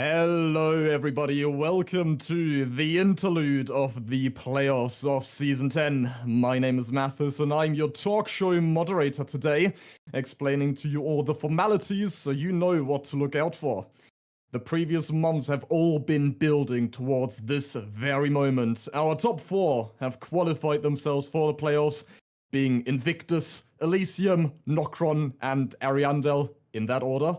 Hello everybody, welcome to the interlude of the playoffs of Season 10. My name is Mathis and I'm your talk show moderator today, explaining to you all the formalities so you know what to look out for. The previous months have all been building towards this very moment. Our top four have qualified themselves for the playoffs, being Invictus, Elysium, Nokron and Ariandel, in that order.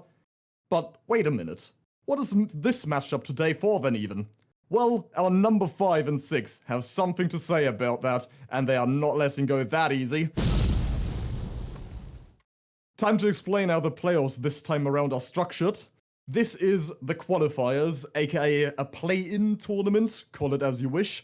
But wait a minute. What is this matchup today for then even? Well, our number 5 and 6 have something to say about that, and they are not letting go that easy. Time to explain how the playoffs this time around are structured. This is the Qualifiers, aka a play-in tournament, call it as you wish.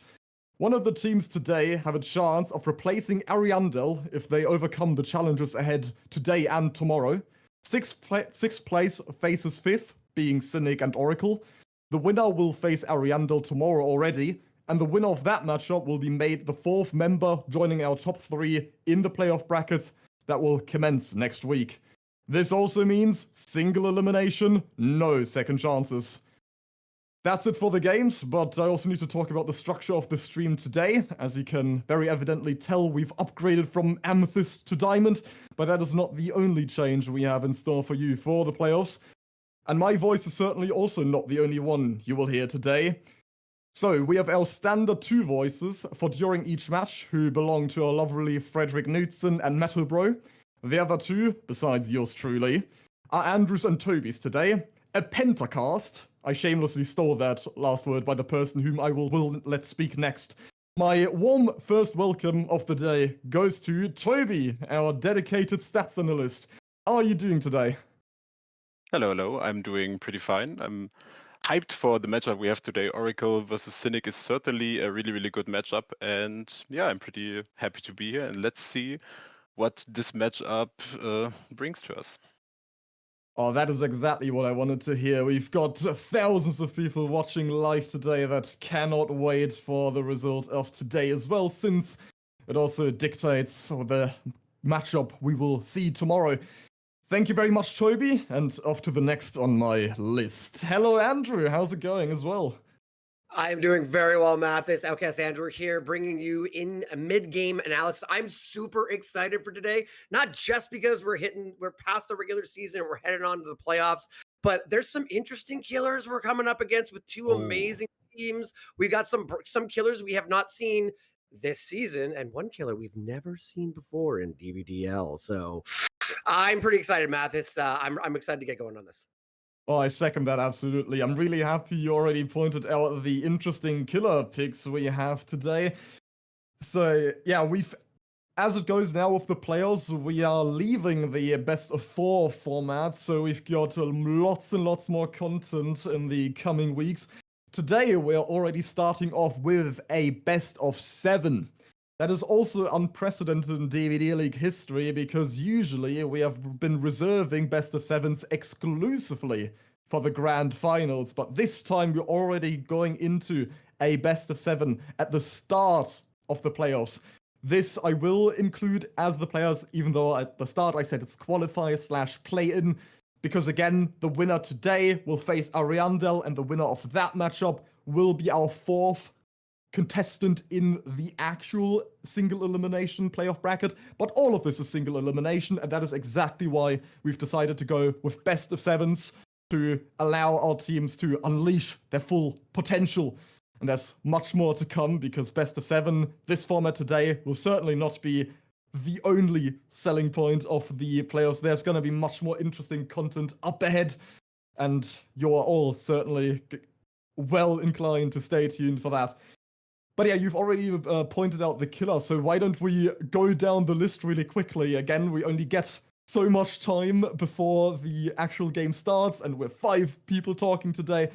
One of the teams today have a chance of replacing Ariandel if they overcome the challenges ahead today and tomorrow. Sixth place faces 5th, being Cynic and Oracle. The winner will face Ariandel tomorrow already, and the winner of that matchup will be made the 4th member joining our top 3 in the playoff bracket that will commence next week. This also means single elimination, no second chances. That's it for the games, but I also need to talk about the structure of the stream today. As you can very evidently tell, we've upgraded from Amethyst to Diamond, but that is not the only change we have in store for you for the playoffs. And my voice is certainly also not the only one you will hear today. So, we have our standard 2 voices for during each match, who belong to our lovely Fredrik, Knudsen and MetalBro. The other 2, besides yours truly, are Andrew's and Tobi's today. A pentacast. I shamelessly stole that last word by the person whom I will let speak next. My warm first welcome of the day goes to Tobi, our dedicated stats analyst. How are you doing today? Hello. I'm doing pretty fine. I'm hyped for the matchup we have today. Oracle versus Cynic is certainly a really good matchup. And yeah, I'm pretty happy to be here. And let's see what this matchup brings to us. Oh, that is exactly what I wanted to hear. We've got thousands of people watching live today that cannot wait for the result of today as well, since it also dictates the matchup we will see tomorrow. Thank you very much, Tobi, and off to the next on my list. Hello, Andrew. How's it going as well? I'm doing very well, Mathis. OutcastAndrew here, bringing you in a mid-game analysis. I'm super excited for today, not just because we're past the regular season and we're headed on to the playoffs, but there's some interesting killers we're coming up against with 2 amazing teams. We got some killers we have not seen this season, and one killer we've never seen before in DBDL. So I'm pretty excited, Mathis. I'm excited to get going on this. Oh, I second that absolutely. I'm really happy you already pointed out the interesting killer picks we have today. So, yeah, as it goes now with the playoffs, we are leaving the best of 4 format, so we've got lots and lots more content in the coming weeks. Today, we're already starting off with a best of 7. That is also unprecedented in DBDLeague history, because usually we have been reserving best of 7s exclusively for the grand finals, but this time we're already going into a best of 7 at the start of the playoffs. This I will include as the players, even though at the start I said it's qualifier / play-in, because again, the winner today will face Ariandel, and the winner of that matchup will be our 4th contestant in the actual single elimination playoff bracket, but all of this is single elimination, and that is exactly why we've decided to go with best of 7s to allow our teams to unleash their full potential. And there's much more to come, because best of 7, this format today, will certainly not be the only selling point of the playoffs. There's going to be much more interesting content up ahead, and you're all certainly well inclined to stay tuned for that. But yeah, you've already pointed out the killer, so why don't we go down the list really quickly? Again, we only get so much time before the actual game starts, and we're 5 people talking today.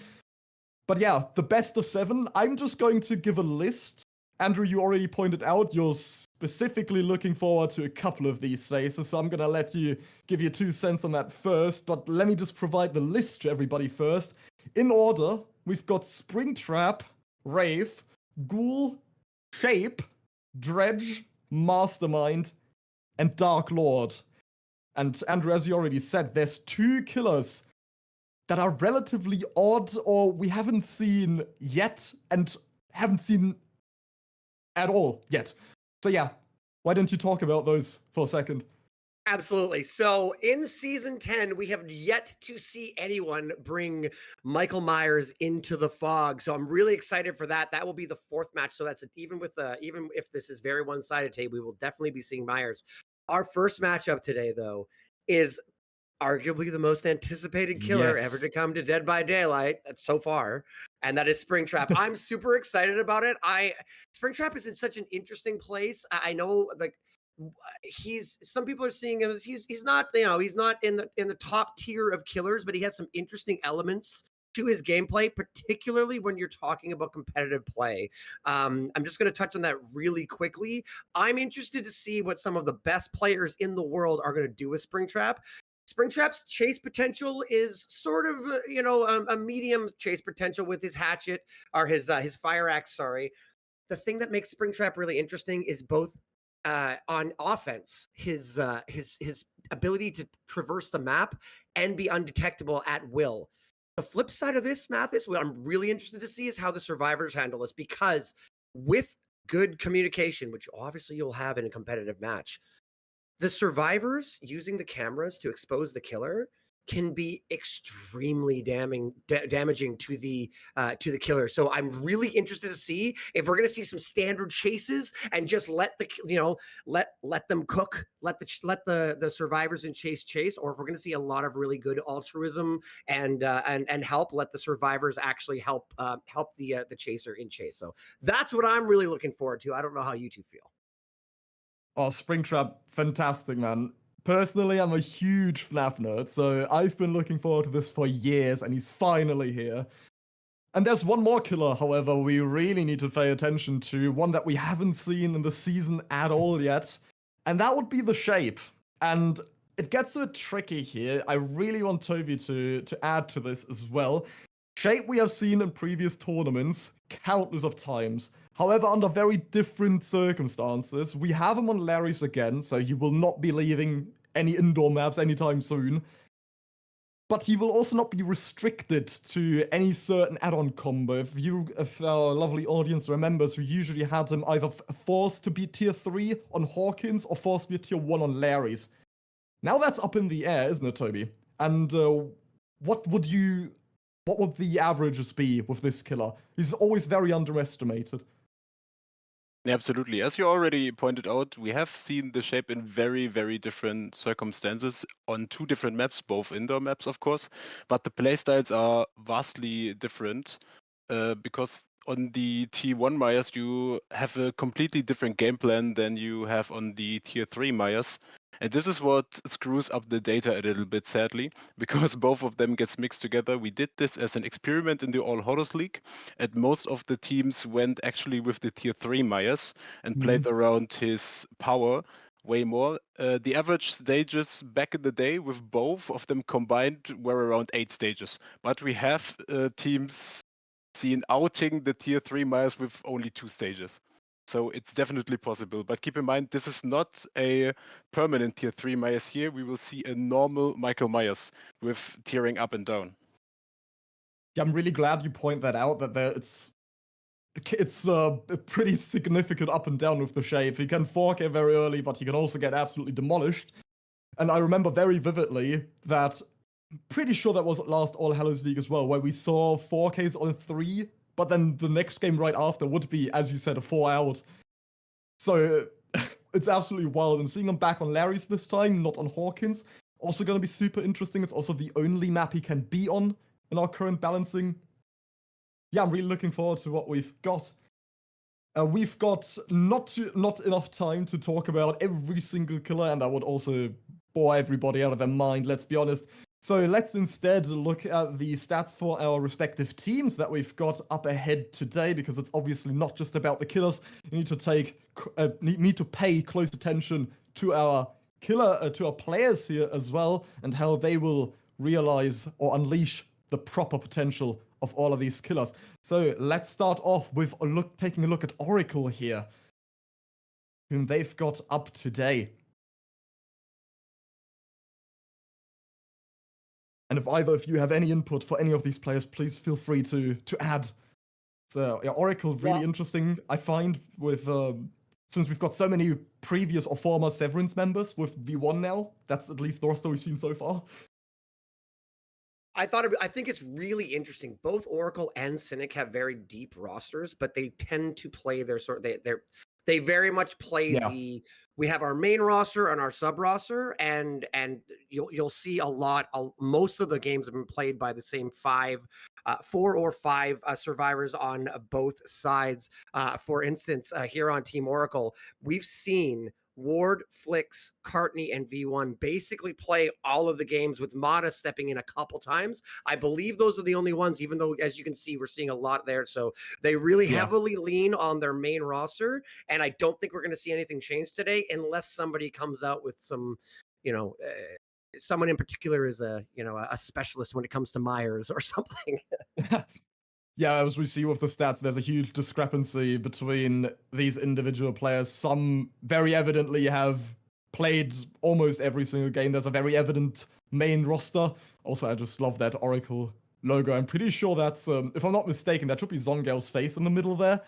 But yeah, the best of 7, I'm just going to give a list. Andrew, you already pointed out you're specifically looking forward to a couple of these phases, so I'm gonna let you give your 2 cents on that first, but let me just provide the list to everybody first. In order, we've got Springtrap, Wraith, Ghoul, Shape, Dredge, Mastermind, and Dark Lord. And Andrew, as you already said, there's 2 killers that are relatively odd or we haven't seen yet and haven't seen at all yet. So yeah, why don't you talk about those for a second? Absolutely. So in season 10, we have yet to see anyone bring Michael Myers into the fog. So I'm really excited for that. That will be the 4th match. So that's even if this is very one-sided today, we will definitely be seeing Myers. Our first matchup today, though, is arguably the most anticipated killer ever to come to Dead by Daylight so far, and that is Springtrap. I'm super excited about it. Springtrap is in such an interesting place. I know, like, some people are seeing him as he's not, he's not in the top tier of killers, but he has some interesting elements to his gameplay, particularly when you're talking about competitive play. I'm just going to touch on that really quickly. I'm interested to see what some of the best players in the world are going to do with Springtrap. Springtrap's chase potential is sort of, a medium chase potential with his hatchet, or his fire axe, sorry. The thing that makes Springtrap really interesting is both on offense, his ability to traverse the map and be undetectable at will. The flip side of this, Mathis, what I'm really interested to see is how the survivors handle this, because with good communication, which obviously you'll have in a competitive match, the survivors using the cameras to expose the killer can be extremely damaging to the killer. So I'm really interested to see if we're going to see some standard chases and just let them cook, let the survivors in chase, or if we're going to see a lot of really good altruism and help let the survivors actually help the chaser in chase. So that's what I'm really looking forward to. I don't know how you two feel. Oh, Springtrap, fantastic, man. Personally, I'm a huge FNAF nerd, so I've been looking forward to this for years, and he's finally here. And there's one more killer, however, we really need to pay attention to, one that we haven't seen in the season at all yet, and that would be the Shape. And it gets a bit tricky here. I really want Tobi to add to this as well. Shape we have seen in previous tournaments countless of times. However, under very different circumstances. We have him on Larry's again, so he will not be leaving any indoor maps anytime soon. But he will also not be restricted to any certain add-on combo. If our lovely audience remembers, we usually had him either forced to be tier 3 on Hawkins or forced to be tier 1 on Larry's. Now that's up in the air, isn't it, Tobi? And what would the averages be with this killer? He's always very underestimated. Yeah, absolutely. As you already pointed out, we have seen the Shape in very, very different circumstances on 2 different maps, both indoor maps, of course, but the playstyles are vastly different because on the T1 Myers, you have a completely different game plan than you have on the Tier 3 Myers. And this is what screws up the data a little bit, sadly, because both of them gets mixed together. We did this as an experiment in the All Horrors League, and most of the teams went actually with the Tier 3 Myers and played around his power way more. The average stages back in the day with both of them combined were around 8 stages. But we have teams seen outing the Tier 3 Myers with only 2 stages. So it's definitely possible. But keep in mind, this is not a permanent Tier 3 Myers here. We will see a normal Michael Myers with tiering up and down. Yeah, I'm really glad you point that out, that it's a pretty significant up and down with the Shape. He can 4K very early, but he can also get absolutely demolished. And I remember very vividly that, pretty sure that was last All Hallows League as well, where we saw 4Ks on 3, but then the next game right after would be, as you said, a 4 out. So it's absolutely wild. And seeing him back on Larry's this time, not on Hawkins, also going to be super interesting. It's also the only map he can be on in our current balancing. Yeah, I'm really looking forward to what we've got. We've got not enough time to talk about every single killer, and that would also bore everybody out of their mind, let's be honest. So let's instead look at the stats for our respective teams that we've got up ahead today, because it's obviously not just about the killers. You need to pay close attention to our players here as well, and how they will realize or unleash the proper potential of all of these killers. So let's start off with taking a look at Oracle here, whom they've got up today. And if either of you have any input for any of these players, please feel free to add. So yeah, Oracle, really interesting, I find, with since we've got so many previous or former Severance members with V1 now. That's at least the roster we've seen so far. I think it's really interesting. Both Oracle and Cynic have very deep rosters, but they tend to play their they very much play we have our main roster and our sub roster, and you'll see a lot. Most of the games have been played by the same 4 or 5 survivors on both sides. For instance, here on Team Oracle, we've seen Ward, Flix, Cartney, and V1 basically play all of the games, with Mata stepping in a couple times. I believe those are the only ones, even though, as you can see, we're seeing a lot there. So they really heavily lean on their main roster, and I don't think we're going to see anything change today unless somebody comes out with some, someone in particular is a specialist when it comes to Myers or something. Yeah, as we see with the stats, there's a huge discrepancy between these individual players. Some very evidently have played almost every single game. There's a very evident main roster. Also, I just love that Oracle logo. I'm pretty sure that's, if I'm not mistaken, that should be Zongel's face in the middle there.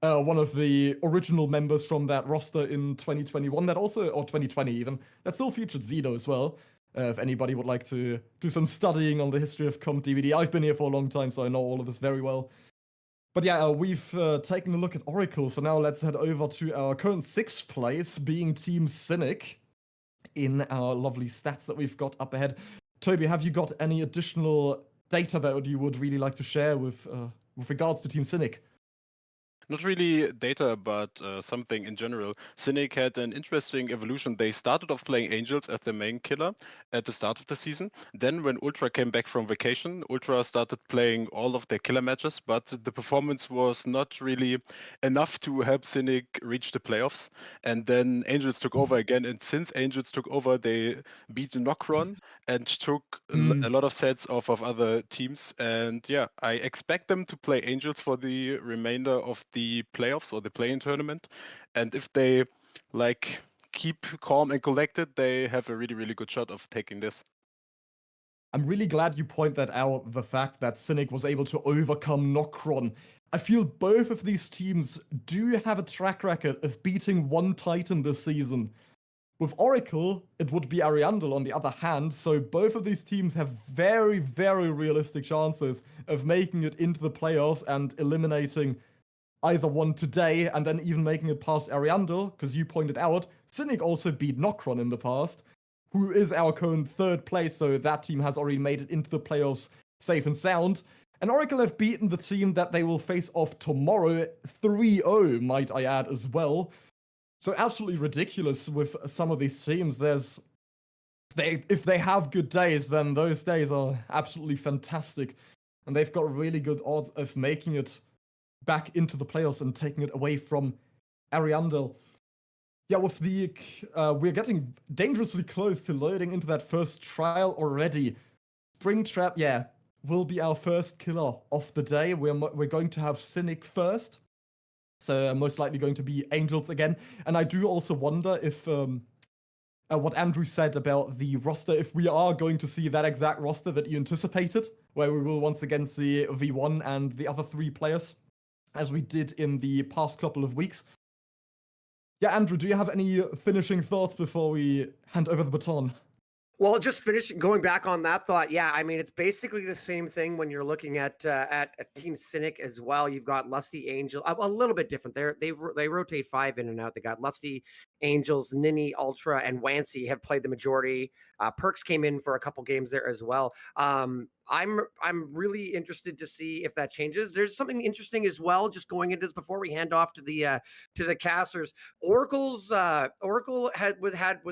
One of the original members from that roster in 2021, or 2020 even, that still featured Zeno as well. If anybody would like to do some studying on the history of Comp DBD. I've been here for a long time, so I know all of this very well. But yeah, we've taken a look at Oracle, so now let's head over to our current 6th place, being Team Cynic, in our lovely stats that we've got up ahead. Tobi, have you got any additional data that you would really like to share with regards to Team Cynic? Not really data, but something in general. Cynic had an interesting evolution. They started off playing Angels as their main killer at the start of the season. Then when Ultra came back from vacation, Ultra started playing all of their killer matches, but the performance was not really enough to help Cynic reach the playoffs. And then Angels took over again, and since Angels took over, they beat Nocron and took a lot of sets off of other teams. And yeah, I expect them to play Angels for the remainder of the playoffs or the play-in tournament, and if they keep calm and collected, they have a really, really good shot of taking this. I'm really glad you point that out, the fact that Cynic was able to overcome Nocron. I feel both of these teams do have a track record of beating one Titan this season. With Oracle, it would be Ariandel on the other hand, so both of these teams have very, very realistic chances of making it into the playoffs and eliminating either one today and then even making it past Ariandel, because you pointed out, Cynic also beat Nocron in the past, who is our current 3rd place, so that team has already made it into the playoffs safe and sound. And Oracle have beaten the team that they will face off tomorrow 3-0, might I add, as well. So absolutely ridiculous with some of these teams. If they have good days, then those days are absolutely fantastic. And they've got really good odds of making it back into the playoffs and taking it away from Ariandel. Yeah, with we're getting dangerously close to loading into that first trial already. Springtrap, yeah, will be our first killer of the day. We're going to have Cynic first. So most likely going to be Angels again. And I do also wonder if what Andrew said about the roster, if we are going to see that exact roster that you anticipated, where we will once again see V1 and the other 3 players, as we did in the past couple of weeks. Yeah, Andrew, do you have any finishing thoughts before we hand over the baton? Well, just going back on that thought, yeah, I mean, it's basically the same thing when you're looking at Team Cynic as well. You've got Lusty Angel, a little bit different. They rotate 5 in and out. They got Lusty, Angels, Nini, Ultra, and Wancy have played the majority. Perks came in for a couple games there as well. I'm really interested to see if that changes. There's something interesting as well, just going into this before we hand off to the casters. Oracle was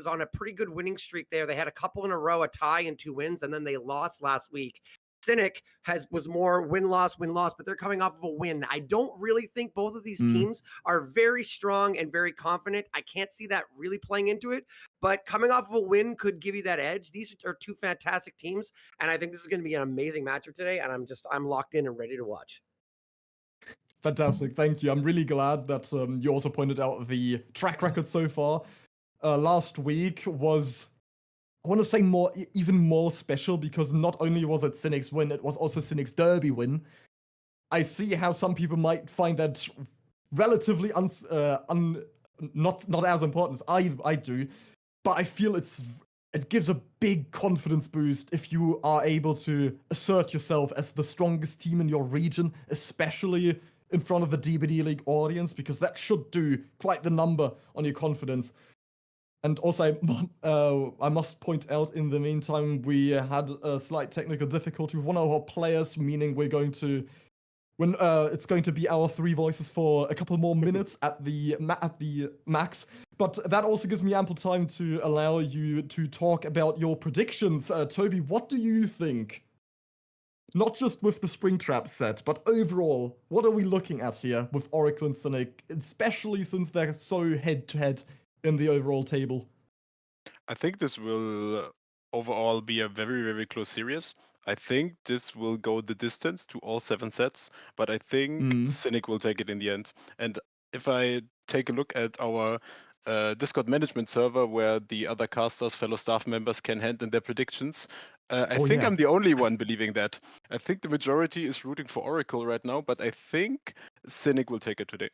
on a pretty good winning streak there. They had a couple in a row, a tie and 2 wins, and then they lost last week. Cynic was more win-loss, but they're coming off of a win. I don't really think both of these teams are very strong and very confident. I can't see that really playing into it, but coming off of a win could give you that edge. These are 2 fantastic teams, and I think this is going to be an amazing matchup today, and I'm locked in and ready to watch. Fantastic, thank you. I'm really glad that you also pointed out the track record so far. Last week was I want to say more, even more special, because not only was it Cynic's win, it was also Cynic's derby win. I see how some people might find that relatively not as important as I do, but I feel it gives a big confidence boost if you are able to assert yourself as the strongest team in your region, especially in front of the DBDLeague audience, because that should do quite the number on your confidence. And also, I must point out, in the meantime, we had a slight technical difficulty with one of our players, meaning we're going to, it's going to be our 3 voices for a couple more minutes at the max. But that also gives me ample time to allow you to talk about your predictions. Tobi, what do you think? Not just with the Springtrap set, but overall, what are we looking at here with Oracle and Cynic, especially since they're so head-to-head in the overall table? I think this will overall be a very, very close series. I think this will go the distance to all 7 sets, but I think Cynic will take it in the end. And if I take a look at our Discord management server, where the other casters, fellow staff members, can hand in their predictions, I think I'm the only one believing that. I think the majority is rooting for Oracle right now, but I think Cynic will take it today.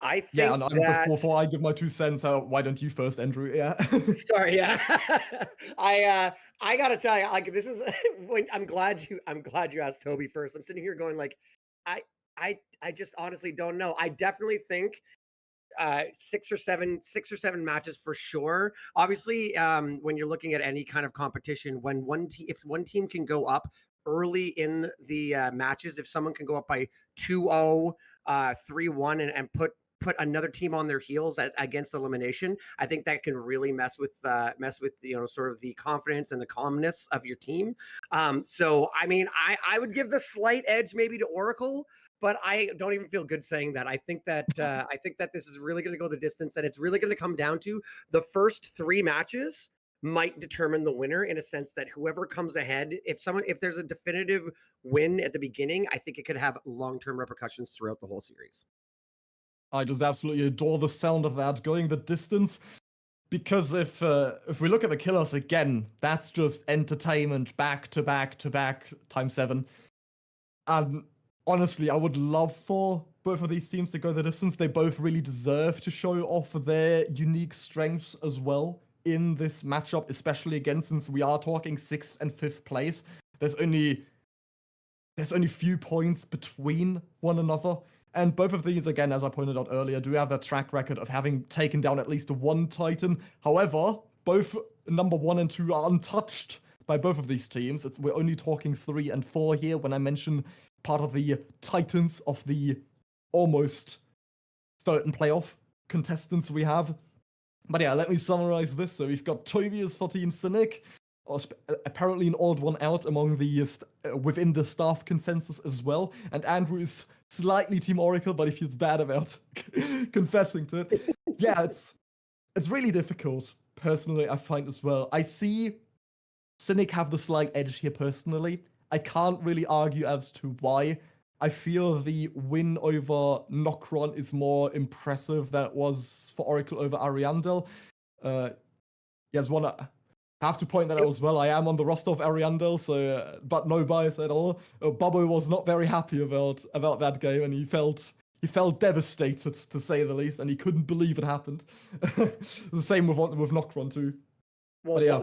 I think before I give my 2 cents, why don't you first, Andrew? Yeah. Sorry, yeah. I gotta tell you, like, this is I'm glad you asked Tobi first. I'm sitting here going like, I just honestly don't know. I definitely think 6 or 7 matches for sure. Obviously, when you're looking at any kind of competition, when if one team can go up early in the matches, if someone can go up by 2-0, 3-1, and put another team on their heels against elimination, I think that can really mess with sort of the confidence and the calmness of your team. So I mean, I would give the slight edge maybe to Oracle, but I don't even feel good saying that. I think that this is really going to go the distance, and it's really going to come down to the first 3 matches might determine the winner, in a sense that whoever comes ahead, if there's a definitive win at the beginning, I think it could have long-term repercussions throughout the whole series. I just absolutely adore the sound of that, going the distance. Because if we look at the killers again, that's just entertainment back to back to back times 7. And honestly, I would love for both of these teams to go the distance. They both really deserve to show off their unique strengths as well in this matchup, especially again, since we are talking 6th and 5th place. There's only few points between one another. And both of these, again, as I pointed out earlier, do have a track record of having taken down at least 1 Titan. However, both number 1 and 2 are untouched by both of these teams. We're only talking 3 and 4 here when I mention part of the Titans of the almost certain playoff contestants we have. But yeah, let me summarize this. So we've got Tobi as for Team Cynic, apparently an odd one out among the within the staff consensus as well. And Andrew is slightly Team Oracle, but he feels bad about confessing to it. Yeah, it's really difficult, personally, I find as well. I see Cynic have the slight edge here personally. I can't really argue as to why. I feel the win over Nokron is more impressive than it was for Oracle over Ariandel. Yes, I have to point that out as well. I am on the roster of Ariandel, so but no bias at all. Bubbo was not very happy about that game, and he felt devastated, to say the least, and he couldn't believe it happened. The same with Nokron too. Well, yeah.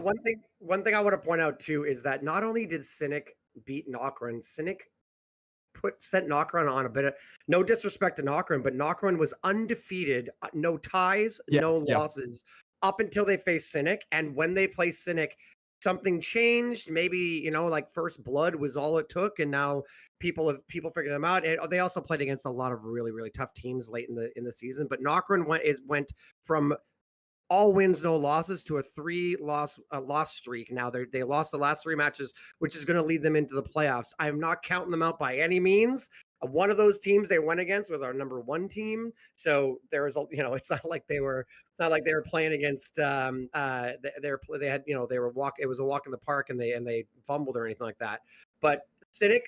one thing I want to point out too is that not only did Cynic beat Nokron, Cynic sent Nokron on a bit of, no disrespect to Nokron, but Nokron was undefeated, no ties, no losses up until they faced Cynic. And when they play Cynic, something changed. Maybe, like First Blood was all it took, and now people figured them out. And they also played against a lot of really, really tough teams late in the season. But Nokron went from all wins, no losses to a 3-loss streak. Now they lost the last 3 matches, which is going to lead them into the playoffs. I'm not counting them out by any means. One of those teams they went against was our number 1 team. So there was, it's not like they were playing against. It was a walk in the park, and they fumbled or anything like that. But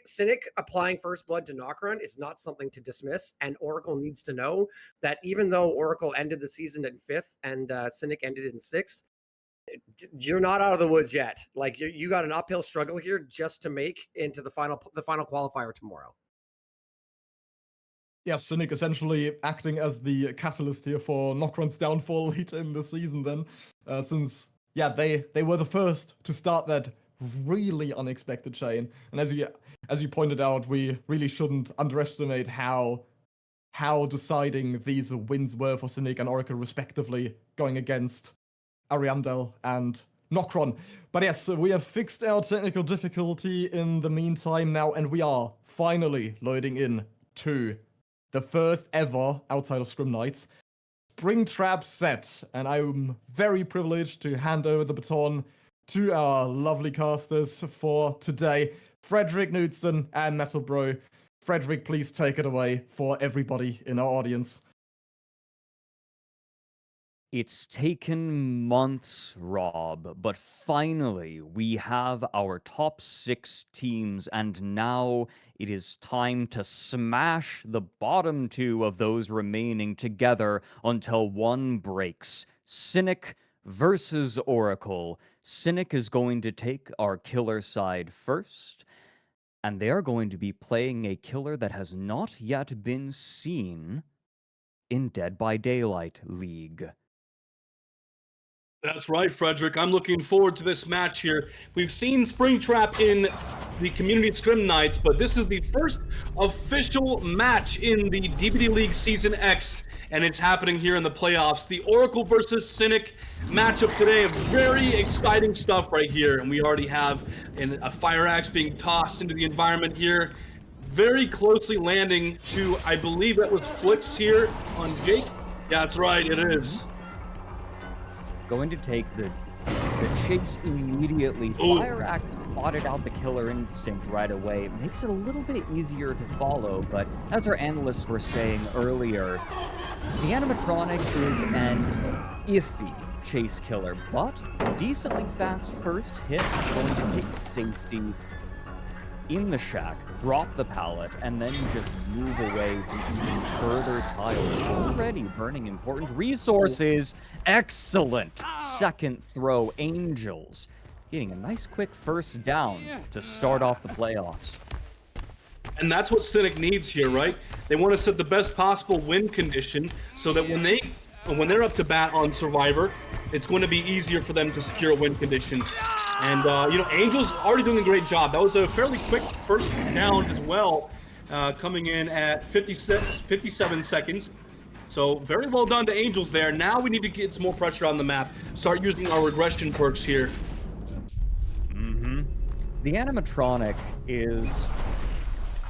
Cynic applying first blood to Nocron is not something to dismiss, and Oracle needs to know that even though Oracle ended the season in 5th and Cynic ended in 6th, you're not out of the woods yet. Like you got an uphill struggle here just to make into the final qualifier tomorrow. Yeah, Cynic essentially acting as the catalyst here for Nocron's downfall late in the season then, since, yeah, they were the first to start that really unexpected chain. And as you pointed out, we really shouldn't underestimate how deciding these wins were for Cynic and Oracle respectively, going against Ariandel and Nocron. But yes, we have fixed our technical difficulty in the meantime now, and we are finally loading in to the first ever, outside of Scrim Nights, Springtrap set. And I'm very privileged to hand over the baton to our lovely casters for today, Fredrik, Knudsen, and MetalBro. Fredrik, please take it away for everybody in our audience. It's taken months, Rob, but finally we have our top 6 teams, and now it is time to smash the bottom 2 of those remaining together until one breaks. Cynic versus Oracle. Cynic is going to take our killer side first, and they are going to be playing a killer that has not yet been seen in Dead by Daylight League. That's right, Fredrik. I'm looking forward to this match here. We've seen Springtrap in the Community Scrim Nights, but this is the first official match in the DBDLeague Season X, and it's happening here in the playoffs. The Oracle versus Cynic matchup today. Very exciting stuff right here, and we already have a fire axe being tossed into the environment here. Very closely landing to, I believe that was Flicks here on Jake. Yeah, that's right, it is. Going to take the chase immediately. Fire Axe spotted out the killer instinct right away. It makes it a little bit easier to follow, but as our analysts were saying earlier, the animatronic is an iffy chase killer, but decently fast first hit, going to take safety in the shack, drop the pallet, and then just move away to even further tiles, already burning important resources. Excellent second throw, Angels getting a nice quick first down to start off the playoffs. And that's what Cynic needs here, right? They want to set the best possible win condition so that when they're up to bat on Survivor, it's going to be easier for them to secure a win condition. And, Angel's already doing a great job. That was a fairly quick first down as well, coming in at 57 seconds. So very well done to Angels there. Now we need to get some more pressure on the map. Start using our regression perks here. The animatronic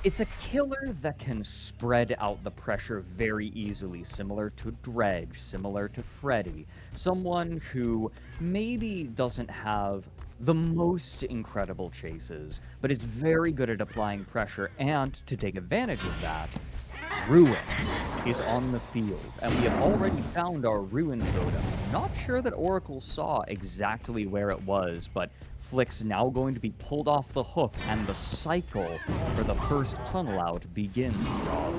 it's a killer that can spread out the pressure very easily, similar to Dredge, similar to Freddy. Someone who maybe doesn't have the most incredible chases, but is very good at applying pressure, and to take advantage of that, Ruin is on the field, and we have already found our Ruin totem. Not sure that Oracle saw exactly where it was, but Flick's now going to be pulled off the hook, and the cycle for the first tunnel out begins, Rob.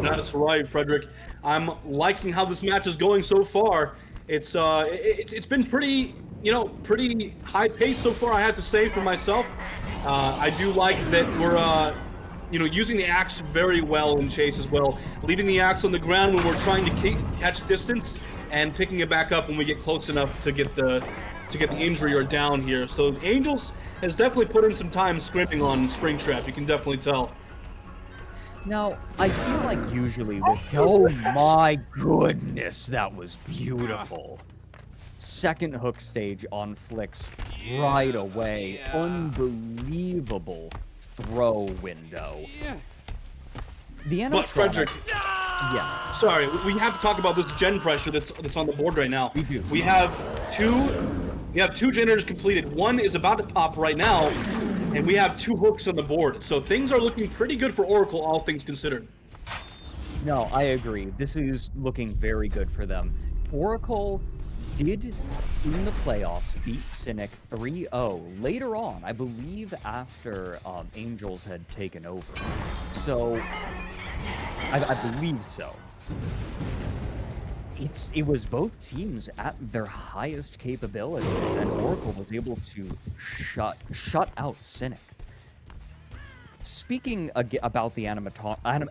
That's right, Fredrik. I'm liking how this match is going so far. It's been pretty high pace so far, I have to say, for myself. I do like that we're using the axe very well in chase as well, leaving the axe on the ground when we're trying to catch distance, and picking it back up when we get close enough to get the injury or down here. So Angels has definitely put in some time scrimming on Springtrap. You can definitely tell. Now, I feel like usually with... Oh my goodness, that was beautiful. Second hook stage on Flicks right away. Unbelievable throw window. The animatronic... But Fredrik... Yeah. Sorry, we have to talk about this gen pressure that's on the board right now. We do. We have two generators completed. One is about to pop right now, and we have 2 hooks on the board. So things are looking pretty good for Oracle, all things considered. No, I agree. This is looking very good for them. Oracle did, in the playoffs, beat Cynic 3-0 later on, I believe after Angels had taken over. So, I believe so. It was both teams at their highest capabilities, and Oracle was able to shut out Cynic. Speaking about the animatronic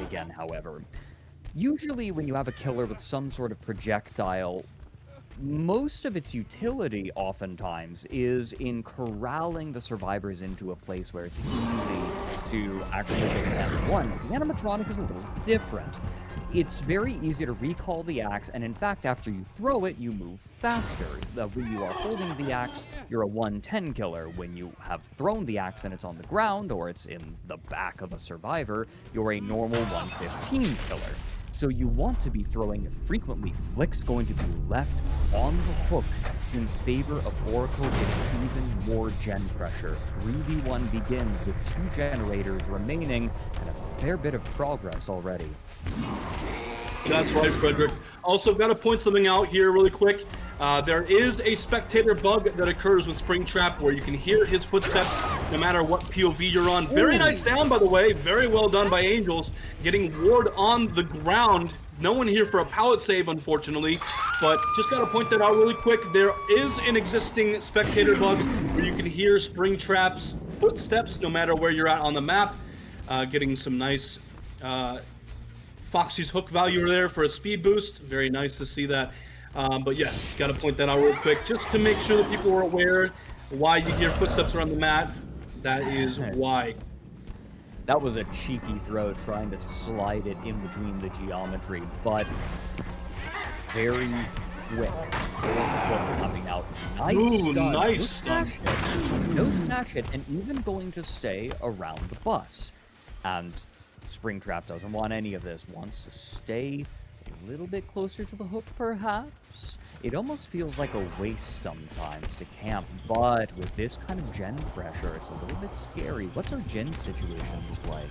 again, however, usually when you have a killer with some sort of projectile, most of its utility oftentimes is in corralling the survivors into a place where it's easy to actually defend one. The animatronic is a little different. It's very easy to recall the axe, and in fact, after you throw it, you move faster. When you are holding the axe, you're a 110 killer. When you have thrown the axe and it's on the ground, or it's in the back of a survivor, you're a normal 115 killer. So you want to be throwing it frequently. Flick's going to be left on the hook in favor of Oracle getting even more gen pressure. 3v1 begins with 2 generators remaining and a fair bit of progress already. That's right, Fredrik. Also, got to point something out here really quick. There is a spectator bug that occurs with Springtrap where you can hear his footsteps no matter what POV you're on. Very nice down, by the way. Very well done by Angels. Getting ward on the ground. No one here for a pallet save, unfortunately. But just got to point that out really quick. There is an existing spectator bug where you can hear Springtrap's footsteps no matter where you're at on the map. Getting some nice Foxy's hook value there for a speed boost. Very nice to see that. But yes, got to point that out real quick just to make sure that people are aware why you hear footsteps around the map. That is why. That was a cheeky throw trying to slide it in between the geometry, but very quick. Coming out. Nice stun. Nice stun. No smash hit, and even going to stay around the bus. And Springtrap doesn't want any of this. Wants to stay a little bit closer to the hook, perhaps. It almost feels like a waste sometimes to camp, but with this kind of gen pressure, it's a little bit scary. What's our gen situation look like?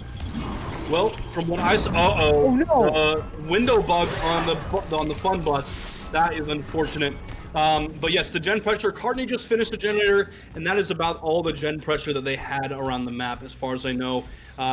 Well, from what I saw, oh no! Window bug on the fun bus. That is unfortunate. But yes, the gen pressure. Cardiney just finished the generator, and that is about all the gen pressure that they had around the map, as far as I know.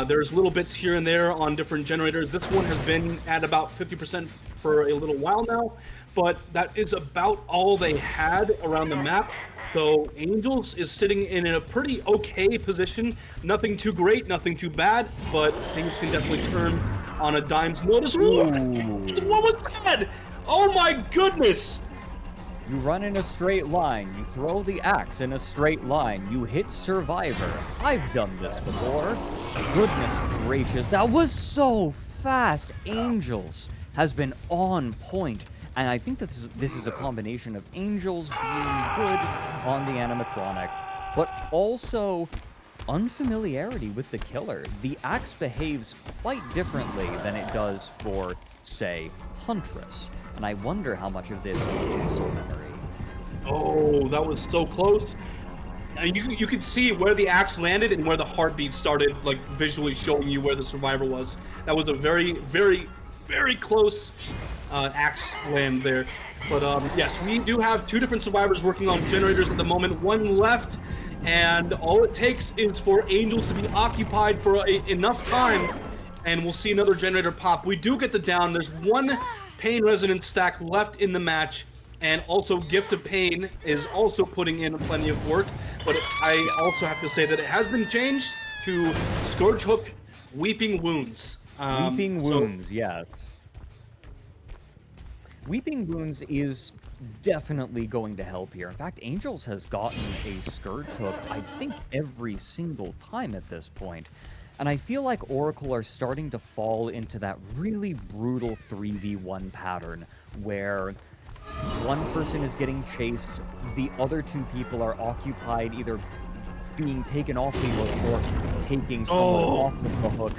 There's little bits here and there on different generators. This one has been at about 50% for a little while now, but that is about all they had around the map. So Angels is sitting in a pretty okay position. Nothing too great, nothing too bad, but things can definitely turn on a dime's notice. What was that? Oh my goodness! You run in a straight line, you throw the axe in a straight line, you hit Survivor. I've done this before. Goodness gracious, that was so fast. Angels has been on point, and I think that this is a combination of Angels being good on the animatronic, but also unfamiliarity with the killer. The axe behaves quite differently than it does for, say, Huntress. And I wonder how much of this is muscle memory. Oh, that was so close. And you could see where the axe landed and where the heartbeat started, like visually showing you where the survivor was. That was a very, very, very close axe land there. But yes, we do have 2 different survivors working on generators at the moment. 1 left, and all it takes is for Angels to be occupied for enough time, and we'll see another generator pop. We do get the down. There's 1 Pain Resonance stack left in the match, and also Gift of Pain is also putting in plenty of work, but I also have to say that it has been changed to Scourge Hook Weeping Wounds. Weeping Wounds, yes. Weeping Wounds is definitely going to help here. In fact, Angels has gotten a Scourge Hook, I think, every single time at this point. And I feel like Oracle are starting to fall into that really brutal 3v1 pattern where one person is getting chased, the other 2 people are occupied either being taken off the hook or taking someone off of the hook.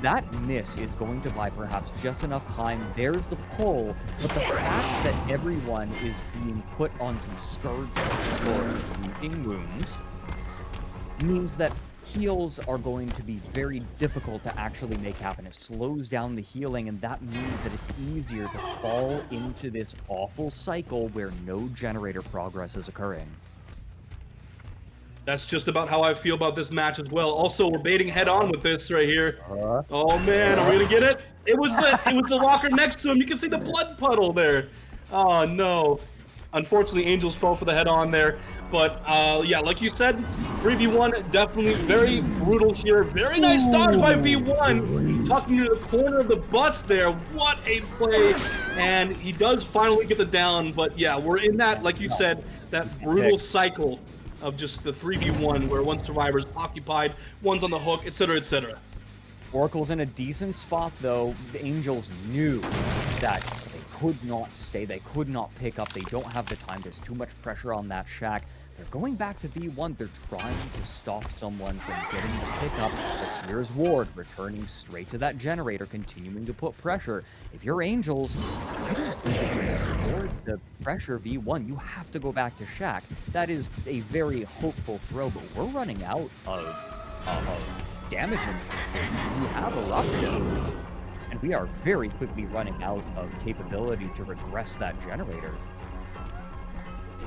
That miss is going to buy perhaps just enough time. There's the pull, but the fact that everyone is being put onto Scourge or Weeping Wounds means that heals are going to be very difficult to actually make happen. It slows down the healing, and that means that it's easier to fall into this awful cycle where no generator progress is occurring. That's just about how I feel about this match as well. Also, we're baiting head on with this right here. Oh man, are we gonna get it? It was the locker next to him. You can see the blood puddle there. Oh no. Unfortunately, Angels fell for the head on there. But yeah, like you said, 3v1 definitely very brutal here. Very nice dodge by V1. Tucking into the corner of the butts there. What a play. And he does finally get the down. But yeah, we're in that, like you said, that brutal cycle of just the 3v1 where one survivor's occupied, one's on the hook, etc., etc. Oracle's in a decent spot, though. The Angels knew that they could not stay. They could not pick up. They don't have the time. There's too much pressure on that shack. They're going back to V1. They're trying to stop someone from getting the pickup. But here's Ward returning straight to that generator, continuing to put pressure. If you're Angels, I don't think you can afford the pressure V1. You have to go back to shack. That is a very hopeful throw, but we're running out of damage intensive. We have Eruption, and we are very quickly running out of capability to regress that generator.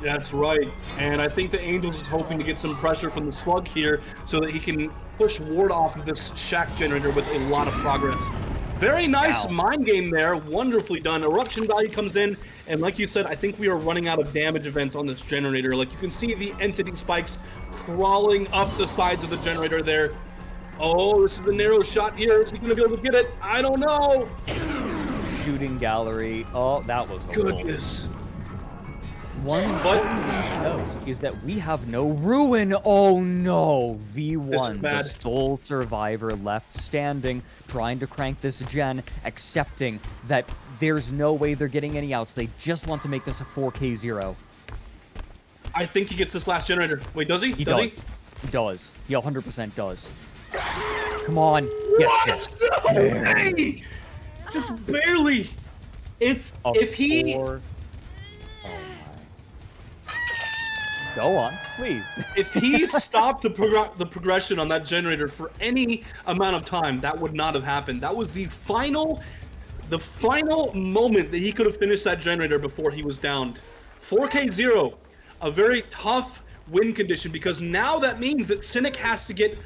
That's right, and I think the Angels is hoping to get some pressure from the Slug here so that he can push Ward off of this shack generator with a lot of progress. Very nice mind game there, wonderfully done. Eruption value comes in, and like you said, I think we are running out of damage events on this generator. Like you can see the entity spikes crawling up the sides of the generator there. Oh, this is the narrow shot here. Is he going to be able to get it? I don't know. Shooting gallery. Oh, that was horrible. Goodness. One note is that we have no ruin. Oh no, V1, the sole survivor left standing, trying to crank this gen, accepting that there's no way they're getting any outs. They just want to make this a 4K0. I think he gets this last generator. Wait, does he? He does. He does. He 100% does. Come on. Yes, no way! Just barely. If he... Go on, please. If he stopped the progression on that generator for any amount of time, that would not have happened. That was the final moment that he could have finished that generator before he was downed. 4K0, a very tough win condition, because now that means that Cynic has to get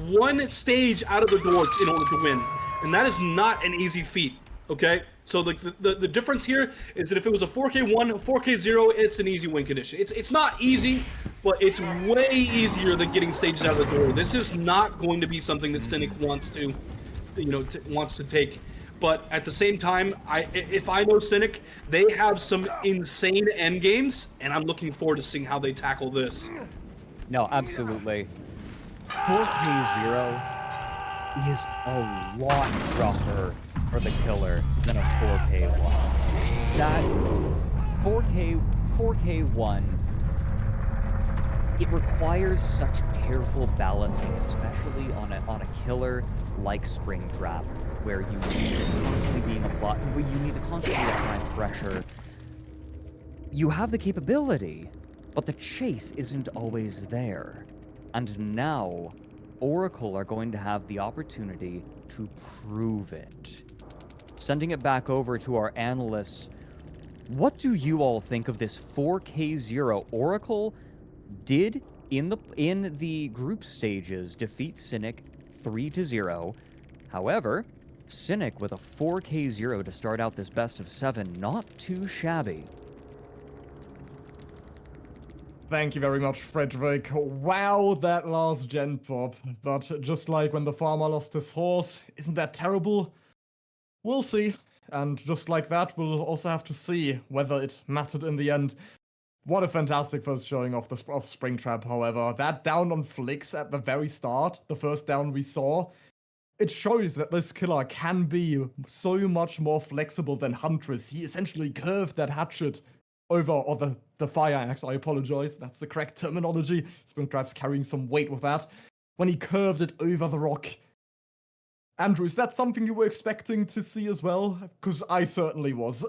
one stage out of the door in order to win. And that is not an easy feat, okay? So the difference here is that if it was a 4K1, 4K0, it's an easy win condition. It's not easy, but it's way easier than getting stages out of the door. This is not going to be something that Cynic wants to, wants to take. But at the same time, if I know Cynic, they have some insane end games, and I'm looking forward to seeing how they tackle this. No, absolutely. 4K0 is a lot rougher for the killer than a 4K1. That 4K1, it requires such careful balancing, especially on a killer like Springtrap, where you need to constantly apply pressure. You have the capability, but the chase isn't always there. And now, Oracle are going to have the opportunity to prove it. Sending it back over to our analysts, what do you all think of this 4K0? Oracle did, in the group stages, defeat Cynic 3-0. However, Cynic with a 4K0 to start out this best of 7, not too shabby. Thank you very much, Fredrik. Wow, that last gen pop. But just like when the farmer lost his horse, isn't that terrible? We'll see. And just like that, we'll also have to see whether it mattered in the end. What a fantastic first showing of Springtrap, however. That down on Flicks at the very start, the first down we saw, it shows that this killer can be so much more flexible than Huntress. He essentially curved that hatchet over, or the fire axe, I apologize, that's the correct terminology. Springtrap's carrying some weight with that. When he curved it over the rock. Andrew, is that something you were expecting to see as well? Because I certainly was.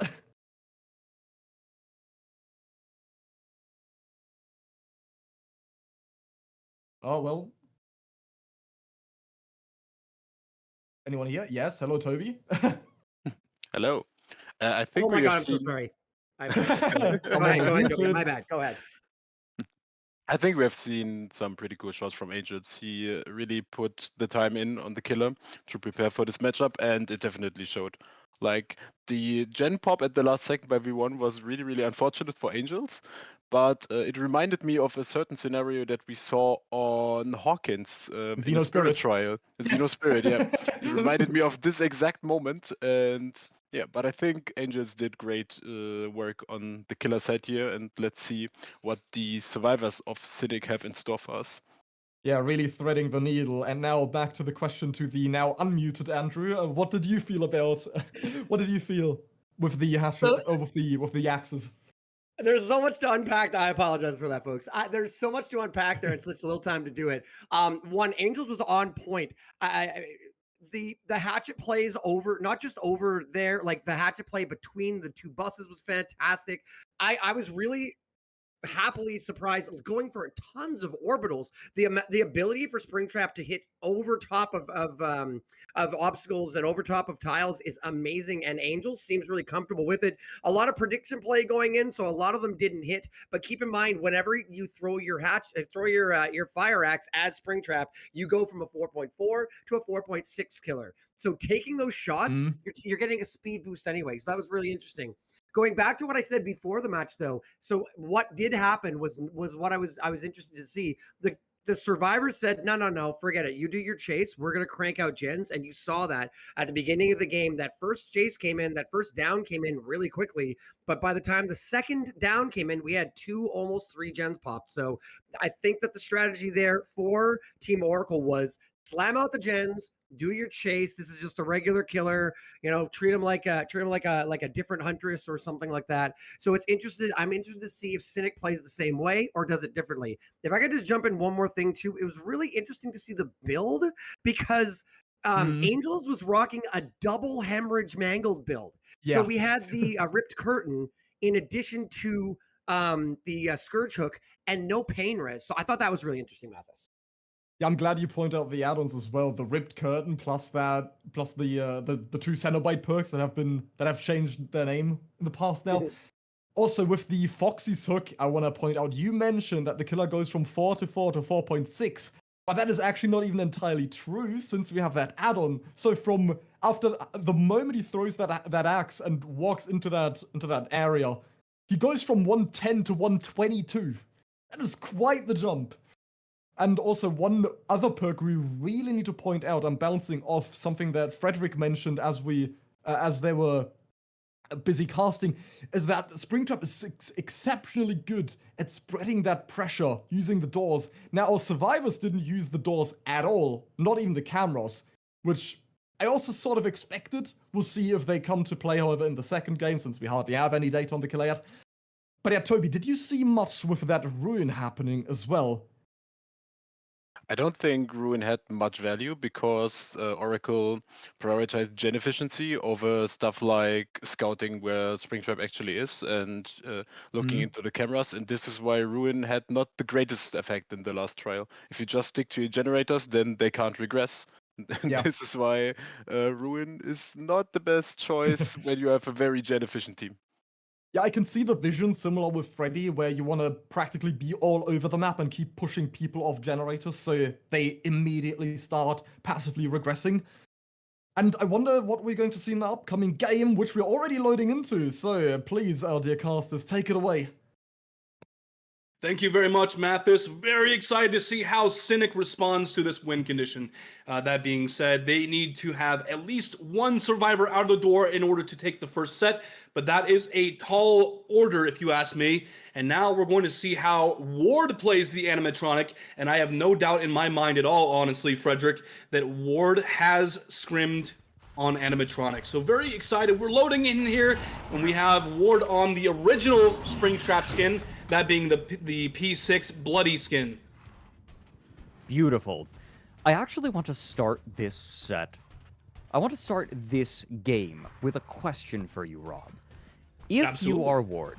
Oh, well, Anyone here? Yes. Hello, Tobi. Hello. I think Oh my we god, have I'm so seen. sorry. Go ahead, Someone was Tobi, muted. my bad. Go ahead. I think we have seen some pretty cool shots from Angels. He really put the time in on the killer to prepare for this matchup, and it definitely showed. Like the gen pop at the last second by V1 was really, really unfortunate for Angels, but it reminded me of a certain scenario that we saw on Hawkins in the Xeno Spirit Spirit. trial. Xeno Spirit, yeah. It reminded me of this exact moment, and yeah, but I think Angels did great work on the killer side here, and let's see what the survivors of Cynic have in store for us. Yeah, really threading the needle. And now back to the question to the now unmuted Andrew. What did you feel about? What did you feel with the with the axes? There's so much to unpack. I apologize for that, folks. There's so much to unpack there. It's such a little time to do it. One, Angels was on point. The hatchet plays over, not just over there, like the hatchet play between the two buses was fantastic. I was really happily surprised going for tons of orbitals. The ability for Springtrap to hit over top of obstacles and over top of tiles is amazing, and Angels seems really comfortable with it. A lot of prediction play going in, so a lot of them didn't hit. But keep in mind, whenever you throw your your fire axe as Springtrap, you go from a 4.4 to a 4.6 killer. So taking those shots, you're getting a speed boost anyway. So that was really interesting. Going back to what I said before the match, though, so what did happen was what I was interested to see. The survivors said, no, forget it. You do your chase. We're gonna crank out gens, and you saw that at the beginning of the game. That first chase came in, that first down came in really quickly. But by the time the second down came in, we had almost three gens popped. So I think that the strategy there for Team Oracle was slam out the gens, do your chase. This is just a regular killer. Treat him like a different huntress or something like that. So I'm interested to see if Cynic plays the same way or does it differently. If I could just jump in one more thing too, it was really interesting to see the build because Angels was rocking a double hemorrhage mangled build. Yeah. So we had the ripped curtain in addition to the scourge hook and no pain res. So I thought that was really interesting, Mathis. Yeah, I'm glad you point out the add-ons as well. The ripped curtain plus the two Cenobite perks that have changed their name in the past now. Also, with the Foxy's hook, I want to point out, you mentioned that the killer goes from 4.4 to 4.6, but that is actually not even entirely true since we have that add-on. So from after the moment he throws that axe and walks into that area, he goes from 110 to 122. That is quite the jump. And also one other perk we really need to point out, I'm bouncing off something that Fredrik mentioned as they were busy casting, is that Springtrap is exceptionally good at spreading that pressure using the doors. Now, our survivors didn't use the doors at all, not even the cameras, which I also sort of expected. We'll see if they come to play, however, in the second game, since we hardly have any data on the killer yet. But yeah, Tobi, did you see much with that ruin happening as well? I don't think Ruin had much value because Oracle prioritized gen efficiency over stuff like scouting where Springtrap actually is and looking into the cameras. And this is why Ruin had not the greatest effect in the last trial. If you just stick to your generators, then they can't regress. Yeah. This is why Ruin is not the best choice when you have a very gen efficient team. Yeah, I can see the vision similar with Freddy, where you want to practically be all over the map and keep pushing people off generators so they immediately start passively regressing. And I wonder what we're going to see in the upcoming game, which we're already loading into. So please, our dear casters, take it away. Thank you very much, Mathis. Very excited to see how Cynic responds to this win condition. That being said, they need to have at least one survivor out of the door in order to take the first set, but that is a tall order if you ask me. And now we're going to see how Ward plays the animatronic, and I have no doubt in my mind at all, honestly, Fredrik, that Ward has scrimmed on animatronic. So very excited. We're loading in here, and we have Ward on the original Springtrap skin, that being the P6 bloody skin. Beautiful. I actually want to start this set. I want to start this game with a question for you, Rob. If Absolutely. you are Ward,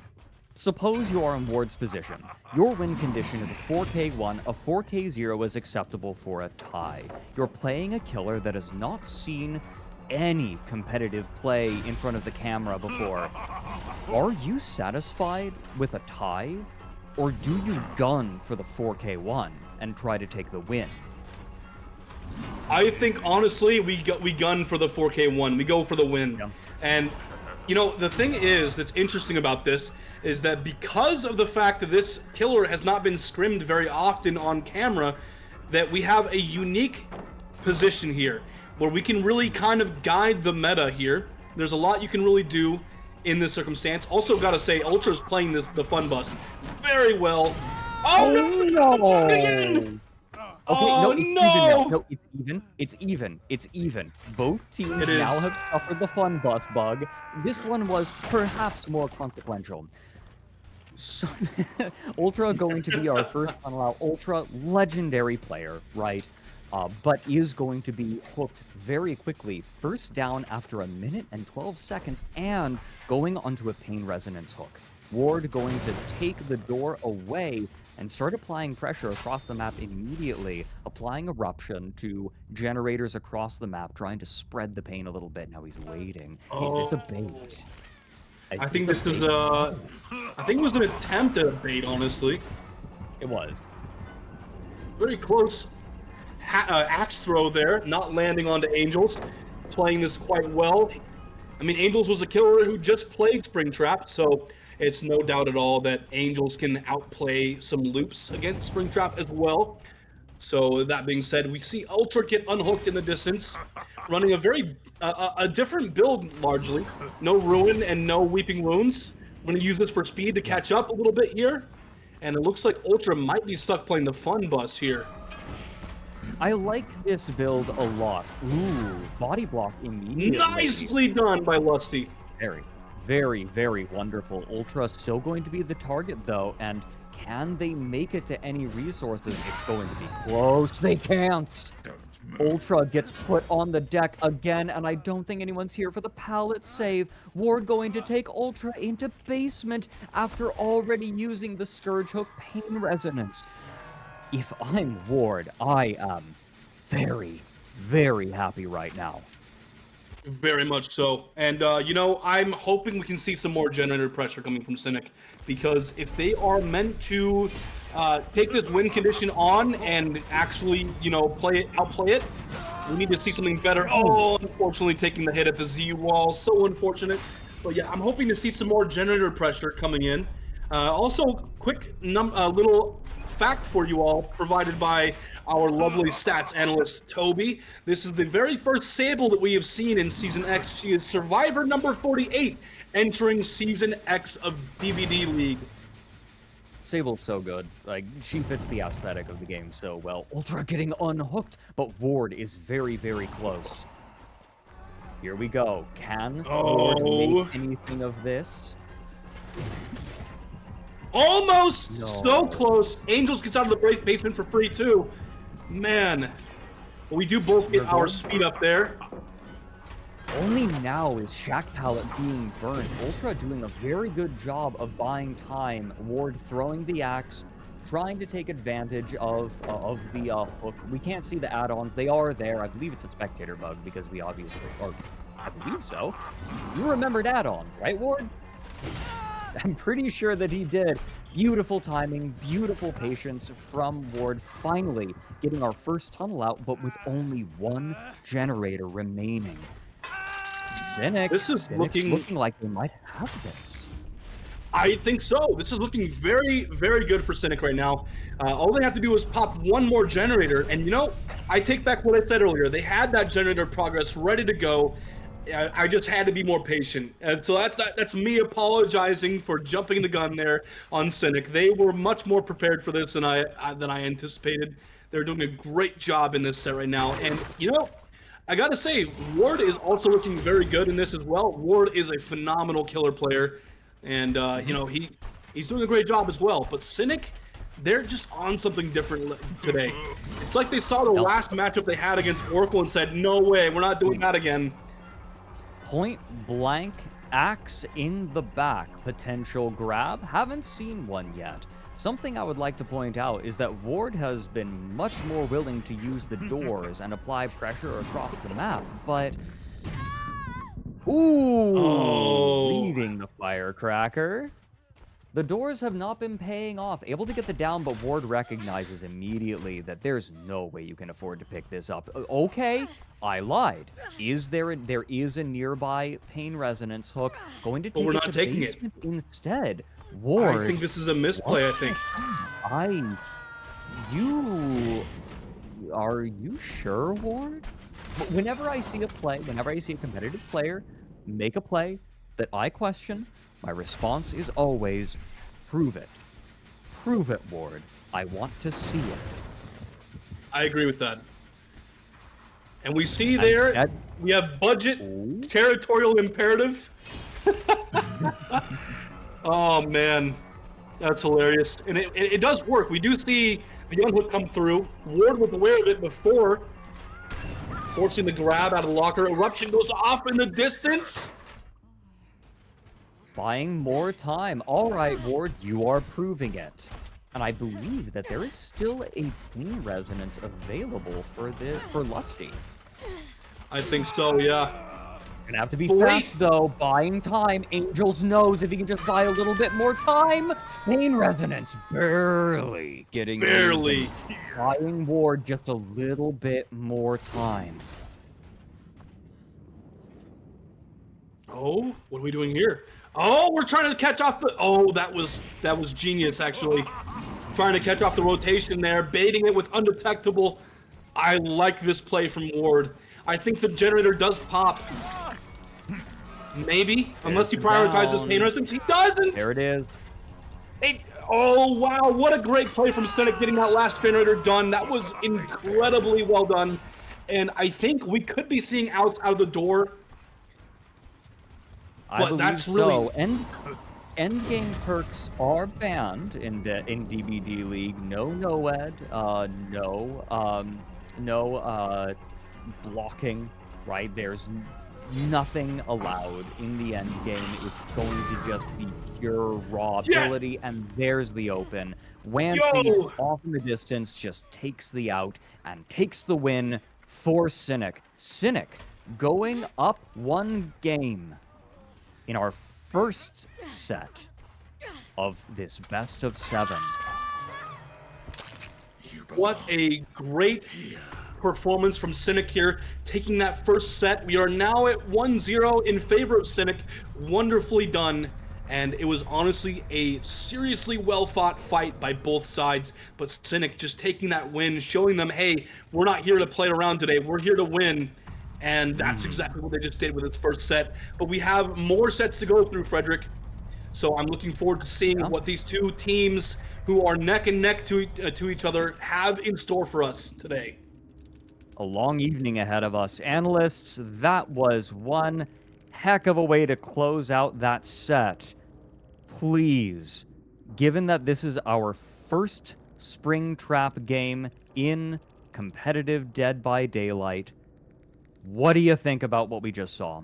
Suppose you are in Ward's position. Your win condition is a 4K1, a 4K0 is acceptable for a tie. You're playing a killer that has not seen any competitive play in front of the camera before. Are you satisfied with a tie? Or do you gun for the 4K1 and try to take the win? I think, honestly, we gun for the 4K1. We go for the win. Yeah. And, you know, the thing is that's interesting about this is that because of the fact that this killer has not been scrimmed very often on camera, that we have a unique position here where we can really kind of guide the meta here. There's a lot you can really do in this circumstance. Also, gotta say, Ultra's playing the fun bus very well. Oh, no! Again! Okay, oh, no, it's even. It's even. It's even. Both teams now have suffered the fun bus bug. This one was perhaps more consequential. So, Ultra going to be our first funnel out. Ultra, legendary player, right? But is going to be hooked very quickly. First down after 1 minute and 12 seconds and going onto a pain resonance hook. Ward going to take the door away and start applying pressure across the map immediately, applying eruption to generators across the map, trying to spread the pain a little bit. Now he's waiting. Oh. Is this a bait? I think this is I think it was an attempt at a bait, honestly. It was. Very close axe throw there, not landing onto Angels, playing this quite well. I mean, Angels was a killer who just played Springtrap, so it's no doubt at all that Angels can outplay some loops against Springtrap as well. So that being said, we see Ultra get unhooked in the distance, running a very a different build largely. No Ruin and no Weeping Wounds. We're going to use this for speed to catch up a little bit here. And it looks like Ultra might be stuck playing the fun bus here. I like this build a lot. Ooh, body block immediately. Nicely done by Lusty. Very, very, very wonderful. Ultra still going to be the target, though, and can they make it to any resources? It's going to be close. They can't. Ultra gets put on the deck again, and I don't think anyone's here for the pallet save. Ward going to take Ultra into basement after already using the Scourge Hook Pain Resonance. If I'm Ward, I am very, very happy right now. Very much so. And, you know, I'm hoping we can see some more generator pressure coming from Cynic, because if they are meant to take this win condition on and actually, you know, outplay it, we need to see something better. Oh, unfortunately taking the hit at the Z wall. So unfortunate. But yeah, I'm hoping to see some more generator pressure coming in. Also, quick little fact for you all, provided by our lovely stats analyst, Tobi. This is the very first Sable that we have seen in Season X. She is Survivor number 48, entering Season X of DBDLeague. Sable's so good. Like, she fits the aesthetic of the game so well. Ultra getting unhooked, but Ward is very, very close. Here we go. Can Ward make anything of this? Almost! No. So close. Angels gets out of the basement for free, too. Man. We do both get our speed up there. Only now is Shack Pallet being burned. Ultra doing a very good job of buying time. Ward throwing the axe, trying to take advantage of the hook. We can't see the add-ons. They are there. I believe it's a spectator bug because we obviously... Or, I believe so. You remembered add-ons, right, Ward? I'm pretty sure that he did. Beautiful timing, beautiful patience from Ward, finally getting our first tunnel out, but with only one generator remaining. Cynic, this is looking like they might have this. I think so. This is looking very, very good for Cynic right now. All they have to do is pop one more generator, and you know, I take back what I said earlier. They had that generator progress ready to go. I just had to be more patient. And so that's me apologizing for jumping the gun there on Cynic. They were much more prepared for this than I anticipated. They're doing a great job in this set right now. And, you know, I got to say, Ward is also looking very good in this as well. Ward is a phenomenal killer player. And, you know, he's doing a great job as well. But Cynic, they're just on something different today. It's like they saw the last matchup they had against Oracle and said, no way, we're not doing that again. Point blank, Axe in the back, potential grab. Haven't seen one yet. Something I would like to point out is that Ward has been much more willing to use the doors and apply pressure across the map, but... Leading the firecracker. The doors have not been paying off. Able to get the down, but Ward recognizes immediately that there's no way you can afford to pick this up. Okay, I lied. There is a nearby pain resonance hook. Going to take we're it not to taking basement instead. Ward. I think this is a misplay, I think. Are you sure, Ward? Whenever I see a competitive player make a play that I question, my response is always, prove it. Prove it, Ward. I want to see it. I agree with that. And we see there, we have budget, territorial imperative. Oh, man. That's hilarious. And it does work. We do see the unhook come through. Ward was aware of it before, forcing the grab out of the locker. Eruption goes off in the distance. Buying more time. All right, Ward, you are proving it. And I believe that there is still a pain resonance available for Lusty. I think so, yeah. Gonna have to be fast, though. Buying time. Angels knows if he can just buy a little bit more time. Pain resonance. Barely getting Barely. Buying Ward just a little bit more time. Oh, what are we doing here? Oh, we're trying to catch off the... Oh, that was genius, actually. Trying to catch off the rotation there, baiting it with undetectable. I like this play from Ward. I think the generator does pop. Maybe, unless he prioritizes pain resistance. He doesn't! There it is. Oh, wow, what a great play from Cynic getting that last generator done. That was incredibly well done. And I think we could be seeing outs out of the door. But that's really... Endgame perks are banned in DBDLeague. No NOED, no blocking, right? There's nothing allowed in the end game. It's going to just be pure raw ability, and there's the open. Wancy off in the distance just takes the out and takes the win for Cynic. Cynic going up one game in our first set of this best of 7. What a great performance from Cynic here, taking that first set. We are now at 1-0 in favor of Cynic. Wonderfully done, and it was honestly a seriously well-fought fight by both sides, but Cynic just taking that win, showing them, hey, we're not here to play around today, we're here to win. And that's exactly what they just did with its first set. But we have more sets to go through, Fredrik. So I'm looking forward to seeing what these two teams who are neck and neck to each other have in store for us today. A long evening ahead of us. Analysts, that was one heck of a way to close out that set. Please, given that this is our first Springtrap game in competitive Dead by Daylight, what do you think about what we just saw?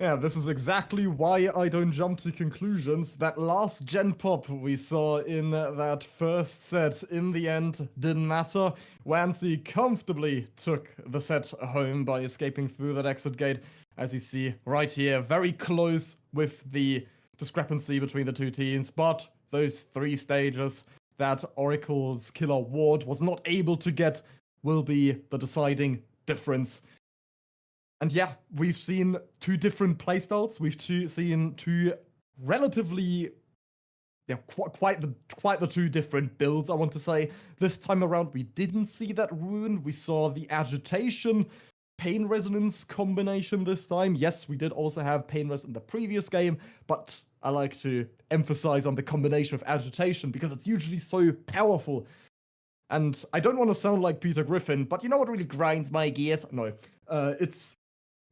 Yeah, this is exactly why I don't jump to conclusions. That last gen pop we saw in that first set, in the end, didn't matter. Wancy comfortably took the set home by escaping through that exit gate. As you see right here, very close with the discrepancy between the two teams. But those 3 stages that Oracle's killer Ward was not able to get will be the deciding difference. And yeah, we've seen 2 different playstyles. We've seen 2 relatively, quite the 2 different builds, I want to say. This time around, we didn't see that rune. We saw the agitation, pain resonance combination this time. Yes, we did also have pain res in the previous game, but I like to emphasize on the combination of agitation because it's usually so powerful. And I don't want to sound like Peter Griffin, but you know what really grinds my gears? No, it's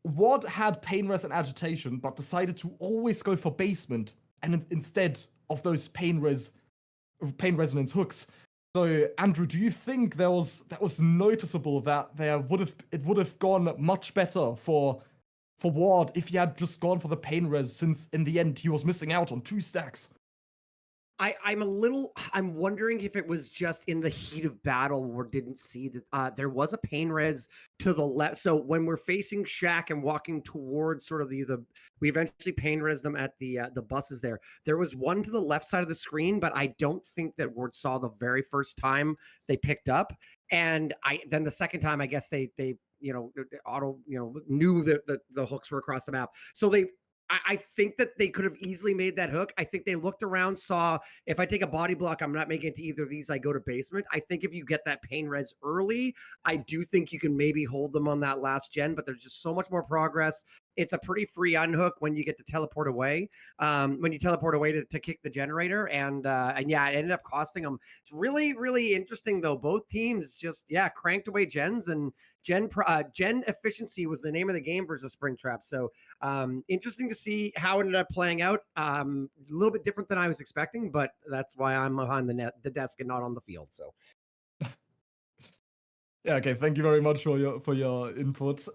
Ward had pain res and agitation, but decided to always go for basement, and instead of those pain resonance hooks. So, Andrew, do you think that was noticeable that it would have gone much better for for Ward if he had just gone for the pain res, since in the end he was missing out on 2 stacks. I'm wondering if it was just in the heat of battle or didn't see that there was a pain res to the left. So when we're facing Shaq and walking towards sort of we eventually pain res them at the buses there. There was one to the left side of the screen, but I don't think that Ward saw the very first time they picked up. And then the second time, I guess they knew that the hooks were across the map. So I think that they could have easily made that hook. I think they looked around, saw if I take a body block, I'm not making it to either of these, I go to basement. I think if you get that pain res early, I do think you can maybe hold them on that last gen, but there's just so much more progress. It's a pretty free unhook when you get to teleport away. When you teleport away to kick the generator, and yeah, it ended up costing them. It's really, really interesting though. Both teams just cranked away gens, and gen efficiency was the name of the game versus Springtrap. So interesting to see how it ended up playing out. A little bit different than I was expecting, but that's why I'm behind the desk and not on the field. So yeah, okay. Thank you very much for your inputs.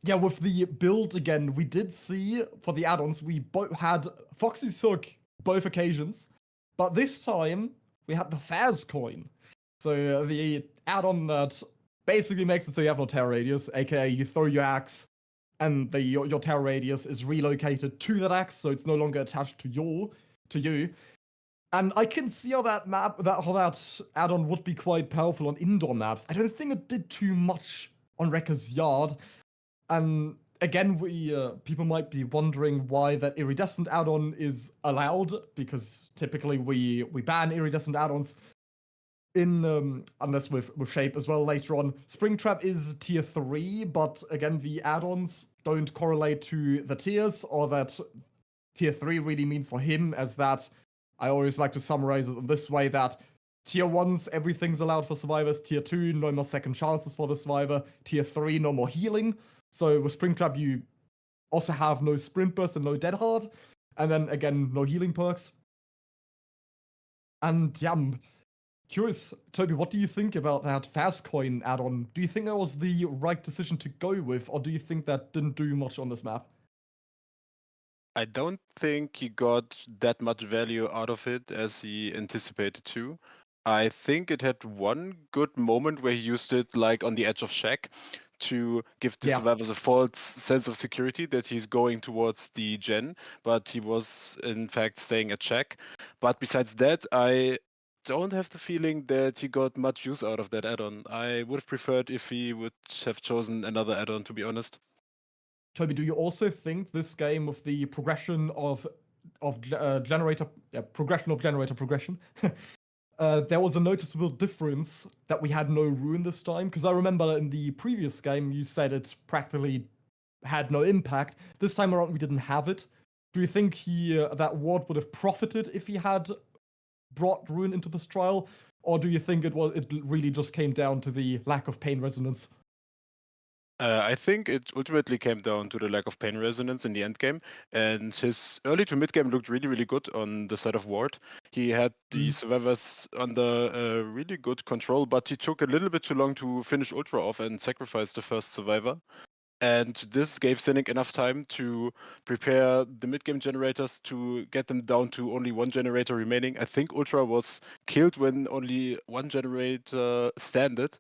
Yeah, with the build again, we did see for the add-ons, we both had Foxy's Hook both occasions, but this time we had the Faz coin. So the add-on that basically makes it so you have no terror radius, aka you throw your axe and your terror radius is relocated to that axe, so it's no longer attached to you. And I can see how that add-on would be quite powerful on indoor maps. I don't think it did too much on Wrecker's Yard. And again, people might be wondering why that iridescent add-on is allowed, because typically we ban iridescent add-ons in unless with shape as well later on. Springtrap is tier 3, but again, the add-ons don't correlate to the tiers, or that tier 3 really means for him, as that I always like to summarize it in this way, that tier 1s, everything's allowed for survivors. Tier 2, no more second chances for the survivor. Tier 3, no more healing. So with Springtrap, you also have no sprint burst and no dead hard. And then again, no healing perks. And yeah, I'm curious, Tobi, what do you think about that Fast Coin add-on? Do you think that was the right decision to go with, or do you think that didn't do much on this map? I don't think he got that much value out of it as he anticipated to. I think it had one good moment where he used it like on the edge of Shack to give the survivors a false sense of security that he's going towards the gen, but he was in fact staying at Shack. But besides that, I don't have the feeling that he got much use out of that add-on. I would have preferred if he would have chosen another add-on, to be honest. Tobi, do you also think this game with the progression of generator progression there was a noticeable difference that we had no ruin this time? Because I remember in the previous game you said it practically had no impact. This time around we didn't have it. Do you think that Ward would have profited if he had brought ruin into this trial, or do you think it really just came down to the lack of pain resonance? I think it ultimately came down to the lack of pain resonance in the end game, and his early to mid game looked really, really good on the side of Ward. He had the survivors under really good control, but he took a little bit too long to finish Ultra off and sacrifice the first survivor. And this gave Cynic enough time to prepare the mid-game generators to get them down to only one generator remaining. I think Ultra was killed when only one generator standed.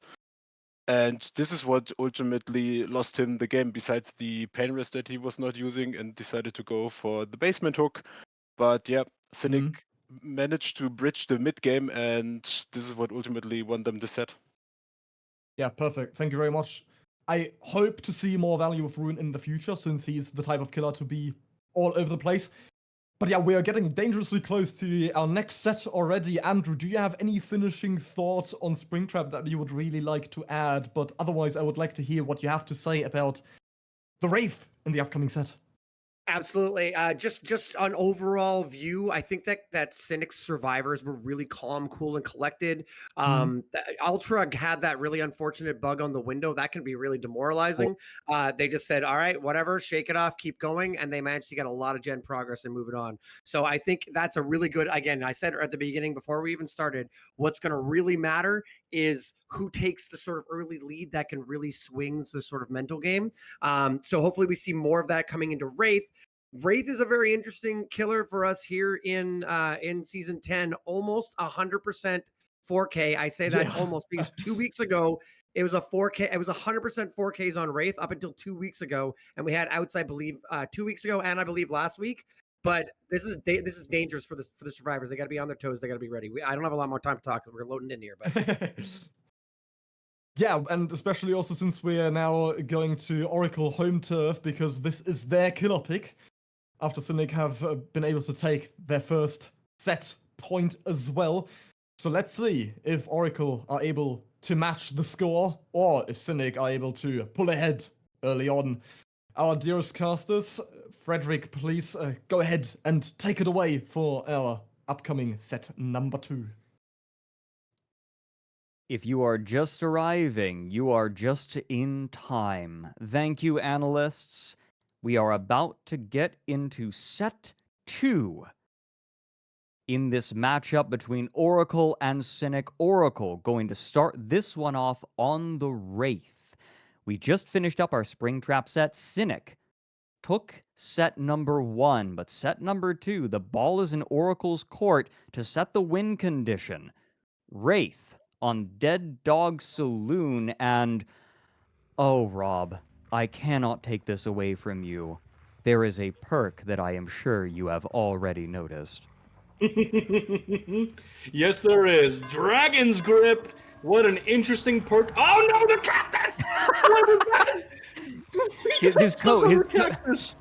And this is what ultimately lost him the game, besides the pain rest that he was not using and decided to go for the basement hook. But yeah, Cynic managed to bridge the mid game, and this is what ultimately won them the set. Yeah, perfect. Thank you very much. I hope to see more value of Ruin in the future, since he's the type of killer to be all over the place. But yeah, we are getting dangerously close to our next set already. Andrew, do you have any finishing thoughts on Springtrap that you would really like to add? But otherwise, I would like to hear what you have to say about the Wraith in the upcoming set. Absolutely. Just on overall view, I think that Cynic's survivors were really calm, cool, and collected. Ultra had that really unfortunate bug on the window. That can be really demoralizing. They just said, all right, whatever, shake it off, keep going. And they managed to get a lot of gen progress and move it on. So I think that's a really good, again, I said at the beginning, before we even started, what's going to really matter is who takes the sort of early lead that can really swing the sort of mental game. So hopefully we see more of that coming into Wraith. Wraith is a very interesting killer for us here in season 10, almost 100% 4K. I say that almost because 2 weeks ago it was a 4K. It was 100% 4Ks on Wraith up until 2 weeks ago, and we had outs, I believe, 2 weeks ago and I believe last week. But this is dangerous for the survivors. They got to be on their toes. They got to be ready. I don't have a lot more time to talk. We're loading in here, but yeah, and especially also since we are now going to Oracle home turf because this is their killer pick after Cynic have been able to take their first set point as well. So let's see if Oracle are able to match the score or if Cynic are able to pull ahead early on. Our dearest casters, Fredrik, please go ahead and take it away for our upcoming set number 2. If you are just arriving, you are just in time. Thank you, analysts. We are about to get into set 2. In this matchup between Oracle and Cynic, Oracle going to start this one off on the Wraith. We just finished up our Springtrap set. Cynic took set number 1, but set number 2, the ball is in Oracle's court to set the win condition. Wraith on Dead Dog Saloon, and oh, Rob, I cannot take this away from you. There is a perk that I am sure you have already noticed. Yes, there is. Dragon's Grip. What an interesting perk. Oh no, the cactus! What was that?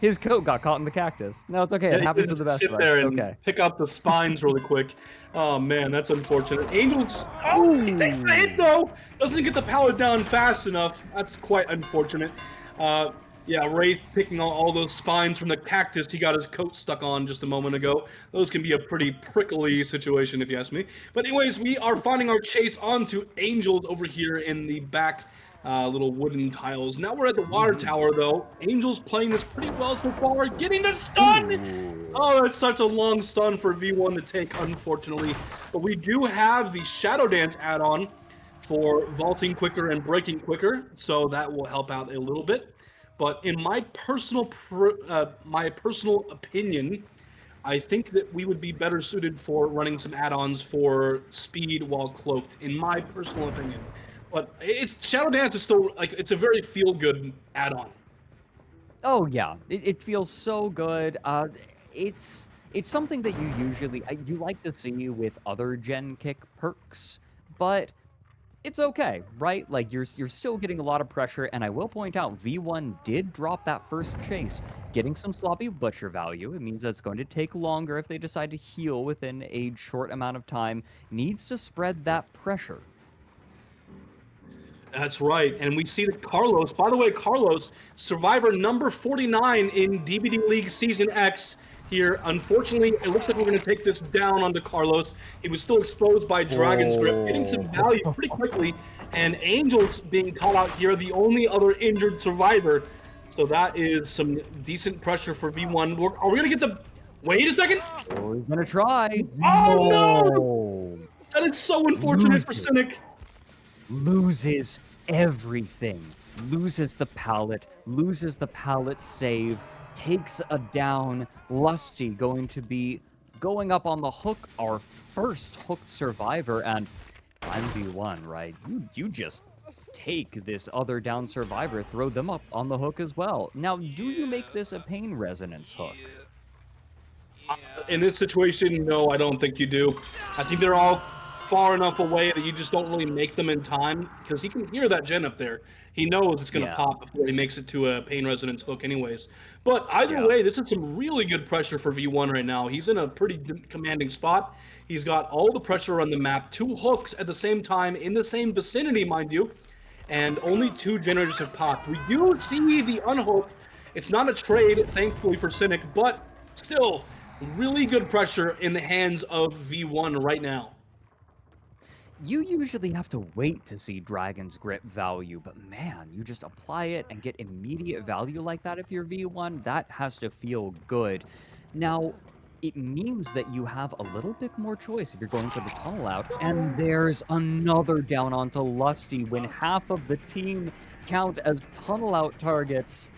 His coat got caught in the cactus. No, it's okay. It happens to the best of us. There and okay. Pick up the spines really quick. Oh man, that's unfortunate. Angels. Oh, he takes the hit though. Doesn't get the pallet down fast enough. That's quite unfortunate. Yeah, Wraith picking all those spines from the cactus he got his coat stuck on just a moment ago. Those can be a pretty prickly situation if you ask me. But anyways, we are finding our chase onto Angels over here in the back little wooden tiles. Now we're at the water tower though. Angels playing this pretty well so far. Getting the stun! Ooh. Oh, that's such a long stun for V1 to take, unfortunately. But we do have the Shadow Dance add-on for vaulting quicker and breaking quicker. So that will help out a little bit. But in my personal opinion, I think that we would be better suited for running some add-ons for speed while cloaked, in my personal opinion. But Shadow Dance is still, like, it's a very feel-good add-on. Oh, yeah. It feels so good. It's something that you usually, you like to see with other Gen Kick perks, but it's okay, right? Like, you're still getting a lot of pressure, and I will point out, V1 did drop that first chase, getting some sloppy butcher value. It means that it's going to take longer if they decide to heal within a short amount of time. Needs to spread that pressure. That's right, and we see that Carlos, by the way, Carlos, survivor number 49 in DBDLeague Season X here. Unfortunately, it looks like we're going to take this down onto Carlos. He was still exposed by Dragon's Grip, getting some value pretty quickly, and Angels being caught out here, the only other injured survivor. So that is some decent pressure for V1. Are we going to get the... Wait a second! Oh, he's going to try. Oh, no! That is so unfortunate for Cynic. Loses everything. Loses the pallet save, takes a down. Lusty going to be going up on the hook, our first hooked survivor, and I'm V1, right? You just take this other down survivor, throw them up on the hook as well. Now, do you make this a pain resonance hook? In this situation, no, I don't think you do. I think they're all far enough away that you just don't really make them in time, because he can hear that gen up there. He knows it's going to pop before he makes it to a pain resonance hook anyways. But either way, this is some really good pressure for V1 right now. He's in a pretty commanding spot. He's got all the pressure on the map, 2 hooks at the same time, in the same vicinity, mind you, and only 2 generators have popped. We do see the unhook. It's not a trade, thankfully, for Cynic, but still, really good pressure in the hands of V1 right now. You usually have to wait to see Dragon's Grip value, but man, you just apply it and get immediate value like that if you're V1. That has to feel good. Now, it means that you have a little bit more choice if you're going for the tunnel out. And there's another down onto Lusty when half of the team count as tunnel out targets.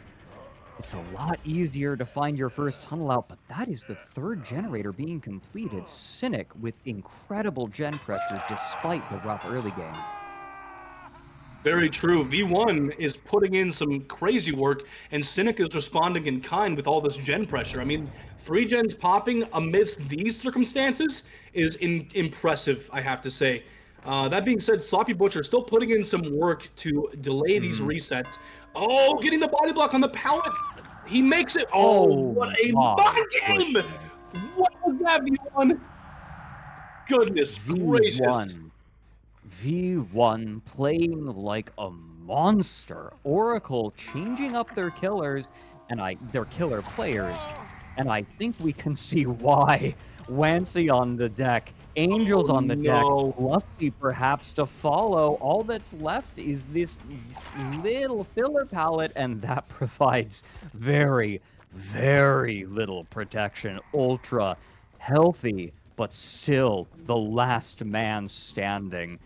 It's a lot easier to find your first tunnel out, but that is the third generator being completed. Cynic with incredible gen pressure despite the rough early game. Very true. V1 is putting in some crazy work, and Cynic is responding in kind with all this gen pressure. I mean, 3 gens popping amidst these circumstances is impressive, I have to say. That being said, Sloppy Butcher still putting in some work to delay these resets. Oh, getting the body block on the pallet. He makes it. Oh, what a mind game! What was that, V1? Goodness gracious. V1 playing like a monster. Oracle changing up their killers and their killer players, and I think we can see why. Wancy on the deck, Angels on the deck, Lusty perhaps to follow. All that's left is this little filler palette, and that provides very, very little protection. Ultra healthy, but still the last man standing.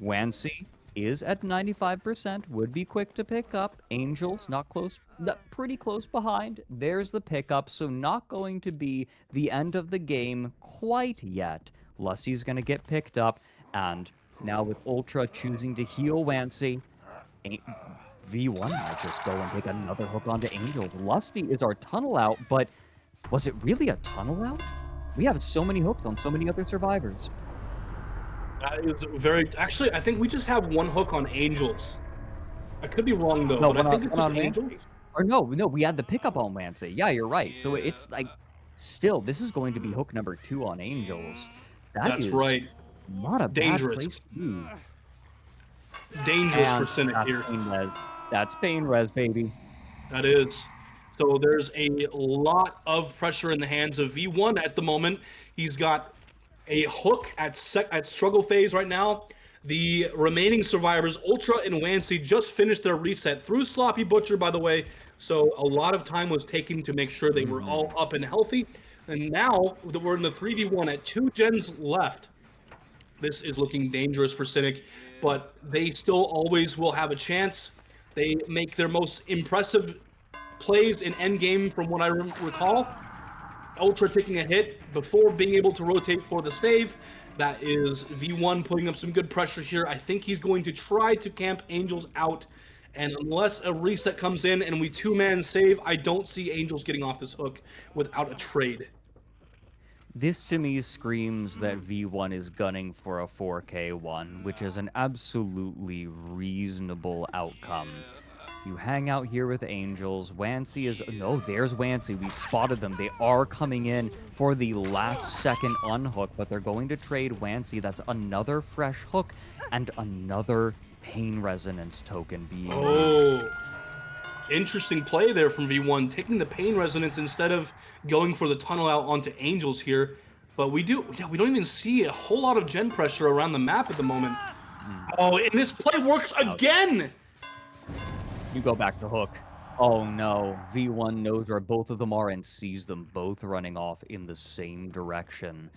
Wancy is at 95%, would be quick to pick up. Angels not close, pretty close behind. There's the pickup, so not going to be the end of the game quite yet. Lusty's going to get picked up, and now with Ultra choosing to heal Wancy, V1 might just go and take another hook onto Angels. Lusty is our tunnel out, but was it really a tunnel out? We have so many hooks on so many other survivors. That is very... Actually, I think we just have 1 hook on Angels. I could be wrong, though, but I think it's just Angels. Or no, we had the pickup on Wancy. Yeah, you're right. So it's like, still, this is going to be hook number 2 on Angels. That's right. Not a dangerous. Bad place to be. Dangerous for Cynic here. That's pain res, baby. That is. So there's a lot of pressure in the hands of V1 at the moment. He's got a hook at struggle phase right now. The remaining survivors, Ultra and Wancy, just finished their reset through Sloppy Butcher, by the way. So a lot of time was taken to make sure they were all up and healthy. And now that we're in the 3v1 at 2 gens left, this is looking dangerous for Cynic, but they still always will have a chance. They make their most impressive plays in endgame from what I recall. Ultra taking a hit before being able to rotate for the save. That is V1 putting up some good pressure here. I think he's going to try to camp Angels out, and unless a reset comes in and we 2-man save, I don't see Angels getting off this hook without a trade. This to me screams that V1 is gunning for a 4K1, which is an absolutely reasonable outcome. You hang out here with Angels. Wancy is... No, there's Wancy. We've spotted them. They are coming in for the last second unhook, but they're going to trade Wancy. That's another fresh hook and another pain resonance token being used. Interesting play there from V1, taking the pain resonance instead of going for the tunnel out onto Angels here. But we don't even see a whole lot of gen pressure around the map at the moment. Oh, and this play works again! You go back to hook. Oh no, V1 knows where both of them are and sees them both running off in the same direction.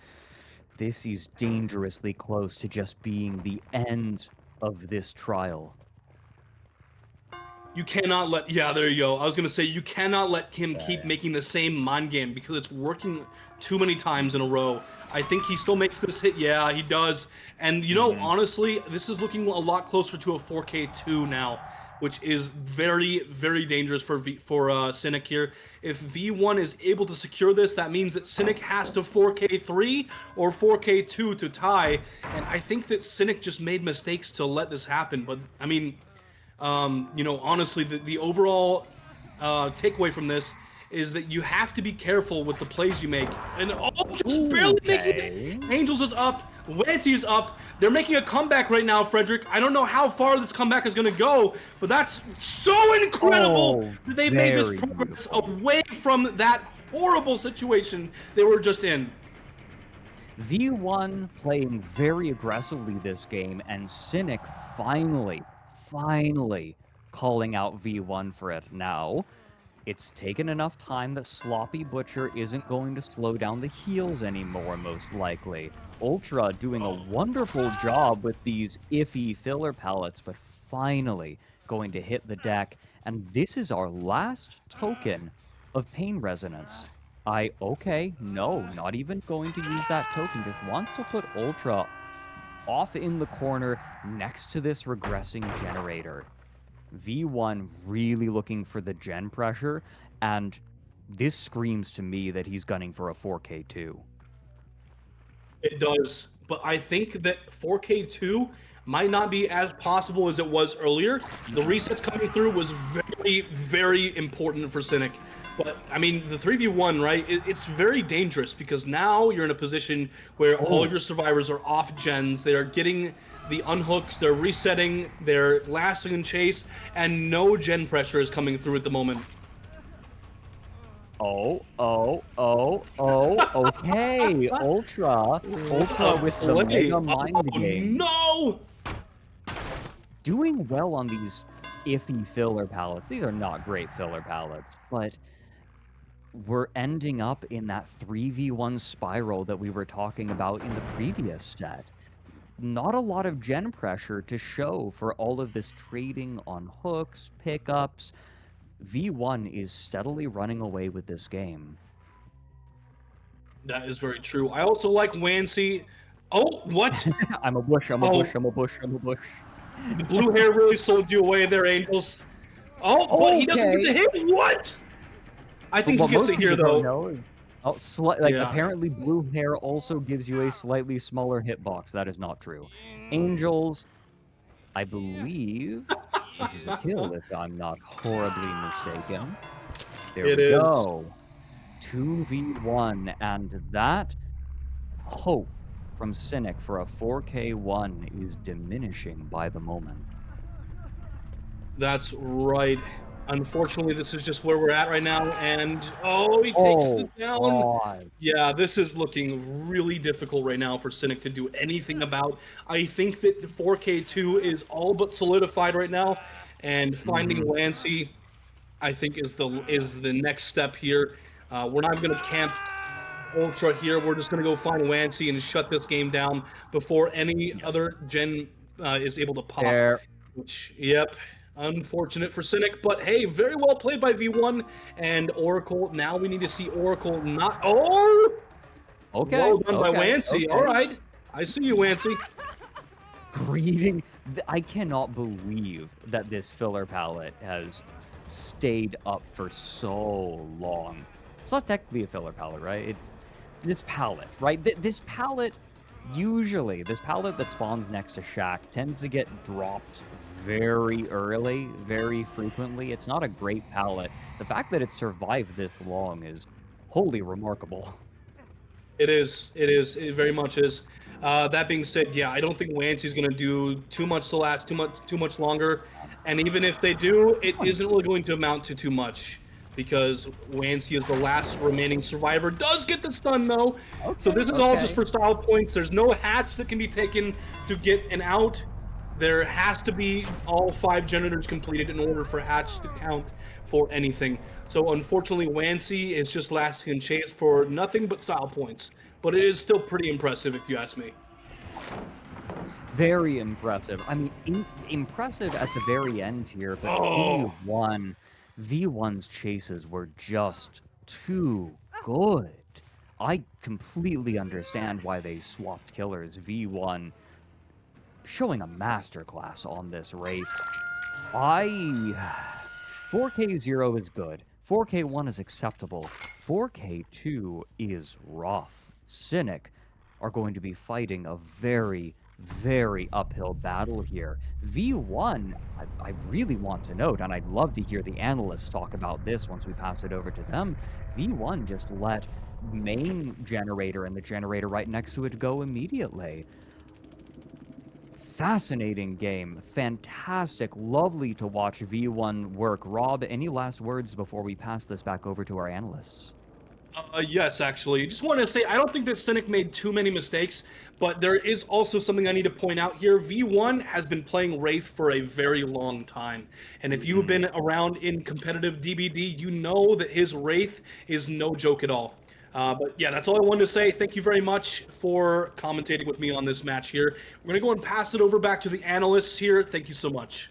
This is dangerously close to just being the end of this trial. You cannot let... Yeah, there you go. I was going to say, you cannot let him keep making the same mind game because it's working too many times in a row. I think he still makes this hit. Yeah, he does. And, you know, honestly, this is looking a lot closer to a 4K2 now, which is very, very dangerous for Cynic here. If V1 is able to secure this, that means that Cynic has to 4K3 or 4K2 to tie. And I think that Cynic just made mistakes to let this happen. But, I mean... you know, honestly, the overall takeaway from this is that you have to be careful with the plays you make. And just barely making it. Angels is up. Wancy is up. They're making a comeback right now, Fredrik. I don't know how far this comeback is going to go, but that's so incredible that they made this progress away from that horrible situation they were just in. V1 playing very aggressively this game, and Cynic finally calling out V1 for it now. It's taken enough time that Sloppy Butcher isn't going to slow down the heals anymore, most likely. Ultra doing a wonderful job with these iffy filler pallets, but finally going to hit the deck. And this is our last token of Pain Resonance. Okay, no, not even going to use that token. Just wants to put Ultra off in the corner next to this regressing generator. V1 really looking for the gen pressure, and this screams to me that he's gunning for a 4K2. It does, but I think that 4K2 might not be as possible as it was earlier. The resets coming through was very, very important for Cynic. But, I mean, the 3v1, right, it's very dangerous because now you're in a position where all of your survivors are off gens. They are getting the unhooks, they're resetting, they're lasting in chase, and no gen pressure is coming through at the moment. Okay. Ultra with the Mega Mind game. No! Doing well on these iffy filler pallets. These are not great filler pallets, but we're ending up in that 3v1 spiral that we were talking about in the previous set. Not a lot of gen pressure to show for all of this trading on hooks, pickups. V1 is steadily running away with this game. That is very true. I also like Wancy. Oh, what? I'm a bush. The blue hair really sold you away there, Angels. Oh, but he doesn't get to hit. What? I think he gets it here, though. Apparently blue hair also gives you a slightly smaller hitbox. That is not true. Angels, I believe this is a kill if I'm not horribly mistaken. There we go. 2v1, and that hope from Cynic for a 4K1 is diminishing by the moment. That's right. Unfortunately, this is just where we're at right now, and he takes it down. God. Yeah, this is looking really difficult right now for Cynic to do anything about. I think that the 4K2 is all but solidified right now, and finding Lancy, I think, is the next step here. We're not going to camp Ultra here. We're just going to go find Lancy and shut this game down before any other gen is able to pop. Which, yep. Unfortunate for Cynic, but hey, very well played by V1 and Oracle. Now we need to see Oracle not. Oh! Okay. Well done by Wancy. Okay. All right. I see you, Wancy. Greeting. I cannot believe that this filler palette has stayed up for so long. It's not technically a filler palette, right? It's this palette, right? This palette, usually, this palette that spawns next to Shack tends to get dropped very early, very frequently. It's not a great palette. The fact that it survived this long is wholly remarkable. It is. It very much is. That being said, yeah, I don't think Wancy's going to do too much to last too much longer. And even if they do, it isn't really going to amount to too much because Wancy is the last remaining survivor. Does get the stun though. So this is all just for style points. There's no hats that can be taken to get an out. There has to be all 5 generators completed in order for hats to count for anything. So unfortunately, Wancy is just lasting in chase for nothing but style points. But it is still pretty impressive, if you ask me. Very impressive. I mean, impressive at the very end here, but V1's chases were just too good. I completely understand why they swapped killers. V1 showing a masterclass on this Wraith. 4K0 is good. 4K1 is acceptable. 4K2 is rough. Cynic are going to be fighting a very, very uphill battle here. V1, I really want to note, and I'd love to hear the analysts talk about this once we pass it over to them. V1 just let main generator and the generator right next to it go immediately. Fascinating game. Fantastic. Lovely to watch V1 work. Rob, any last words before we pass this back over to our analysts? Yes, actually. Just want to say, I don't think that Cynic made too many mistakes, but there is also something I need to point out here. V1 has been playing Wraith for a very long time. And if you've been around in competitive DBD, you know that his Wraith is no joke at all. But yeah, that's all I wanted to say. Thank you very much for commentating with me on this match here. We're going to go and pass it over back to the analysts here. Thank you so much.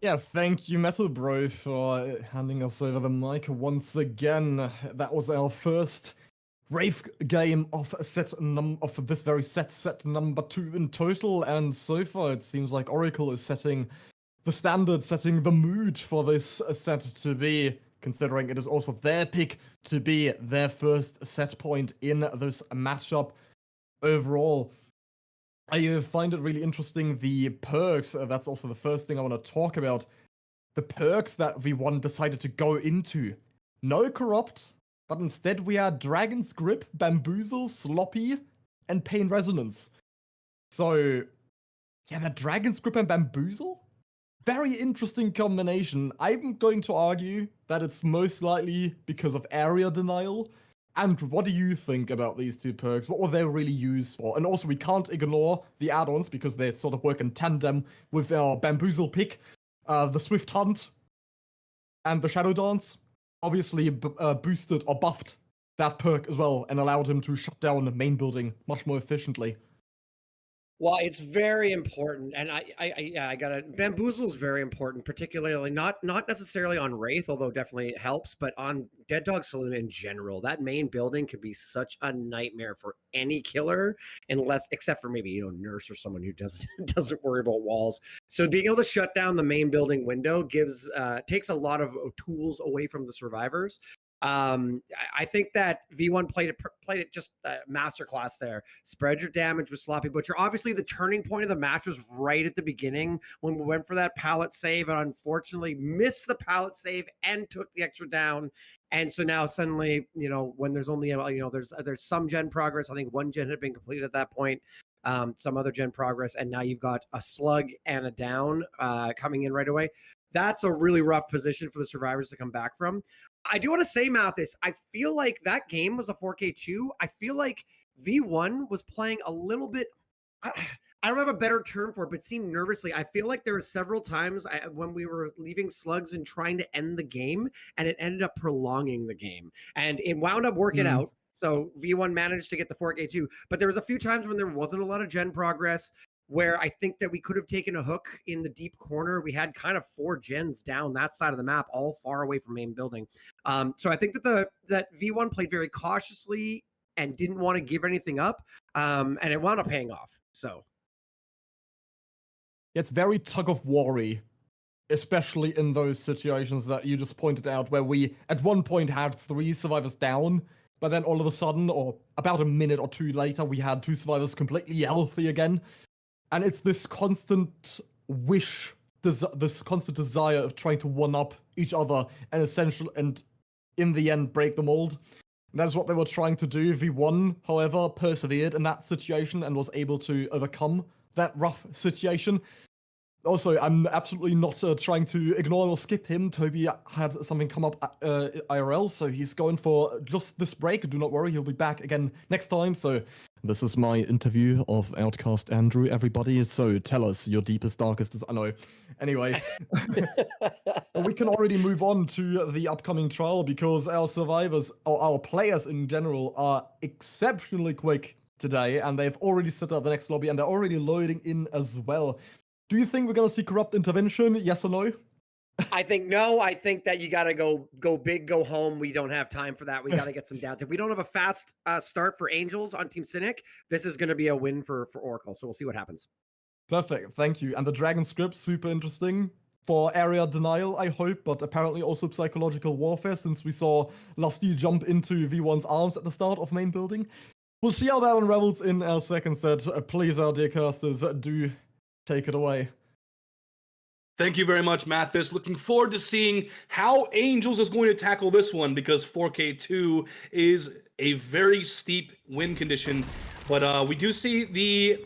Yeah, thank you, MetalBro, for handing us over the mic once again. That was our first Wraith game of this very set number 2 in total, and so far it seems like Oracle is setting the standard, setting the mood for this set to be, considering it is also their pick to be their first set point in this matchup overall. I find it really interesting, the perks, that's also the first thing I want to talk about. The perks that V1 decided to go into. No Corrupt, but instead we had Dragon's Grip, Bamboozle, Sloppy, and Pain Resonance. So, yeah, that Dragon's Grip and Bamboozle? Very interesting combination. I'm going to argue that it's most likely because of area denial. And what do you think about these two perks? What were they really used for? And also, we can't ignore the add-ons because they sort of work in tandem with our Bamboozle pick, the Swift Hunt, and the Shadow Dance. Obviously, boosted or buffed that perk as well and allowed him to shut down the main building much more efficiently. Well, it's very important, and I gotta. Bamboozle is very important, particularly not necessarily on Wraith, although definitely it helps, but on Dead Dog Saloon in general. That main building could be such a nightmare for any killer, except for maybe Nurse or someone who doesn't worry about walls. So being able to shut down the main building window takes a lot of tools away from the survivors. I think that V1 played it just masterclass there. Spread your damage with Sloppy Butcher. Obviously, the turning point of the match was right at the beginning when we went for that pallet save and unfortunately missed the pallet save and took the extra down. And so now suddenly, when there's only there's some gen progress. I think one gen had been completed at that point. Some other gen progress, and now you've got a slug and a down coming in right away. That's a really rough position for the survivors to come back from. I do want to say, Mathis, I feel like that game was a 4K2. I feel like V1 was playing a little bit, I don't have a better term for it, but seemed nervously. I feel like there were several times when we were leaving slugs and trying to end the game, and it ended up prolonging the game. And it wound up working out. So V1 managed to get the 4K2. But there was a few times when there wasn't a lot of gen progress, where I think that we could have taken a hook in the deep corner. We had kind of 4 gens down that side of the map, all far away from main building. So I think that V1 played very cautiously and didn't want to give anything up, and it wound up paying off. So it's very tug of war-y, especially in those situations that you just pointed out, where we at one point had 3 survivors down, but then all of a sudden, or about a minute or 2 later, we had 2 survivors completely healthy again. And it's this constant wish, this constant desire of trying to one-up each other and in the end break the mold. And that's what they were trying to do. V1, however, persevered in that situation and was able to overcome that rough situation. Also, I'm absolutely not trying to ignore or skip him. Tobi had something come up IRL, so he's going for just this break. Do not worry, he'll be back again next time. So this is my interview of OutcastAndrew, everybody. So tell us your deepest, darkest... I know. Anyway, we can already move on to the upcoming trial because our survivors, or our players in general, are exceptionally quick today, and they've already set up the next lobby, and they're already loading in as well. Do you think we're going to see corrupt intervention? Yes or no? I think no. I think that you got to go big, go home. We don't have time for that. We got to get some downs. If we don't have a fast start for Angels on Team Cynic, this is going to be a win for Oracle. So we'll see what happens. Perfect. Thank you. And the Dragon script, super interesting. For area denial, I hope, but apparently also psychological warfare, since we saw Lusty jump into V1's arms at the start of main building. We'll see how that unravels in our second set. Please, our dear casters, do take it away. Thank you very much, Mathis. Looking forward to seeing how Angels is going to tackle this one, because 4K2 is a very steep win condition. But we do see the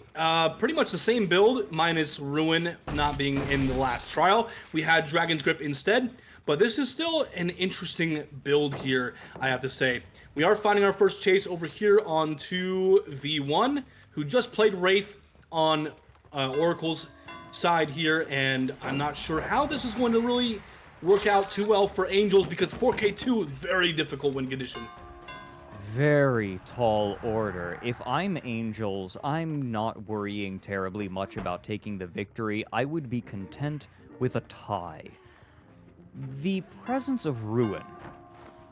pretty much the same build, minus Ruin not being in the last trial. We had Dragon's Grip instead. But this is still an interesting build here, I have to say. We are finding our first chase over here onto V1, who just played Wraith on Oracle's side here, and I'm not sure how this is going to really work out too well for Angels, because 4K2 very difficult win condition. Very tall order. If I'm Angels, I'm not worrying terribly much about taking the victory. I would be content with a tie. The presence of Ruin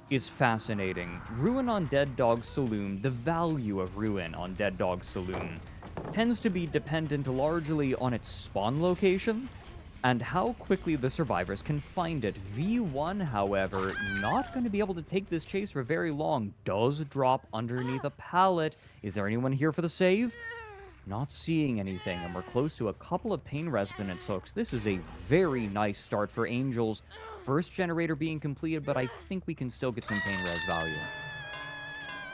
is fascinating. Ruin on Dead Dog Saloon, the value of Ruin on Dead Dog Saloon, tends to be dependent largely on its spawn location and how quickly the survivors can find it. V1, however, not going to be able to take this chase for very long. Does drop underneath a pallet. Is there anyone here for the save? Not seeing anything, and we're close to a couple of pain resonance hooks. This is a very nice start for Angels. First generator being completed, but I think we can still get some pain res value.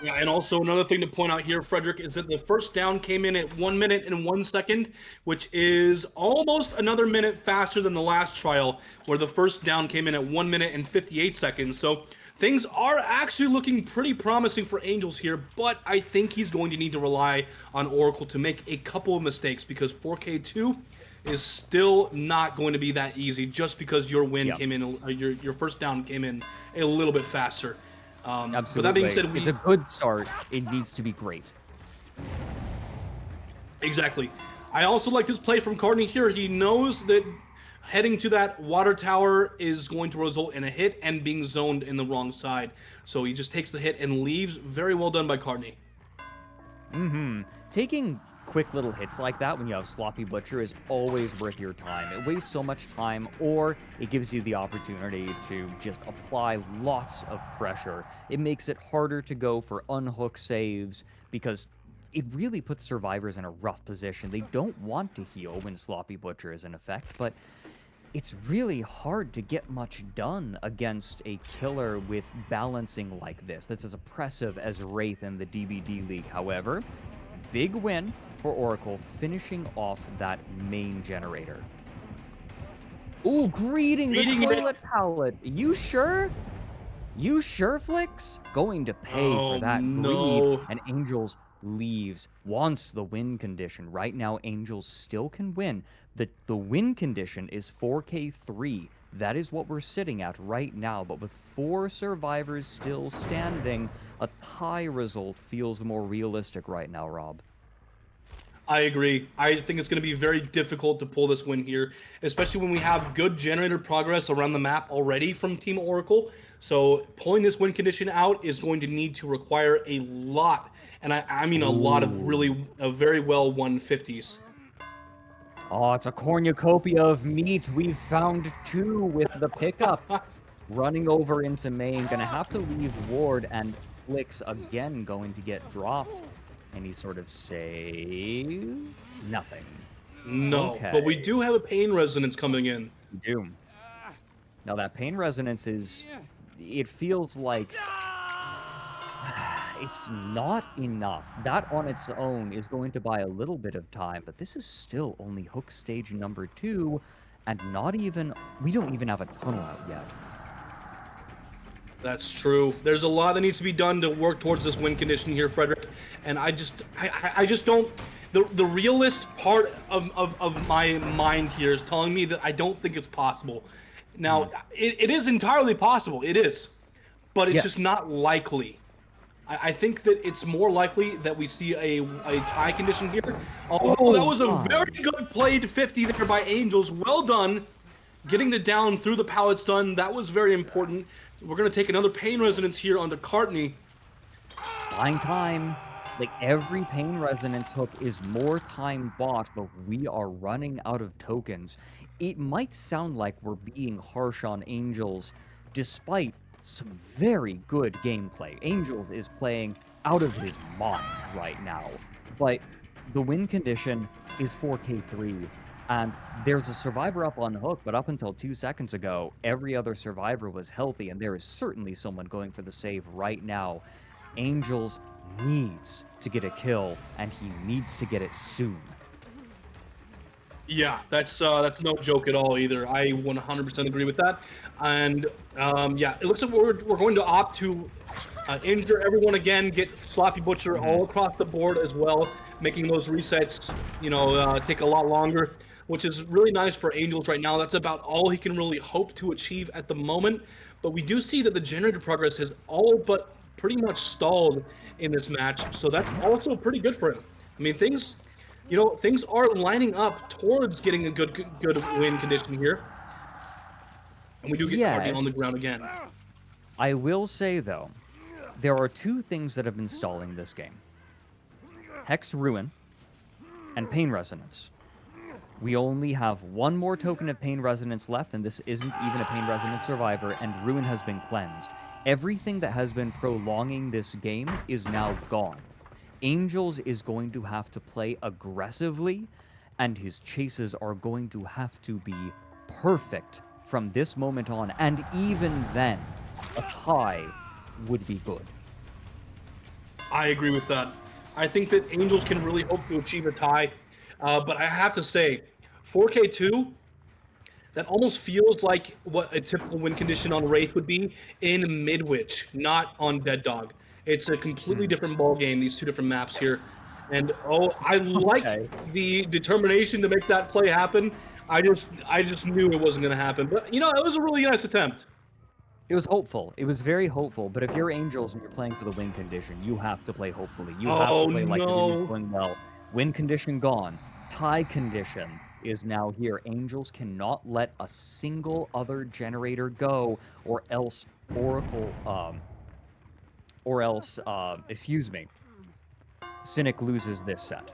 Yeah, and also another thing to point out here, Fredrik, is that the first down came in at 1 minute and 1 second, which is almost another minute faster than the last trial, where the first down came in at 1 minute and 58 seconds. So things are actually looking pretty promising for Angels here, but I think he's going to need to rely on Oracle to make a couple of mistakes, because 4K2 is still not going to be that easy just because your win came in, your first down came in a little bit faster. Absolutely. But that being said, it's a good start. It needs to be great. Exactly. I also like this play from Cardiney here. He knows that heading to that water tower is going to result in a hit and being zoned in the wrong side. So he just takes the hit and leaves. Very well done by Cardiney. Taking quick little hits like that when you have Sloppy Butcher is always worth your time. It wastes so much time, or it gives you the opportunity to just apply lots of pressure. It makes it harder to go for unhook saves, because it really puts survivors in a rough position. They don't want to heal when Sloppy Butcher is in effect, but it's really hard to get much done against a killer with balancing like this that's as oppressive as Wraith in the DBDLeague. However, big win for Oracle, finishing off that main generator. Ooh, greeting the toilet pallet. You sure? You sure, Flicks? Going to pay for that greed. And Angels leaves, wants the win condition. Right now, Angels still can win. The win condition is 4K3. That is what we're sitting at right now. But with 4 survivors still standing, a tie result feels more realistic right now, Rob. I agree. I think it's going to be very difficult to pull this win here, especially when we have good generator progress around the map already from Team Oracle. So pulling this win condition out is going to need to require a lot, and I mean a lot of really very well won 50s. Oh, it's a cornucopia of meat. We've found 2 with the pickup. Running over into main. Gonna have to leave ward, and Flicks again going to get dropped. Any sort of save? Nothing. No, okay. But we do have a pain resonance coming in. We do. Now that pain resonance is... It feels like... It's not enough. That on its own is going to buy a little bit of time, but this is still only hook stage number 2, and not even... We don't even have a tunnel out yet. That's true. There's a lot that needs to be done to work towards this win condition here, Fredrik. And I just don't... The realist part of my mind here is telling me that I don't think it's possible. Now, it is entirely possible. It is. But it's just not likely. I think that it's more likely that we see a tie condition here. Oh, that was a very good played 50 there by Angels. Well done. Getting the down through the pallet stun, that was very important. We're going to take another pain resonance here onto Cardiney. Buying time. Like, every pain resonance hook is more time bought, but we are running out of tokens. It might sound like we're being harsh on Angels, despite some very good gameplay. Angels is playing out of his mind right now, but the win condition is 4K3, and there's a survivor up on hook, but up until 2 seconds ago, every other survivor was healthy, and there is certainly someone going for the save right now. Angels needs to get a kill, and he needs to get it soon. Yeah, that's no joke at all either. I 100% agree with that. And yeah, it looks like we're going to opt to injure everyone again, get Sloppy Butcher all across the board as well, making those resets, take a lot longer, which is really nice for Angels right now. That's about all he can really hope to achieve at the moment. But we do see that the generator progress has all but pretty much stalled in this match, so that's also pretty good for him. I mean, things are lining up towards getting a good win condition here. And we do get Cardi on the ground again. I will say, though, there are two things that have been stalling this game. Hex Ruin and Pain Resonance. We only have one more token of Pain Resonance left, and this isn't even a Pain Resonance survivor, and Ruin has been cleansed. Everything that has been prolonging this game is now gone. Angels is going to have to play aggressively, and his chases are going to have to be perfect from this moment on, and even then, a tie would be good. I agree with that. I think that Angels can really hope to achieve a tie, but I have to say, 4K2, that almost feels like what a typical win condition on Wraith would be in Midwich, not on Dead Dog. It's a completely different ball game, these two different maps here. And I like the determination to make that play happen. I just knew it wasn't going to happen. But, it was a really nice attempt. It was hopeful. It was very hopeful. But if you're Angels and you're playing for the win condition, you have to play hopefully. You have to play like you're doing well. Win condition gone. Tie condition is now here. Angels cannot let a single other generator go, or else Cynic loses this set.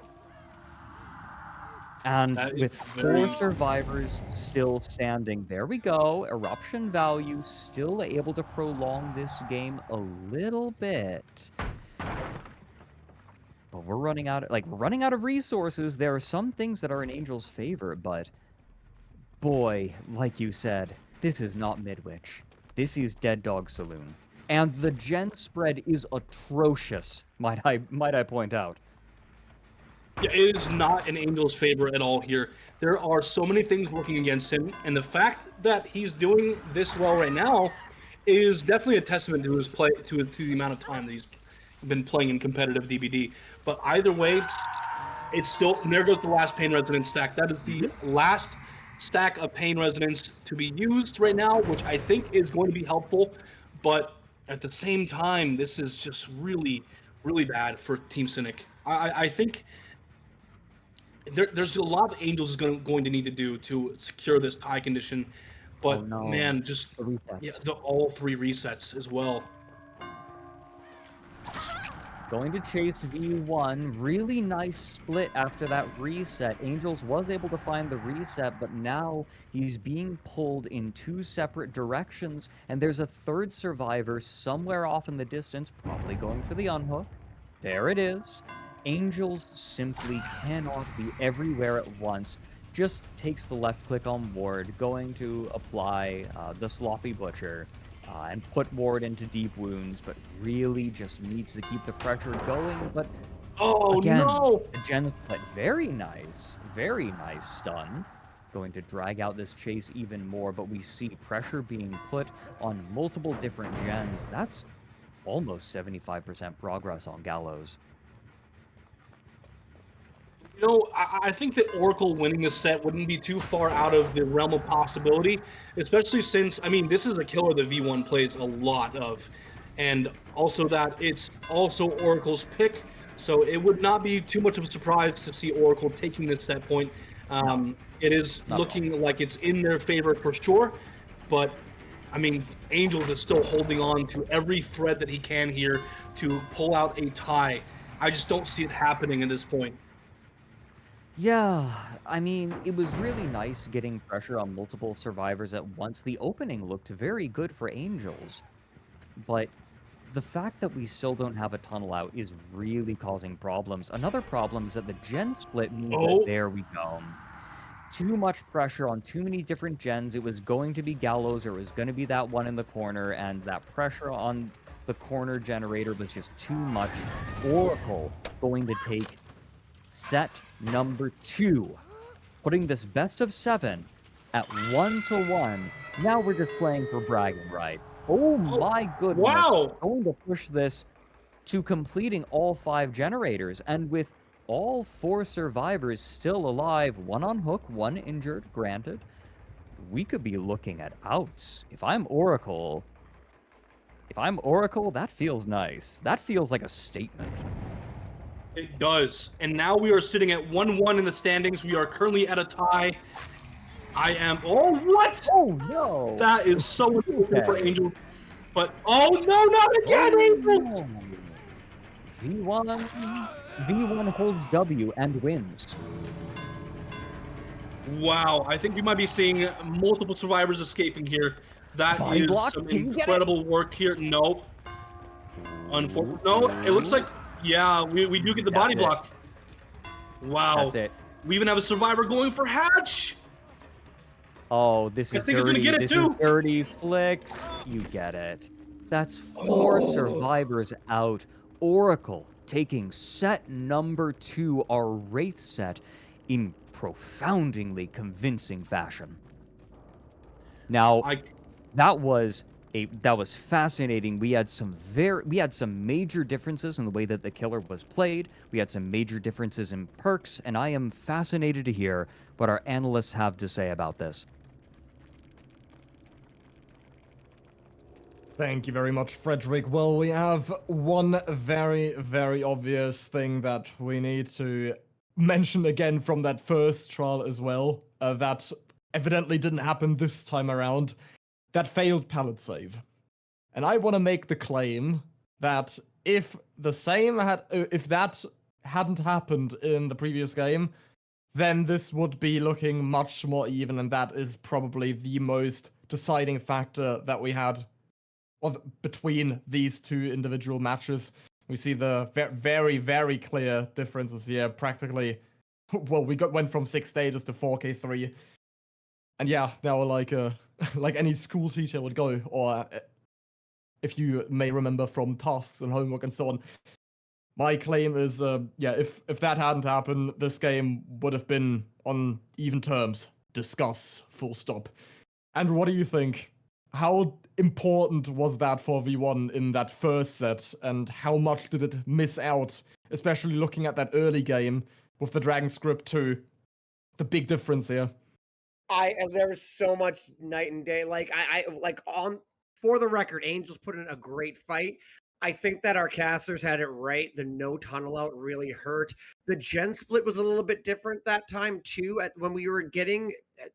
And with 4 survivors still standing, there we go. Eruption value still able to prolong this game a little bit. But we're running out of resources. There are some things that are in Angel's favor, but boy, like you said, this is not Midwich. This is Dead Dog Saloon. And the gen spread is atrocious, might I point out. Yeah, it is not in Angel's favor at all here. There are so many things working against him, and the fact that he's doing this well right now is definitely a testament to his play, to the amount of time that he's been playing in competitive DBD. But either way, it's still, and there goes the last Pain Resonance stack. That is the last stack of Pain Resonance to be used right now, which I think is going to be helpful. But at the same time, this is just really, really bad for Team Cynic. I think there's a lot that Angels is going to need to do to secure this tie condition. But man, just all 3 resets as well. Going to chase V1, really nice split after that reset. Angels was able to find the reset, but now he's being pulled in 2 separate directions, and there's a 3rd survivor somewhere off in the distance, probably going for the unhook. There it is. Angels simply cannot be everywhere at once. Just takes the left click on ward, going to apply the Sloppy Butcher, and put ward into deep wounds, but really just needs to keep the pressure going. But again, the gen split, very nice stun. Going to drag out this chase even more, but we see pressure being put on multiple different gens. That's almost 75% progress on Gallows. I think that Oracle winning this set wouldn't be too far out of the realm of possibility, especially since, this is a killer that V1 plays a lot of, and also that it's also Oracle's pick, so it would not be too much of a surprise to see Oracle taking this set point. It is looking like it's in their favor for sure, but Angels is still holding on to every thread that he can here to pull out a tie. I just don't see it happening at this point. Yeah, it was really nice getting pressure on multiple survivors at once. The opening looked very good for Angels, but the fact that we still don't have a tunnel out is really causing problems. Another problem is that the gen split means that there we go. Too much pressure on too many different gens. It was going to be Gallows, or it was going to be that one in the corner, and that pressure on the corner generator was just too much. Oracle going to take set number 2 putting this best of 7 at 1-1. Now we're just playing for bragging rights. Oh my goodness. Wow. Going to push this to completing all 5 generators, and with all 4 survivors still alive, 1 on hook, 1 injured, granted, we could be looking at outs. If I'm Oracle, that feels nice. That feels like a statement. It does. And now we are sitting at 1-1 in the standings. We are currently at a tie. I am... Oh, what? Oh, no. That is so important Okay. for Angel. But, oh, no, not again, Angel! V1 holds W and wins. Wow, I think we might be seeing multiple survivors escaping here. That Body is block? some Can you get it? incredible work here. Nope. Unfortunately, no, it looks like, yeah, we do get the body That's it. block. Wow. That's it. We even have a survivor going for Hatch. Oh, this I is think he's gonna dirty. get it This too. is dirty flicks. You get it. That's 4 survivors out. Oracle taking set number 2, our Wraith set, in profoundly convincing fashion. Now, that was fascinating. We had some major differences in the way that the killer was played. We had some major differences in perks, and I am fascinated to hear what our analysts have to say about this. Thank you very much, Fredrik. Well, we have one very, very obvious thing that we need to mention again from that first trial as well, that evidently didn't happen this time around, that failed pallet save. And I want to make the claim that if that hadn't happened in the previous game, then this would be looking much more even, and that is probably the most deciding factor that we had between these 2 individual matches. We see the very, very clear differences here. Practically, well, went from 6 stages to 4K3. And yeah, now like any school teacher would go, or if you may remember from tasks and homework and so on. My claim is, if that hadn't happened, this game would have been on even terms. Discuss, full stop. And what do you think? How important was that for V1 in that first set, and how much did it miss out, especially looking at that early game with the Dragon Script 2? The big difference here. There was so much night and day. For the record, Angels put in a great fight. I think that our casters had it right. The no tunnel out really hurt. The gen split was a little bit different that time too. When we were getting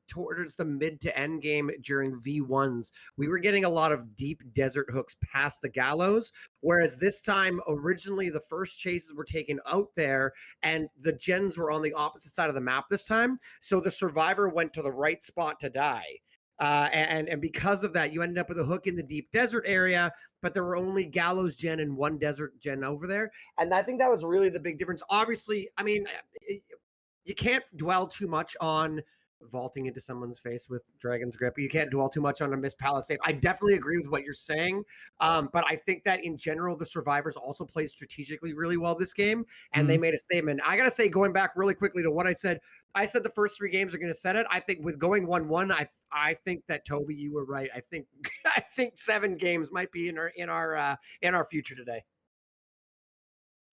towards the mid to end game during V1s, we were getting a lot of deep desert hooks past the gallows. Whereas this time, originally the first chases were taken out there and the gens were on the opposite side of the map this time. So the survivor went to the right spot to die. And because of that, you ended up with a hook in the deep desert area, but there were only gallows gen and 1 desert gen over there. And I think that was really the big difference. Obviously, I mean, you can't dwell too much on vaulting into someone's face with Dragon's Grip. You can't dwell too much on a missed pallet save. I definitely agree with what you're saying. But I think that in general, the survivors also played strategically really well this game, and they made a statement. I got to say, going back really quickly to what I said the first 3 games are going to set it. I think with going 1-1, I think that Tobi, you were right. I think 7 games might be in our future today.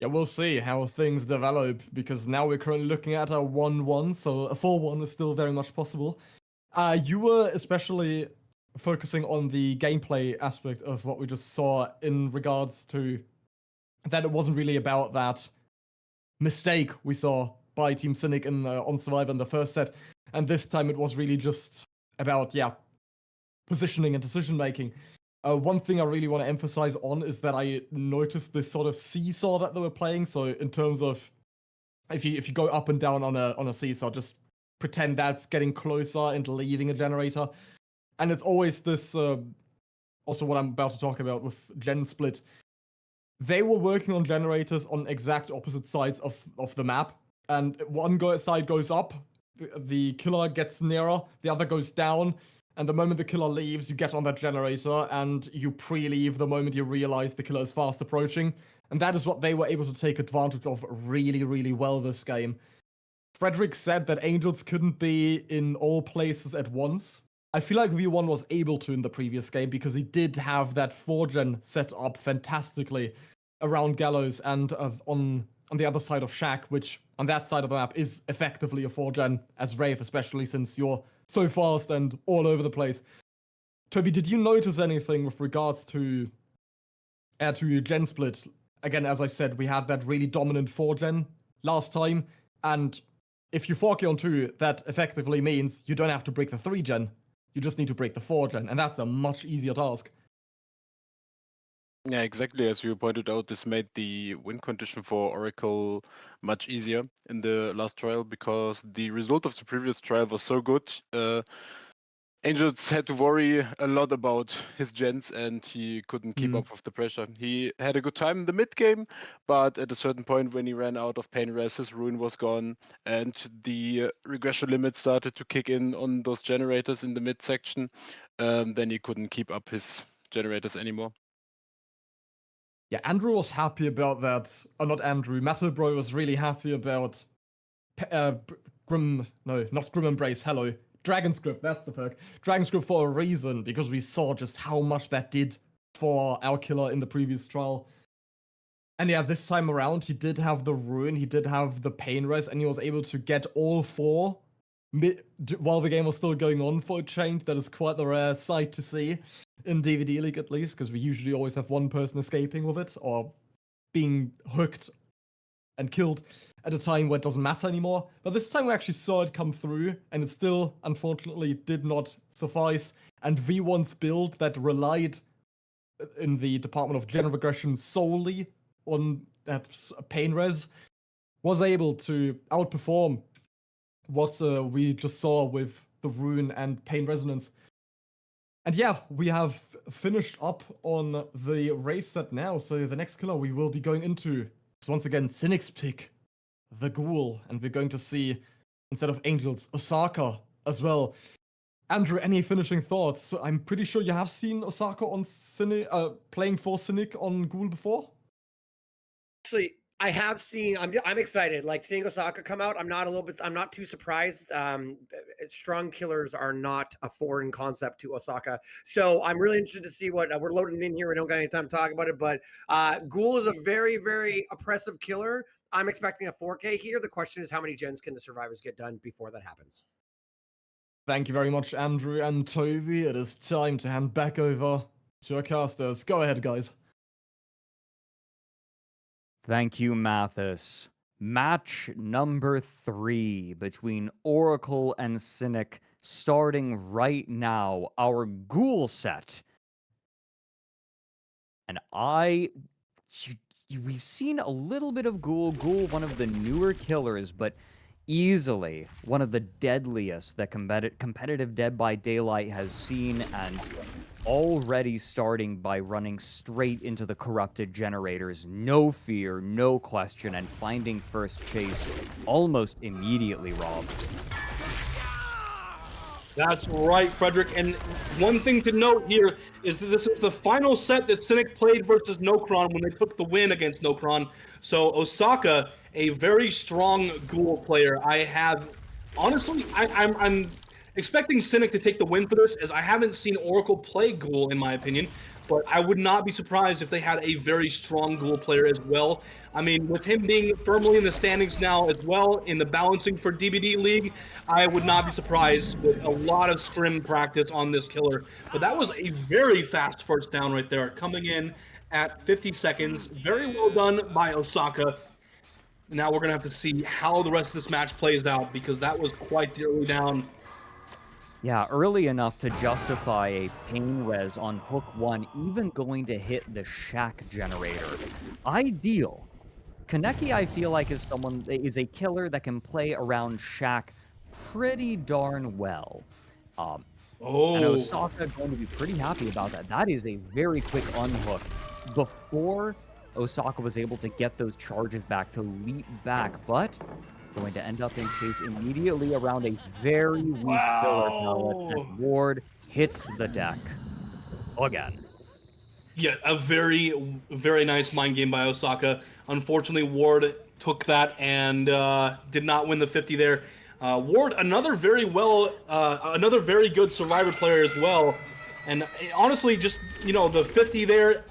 Yeah, we'll see how things develop, because now we're currently looking at a 1-1, so a 4-1 is still very much possible. You were especially focusing on the gameplay aspect of what we just saw in regards to that it wasn't really about that mistake we saw by Team Cynic on Survivor in the first set, and this time it was really just about, positioning and decision-making. One thing I really want to emphasize on is that I noticed this sort of seesaw that they were playing. So in terms of if you go up and down on a seesaw, just pretend that's getting closer and leaving a generator. And it's always this also what I'm about to talk about with Gen Split. They were working on generators on exact opposite sides of the map. And one side goes up, the killer gets nearer, the other goes down. And the moment the killer leaves, you get on that generator, and you pre-leave the moment you realize the killer is fast approaching. And that is what they were able to take advantage of really, really well this game. Fredrik said that Angels couldn't be in all places at once. I feel like V1 was able to in the previous game because he did have that 4-gen set up fantastically around Gallows and on the other side of Shack, which on that side of the map is effectively a 4-gen as Wraith, especially since you're so fast and all over the place. Tobi, did you notice anything with regards to gen split? Again, as I said, we had that really dominant 4-gen last time, and if you 4K on 2, that effectively means you don't have to break the 3-gen, you just need to break the 4-gen, and that's a much easier task. Yeah, exactly. As you pointed out, this made the win condition for Oracle much easier in the last trial because the result of the previous trial was so good. Angels had to worry a lot about his gens and he couldn't keep up with the pressure. He had a good time in the mid game, but at a certain point when he ran out of pain res, his rune was gone and the regression limit started to kick in on those generators in the mid section. Then he couldn't keep up his generators anymore. Yeah, Andrew was happy about that. Or not Andrew, MetalBro was really happy about not Grim Embrace, hello. Dragon Script, that's the perk. Dragon Script for a reason, because we saw just how much that did for our killer in the previous trial. And yeah, this time around, he did have the rune, he did have the pain res, and he was able to get all 4 while the game was still going on for a change. That is quite the rare sight to see in DBDLeague at least, because we usually always have one person escaping with it, or being hooked and killed at a time where it doesn't matter anymore. But this time we actually saw it come through, and it still, unfortunately, did not suffice. And V1's build that relied in the department of gen regression solely on that pain res was able to outperform what we just saw with the rune and pain resonance. And yeah, we have finished up on the race set now, so the next killer we will be going into is once again Cynic's pick, the Ghoul, and we're going to see, instead of Angels, Osaka as well. Andrew, any finishing thoughts? I'm pretty sure you have seen Osaka on Cynic, playing for Cynic on Ghoul before? Actually, I have seen. I'm excited. Like seeing Osaka come out, I'm not too surprised. Strong killers are not a foreign concept to Osaka, so I'm really interested to see what we're loading in here. We don't got any time to talk about it, but Ghoul is a very, very oppressive killer. I'm expecting a 4K here. The question is, how many gens can the survivors get done before that happens? Thank you very much, Andrew and Tobi. It is time to hand back over to our casters. Go ahead, guys. Thank you, Mathis. Match number 3 between Oracle and Cynic starting right now. Our Ghoul set. And we've seen a little bit of Ghoul. Ghoul, one of the newer killers, but easily one of the deadliest that competitive Dead by Daylight has seen, and already starting by running straight into the corrupted generators. No fear, no question, and finding first chase almost immediately, Rob. That's right, Fredrik. And one thing to note here is that this is the final set that Cynic played versus Nokron when they took the win against Nokron. So Osaka, a very strong Ghoul player. I'm expecting Cynic to take the win for this, as I haven't seen Oracle play Ghoul, in my opinion. But I would not be surprised if they had a very strong Ghoul player as well. I mean, with him being firmly in the standings now as well, in the balancing for DBDLeague, I would not be surprised with a lot of scrim practice on this killer. But that was a very fast first down right there, coming in at 50 seconds. Very well done by Osaka. Now we're going to have to see how the rest of this match plays out, because that was quite the early down. Yeah, early enough to justify a pain res on hook 1, even going to hit the Shack generator. Ideal. Kaneki, I feel like, is a killer that can play around Shack pretty darn well. And Osaka going to be pretty happy about that. That is a very quick unhook. Before Osaka was able to get those charges back to leap back, but going to end up in chase immediately around a very weak killer pellet, and Ward hits the deck again. Yeah, a very, very nice mind game by Osaka. Unfortunately, Ward took that and did not win the 50 there. Ward, another very good Survivor player as well. And honestly, just, the 50 there,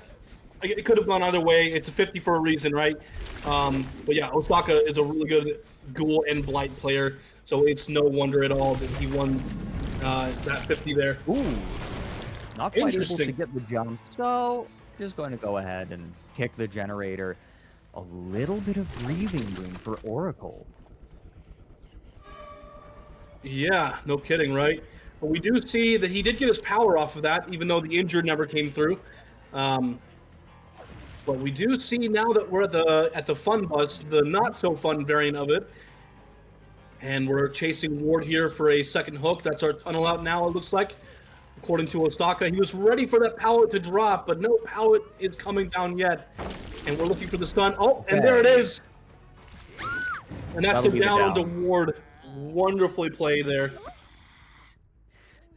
it could have gone either way. It's a 50 for a reason, right? But yeah, Osaka is a really good Ghoul and Blight player, so it's no wonder at all that he won that 50 there. Ooh, not quite able to get the jump, so just going to go ahead and kick the generator. A little bit of breathing room for Oracle. Yeah, no kidding, right? But we do see that he did get his power off of that, even though the injured never came through. But we do see now that we're at the fun bus, the not so fun variant of it. And we're chasing Ward here for a second hook. That's our tunnel out now, it looks like. According to Osaka, he was ready for that pallet to drop, but no pallet is coming down yet. And we're looking for the stun. Oh, and there it is. And that's the down onto Ward. Wonderfully played there.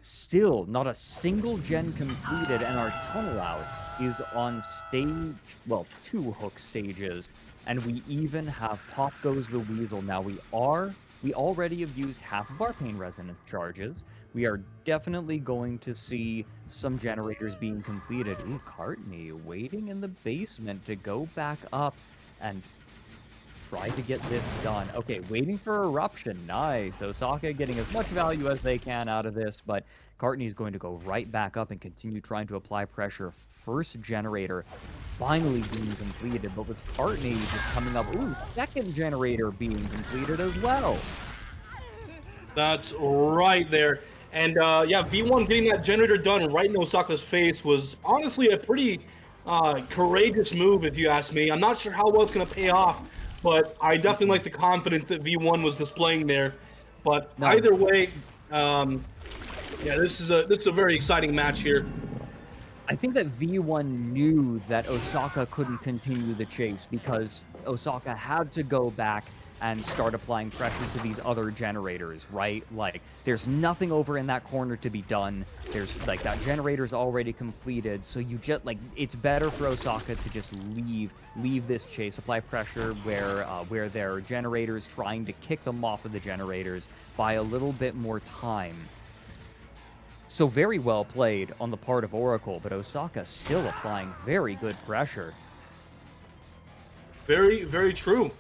Still, not a single gen completed, and our tunnel out is on stage, well, 2 hook stages, and we even have Pop Goes the Weasel. Now we already have used half of our pain resonance charges. We are definitely going to see some generators being completed. Ooh, Cartney waiting in the basement to go back up and try to get this done. Okay, waiting for Eruption. Nice. Osaka getting as much value as they can out of this, but Cartney's going to go right back up and continue trying to apply pressure. First generator finally being completed, but with Cartney just coming up, ooh, second generator being completed as well. That's right there. And yeah, V1 getting that generator done right in Osaka's face was honestly a pretty courageous move, if you ask me. I'm not sure how well it's going to pay off, but I definitely like the confidence that V1 was displaying there. But either way, yeah, this is a very exciting match here. I think that V1 knew that Osaka couldn't continue the chase because Osaka had to go back and start applying pressure to these other generators, right? Like, there's nothing over in that corner to be done. There's, like, that generator's already completed, so you just, like, it's better for Osaka to just leave this chase, apply pressure where there are generators, trying to kick them off of the generators, buy a little bit more time. So very well played on the part of Oracle, but Osaka still applying very good pressure. Very, very true.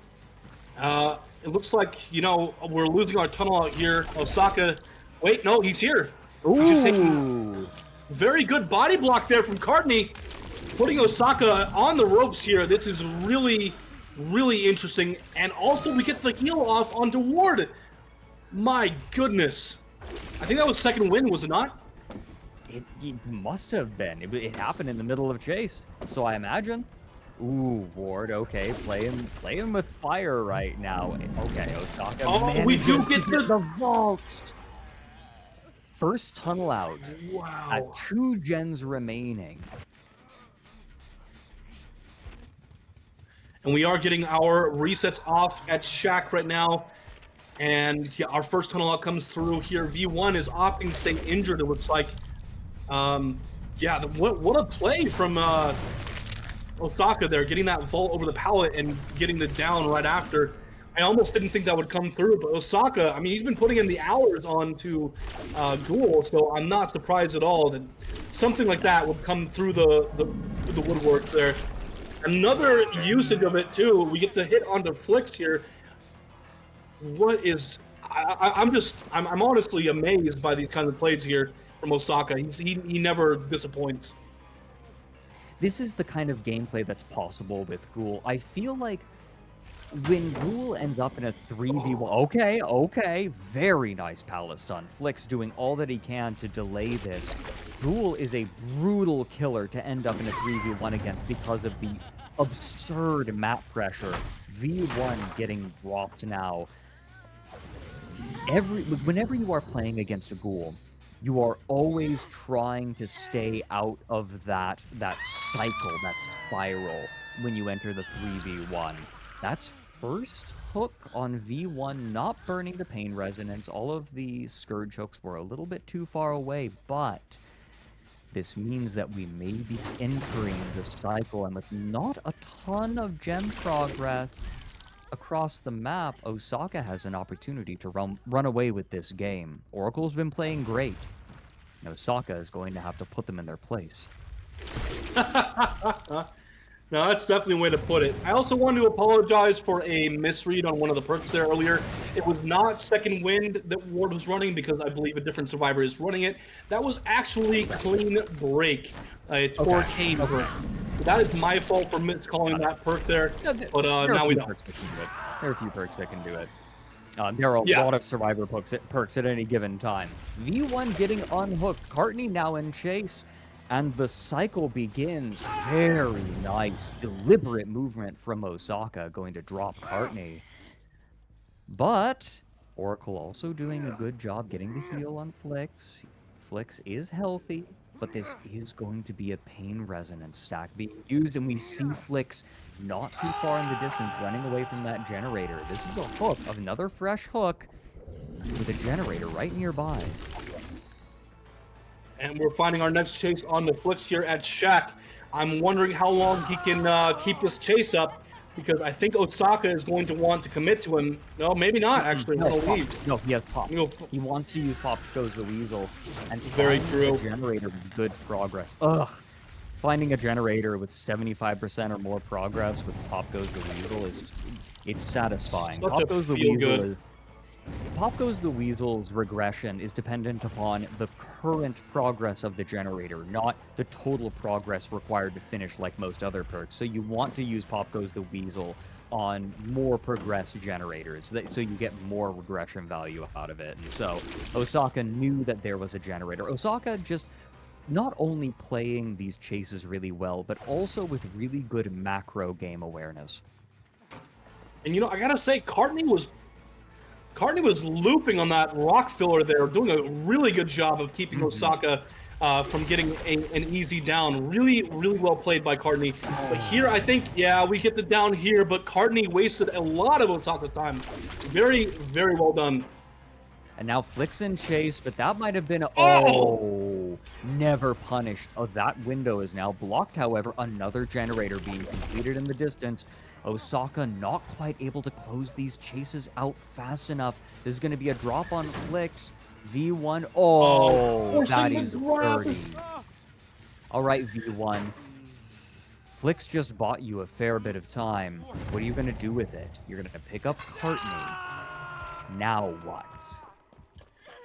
It looks like, you know, we're losing our tunnel out here. Osaka, wait, no, he's here. Ooh. He's just taking very good body block there from Cartney, putting Osaka on the ropes here. This is really, really interesting. And also we get the heal off onto Ward. My goodness. I think that was second win, was it not? It must have been. It happened in the middle of chase, so I imagine. Ooh, Ward, okay, play him with fire right now. Okay, Osaka. Oh, we do get the vault. First tunnel out. Wow. At 2 gens remaining. And we are getting our resets off at Shack right now. And yeah, our first tunnel out comes through here. V1 is opting to stay injured, it looks like. Yeah, what a play from Osaka there, getting that vault over the pallet and getting the down right after. I almost didn't think that would come through, but Osaka, I mean, he's been putting in the hours onto Ghoul, so I'm not surprised at all that something like that would come through the woodwork there. Another usage of it too. We get the hit onto Flicks here. What is? I'm honestly amazed by these kinds of plays here from Osaka. He never disappoints. This is the kind of gameplay that's possible with Ghoul. I feel like when Ghoul ends up in a 3v1, okay, very nice pallet stun. Flicks doing all that he can to delay this. Ghoul is a brutal killer to end up in a 3v1 against because of the absurd map pressure. V1 getting dropped now. Whenever you are playing against a Ghoul, you are always trying to stay out of that cycle, that spiral, when you enter the 3v1. That's first hook on V1, not burning the pain resonance. All of the Scourge hooks were a little bit too far away, but this means that we may be entering the cycle, and with not a ton of gem progress, across the map, Osaka has an opportunity to run away with this game. Oracle's been playing great. And Osaka is going to have to put them in their place. No, that's definitely a way to put it. I also want to apologize for a misread on one of the perks there earlier. It was not Second Wind that Ward was running because I believe a different survivor is running it. That was actually Clean Break. It's Okay. Arcane Break. That is my fault for miscalling that perk there, but now we know. There are a few perks that can do it. There are a lot of survivor perks at any given time. V1 getting unhooked. Courtney now in chase. And the cycle begins. Very nice, deliberate movement from Osaka, going to drop Courtney. But Oracle also doing a good job getting the heal on Flix. Flix is healthy, but this is going to be a pain resonance stack being used, and we see Flix not too far in the distance, running away from that generator. This is a hook, another fresh hook, with a generator right nearby. And we're finding our next chase on the Flix here at Shack. I'm wondering how long he can keep this chase up, because I think Osaka is going to want to commit to him. No, maybe not, actually. No, leave. No, he has Pop. He wants to use Pop Goes the Weasel. And very true. A generator with good progress. Ugh. Finding a generator with 75% or more progress with Pop Goes the Weasel it's satisfying. Such a feel-good. Pop Goes the Weasel's regression is dependent upon the current progress of the generator, not the total progress required to finish like most other perks. So you want to use Pop Goes the Weasel on more progressed generators, so you get more regression value out of it. And so Osaka knew that there was a generator. Osaka just not only playing these chases really well, but also with really good macro game awareness. And you know, I gotta say, Courtney was looping on that rock filler there, doing a really good job of keeping Osaka from getting an easy down. Really, really well played by Courtney. But here, I think, yeah, we get the down here, but Courtney wasted a lot of Osaka time. Very, very well done. And now Flix in chase, but that might have been never punished. Oh, that window is now blocked, however. Another generator being completed in the distance. Osaka not quite able to close these chases out fast enough. This is going to be a drop on Flix. V1. That is dirty. All right, V1. Flix just bought you a fair bit of time. What are you going to do with it? You're going to pick up Courtney. Now what?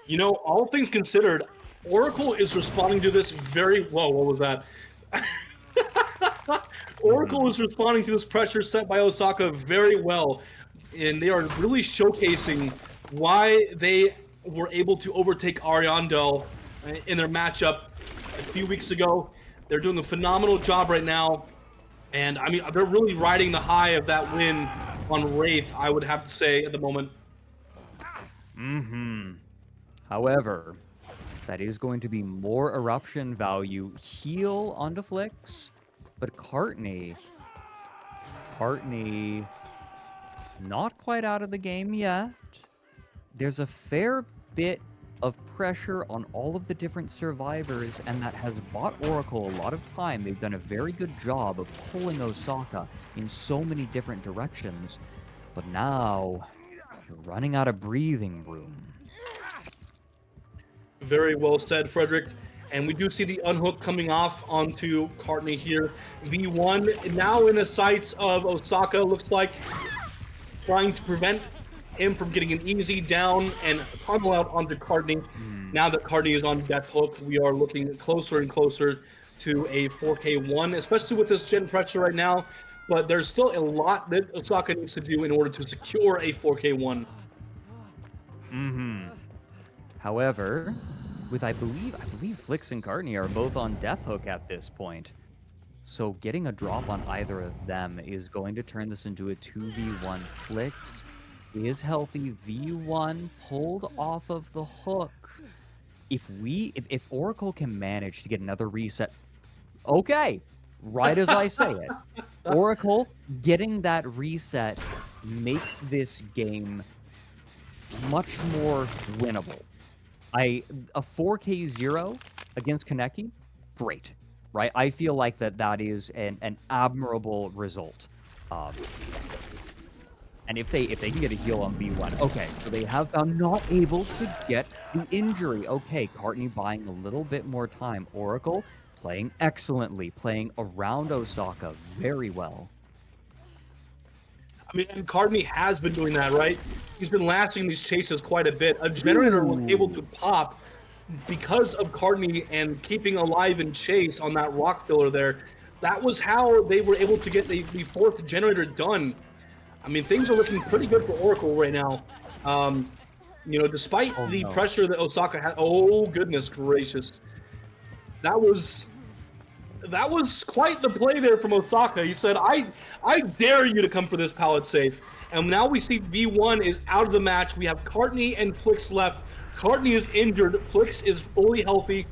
You know, all things considered, Oracle is responding to this very... Whoa, what was that? Oracle is responding to this pressure set by Osaka very well, and they are really showcasing why they were able to overtake Ariandel in their matchup a few weeks ago. They're doing a phenomenal job right now, and I mean, they're really riding the high of that win on Wraith, I would have to say, at the moment. However, that is going to be more eruption value. Heal onto Flix, but Courtney not quite out of the game yet. There's a fair bit of pressure on all of the different survivors, and that has bought Oracle a lot of time. They've done a very good job of pulling Osaka in so many different directions, but now you're running out of breathing room. Very well said, Fredrik. And we do see the unhook coming off onto Courtney here. V1 now in the sights of Osaka, looks like, trying to prevent him from getting an easy down and tunnel out onto Courtney. Now that Courtney is on death hook, we are looking closer and closer to a 4K1, especially with this gen pressure right now. But there's still a lot that Osaka needs to do in order to secure a 4K1. However, with I believe Flix and Courtney are both on death hook at this point. So getting a drop on either of them is going to turn this into a 2v1. Flix is healthy. V1 pulled off of the hook. If Oracle can manage to get another reset, okay, right as I say it, Oracle getting that reset makes this game much more winnable. A 4K0 against Kaneki, great, right? I feel like that is an admirable result. And if they can get a heal on B1, okay, so they have found not able to get the injury. Okay, Courtney buying a little bit more time. Oracle playing excellently, playing around Osaka very well. I mean, and Courtney has been doing that, right? He's been lasting these chases quite a bit. A generator was able to pop because of Courtney and keeping alive in chase on that rock filler there. That was how they were able to get the fourth generator done. I mean, things are looking pretty good for Oracle right now. You know, despite the pressure that Osaka had. Oh, goodness gracious. That was quite the play there from Osaka. He said, I dare you to come for this pallet safe. And now we see V1 is out of the match. We have Courtney and Flix left. Courtney is injured. Flix is fully healthy.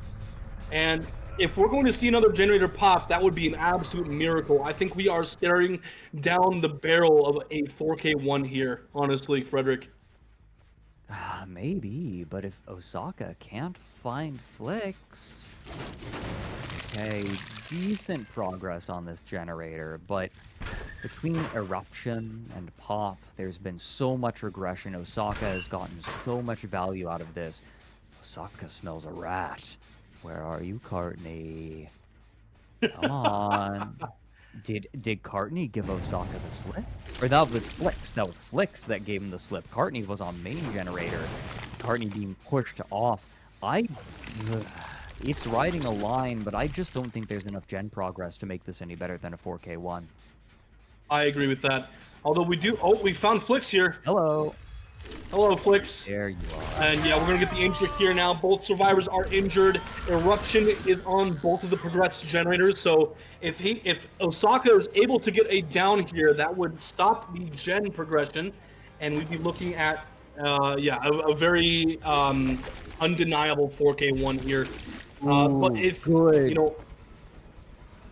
And if we're going to see another generator pop, that would be an absolute miracle. I think we are staring down the barrel of a 4K1 here, honestly, Fredrik. Maybe, but if Osaka can't find Flix... Okay, decent progress on this generator, but between Eruption and Pop, there's been so much regression. Osaka has gotten so much value out of this. Osaka smells a rat. Where are you, Courtney? Come on. Did Courtney give Osaka the slip? Or that was Flix. That was Flix that gave him the slip. Courtney was on main generator. Courtney being pushed off. It's riding a line, but I just don't think there's enough gen progress to make this any better than a 4K1. I agree with that. Although we do... Oh, we found Flix here. Hello. Hello, Flix. There you are. And yeah, we're going to get the injury here now. Both survivors are injured. Eruption is on both of the progressed generators. So if Osaka is able to get a down here, that would stop the gen progression. And we'd be looking at, a very undeniable 4K1 here. But if, good. you know...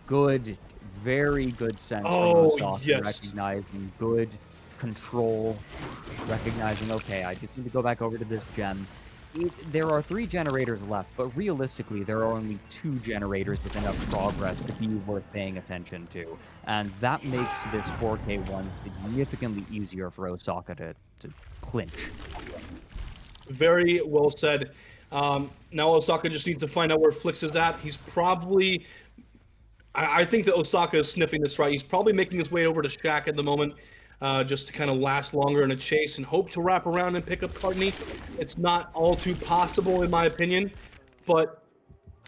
Good. Very good sense from Osaka, yes. recognizing good control, recognizing, okay, I just need to go back over to this gen. There are 3 generators left, but realistically, there are only 2 generators with enough progress to be worth paying attention to. And that makes this 4K1 significantly easier for Osaka to clinch. Very well said. Now Osaka just needs to find out where Flix is at. He's probably... I think that Osaka is sniffing this right. He's probably making his way over to Shaq at the moment, just to kind of last longer in a chase and hope to wrap around and pick up Courtney. It's not all too possible, in my opinion, but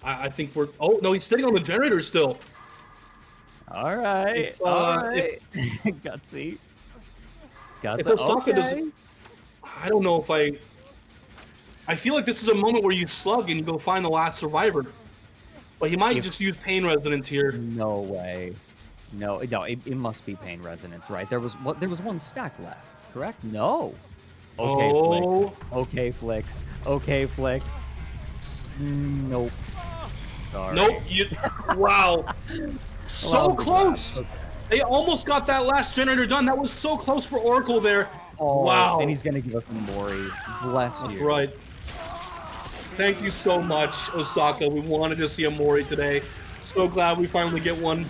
I think we're... Oh, no, he's sitting on the generator still. All right. All right. Gutsy. If Osaka doesn't... I don't know if I feel like this is a moment where you slug and you go find the last survivor. But he might just use pain resonance here. No way. No, it must be pain resonance, right? There was 1 stack left, correct? No. Okay, Flix. Okay, Flix. Okay, Flix. Nope. Sorry. Nope. Wow. So close. Okay. They almost got that last generator done. That was so close for Oracle there. Oh, wow. And he's gonna give us a Mori. Bless you. Right. Thank you so much, Osaka. We wanted to see a Mori today. So glad we finally get one.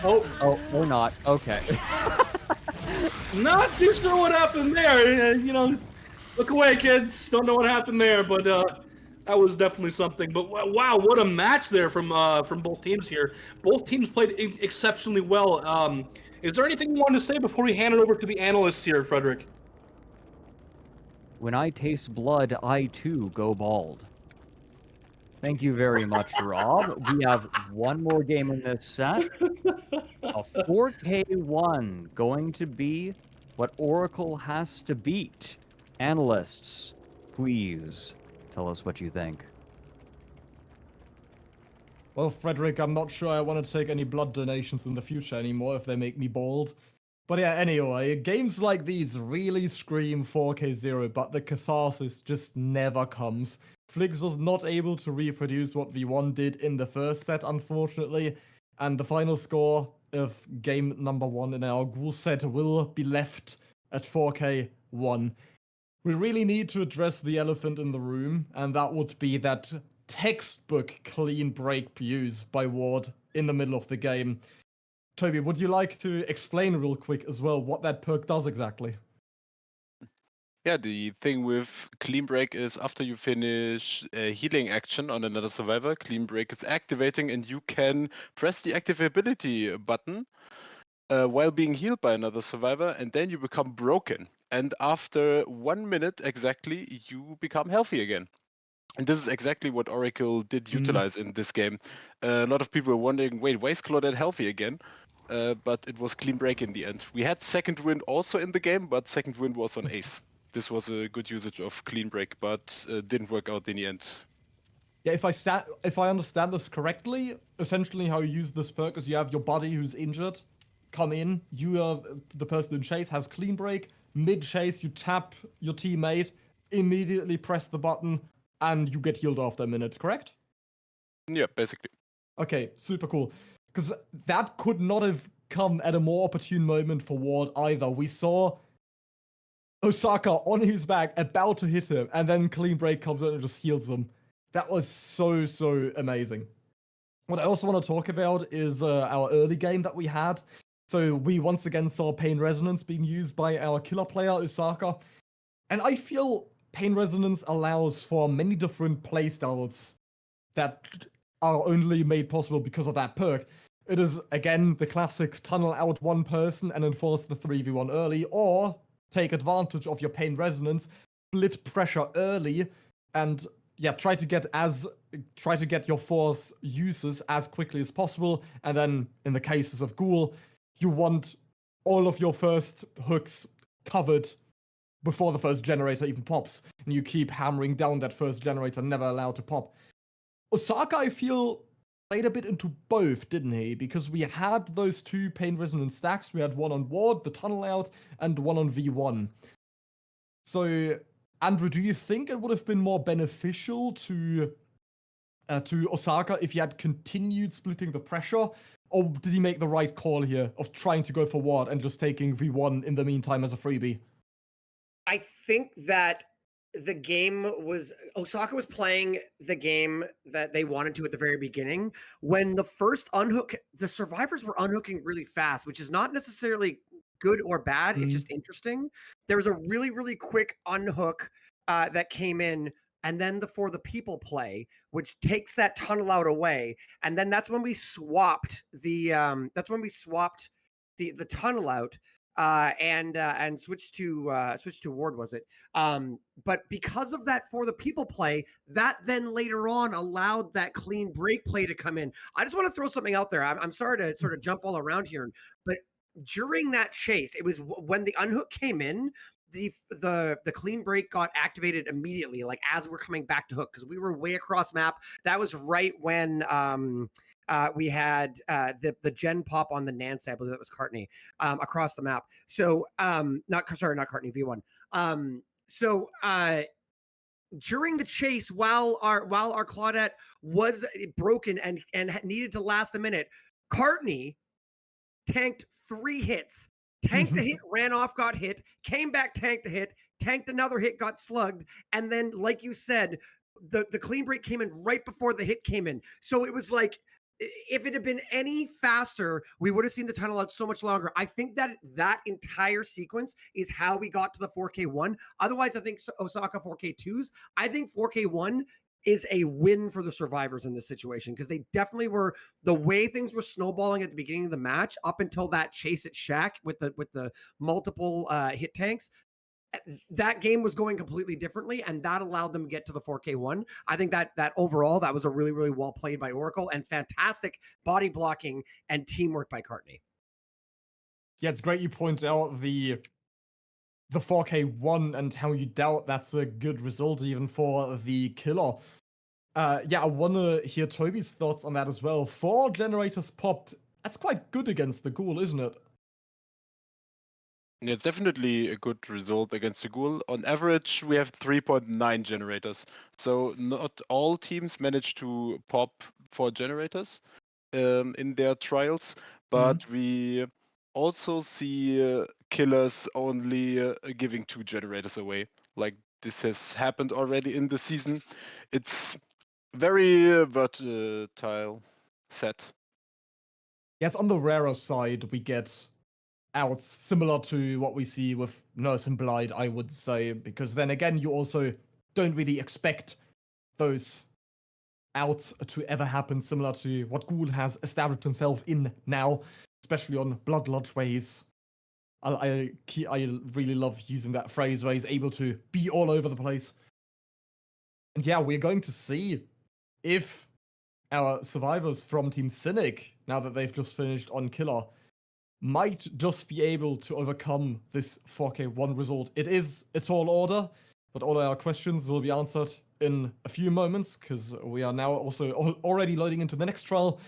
Oh, or not. Okay. Not too sure what happened there. You know, look away, kids. Don't know what happened there, but that was definitely something. But wow, what a match there from both teams here. Both teams played exceptionally well. Is there anything you wanted to say before we hand it over to the analysts here, Fredrik? When I taste blood, I too go bald. Thank you very much, Rob. We have one more game in this set. A 4K1 going to be what Oracle has to beat. Analysts, please tell us what you think. Well, Fredrik, I'm not sure I want to take any blood donations in the future anymore if they make me bald. But yeah, anyway, games like these really scream 4K0, but the catharsis just never comes. Flix was not able to reproduce what V1 did in the first set, unfortunately, and the final score of game number 1 in our Ghoul set will be left at 4K1. We really need to address the elephant in the room, and that would be that textbook clean break use by Ward in the middle of the game. Tobi, would you like to explain real quick as well what that perk does exactly? Yeah, the thing with Clean Break is after you finish a healing action on another survivor, Clean Break is activating and you can press the active ability button while being healed by another survivor, and then you become broken. And after 1 minute exactly, you become healthy again. And this is exactly what Oracle did utilize in this game. A lot of people were wondering, wait, why is Claudette healthy again? But it was Clean Break in the end. We had Second Wind also in the game, but Second Wind was on Ace. This was a good usage of Clean Break, but didn't work out in the end. Yeah, if I understand this correctly, essentially how you use this perk is you have your buddy who's injured come in, you are the person in chase, has Clean Break, mid-chase you tap your teammate, immediately press the button, and you get healed after a minute, correct? Yeah, basically. Okay, super cool. Because that could not have come at a more opportune moment for Ward either. We saw Osaka on his back, about to hit him, and then Clean Break comes in and just heals him. That was so, so amazing. What I also want to talk about is our early game that we had. So we once again saw Pain Resonance being used by our killer player, Osaka. And I feel Pain Resonance allows for many different playstyles that are only made possible because of that perk. It is, again, the classic tunnel out one person and enforce the 3v1 early, or take advantage of your Pain Resonance, split pressure early, and yeah, try to get your force uses as quickly as possible. And then in the cases of Ghoul, you want all of your first hooks covered before the first generator even pops, and you keep hammering down that first generator, never allowed to pop. Osaka, I feel, played a bit into both, didn't he? Because we had those two Pain Resonance stacks. We had one on Ward, the tunnel out, and one on V1. So, Andrew, do you think it would have been more beneficial to Osaka if he had continued splitting the pressure? Or did he make the right call here of trying to go for Ward and just taking V1 in the meantime as a freebie? I think that the game was Osaka was playing the game that they wanted to at the very beginning. When the first unhook, the survivors were unhooking really fast, which is not necessarily good or bad. It's just interesting. There was a really, really quick unhook that came in, and then for the people play, which takes that tunnel out away, and then that's when we swapped the the tunnel out and switched to Ward, was it? But because of that for the people play, that then later on allowed that Clean Break play to come in. I just want to throw something out there. I'm sorry to sort of jump all around here, but during that chase, it was when the unhook came in, the Clean Break got activated immediately, like as we're coming back to hook, because we were way across map. That was right when we had the gen pop on the Nance, I believe that was Cartney, across the map. So not Cartney, V1. So during the chase, while our Claudette was broken and needed to last a minute, Cartney tanked 3 hits. Tanked a hit, ran off, got hit, came back, tanked a hit, tanked another hit, got slugged, and then, like you said, the Clean Break came in right before the hit came in. So it was like, if it had been any faster, we would have seen the tunnel out so much longer. I think that entire sequence is how we got to the 4K1. Otherwise, I think Osaka 4K2s. I think 4K1 is a win for the survivors in this situation, because they definitely were, the way things were snowballing at the beginning of the match up until that chase at Shack with the multiple hit tanks. That game was going completely differently, and that allowed them to get to the 4K1. I think that overall, that was a really, really well played by Oracle, and fantastic body blocking and teamwork by Cartney. Yeah, it's great you point out the 4K1 and how you doubt that's a good result even for the killer. Yeah, I want to hear Tobi's thoughts on that as well. 4 generators popped. That's quite good against the Ghoul, isn't it? Yeah, it's definitely a good result against the Ghoul. On average, we have 3.9 generators. So not all teams manage to pop 4 generators in their trials, but we also see killers only giving 2 generators away. Like this has happened already in the season. It's very versatile set. Yes, on the rarer side, we get outs similar to what we see with Nurse and Blight, I would say, because then again, you also don't really expect those outs to ever happen, similar to what Ghoul has established himself in now, especially on Blood Lodge, where I really love using that phrase, where he's able to be all over the place. And yeah, we're going to see if our survivors from Team Cynic, now that they've just finished on Killer, might just be able to overcome this 4K1 result. It is a tall order, but all our questions will be answered in a few moments, because we are now also already loading into the next trial.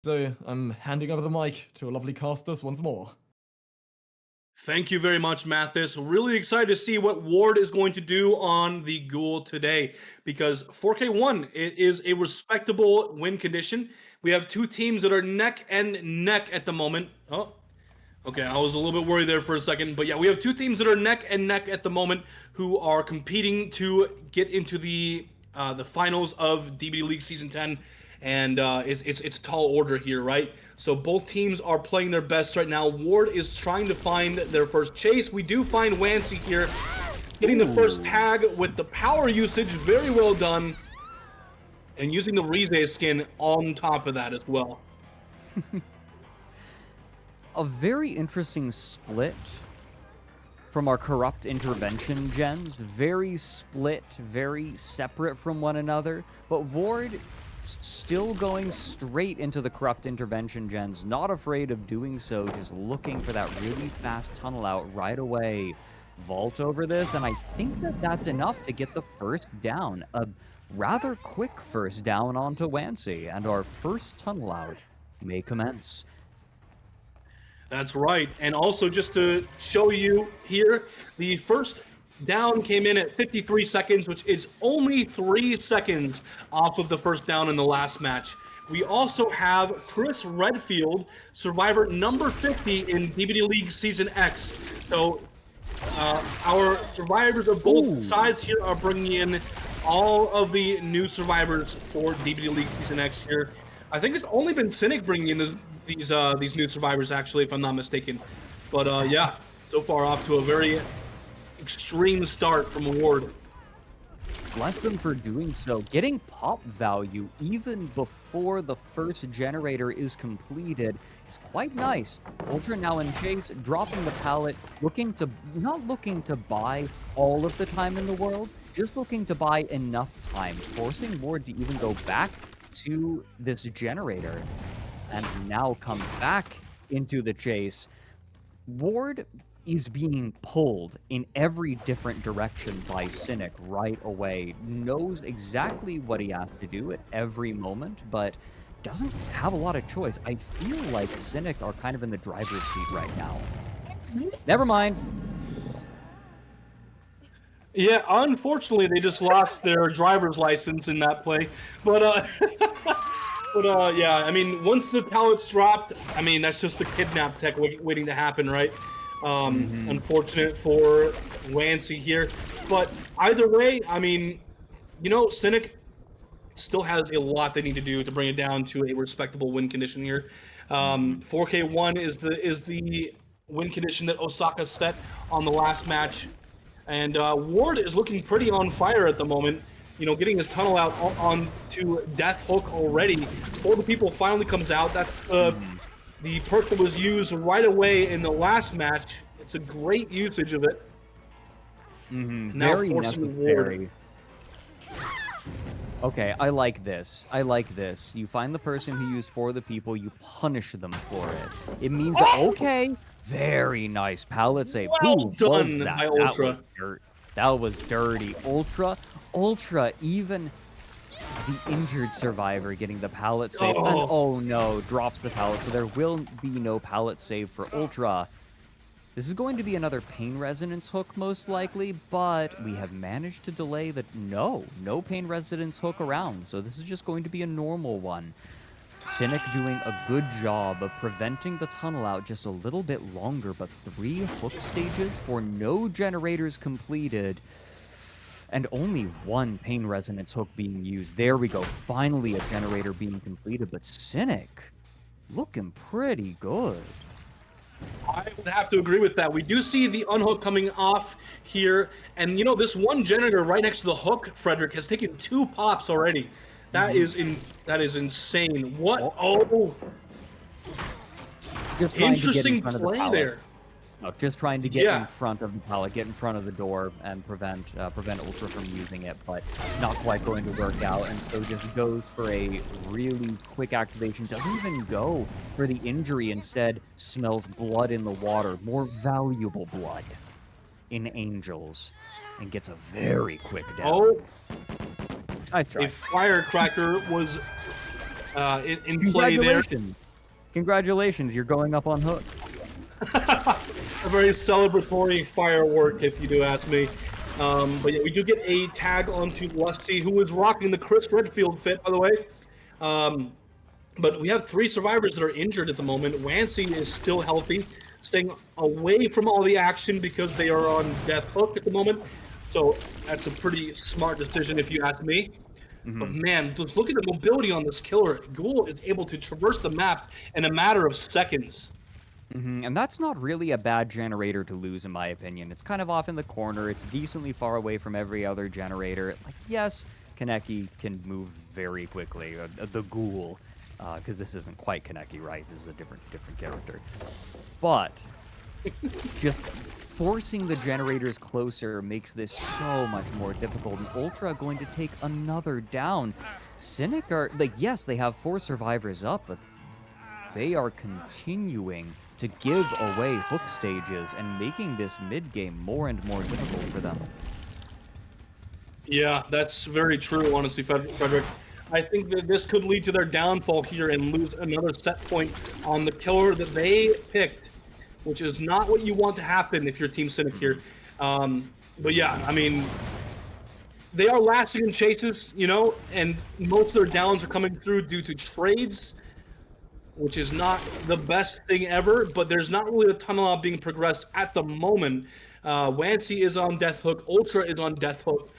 So I'm handing over the mic to our lovely casters once more. Thank you very much, Mathis. Really excited to see what Ward is going to do on the Ghoul today, because 4K1, it is a respectable win condition. We have two teams that are neck and neck at the moment. Oh, okay, I was a little bit worried there for a second, but yeah, we have two teams that are neck and neck at the moment who are competing to get into the finals of DBDLeague Season 10, and it's a tall order here, right? So both teams are playing their best right now. Ward is trying to find their first chase. We do find Wancy here, getting the first tag with the power usage. Very well done. And using the Rize skin on top of that as well. A very interesting split from our corrupt intervention gens. Very split, very separate from one another. But Ward still going straight into the corrupt intervention gens, not afraid of doing so, just looking for that really fast tunnel out right away. Vault over this, and I think that that's enough to get the first down. A rather quick first down onto Wancy, and our first tunnel out may commence. That's right. And also, just to show you here, the first down came in at 53 seconds, which is only 3 seconds off of the first down in the last match. We also have Chris Redfield, survivor number 50 in DBDLeague Season X. So our survivors of both sides here are bringing in all of the new survivors for DBDLeague Season X here. I think it's only been Cynic bringing in these new survivors, actually, if I'm not mistaken. But yeah, so far off to a very extreme start from Ward. Bless them for doing so. Getting pop value even before the first generator is completed is quite nice. Ultra now in chase, dropping the pallet, not looking to buy all of the time in the world, just looking to buy enough time, forcing Ward to even go back to this generator and now come back into the chase. Ward is being pulled in every different direction by Cynic right away, knows exactly what he has to do at every moment, but doesn't have a lot of choice. I feel like Cynic are kind of in the driver's seat right now. Never mind. Yeah, unfortunately, they just lost their driver's license in that play. But, yeah, I mean, once the pallets dropped, I mean, that's just the kidnap tech waiting to happen, right? Unfortunate for Wancy here. But either way, I mean, you know, Cynic still has a lot they need to do to bring it down to a respectable win condition here. 4K1 is the win condition that Osaka set on the last match. And Ward is looking pretty on fire at the moment. You know, getting his tunnel out onto Death Hook already. Before the people finally comes out, that's the perk that was used right away in the last match. It's a great usage of it. Now Very necessary. Okay, I like this. I like this. You find the person who used For the People, you punish them for it. It means that, okay, very nice pallet save. Well Ooh, done that? by Ultra. That was dirty. Ultra, even the injured survivor getting the pallet save. And oh no, drops the pallet, so there will be no pallet save for Ultra. This is going to be another pain resonance hook most likely, but we have managed to delay the no pain resonance hook around, so this is just going to be a normal one. Cynic doing a good job of preventing the tunnel out just a little bit longer, but 3 hook stages for no generators completed. And only 1 pain resonance hook being used. There we go. Finally a generator being completed, but Cynic looking pretty good. I would have to agree with that. We do see the unhook coming off here, and you know, this one generator right next to the hook, Fredrik, has taken 2 pops already. That is insane. What? Oh, Just trying to get in interesting front of the play pallet. there. No, just trying to get Yeah. in front of the pallet, get in front of the door, and prevent Ultra from using it, but not quite going to work out, and so just goes for a really quick activation. Doesn't even go for the injury. Instead, smells blood in the water, more valuable blood in Angels, and gets a very quick down. Oh, Nice a try. firecracker was in play there. Congratulations, you're going up on hook. A very celebratory firework, if you do ask me. But yeah, we do get a tag onto Lusty, who is rocking the Chris Redfield fit, by the way. But we have 3 survivors that are injured at the moment. Wancy is still healthy, staying away from all the action because they are on death hook at the moment. So that's a pretty smart decision, if you ask me. But man, just look at the mobility on this killer. Ghoul is able to traverse the map in a matter of seconds. And that's not really a bad generator to lose, in my opinion. It's kind of off in the corner. It's decently far away from every other generator. Like, yes, Kaneki can move very quickly. The Ghoul, because this isn't quite Kaneki, right? This is a different character. But just forcing the generators closer makes this so much more difficult. And Ultra going to take another down. Cynic are, like, yes, they have 4 survivors up, but they are continuing to give away hook stages and making this mid-game more and more difficult for them. Yeah, that's very true, honestly, Fredrik. I think that this could lead to their downfall here and lose another set point on the killer that they picked, which is not what you want to happen if you're Team Cynic here. But yeah, I mean, they are lasting in chases, you know, and most of their downs are coming through due to trades, which is not the best thing ever, but there's not really a ton of being progressed at the moment. Wancy is on death hook, Ultra is on death hook.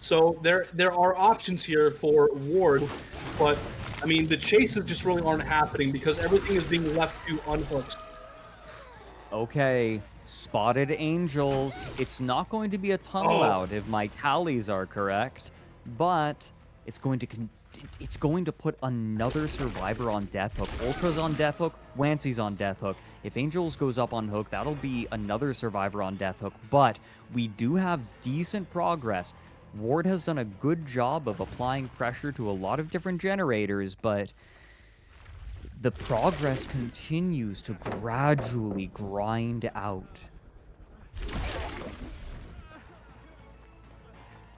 So there are options here for Ward, but I mean, the chases just really aren't happening because everything is being left to unhooked. Okay, spotted Angels. It's not going to be a tunnel out if my tallies are correct, but it's going to put another survivor on death hook. Ultra's on death hook, Wancy's on death hook. If Angels goes up on hook, that'll be another survivor on death hook, but we do have decent progress. Ward has done a good job of applying pressure to a lot of different generators, but the progress continues to gradually grind out.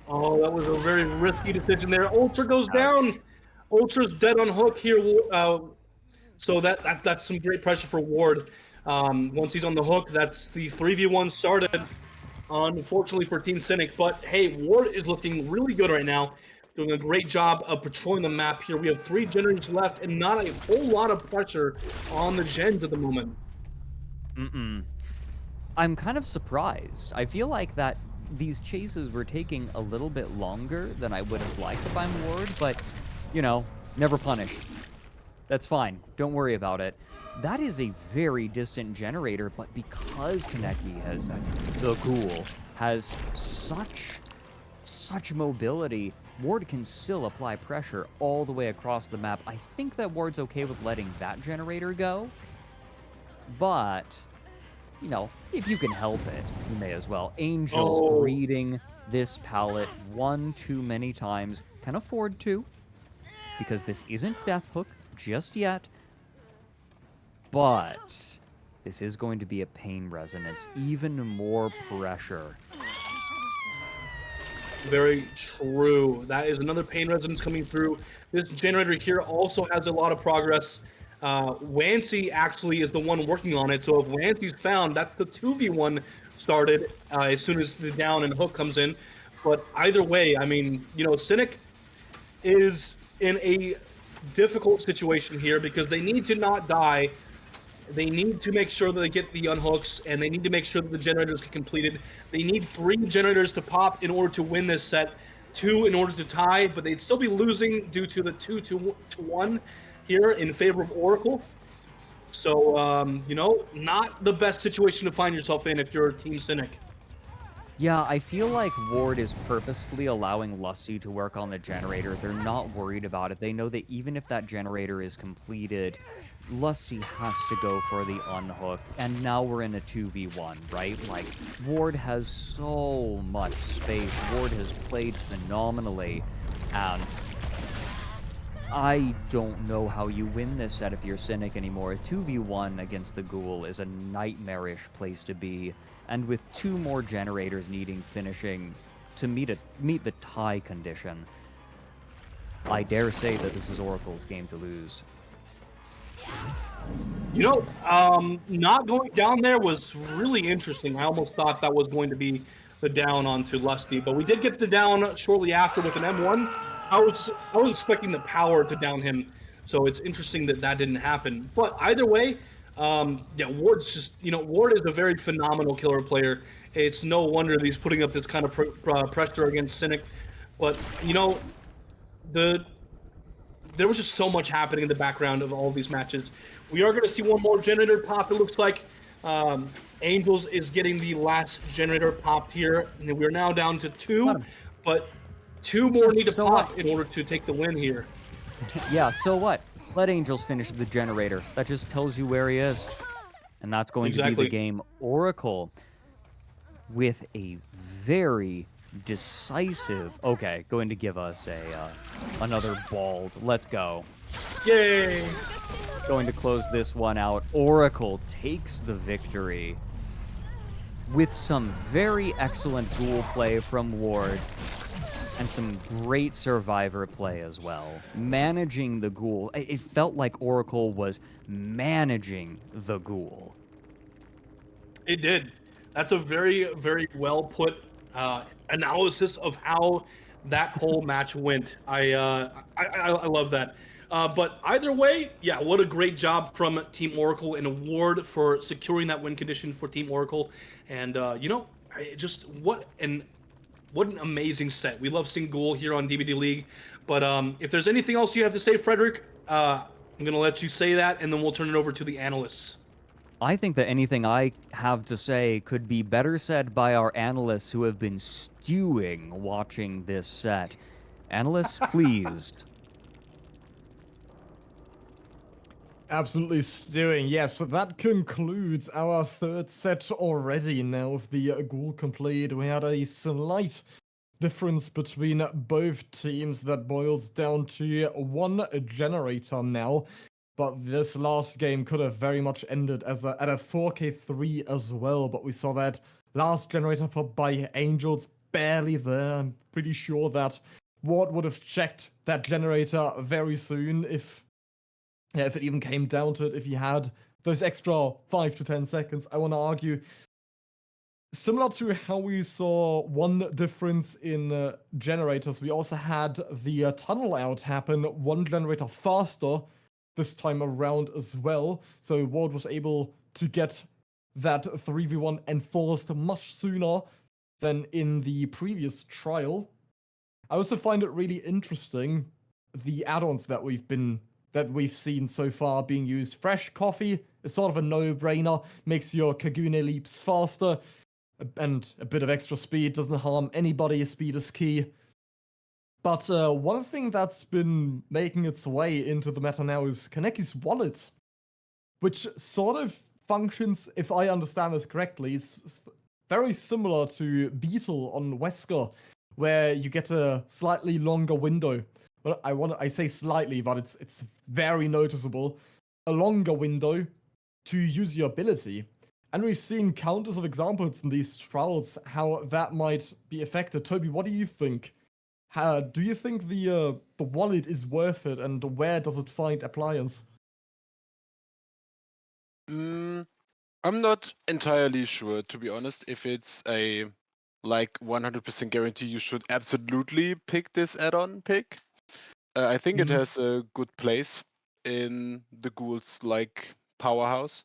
Oh, that was a very risky decision there. Ultra goes down. Ultra's dead on hook here. So that's some great pressure for Ward. Once he's on the hook, that's the 3v1 started, unfortunately for Team Cynic. But hey, Ward is looking really good right now. Doing a great job of patrolling the map here. We have 3 generators left and not a whole lot of pressure on the gens at the moment. I'm kind of surprised. I feel like that these chases were taking a little bit longer than I would have liked if I'm Ward, but, you know, never punished. That's fine. Don't worry about it. That is a very distant generator, but because Kaneki has, the Ghoul, has such mobility, Ward can still apply pressure all the way across the map. I think that Ward's okay with letting that generator go, but, you know, if you can help it, you may as well. Angels greeting this pallet one too many times. Can afford to, because this isn't death hook just yet, but this is going to be a pain resonance, even more pressure. Very true. That is another pain resonance coming through. This generator here also has a lot of progress. Wancy actually is the one working on it. So if Wancy's found, that's the 2v1 started as soon as the down and hook comes in. But either way, I mean, you know, Cynic is in a difficult situation here because they need to not die. They need to make sure that they get the unhooks, and they need to make sure that the generators get completed. They need 3 generators to pop in order to win this set, 2 in order to tie, but they'd still be losing due to the 2-1. here in favor of Oracle. So, you know, not the best situation to find yourself in if you're Team Cynic. Yeah, I feel like Ward is purposefully allowing Lusty to work on the generator. They're not worried about it. They know that even if that generator is completed, Lusty has to go for the unhook. And now we're in a 2v1, right? Like, Ward has so much space. Ward has played phenomenally. And I don't know how you win this set if you're Cynic anymore. A 2v1 against the Ghoul is a nightmarish place to be. And with 2 more generators needing finishing to meet the tie condition, I dare say that this is Oracle's game to lose. You know, not going down there was really interesting. I almost thought that was going to be the down onto Lusty, but we did get the down shortly after with an M1. I was expecting the power to down him, so it's interesting that that didn't happen. But either way, yeah, Ward's just, you know, Ward is a very phenomenal killer player. It's no wonder that he's putting up this kind of pressure against Cynic. But, you know, there was just so much happening in the background of all of these matches. We are going to see one more generator pop, it looks like. Angels is getting the last generator popped here. And we're now down to 2, but 2 more need to pop in order to take the win here. Yeah, so what? Let Angels finish the generator. That just tells you where he is. And that's going to be the game. Oracle with a very decisive... Okay, going to give us another bald. Let's go. Yay! Going to close this one out. Oracle takes the victory with some very excellent Ghoul play from Ward. And some great Survivor play as well. Managing the Ghoul. It felt like Oracle was managing the Ghoul. It did. That's a very, very well put analysis of how that whole match went. I love that. But either way, yeah, what a great job from Team Oracle. An award for securing that win condition for Team Oracle. And, you know, just what an amazing set. We love seeing Ghoul here on DBDLeague. But if there's anything else you have to say, Fredrik, I'm going to let you say that, and then we'll turn it over to the analysts. I think that anything I have to say could be better said by our analysts who have been stewing watching this set. Analysts, please. Absolutely stewing. Yes, so that concludes our 3rd set already. Now with the Ghoul complete, we had a slight difference between both teams that boils down to 1 generator now. But this last game could have very much ended as at a 4K3 as well. But we saw that last generator pop by Angels barely there. I'm pretty sure that Ward would have checked that generator very soon if it even came down to it, if he had those extra 5 to 10 seconds. I want to argue, similar to how we saw one difference in generators, we also had the tunnel out happen 1 generator faster this time around as well. So Ward was able to get that 3v1 enforced much sooner than in the previous trial. I also find it really interesting, the add-ons that we've seen so far being used. Fresh coffee is sort of a no-brainer, makes your Kagune leaps faster, and a bit of extra speed doesn't harm anybody. Speed is key. But one thing that's been making its way into the meta now is Kaneki's wallet, which sort of functions, if I understand this correctly, it's very similar to Beetle on Wesker, where you get a slightly longer window. Well, I say slightly, but it's very noticeable. A longer window to use your ability. And we've seen countless of examples in these trials how that might be affected. Tobi, what do you think? Do you think the wallet is worth it, and where does it find appliance? I'm not entirely sure, to be honest. If it's a 100% guarantee, you should absolutely pick this add-on pick. I think it has a good place in the Ghoul's powerhouse,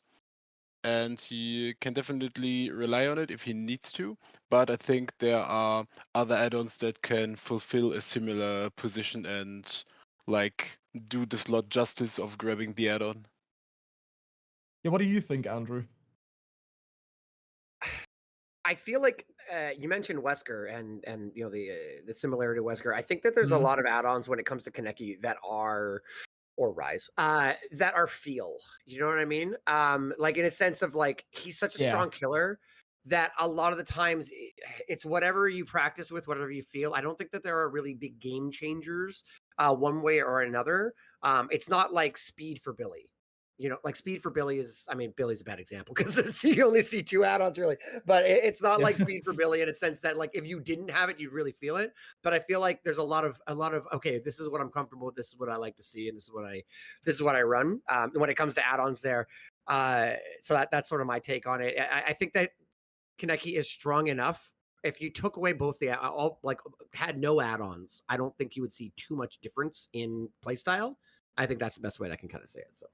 and he can definitely rely on it if he needs to. But I think there are other add-ons that can fulfill a similar position and like do the slot justice of grabbing the add-on. Yeah, what do you think, Andrew? I feel like you mentioned Wesker and you know the similarity to Wesker. I think that there's a Mhm. lot of add-ons when it comes to Kaneki that are or Rise that are feel. You know what I mean? Like in a sense of like he's such a Yeah. strong killer that a lot of the times it's whatever you practice with, whatever you feel. I don't think that there are really big game changers one way or another. It's not like speed for Billy. You know, like speed for Billy is, I mean, Billy's a bad example because you only see 2 add-ons really, but it's not Yeah. like speed for Billy in a sense that like if you didn't have it, you'd really feel it. But I feel like there's a lot of okay, this is what I'm comfortable with, this is what I like to see, and this is what I run. When it comes to add-ons there, so that's sort of my take on it. I think that Kaneki is strong enough. If you took away both the all like had no add-ons, I don't think you would see too much difference in playstyle. I think that's the best way that I can kind of say it. So.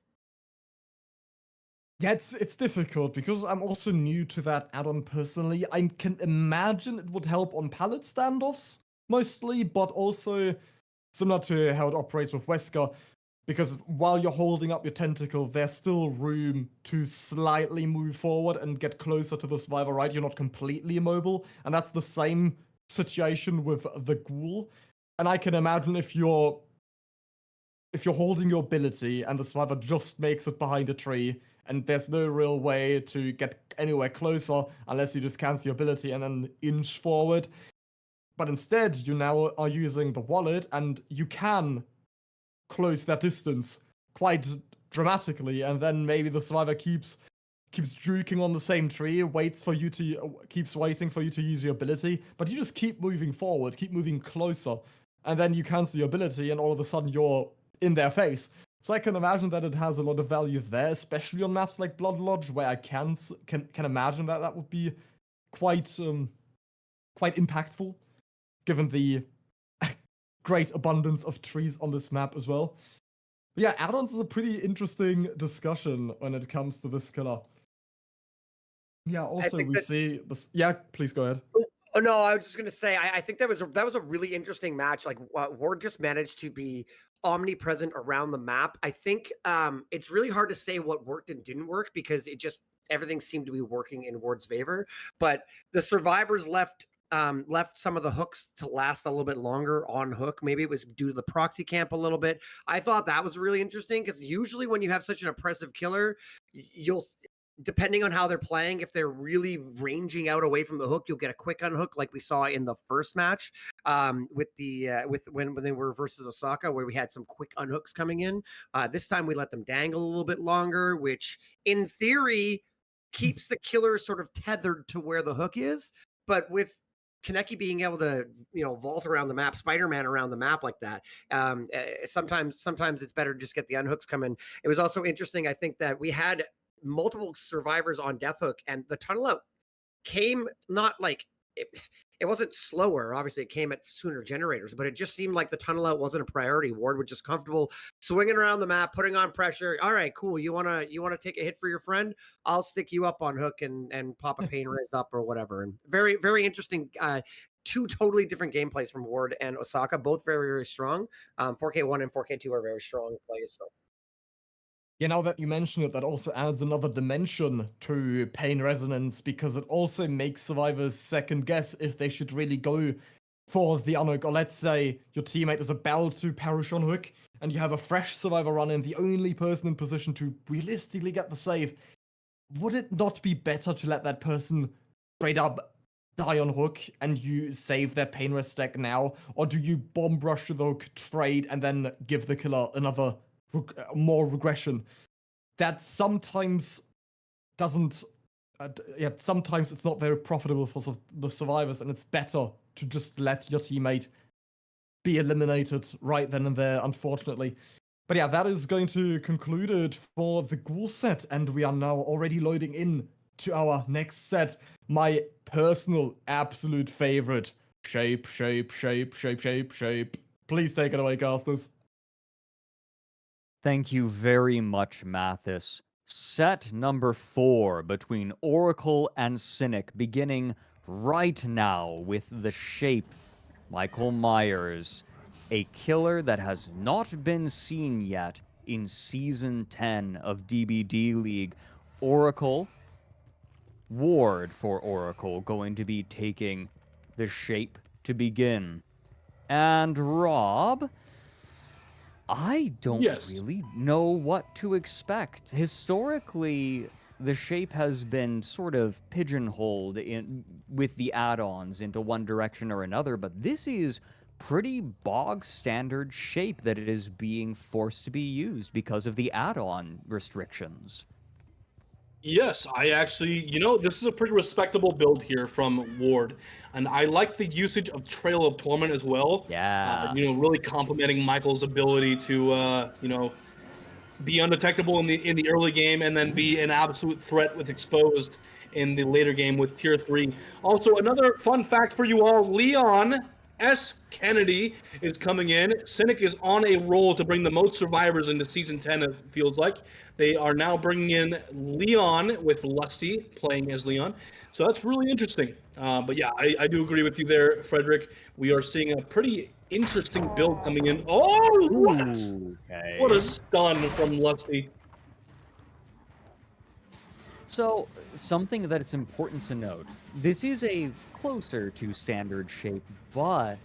Yeah, it's difficult because I'm also new to that add-on personally. I can imagine it would help on pallet standoffs mostly, but also similar to how it operates with Wesker, because while you're holding up your tentacle, there's still room to slightly move forward and get closer to the survivor, right? You're not completely immobile, and that's the same situation with the Ghoul. And I can imagine if you're holding your ability and the survivor just makes it behind a tree, and there's no real way to get anywhere closer unless you just cancel your ability and then inch forward. But instead, you now are using the wallet, and you can close that distance quite dramatically, and then maybe the survivor keeps juking on the same tree, keeps waiting for you to use your ability, but you just keep moving forward, keep moving closer, and then you cancel your ability, and all of a sudden you're in their face. So I can imagine that it has a lot of value there, especially on maps like Blood Lodge, where I can imagine that would be quite impactful, given the great abundance of trees on this map as well. But yeah, add-ons is a pretty interesting discussion when it comes to this killer. Yeah, also we see this. Yeah, please go ahead. Oh no, I was just gonna say I think that was a really interesting match. Like Ward just managed to be omnipresent around the map. I think it's really hard to say what worked and didn't work because everything seemed to be working in Ward's favor. But the survivors left some of the hooks to last a little bit longer on hook. Maybe it was due to the proxy camp a little bit. I thought that was really interesting because usually when you have such an oppressive killer, you'll, depending on how they're playing, if they're really ranging out away from the hook, you'll get a quick unhook like we saw in the first match with when they were versus Osaka, where we had some quick unhooks coming in. This time we let them dangle a little bit longer, which in theory keeps the killer sort of tethered to where the hook is. But with Kaneki being able to, vault around the map, Spider-Man around the map like that, sometimes it's better to just get the unhooks coming. It was also interesting, I think, that we had multiple survivors on Death Hook, and the tunnel out came not like it wasn't slower. Obviously, it came at sooner generators, but it just seemed like the tunnel out wasn't a priority. Ward was just comfortable swinging around the map, putting on pressure. All right, cool. You wanna take a hit for your friend? I'll stick you up on hook and pop a pain raise up or whatever. And very, very interesting. Two totally different gameplays from Ward and Osaka, both very, very strong. 4K1 and 4K2 are very strong plays. So. Yeah, now that you mention it, that also adds another dimension to pain resonance, because it also makes survivors second guess if they should really go for the unhook. Or let's say your teammate is about to perish on hook, and you have a fresh survivor run in, the only person in position to realistically get the save. Would it not be better to let that person straight up die on hook and you save their pain res stack now? Or do you bomb rush to the hook, trade, and then give the killer another more regression? That sometimes doesn't sometimes it's not very profitable for the survivors, and it's better to just let your teammate be eliminated right then and there, unfortunately. But yeah, that is going to conclude it for the Ghoul set, and we are now already loading in to our next set. My personal absolute favorite, shape. Please take it away, casters. Thank you very much, Mathis. Set number 4 between Oracle and Cynic, beginning right now with the Shape, Michael Myers. a killer that has not been seen yet in Season 10 of DBDLeague. Oracle, Ward for Oracle, going to be taking the shape to begin. And Rob, I don't really know what to expect. Historically, the shape has been sort of pigeonholed with the add-ons into one direction or another, but this is pretty bog standard shape that it is being forced to be used because of the add-on restrictions. Yes, I actually, this is a pretty respectable build here from Ward, and I like the usage of Trail of Torment as well. Yeah. Really complementing Michael's ability to, be undetectable in the early game and then be an absolute threat with Exposed in the later game with Tier 3. Also, another fun fact for you all, Leon S. Kennedy is coming in. Cynic is on a roll to bring the most survivors into Season 10, it feels like. They are now bringing in Leon with Lusty playing as Leon. So that's really interesting. But yeah, I do agree with you there, Fredrik. We are seeing a pretty interesting build coming in. Oh, what? Okay. What a stun from Lusty. So, something that it's important to note. This is a closer to standard shape, but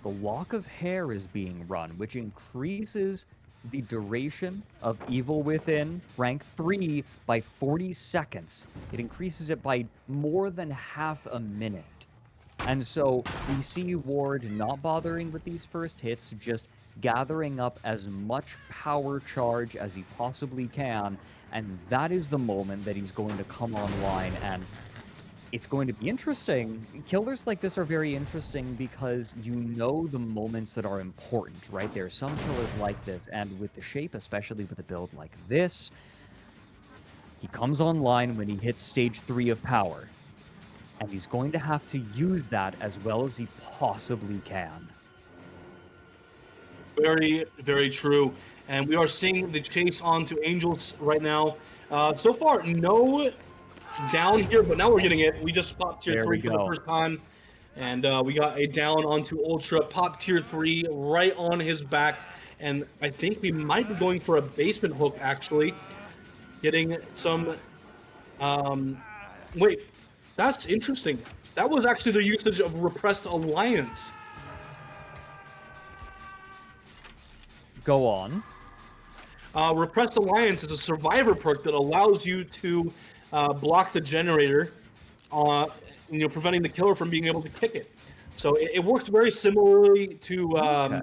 the lock of hair is being run, which increases the duration of Evil Within rank 3 by 40 seconds. It increases it by more than half a minute. And so we see Ward not bothering with these first hits, just gathering up as much power charge as he possibly can, and that is the moment that he's going to come online, and it's going to be interesting. Killers like this are very interesting because you know the moments that are important, right? There are some killers like this, and with the shape, especially with a build like this, he comes online when he hits stage 3 of power, and he's going to have to use that as well as he possibly can. Very, very true. And we are seeing the chase on to Angels right now. So far, no down here, but now we're getting it. We just popped tier 3 for the first time, and we got a down onto Ultra, pop tier 3 right on his back, and I think we might be going for a basement hook, actually. Getting some, wait, that's interesting. That was actually the usage of Repressed Alliance. Go on. Repressed Alliance is a survivor perk that allows you to block the generator, preventing the killer from being able to kick it. So it works very similarly to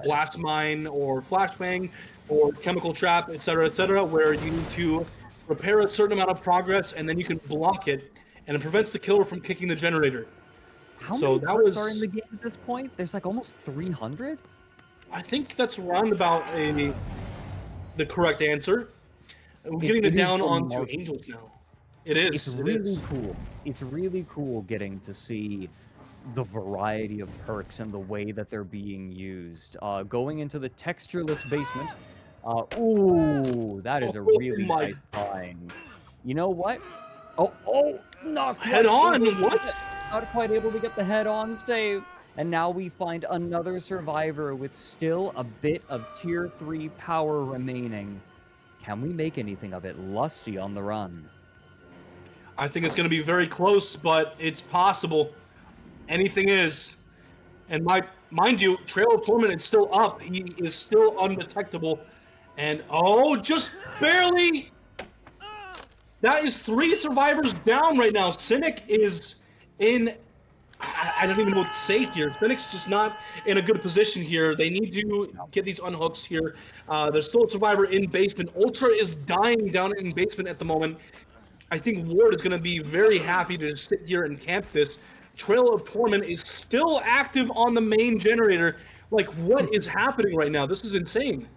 Blast Mine or Flashbang or Chemical Trap, etc., where you need to repair a certain amount of progress and then you can block it, and it prevents the killer from kicking the generator. How many perks are in the game at this point? There's like almost 300? I think that's around about the correct answer. We're getting it down onto Angels now. It is. It's really cool. It's really cool getting to see the variety of perks and the way that they're being used. Going into the textureless basement. Ooh, that is a really nice find. You know what? Oh, not quite head on. What? Not quite able to get the head on save. And now we find another survivor with still a bit of tier 3 power remaining. Can we make anything of it? Lusty on the run. I think it's going to be very close, but it's possible. Anything is. And mind you, Trail of Torment is still up. He is still undetectable. And, just barely. That is 3 survivors down right now. Cynic is in... I don't even know what to say here. Cynic's just not in a good position here. They need to get these unhooks here. There's still a survivor in basement. Ultra is dying down in basement at the moment. I think Ward is going to be very happy to just sit here and camp this. Trail of Torment is still active on the main generator. Like, what is happening right now? This is insane.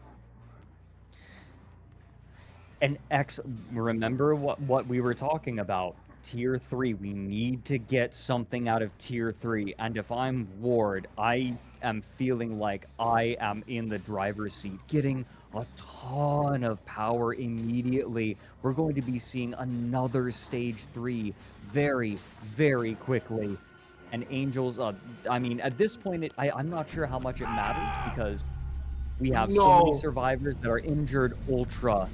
And remember what we were talking about. Tier 3, we need to get something out of tier 3, and if I'm Ward, I am feeling like I am in the driver's seat, getting a ton of power immediately. We're going to be seeing another stage 3 very, very quickly. And Angels, at this point, I'm not sure how much it matters, because We have so many No. survivors that are injured. Ultra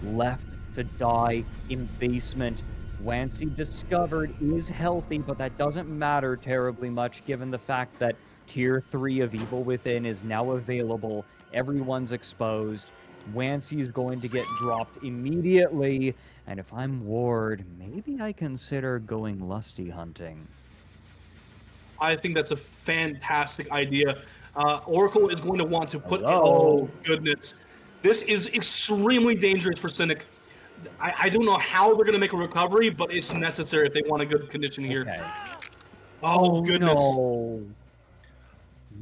left to die in basement. Wancy discovered is healthy, but that doesn't matter terribly much given the fact that Tier 3 of Evil Within is now available. Everyone's exposed. Wancy's going to get dropped immediately. And if I'm Ward, maybe I consider going lusty hunting. I think that's a fantastic idea. Oracle is going to want to put. Hello? Oh goodness, this is extremely dangerous for Cynic. I don't know how they're going to make a recovery, but it's necessary if they want a good condition here. Okay. Oh goodness, No.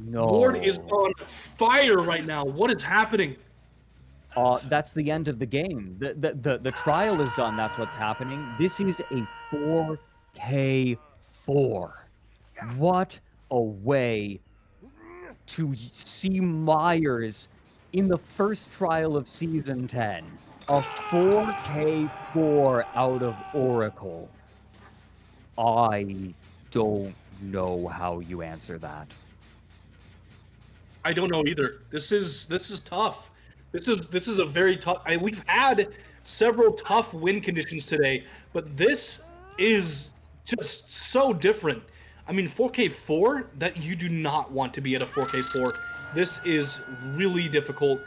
No. Ward is on fire right now. What is happening? That's the end of the game. The trial is done. That's what's happening. This is a 4K4. What a way to see Myers in the first trial of Season 10. A 4K4 out of Oracle. I don't know how you answer that. I don't know either. This is tough. This is a very tough. We've had several tough win conditions today, but this is just so different. I mean, 4K4, that you do not want to be at a 4K4. This is really difficult.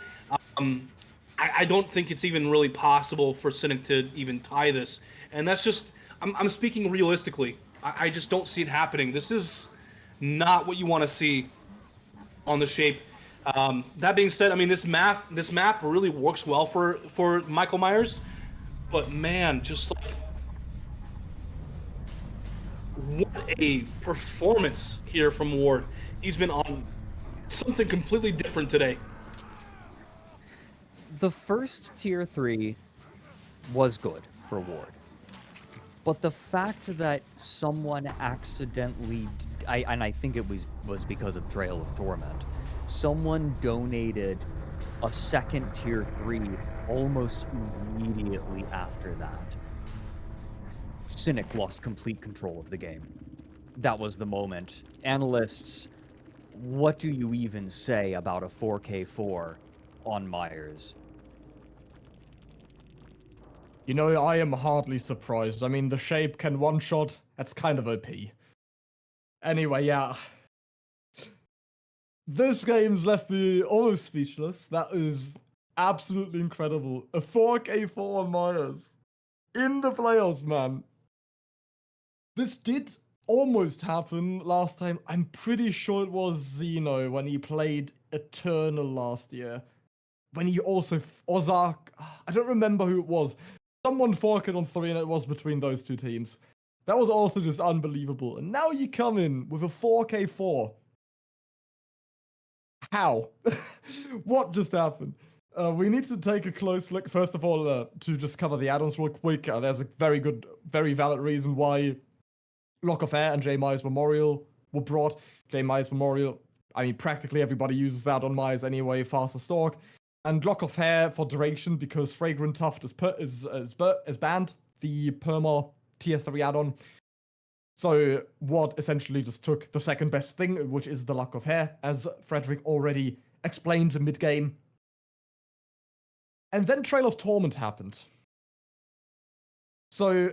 I don't think it's even really possible for Cynic to even tie this. And that's just, I'm speaking realistically. I just don't see it happening. This is not what you want to see on the shape. That being said, I mean, this map really works well for Michael Myers. But man, just like, what a performance here from Ward. He's been on something completely different today. The first Tier 3 was good for Ward. But the fact that someone accidentally, and I think it was because of Trail of Torment, someone donated a second Tier 3 almost immediately after that. Cynic lost complete control of the game. That was the moment. Analysts, what do you even say about a 4K4 on Myers? You know, I am hardly surprised. I mean, the shape can one-shot. That's kind of OP. Anyway, yeah. This game's left me almost speechless. That is absolutely incredible. A 4K4 on Myers. In the playoffs, man. This did almost happen last time. I'm pretty sure it was Zeno when he played Eternal last year. When he also... Ozark... I don't remember who it was. Someone 4K'd on 3 and it was between those two teams. That was also just unbelievable. And now you come in with a 4K4. How? What just happened? We need to take a close look. First of all, to just cover the add-ons real quick, there's a very good, very valid reason why Lock of Hair and J. Myers Memorial were brought. J. Myers Memorial, I mean, practically everybody uses that on Myers anyway, faster stalk. And Lock of Hair for duration, because Fragrant Tuft is banned, the Perma Tier 3 add-on. So Ward essentially just took the second best thing, which is the Lock of Hair, as Fredrik already explained mid-game. And then Trail of Torment happened. So,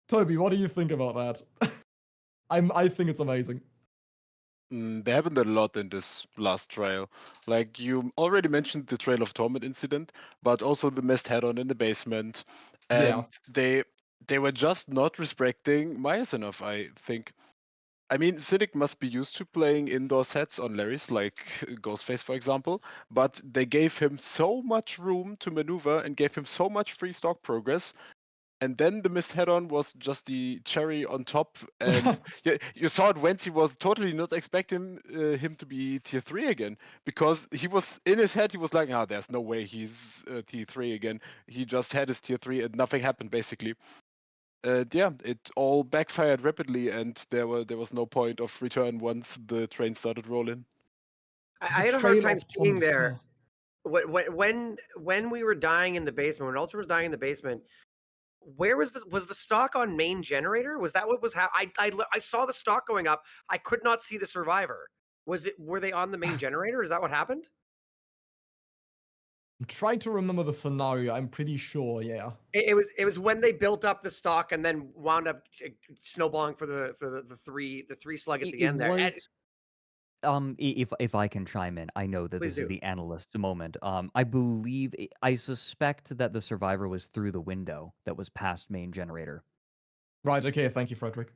Tobi, what do you think about that? I think it's amazing. There happened a lot in this last trial. Like, you already mentioned the Trail of Torment incident, but also the missed head-on in the basement. And they were just not respecting Myers enough, I think. I mean, Cynic must be used to playing indoor sets on Larry's, like Ghostface, for example, but they gave him so much room to maneuver and gave him so much free stock progress. And then the missed head-on was just the cherry on top. And you saw it when he was totally not expecting him to be Tier 3 again. Because he was, in his head, he was like, there's no way he's Tier 3 again. He just had his Tier 3 and nothing happened, basically. It all backfired rapidly, and there was no point of return once the train started rolling. I had a hard time seeing there. When we were dying in the basement, when Ultra was dying in the basement, where was this? Was the stock on main generator? Was that what was happening? I saw the stock going up. I could not see the survivor. Were they on the main generator? Is that what happened? I'm trying to remember the scenario. I'm pretty sure, yeah. It was when they built up the stock and then wound up snowballing for the three slug at the end there. If I can chime in, I know that Please this is do. the analyst moment. I suspect that the survivor was through the window that was past main generator. Right, okay, thank you, Fredrik.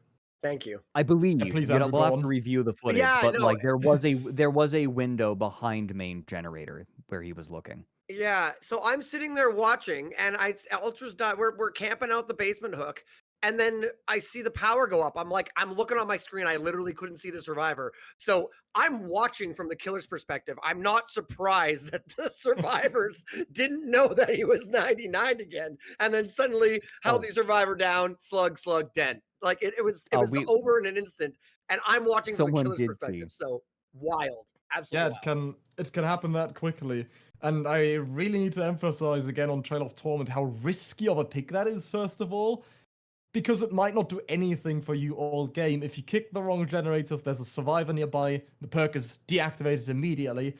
Thank you. I believe. please, we'll Andrew, have go to on. review the footage, Yeah, but no, like there was a window behind main generator where he was looking. Yeah, so I'm sitting there watching, and Ultra's died. We're camping out the basement hook, and then I see the power go up. I'm looking on my screen. I literally couldn't see the survivor, so I'm watching from the killer's perspective. I'm not surprised that the survivors didn't know that he was 99 again, and then suddenly healthy survivor down, slug dead. Like it was over in an instant, and I'm watching from the killer's perspective. So wild, absolutely. Yeah, it can happen that quickly. And I really need to emphasize again on Trail of Torment how risky of a pick that is, first of all, because it might not do anything for you all game. If you kick the wrong generators, there's a survivor nearby, the perk is deactivated immediately.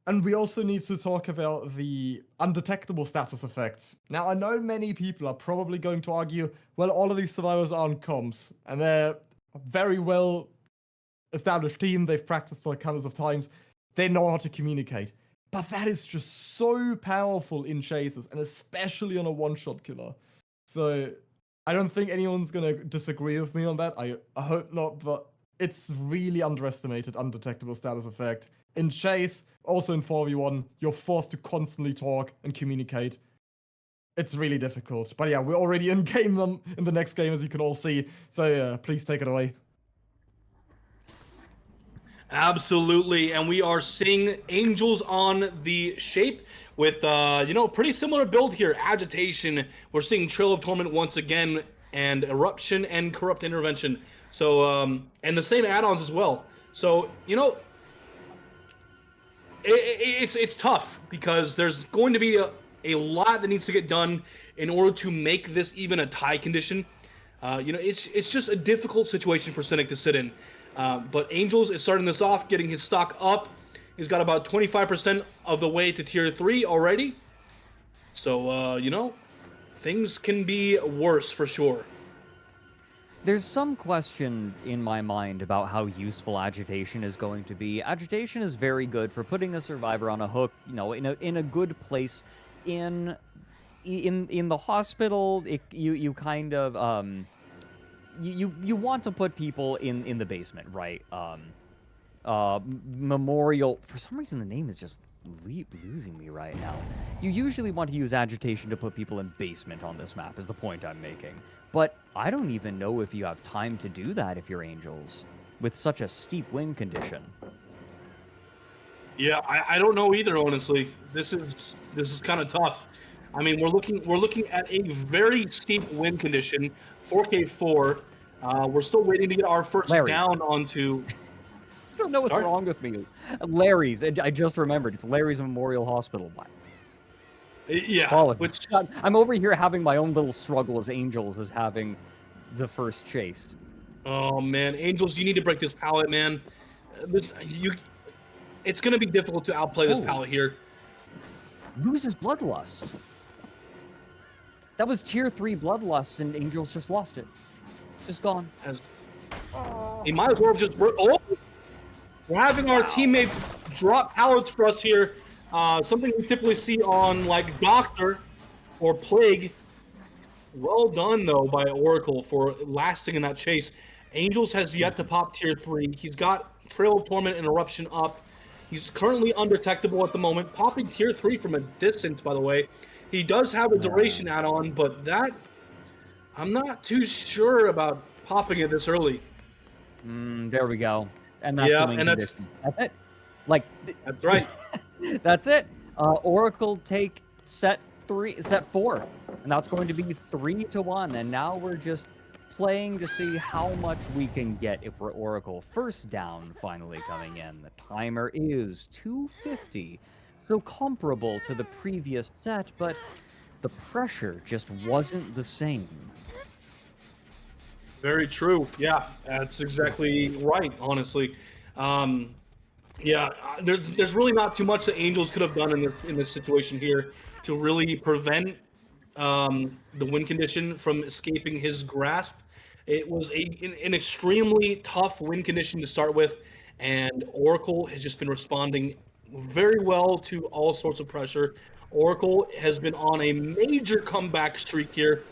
And we also need to talk about the undetectable status effects. Now, I know many people are probably going to argue, well, all of these survivors are on comms, and they're a very well established team, they've practiced for countless of times, they know how to communicate. But that is just so powerful in chases, and especially on a one-shot killer. So I don't think anyone's going to disagree with me on that. I hope not, but it's really underestimated undetectable status effect. In chase, also in 4v1, you're forced to constantly talk and communicate. It's really difficult. But yeah, we're already in game in the next game, as you can all see. So yeah, please take it away. Absolutely, and we are seeing Angels on the shape with, pretty similar build here. Agitation, we're seeing Trail of Torment once again, and Eruption and Corrupt Intervention. So, and the same add-ons as well. So, it's tough because there's going to be a lot that needs to get done in order to make this even a tie condition. It's just a difficult situation for Cynic to sit in. But Angels is starting this off, getting his stock up. He's got about 25% of the way to tier 3 already. So, things can be worse for sure. There's some question in my mind about how useful agitation is going to be. Agitation is very good for putting a survivor on a hook, in a good place. In the hospital, you kind of you want to put people in the basement, right? Memorial. For some reason, the name is just losing me right now. You usually want to use agitation to put people in basement on this map, is the point I'm making. But I don't even know if you have time to do that if you're Angels, with such a steep win condition. Yeah, I don't know either, honestly. This is kind of tough. I mean, we're looking at a very steep win condition, 4K4. We're still waiting to get our first down onto. I don't know what's wrong with me. Larry's. I just remembered. It's Larry's Memorial Hospital. Yeah. Which I'm over here having my own little struggle as Angels is having the first chase. Oh man, Angels, you need to break this pallet, man. It's gonna be difficult to outplay this pallet here. Loses Bloodlust. That was tier 3 Bloodlust, and Angels just lost it. Just gone. He might as well just. We're having our teammates drop pallets for us here. Something we typically see on like Doctor or Plague. Well done though by Oracle for lasting in that chase. Angels has yet to pop tier 3. He's got Trail of Torment and Eruption up. He's currently undetectable at the moment, popping tier 3 from a distance, by the way. He does have a duration add-on, but that I'm not too sure about popping it this early. There we go. And that's the win condition. That's it. That's right. That's it. Oracle take set 4, and that's going to be 3-1. And now we're just playing to see how much we can get if we're Oracle. First down finally coming in. The timer is 250, so comparable to the previous set, but the pressure just wasn't the same. Very true. Yeah, that's exactly right, honestly. Yeah, there's really not too much that Angels could have done in this situation here to really prevent the win condition from escaping his grasp. It was an extremely tough win condition to start with, and Oracle has just been responding very well to all sorts of pressure. Oracle has been on a major comeback streak here,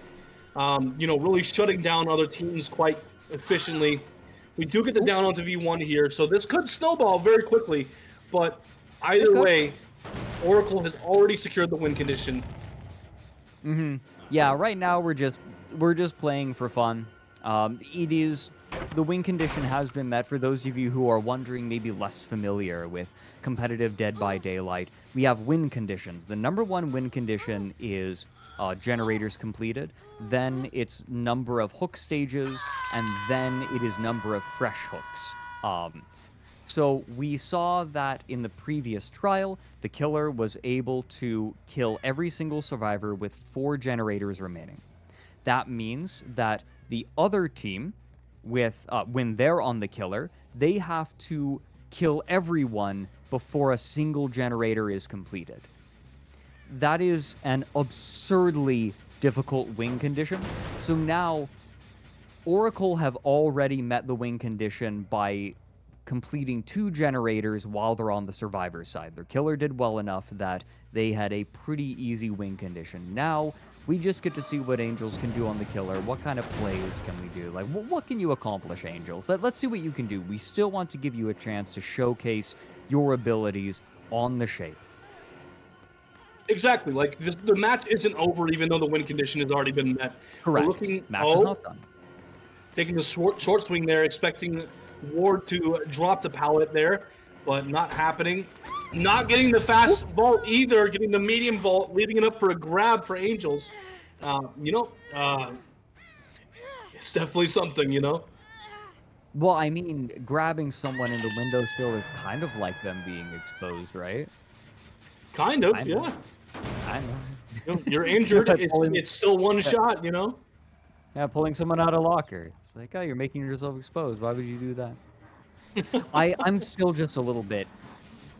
really shutting down other teams quite efficiently. We do get the down onto V1 here, so this could snowball very quickly, but either way, Oracle has already secured the win condition. Yeah, right now we're just playing for fun. The win condition has been met. For those of you who are wondering, maybe less familiar with competitive Dead by Daylight, we have win conditions. The number one win condition is generators completed, then it's number of hook stages, and then it is number of fresh hooks. So we saw that in the previous trial, the killer was able to kill every single survivor with 4 generators remaining. That means that the other team, when they're on the killer, they have to kill everyone before a single generator is completed. That is an absurdly difficult win condition. So now, Oracle have already met the win condition by completing 2 generators while they're on the survivor side. Their killer did well enough that they had a pretty easy win condition. Now, we just get to see what Angels can do on the killer. What kind of plays can we do? Like, what can you accomplish, Angels? Let's see what you can do. We still want to give you a chance to showcase your abilities on the shape. Exactly. Like, the match isn't over, even though the win condition has already been met. Correct. Match is not done. Taking the short swing there, expecting Ward to drop the pallet there, but not happening. Not getting the fast vault either, getting the medium vault, leaving it up for a grab for Angels. It's definitely something, Well, I mean, grabbing someone in the window still is kind of like them being exposed, right? Kind of, yeah. I know. You're injured. It's still one shot, Yeah, pulling someone out of locker. It's like, oh, you're making yourself exposed. Why would you do that? I'm still just a little bit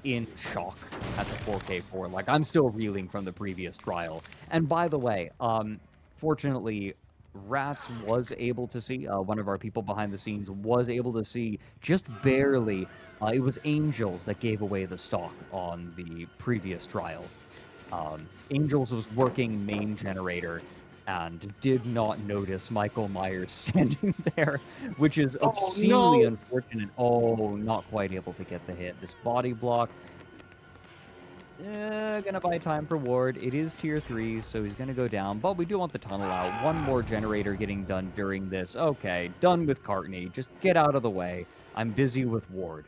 in shock at the 4K4. Like, I'm still reeling from the previous trial. And by the way, fortunately, Rats was able to see, one of our people behind the scenes was able to see just barely. It was Angels that gave away the stock on the previous trial. Angels was working main generator and did not notice Michael Myers standing there, which is obscenely unfortunate. Oh, not quite able to get the hit. This body block. Gonna buy time for Ward. It is tier 3, so he's gonna go down, but we do want the tunnel out. One more generator getting done during this. Okay, done with Cartney. Just get out of the way. I'm busy with Ward.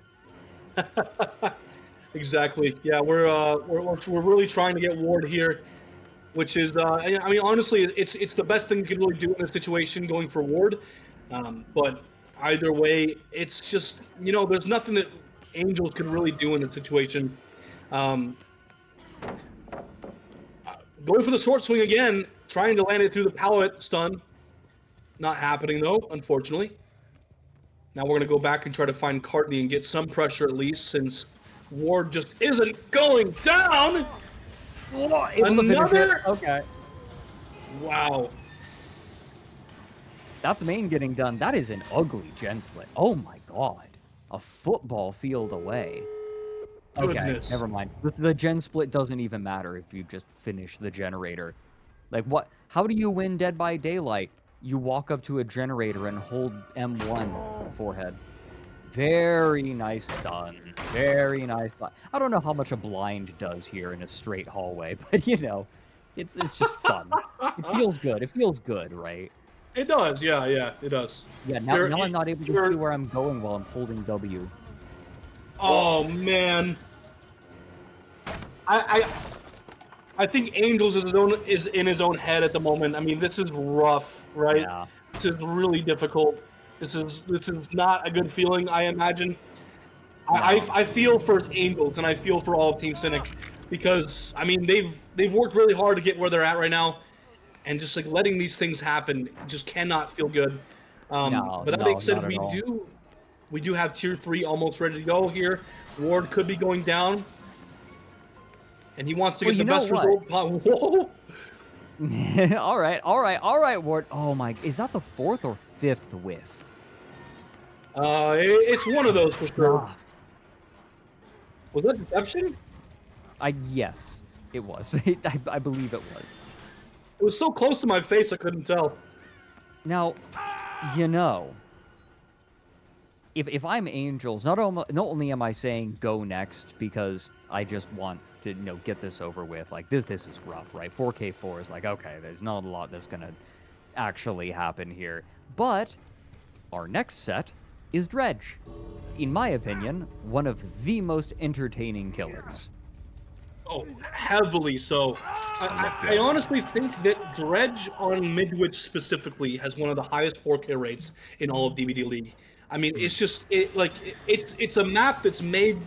Exactly. Yeah, we're really trying to get Ward here, which is, honestly, it's the best thing you can really do in this situation, going for Ward. But either way, it's just, there's nothing that Angels can really do in this situation. Going for the short swing again, trying to land it through the pallet stun. Not happening, though, unfortunately. Now we're going to go back and try to find Cartney and get some pressure at least, since Ward just isn't going down. Another. Okay. Wow. That's main getting done. That is an ugly gen split. Oh my god. A football field away. Okay, Goodness. never mind. The gen split doesn't even matter if you just finish the generator. Like, what? How do you win Dead by Daylight? You walk up to a generator and hold M1 forehead. Very nice stun. Very nice. I don't know how much a blind does here in a straight hallway, but it's just fun. It feels good. It feels good, right? It does. Yeah, it does. Yeah. Now I'm not able to see where I'm going while I'm holding W. Oh man. I think Angels is in his own head at the moment. I mean, this is rough, right? Yeah. This is really difficult. This is not a good feeling, I imagine. No. I feel for Angels and I feel for all of Team Cynic, because I mean they've worked really hard to get where they're at right now, and just like letting these things happen just cannot feel good. But that being said, We do have tier 3 almost ready to go here. Ward could be going down. And he wants to get the best result. Whoa! all right, Ward. Oh my, is that the 4th or 5th whiff? It's one of those for sure. Ah. Was that deception? Yes, it was. I believe it was. It was so close to my face I couldn't tell. Now, you know, if I'm Angels, not only am I saying go next because I just want to get this over with. Like this is rough, right? 4K4 is like, okay, there's not a lot that's gonna actually happen here. But our next set is Dredge. In my opinion, one of the most entertaining killers. Oh, heavily so. I honestly think that Dredge on Midwich specifically has one of the highest 4K rates in all of DBDLeague. I mean, it's just it's a map that's made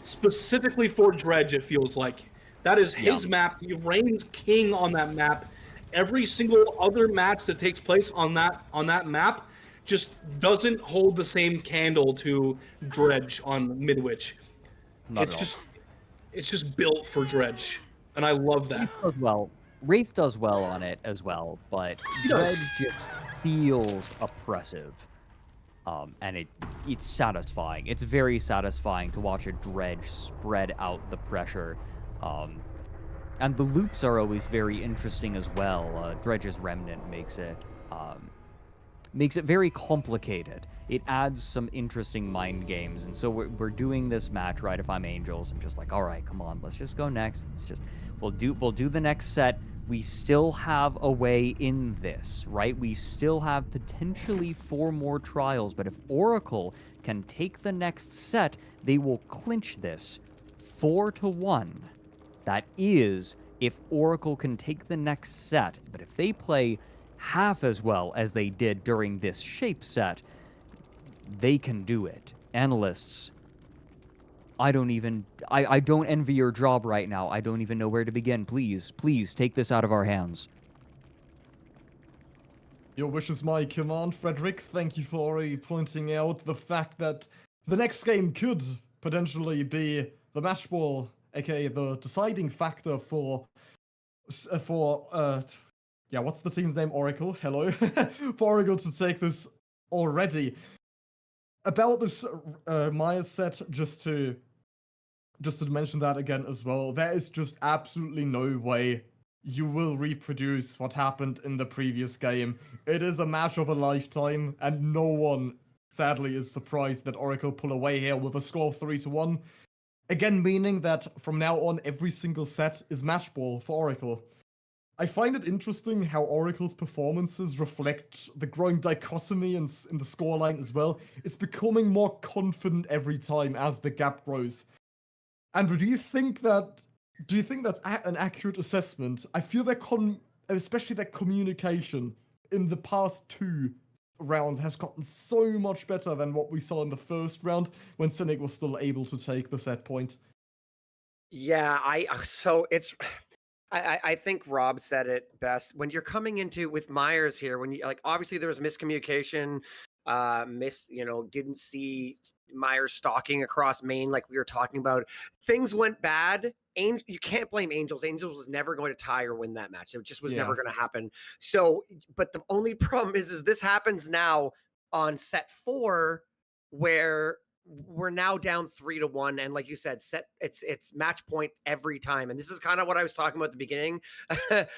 specifically for Dredge. It feels like that is his map. He reigns king on that map. Every single other match that takes place on that map just doesn't hold the same candle to Dredge on Midwich. It's just built for Dredge, and I love that. Wraith does well on it as well, but Dredge just feels oppressive. And it's satisfying. It's very satisfying to watch a Dredge spread out the pressure. And the loops are always very interesting as well. Dredge's Remnant makes it very complicated. It adds some interesting mind games, and so we're doing this match, right? If I'm Angels, I'm just like, all right, come on, let's just go next. We'll do the next set. We still have a way in this, right? We still have potentially 4 more trials, but if Oracle can take the next set, they will clinch this 4-1. That is, if Oracle can take the next set, but if they play half as well as they did during this shape set, they can do it. Analysts, I don't envy your job right now. I don't even know where to begin. Please take this out of our hands. Your wish is my command, Fredrik. Thank you for already pointing out the fact that the next game could potentially be the match ball, aka the deciding factor for what's the team's name? Oracle. Hello. For Oracle to take this already. About this Myers set, just to mention that again as well, there is just absolutely no way you will reproduce what happened in the previous game. It is a match of a lifetime, and no one, sadly, is surprised that Oracle pull away here with a score of 3-1. Again, meaning that from now on, every single set is match ball for Oracle. I find it interesting how Oracle's performances reflect the growing dichotomy in the scoreline as well. It's becoming more confident every time as the gap grows. Andrew, do you think that's an accurate assessment? I feel especially their communication in the past 2 rounds has gotten so much better than what we saw in the first round when Cynic was still able to take the set point. Yeah, I think Rob said it best. When you're coming into with Myers here, when you obviously there was miscommunication, didn't see Myers stalking across main like we were talking about. Things went bad. You can't blame Angels. Angels was never going to tie or win that match. It just was never going to happen. So, but the only problem is this happens now on set 4 where we're now down 3-1, and like you said, it's match point every time. And this is kind of what I was talking about at the beginning.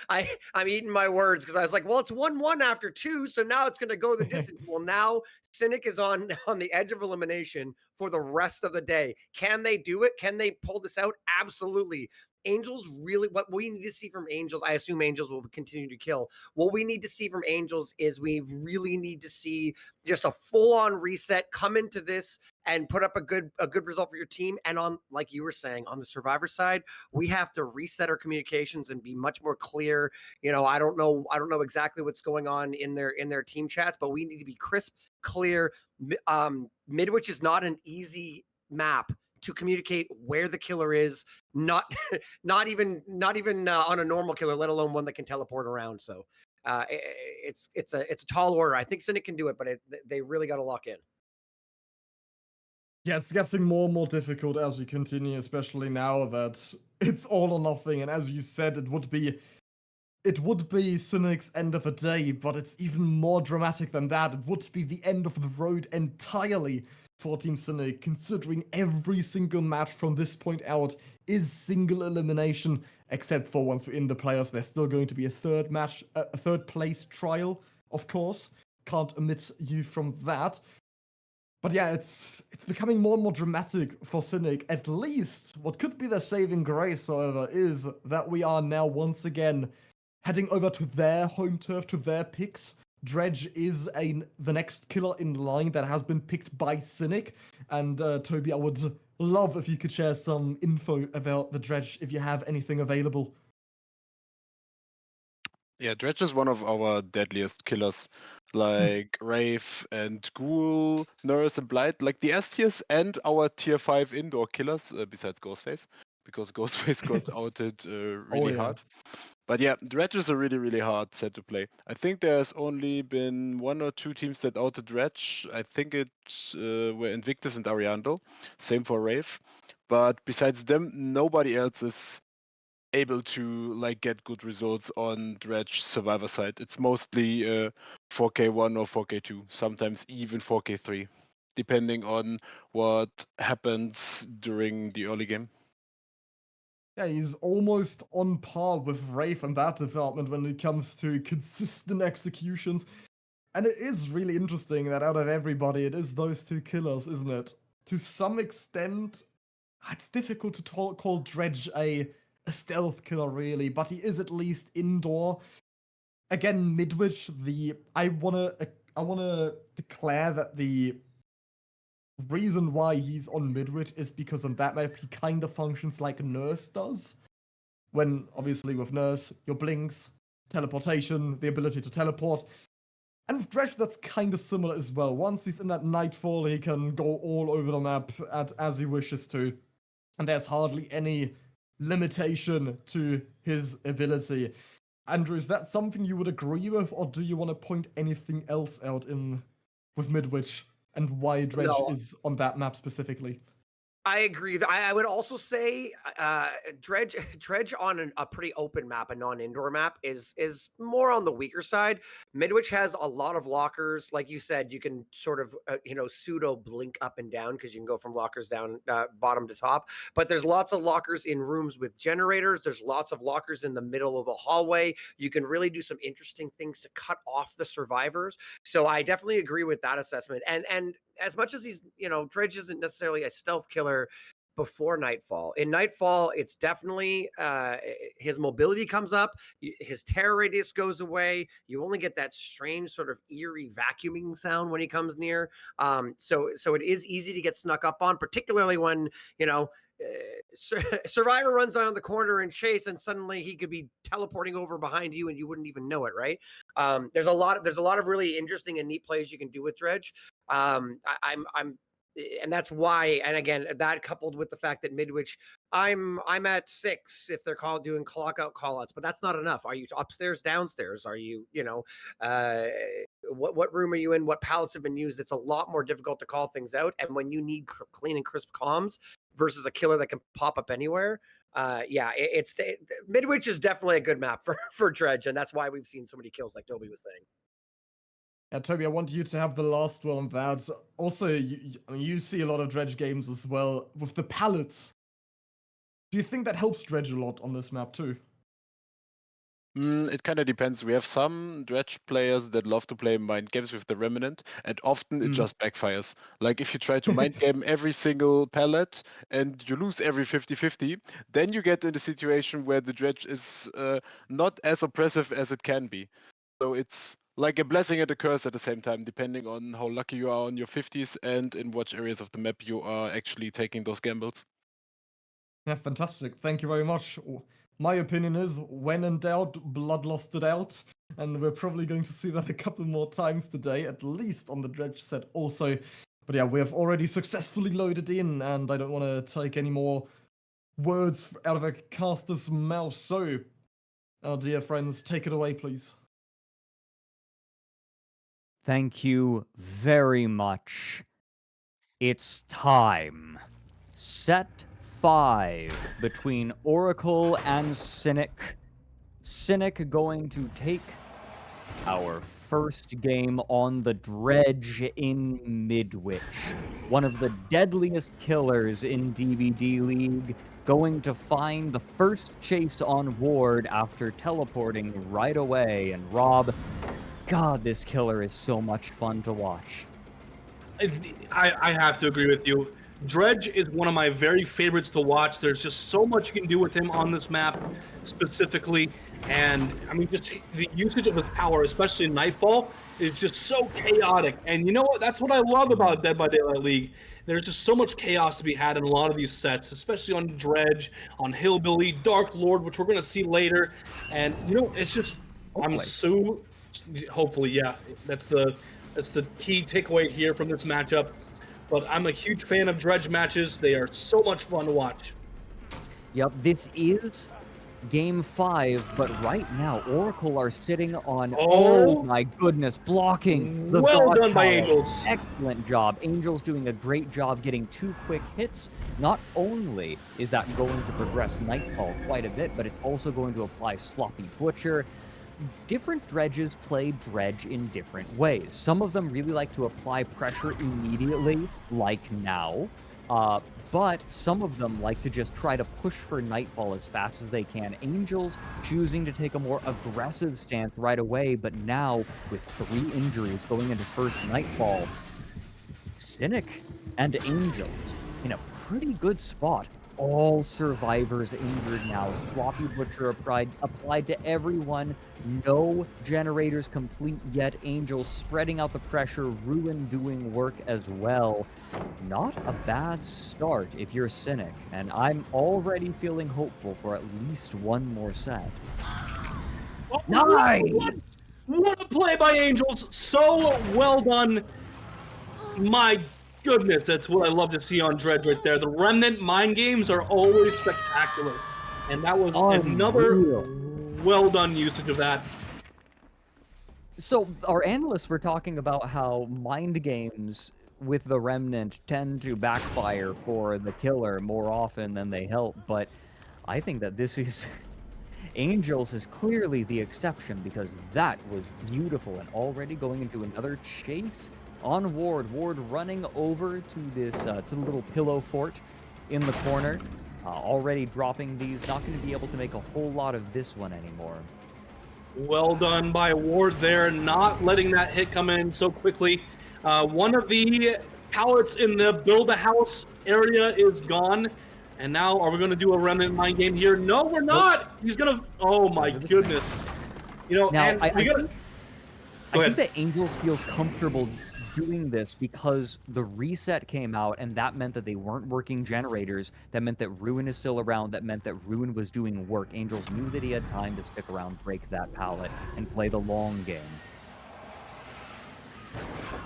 I'm eating my words because I was like, well, it's 1-1 after 2, so now it's going to go the distance. Well, now Cynic is on the edge of elimination for the rest of the day. Can they do it? Can they pull this out? Absolutely. Angels really, what we need to see from Angels, I assume Angels will continue to kill. What we need to see from Angels is we really need to see just a full-on reset, come into this and put up a good result for your team. And on, like you were saying, on the Survivor side, we have to reset our communications and be much more clear. I don't know exactly what's going on in their team chats, but we need to be crisp, clear. Midwich is not an easy map to communicate where the killer is, not even on a normal killer, let alone one that can teleport around. So it's a tall order. I think Cynic can do it, but they really got to lock in. Yeah, it's getting more and more difficult as we continue, especially now that it's all or nothing. And as you said, it would be Cynic's end of the day, but it's even more dramatic than that. It would be the end of the road entirely for Team Cynic, considering every single match from this point out is single elimination, except for once we're in the playoffs, there's still going to be a third place trial, of course. Can't omit you from that. But yeah, it's becoming more and more dramatic for Cynic. At least, what could be their saving grace, however, is that we are now once again heading over to their home turf, to their picks. Dredge is the next killer in line that has been picked by Cynic. And Tobi, I would love if you could share some info about the Dredge, if you have anything available. Yeah, Dredge is one of our deadliest killers, like Wraith and Ghoul, Nurse and Blight, like the S tiers and our tier 5 indoor killers, besides Ghostface, because Ghostface got outed really hard. But yeah, Dredge is a really, really hard set to play. I think there's only been 1 or 2 teams that outed Dredge. I think it were Invictus and Ariandel. Same for Wraith. But besides them, nobody else is able to like get good results on Dredge Survivor side. It's mostly 4K1 or 4K2, sometimes even 4K3, depending on what happens during the early game. Yeah, he's almost on par with Wraith in that development when it comes to consistent executions. And it is really interesting that out of everybody, it is those 2 killers, isn't it? To some extent, it's difficult to call Dredge a stealth killer, really, but he is at least indoor. Again, Midwich, I wanna declare that the reason why he's on Midwich is because on that map he kind of functions like Nurse does. When, obviously, with Nurse, your blinks, teleportation, the ability to teleport. And with Dredge, that's kind of similar as well. Once he's in that Nightfall, he can go all over the map as he wishes to. And there's hardly any limitation to his ability. Andrew, is that something you would agree with, or do you want to point anything else out with Midwich and why Dredge is on that map specifically? I agree. I would also say Dredge on a pretty open map, a non-indoor map, is more on the weaker side. Midwich has a lot of lockers. Like you said, you can sort of pseudo blink up and down because you can go from lockers down bottom to top. But there's lots of lockers in rooms with generators. There's lots of lockers in the middle of the hallway. You can really do some interesting things to cut off the survivors. So I definitely agree with that assessment. And as much as he's, Dredge isn't necessarily a stealth killer before Nightfall. In Nightfall, it's definitely his mobility comes up, his terror radius goes away. You only get that strange sort of eerie vacuuming sound when he comes near. So it is easy to get snuck up on, particularly when Survivor runs down the corner and chase, and suddenly he could be teleporting over behind you, and you wouldn't even know it, right? There's a lot of really interesting and neat plays you can do with Dredge. And that's why, and again, that coupled with the fact that Midwich, I'm at 6 if they're doing clock out call outs, but that's not enough. Are you upstairs, downstairs? Are you, what room are you in? What pallets have been used? It's a lot more difficult to call things out. And when you need clean and crisp comms versus a killer that can pop up anywhere, Midwich is definitely a good map for Dredge, and that's why we've seen so many kills, like Tobi was saying. Yeah, Tobi, I want you to have the last one on that. Also, you see a lot of Dredge games as well with the pallets. Do you think that helps Dredge a lot on this map too? It kind of depends. We have some Dredge players that love to play mind games with the Remnant, and often it just backfires. Like if you try to mind game every single pallet and you lose every 50-50, then you get in a situation where the Dredge is not as oppressive as it can be. So it's like a blessing and a curse at the same time, depending on how lucky you are on your 50s and in which areas of the map you are actually taking those gambles. Yeah, fantastic. Thank you very much. My opinion is, when in doubt, bloodlust it out. And we're probably going to see that a couple more times today, at least on the Dredge set also. But yeah, we have already successfully loaded in, and I don't want to take any more words out of a caster's mouth. So, our dear friends, take it away, please. Thank you very much. It's time. Set 5 between Oracle and Cynic. Cynic going to take our first game on the Dredge in Midwich. One of the deadliest killers in DBDLeague, going to find the first chase on Ward after teleporting right away. And Rob, God, this killer is so much fun to watch. I have to agree with you. Dredge is one of my very favorites to watch. There's just so much you can do with him on this map specifically. And I mean, just the usage of his power, especially in Nightfall, is just so chaotic. And you know what? That's what I love about Dead by Daylight League. There's just so much chaos to be had in a lot of these sets, especially on Dredge, on Hillbilly, Dark Lord, which we're going to see later. And, you know, it's just, hopefully, yeah, that's the key takeaway here from this matchup. But I'm a huge fan of Dredge matches. They are so much fun to watch. Yep, this is Game 5, but right now, Oracle are sitting on, oh my goodness, blocking the well done by Power. Angels. Excellent job. Angels doing a great job getting 2 quick hits. Not only is that going to progress Nightfall quite a bit, but it's also going to apply Sloppy Butcher. Different dredges play Dredge in different ways. Some of them really like to apply pressure immediately, like now. But some of them like to just try to push for Nightfall as fast as they can. Angels choosing to take a more aggressive stance right away, but now with 3 injuries going into first Nightfall, Cynic and Angels in a pretty good spot. All survivors injured now. Sloppy Butcher applied to everyone. No generators complete yet. Angels spreading out the pressure. Ruin doing work as well. Not a bad start if you're Cynic. And I'm already feeling hopeful for at least one more set. Oh, Nice! What a play by Angels. So well done. My goodness, that's what I love to see on Dredge right there. The Remnant mind games are always spectacular. And that was another well done usage of that. So our analysts were talking about how mind games with the Remnant tend to backfire for the killer more often than they help, but I think that this is Angels is clearly the exception, because that was beautiful. And already going into another chase on Ward. Ward running over to this to the little pillow fort in the corner. Already dropping these. Not going to be able to make a whole lot of this one anymore. Well done by Ward there, not letting that hit come in so quickly. One of the pallets in the build-a-house area is gone. And now, are we going to do a Remnant mind game here? No, we're not! He's going to... Oh, my goodness. You know, now, and I think that Angels feels comfortable doing this because the reset came out, and that meant that they weren't working generators. That meant that Ruin is still around. That meant that Ruin was doing work. Angels knew that he had time to stick around, break that pallet, and play the long game.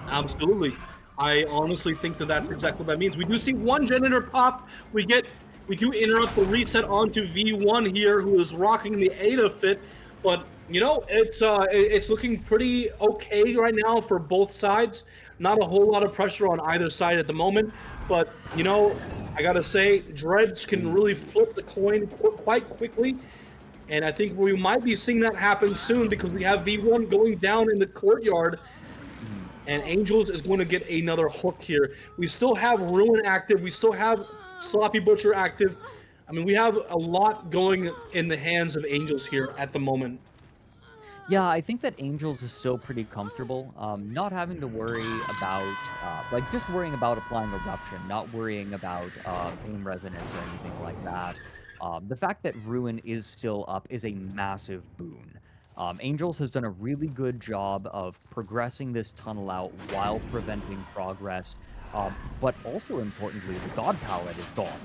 Absolutely. I honestly think that that's exactly what that means. We do see one generator pop. We do interrupt the reset onto V1 here, who is rocking the Ada fit, but you know, it's looking pretty okay right now for both sides. Not a whole lot of pressure on either side at the moment, but you know, I gotta say, Dredge can really flip the coin quite quickly, and I think we might be seeing that happen soon because we have V1 going down in the courtyard, and Angels is going to get another hook here. We still have Ruin active. We still have Sloppy Butcher active. I mean, we have a lot going in the hands of Angels here at the moment. Yeah, I think that Angels is still pretty comfortable, not having to worry about, just worrying about applying Eruption, not worrying about Pain Resonance or anything like that. The fact that Ruin is still up is a massive boon. Angels has done a really good job of progressing this tunnel out while preventing progress, but also importantly, the God Palette is gone.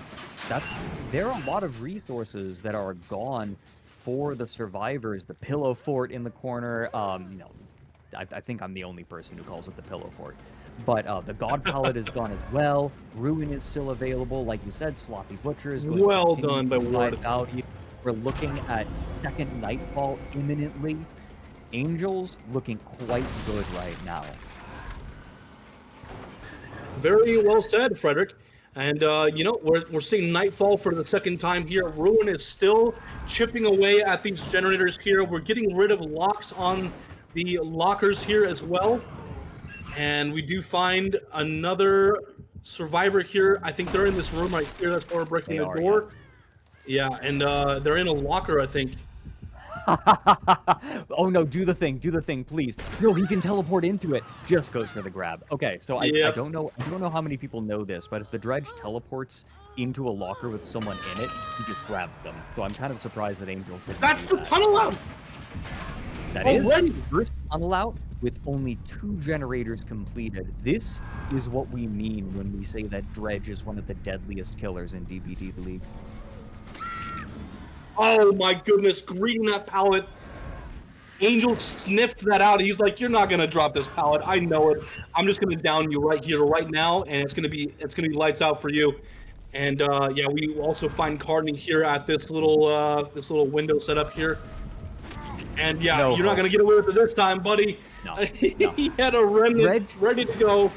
There are a lot of resources that are gone for the survivors. The pillow fort in the corner, I think I'm the only person who calls it the pillow fort, but the God Palette is gone as well. Ruin is still available, like you said. Sloppy Butcher is going well done by Ward. We're looking at second Nightfall imminently. Angels looking quite good right now. Very well said, Fredrik. And, you know, we're seeing Nightfall for the second time here. Ruin is still chipping away at these generators here. We're getting rid of locks on the lockers here as well. And we do find another survivor here. I think they're in this room right here. That's why we're breaking the door. Yeah, and they're in a locker, I think. Oh no, do the thing, please. No, he can teleport into it. Just goes for the grab. Okay, so I don't know how many people know this, but if the Dredge teleports into a locker with someone in it, he just grabs them. So I'm kind of surprised that Angels didn't That's do the that. tunnel out! That is the first tunnel out with only 2 generators completed. This is what we mean when we say that Dredge is one of the deadliest killers in DBDLeague. Oh my goodness, greeting that pallet. Angel sniffed that out. He's like, you're not gonna drop this pallet. I know it. I'm just gonna down you right here, right now, and it's gonna be lights out for you. And yeah, we also find Cardinal here at this little window set up here. And yeah, you're not gonna get away with it this time, buddy. No. He had a remnant ready to go.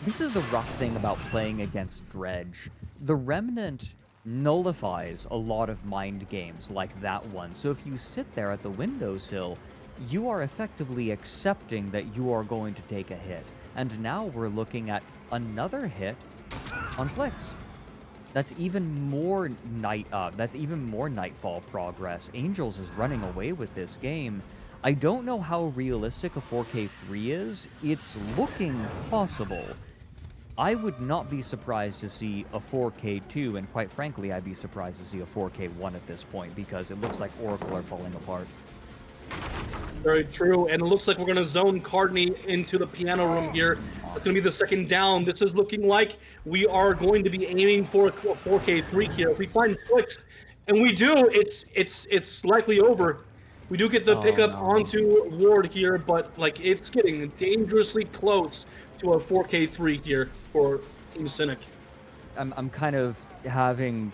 This is the rough thing about playing against Dredge. The Remnant nullifies a lot of mind games like that one. So if you sit there at the windowsill, you are effectively accepting that you are going to take a hit. And now we're looking at another hit on Flicks. That's even more Nightfall progress. Angels is running away with this game. I don't know how realistic a 4K3 is. It's looking possible. I would not be surprised to see a 4K2, and quite frankly, I'd be surprised to see a 4K1 at this point, because it looks like Oracle are falling apart. Very true, and it looks like we're going to zone Cardinal into the piano room here. It's going to be the second down. This is looking like we are going to be aiming for a 4K3 here. If we find Flicks, and we do, it's likely over. We do get the pickup onto Ward here, but like it's getting dangerously close to a 4K3 here for Team Cynic. I'm kind of having,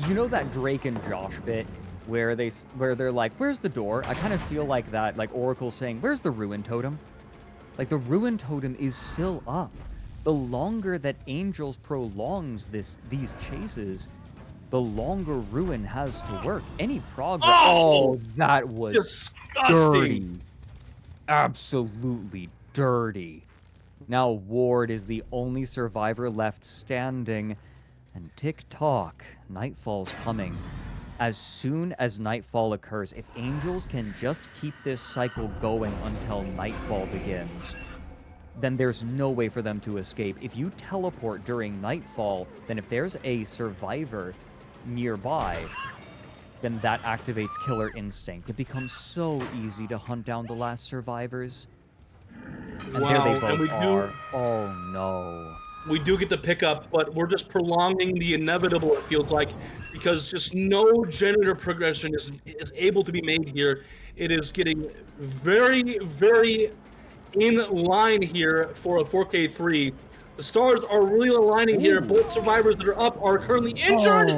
you know, that Drake and Josh bit where they're like, where's the door? I kind of feel like that, like Oracle saying, where's the Ruin Totem? Like the Ruin Totem is still up. The longer that Angels prolongs these chases, the longer Ruin has to work. Any progress. Oh, that was disgusting. Dirty. Absolutely dirty. Now Ward is the only survivor left standing, and tick-tock, Nightfall's coming. As soon as Nightfall occurs, if Angels can just keep this cycle going until Nightfall begins, then there's no way for them to escape. If you teleport during Nightfall, then if there's a survivor nearby, then that activates Killer Instinct. It becomes so easy to hunt down the last survivors. And there they both are. Oh no. We do get the pickup, but we're just prolonging the inevitable, it feels like, because just no generator progression is able to be made here. It is getting very, very in line here for a 4K3. The stars are really aligning here. Both survivors that are up are currently injured.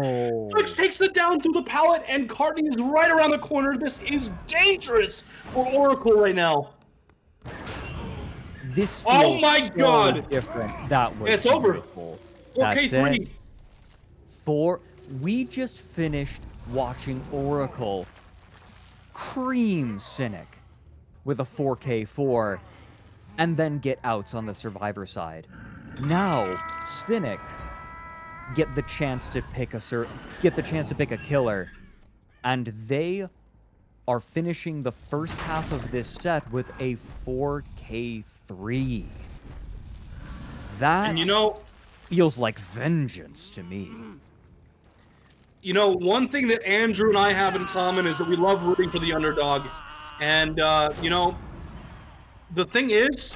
Flicks takes the down through the pallet, and Cardinal is right around the corner. This is dangerous for Oracle right now. This feels God! Different. That was it's over. 4K3. We just finished watching Oracle cream Cynic with a 4K4, and then get outs on the survivor side. Now Cynic get the chance to pick a killer, and they are finishing the first half of this set with a 4K3. That, and you know, feels like vengeance to me. You know, one thing that Andrew and I have in common is that we love rooting for the underdog. And, you know, the thing is,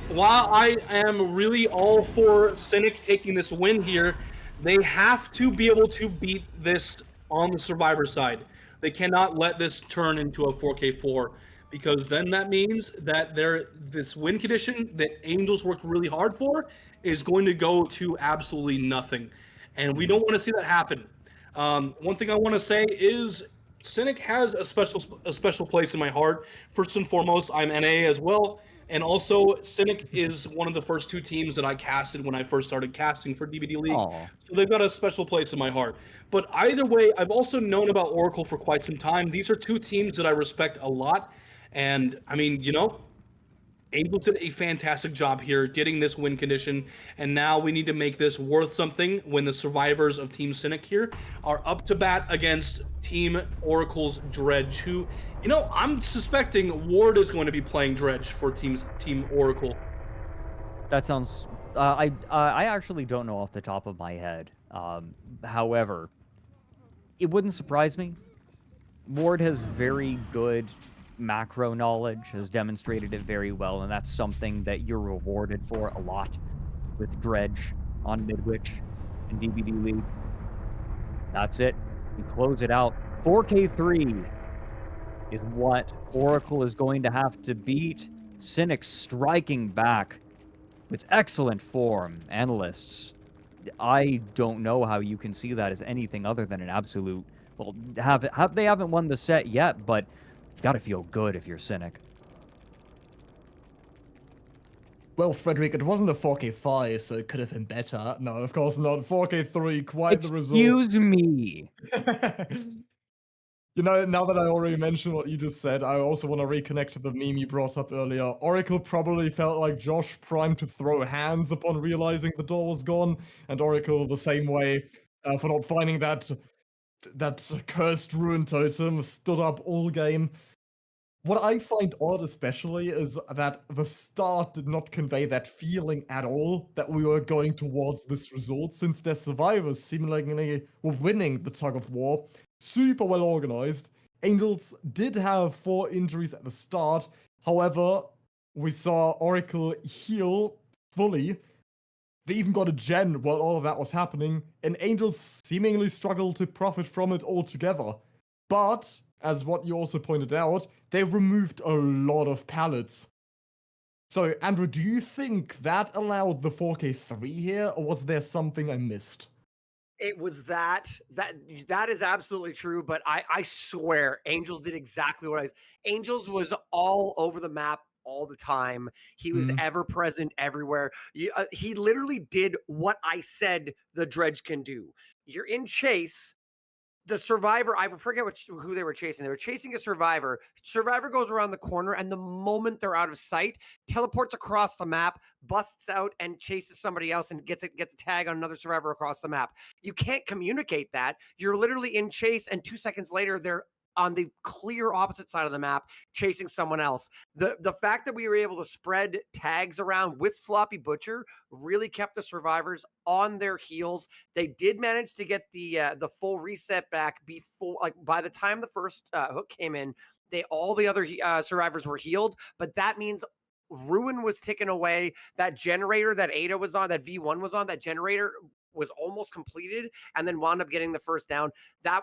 while I am really all for Cynic taking this win here, they have to be able to beat this on the survivor side. They cannot let this turn into a 4K4, because then that means that this win condition that Angels worked really hard for is going to go to absolutely nothing. And we don't want to see that happen. One thing I want to say is Cynic has a special place in my heart. First and foremost, I'm NA as well. And also, Cynic is one of the first 2 teams that I casted when I first started casting for DBDLeague. Aw. So they've got a special place in my heart. But either way, I've also known about Oracle for quite some time. These are 2 teams that I respect a lot. And I mean, Angels did a fantastic job here getting this win condition, and now we need to make this worth something when the survivors of Team Cynic here are up to bat against Team Oracle's Dredge, who, I'm suspecting Ward is going to be playing Dredge for Team Oracle. That sounds. I actually don't know off the top of my head. However, it wouldn't surprise me. Ward has very good macro knowledge, has demonstrated it very well, and that's something that you're rewarded for a lot with Dredge on Midwich and DBDLeague. That's it. We close it out. 4K3 is what Oracle is going to have to beat. Cynic striking back with excellent form. Analysts, I don't know how you can see that as anything other than an absolute. Well, they haven't won the set yet, but you gotta feel good if you're Cynic. Well, Fredrik, it wasn't a 4K5, so it could have been better. No, of course not. 4K3, quite the result. Excuse me. Now that I already mentioned what you just said, I also want to reconnect to the meme you brought up earlier. Oracle probably felt like Josh primed to throw hands upon realizing the door was gone, and Oracle the same way for not finding that cursed ruin totem, stood up all game. What I find odd especially is that the start did not convey that feeling at all that we were going towards this result, since their survivors seemingly were winning the tug of war. Super well organized. Angels did have 4 injuries at the start. However, we saw Oracle heal fully. They even got a gen while all of that was happening, and Angels seemingly struggled to profit from it altogether. But, as what you also pointed out, they removed a lot of pallets. So, Andrew, do you think that allowed the 4K3 here, or was there something I missed? It was that is absolutely true, but I swear Angels did exactly what Angels was all over the map all the time. He was ever present everywhere. He literally did what I said the Dredge can do. You're in chase. The survivor, I forget who they were chasing. They were chasing a survivor. Survivor goes around the corner, and the moment they're out of sight, teleports across the map, busts out, and chases somebody else, and gets a tag on another survivor across the map. You can't communicate that. You're literally in chase, and 2 seconds later, they're on the clear opposite side of the map, chasing someone else. The fact that we were able to spread tags around with Sloppy Butcher really kept the survivors on their heels. They did manage to get the full reset back before, like by the time the first hook came in, all the other survivors were healed. But that means Ruin was taken away. That generator that Ada was on, that V1 was on, that generator was almost completed, and then wound up getting the first down. That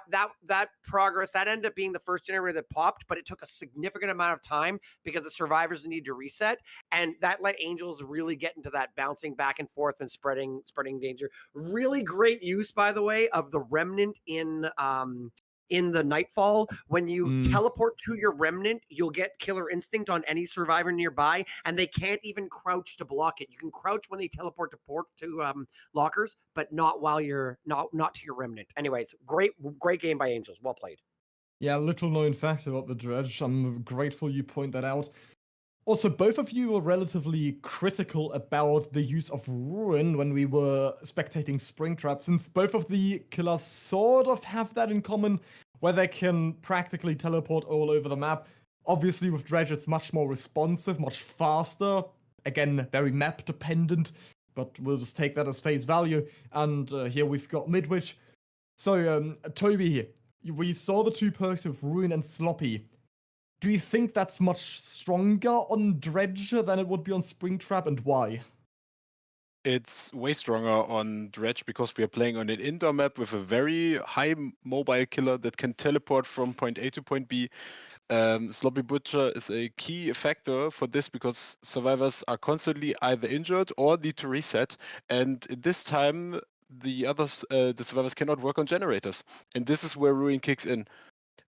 progress, that ended up being the first generator that popped, but it took a significant amount of time because the survivors need to reset, and that let Angels really get into that bouncing back and forth and spreading danger. Really great use, by the way, of the remnant in the Nightfall. When you teleport to your remnant, you'll get Killer Instinct on any survivor nearby, and they can't even crouch to block it. You can crouch when they teleport to lockers, but not while you're not to your remnant. Anyways, great game by Angels. Well played. Yeah, little known fact about the Dredge. I'm grateful you point that out. Also, both of you were relatively critical about the use of Ruin when we were spectating Springtrap, since both of the killers sort of have that in common, where they can practically teleport all over the map. Obviously, with Dredge, it's much more responsive, much faster. Again, very map dependent, but we'll just take that as face value. And here we've got Midwich. So, Tobi here. We saw the 2 perks of Ruin and Sloppy. Do you think that's much stronger on Dredge than it would be on Springtrap, and why? It's way stronger on Dredge because we are playing on an indoor map with a very high mobile killer that can teleport from point A to point B. Sloppy Butcher is a key factor for this because survivors are constantly either injured or need to reset, and in this time the survivors cannot work on generators, and this is where Ruin kicks in.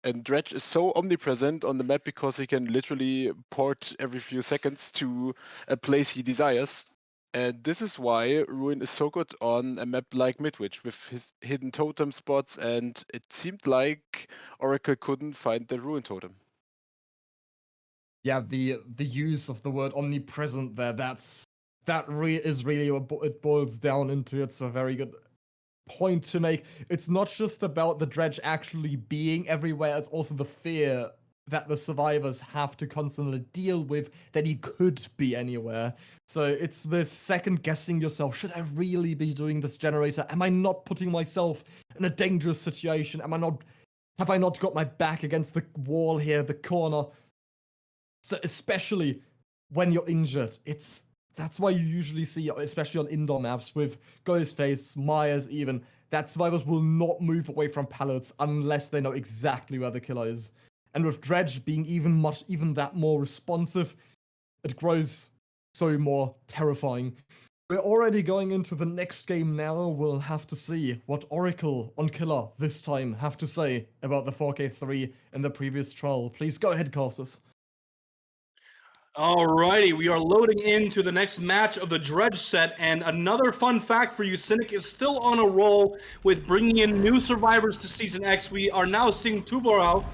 And Dredge is so omnipresent on the map because he can literally port every few seconds to a place he desires. And this is why Ruin is so good on a map like Midwich with his hidden totem spots, and it seemed like Oracle couldn't find the Ruin totem. Yeah, the use of the word omnipresent there, is really what it boils down into. It's a very good point to make. It's not just about the Dredge actually being everywhere, it's also the fear that the survivors have to constantly deal with that he could be anywhere. So it's this second guessing yourself. Should I really be doing this generator? Am I not putting myself in a dangerous situation? Have I not got my back against the wall here, the corner? So especially when you're injured, that's why you usually see, especially on indoor maps with Ghostface, Myers even, that survivors will not move away from pallets unless they know exactly where the killer is. And with Dredge being even that more responsive, it grows so more terrifying. We're already going into the next game now. We'll have to see what Oracle on Killer this time have to say about the 4K3 in the previous trial. Please go ahead, casters. Alrighty, we are loading into the next match of the Dredge set, and another fun fact for you, Cynic is still on a roll with bringing in new survivors to Season X. We are now seeing Tobi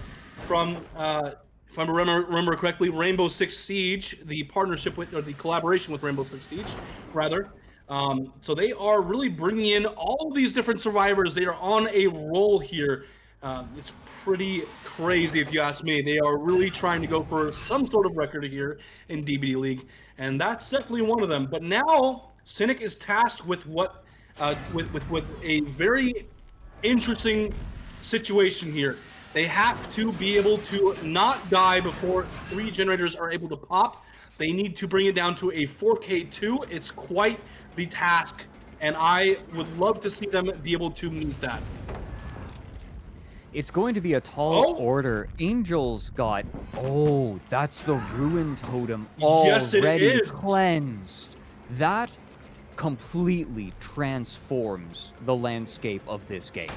from, if I remember correctly, Rainbow Six Siege, the partnership with, or the collaboration with Rainbow Six Siege, rather. So they are really bringing in all these different survivors. They are on a roll here. It's pretty crazy if you ask me. They are really trying to go for some sort of record here in DBDLeague, and that's definitely one of them. But now Cynic is tasked with what with a very interesting situation here. They have to be able to not die before 3 generators are able to pop. They need to bring it down to a 4K2. It's quite the task, and I would love to see them be able to meet that. It's going to be a tall order. Angels got... Oh, that's the Ruin Totem already cleansed. That completely transforms the landscape of this game.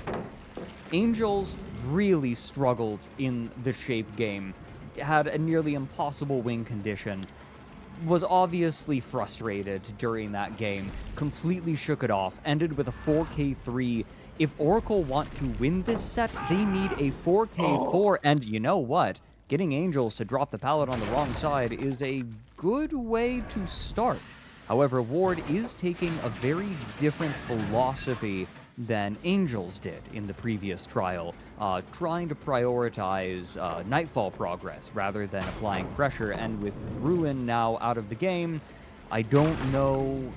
Angels really struggled in the shape game, had a nearly impossible win condition, was obviously frustrated during that game, completely shook it off, ended with a 4K3. If Oracle want to win this set, they need a 4K4, and you know what? Getting Angels to drop the pallet on the wrong side is a good way to start. However, Ward is taking a very different philosophy than Angels did in the previous trial, trying to prioritize Nightfall progress rather than applying pressure, and with Ruin now out of the game, I don't know...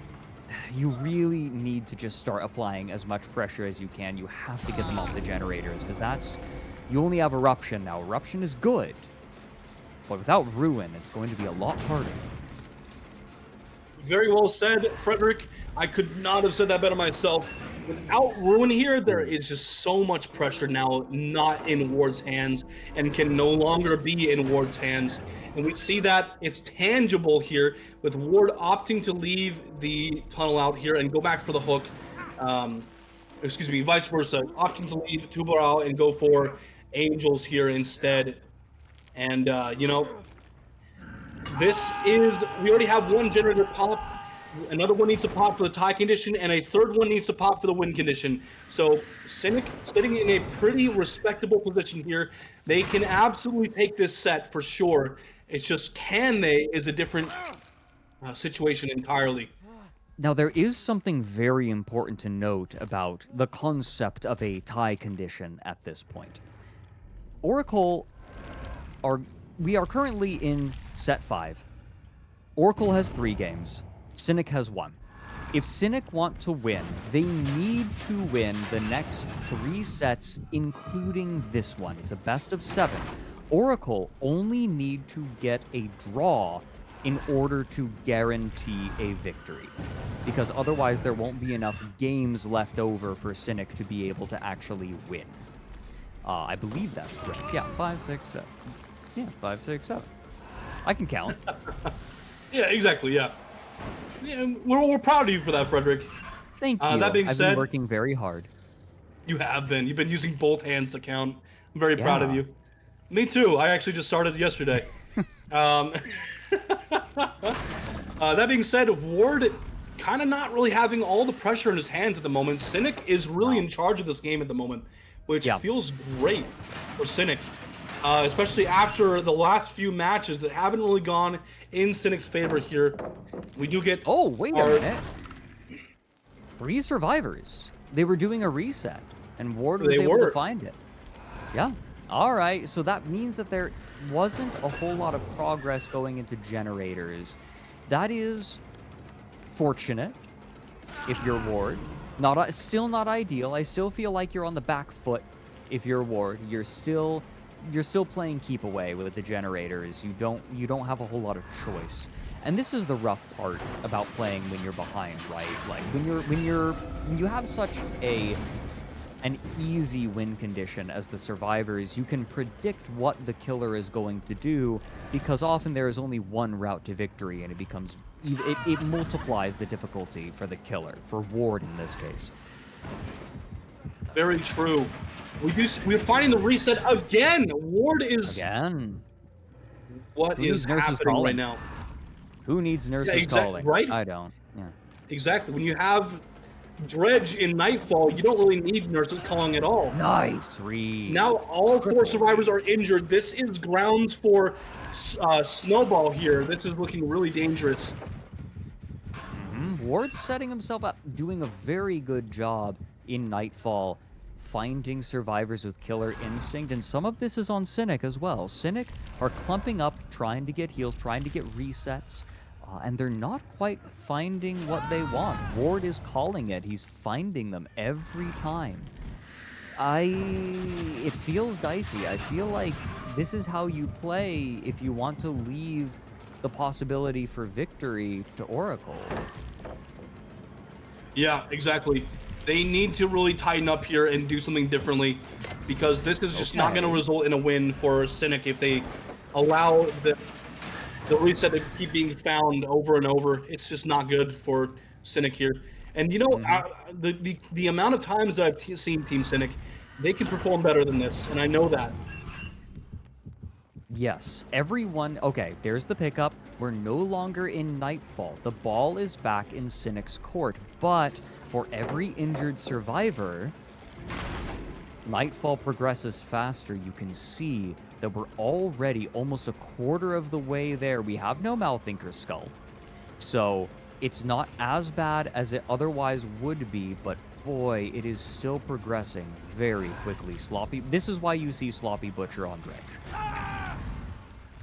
You really need to just start applying as much pressure as you can. You have to get them off the generators, because you only have Eruption now. Eruption is good, but without Ruin, it's going to be a lot harder. Very well said, Fredrik. I could not have said that better myself. Without Ruin here, there is just so much pressure now not in Ward's hands and can no longer be in Ward's hands. And we see that it's tangible here with Ward opting to leave the tunnel out here and go back for the hook. Excuse me, vice versa. Opting to leave Tobi and go for Angels here instead. And, you know, we already have 1 generator popped. Another one needs to pop for the tie condition, and a third one needs to pop for the win condition. So Cynic sitting in a pretty respectable position here. They can absolutely take this set for sure. It's just, can they, is a different situation entirely. Now, there is something very important to note about the concept of a tie condition at this point. Oracle we are currently in set 5. Oracle has 3 games. Cynic has 1. If Cynic want to win, they need to win the next 3 sets, including this one. It's a best of 7. Oracle only need to get a draw in order to guarantee a victory, because otherwise there won't be enough games left over for Cynic to be able to actually win. I believe that's correct. Yeah, 5, 6, 7. Yeah, 5, 6, 7. I can count. Yeah, exactly, yeah. Yeah, we're proud of you for that, Fredrik. Thank you. That being I've said, been working very hard. You have been. You've been using both hands to count. I'm very proud of you. Me too. I actually just started yesterday. That being said, Ward kind of not really having all the pressure in his hands at the moment. Cynic is really in charge of this game at the moment, which feels great for Cynic, especially after the last few matches that haven't really gone in Cynic's favor here. We do get... Oh, wait a minute. 3 survivors. They were doing a reset, and Ward was able to find it. Yeah. All right, so that means that there wasn't a whole lot of progress going into generators. That is fortunate if you're Ward. Still not ideal. I still feel like you're on the back foot if you're Ward. You're still playing keep away with the generators. You don't have a whole lot of choice. And this is the rough part about playing when you're behind, right? Like when you have such an easy win condition as the survivors, you can predict what the killer is going to do, because often there is only one route to victory, and it multiplies the difficulty for the killer, for Ward in this case. Very true. We're finding the reset again. Ward is again. What is happening right now? Who needs nurses calling? Right? I don't. Yeah. Exactly. When you have Dredge in Nightfall, you don't really need nurses calling at all. Nice read. Now all 4 survivors are injured. This is grounds for snowball here. This is looking really dangerous. Ward's setting himself up, doing a very good job in Nightfall, finding survivors with killer instinct, and some of this is on Cynic as well. Cynic are clumping up, trying to get heals, trying to get resets, and they're not quite finding what they want. Ward is calling it. He's finding them every time. It feels dicey. I feel like this is how you play if you want to leave the possibility for victory to Oracle. Yeah, exactly. They need to really tighten up here and do something differently, because this is just not going to result in a win for Cynic if they allow the reset to keep being found over and over. It's just not good for Cynic here. And you know, the amount of times that I've seen Team Cynic, they can perform better than this, and I know that. Yes, everyone... Okay, there's the pickup. We're no longer in Nightfall. The ball is back in Cynic's court, but for every injured survivor, Nightfall progresses faster. You can see that we're already almost a quarter of the way there. We have no Malthinker Skull, so it's not as bad as it otherwise would be, but boy, it is still progressing very quickly. Sloppy. This is why you see Sloppy Butcher on Dredge.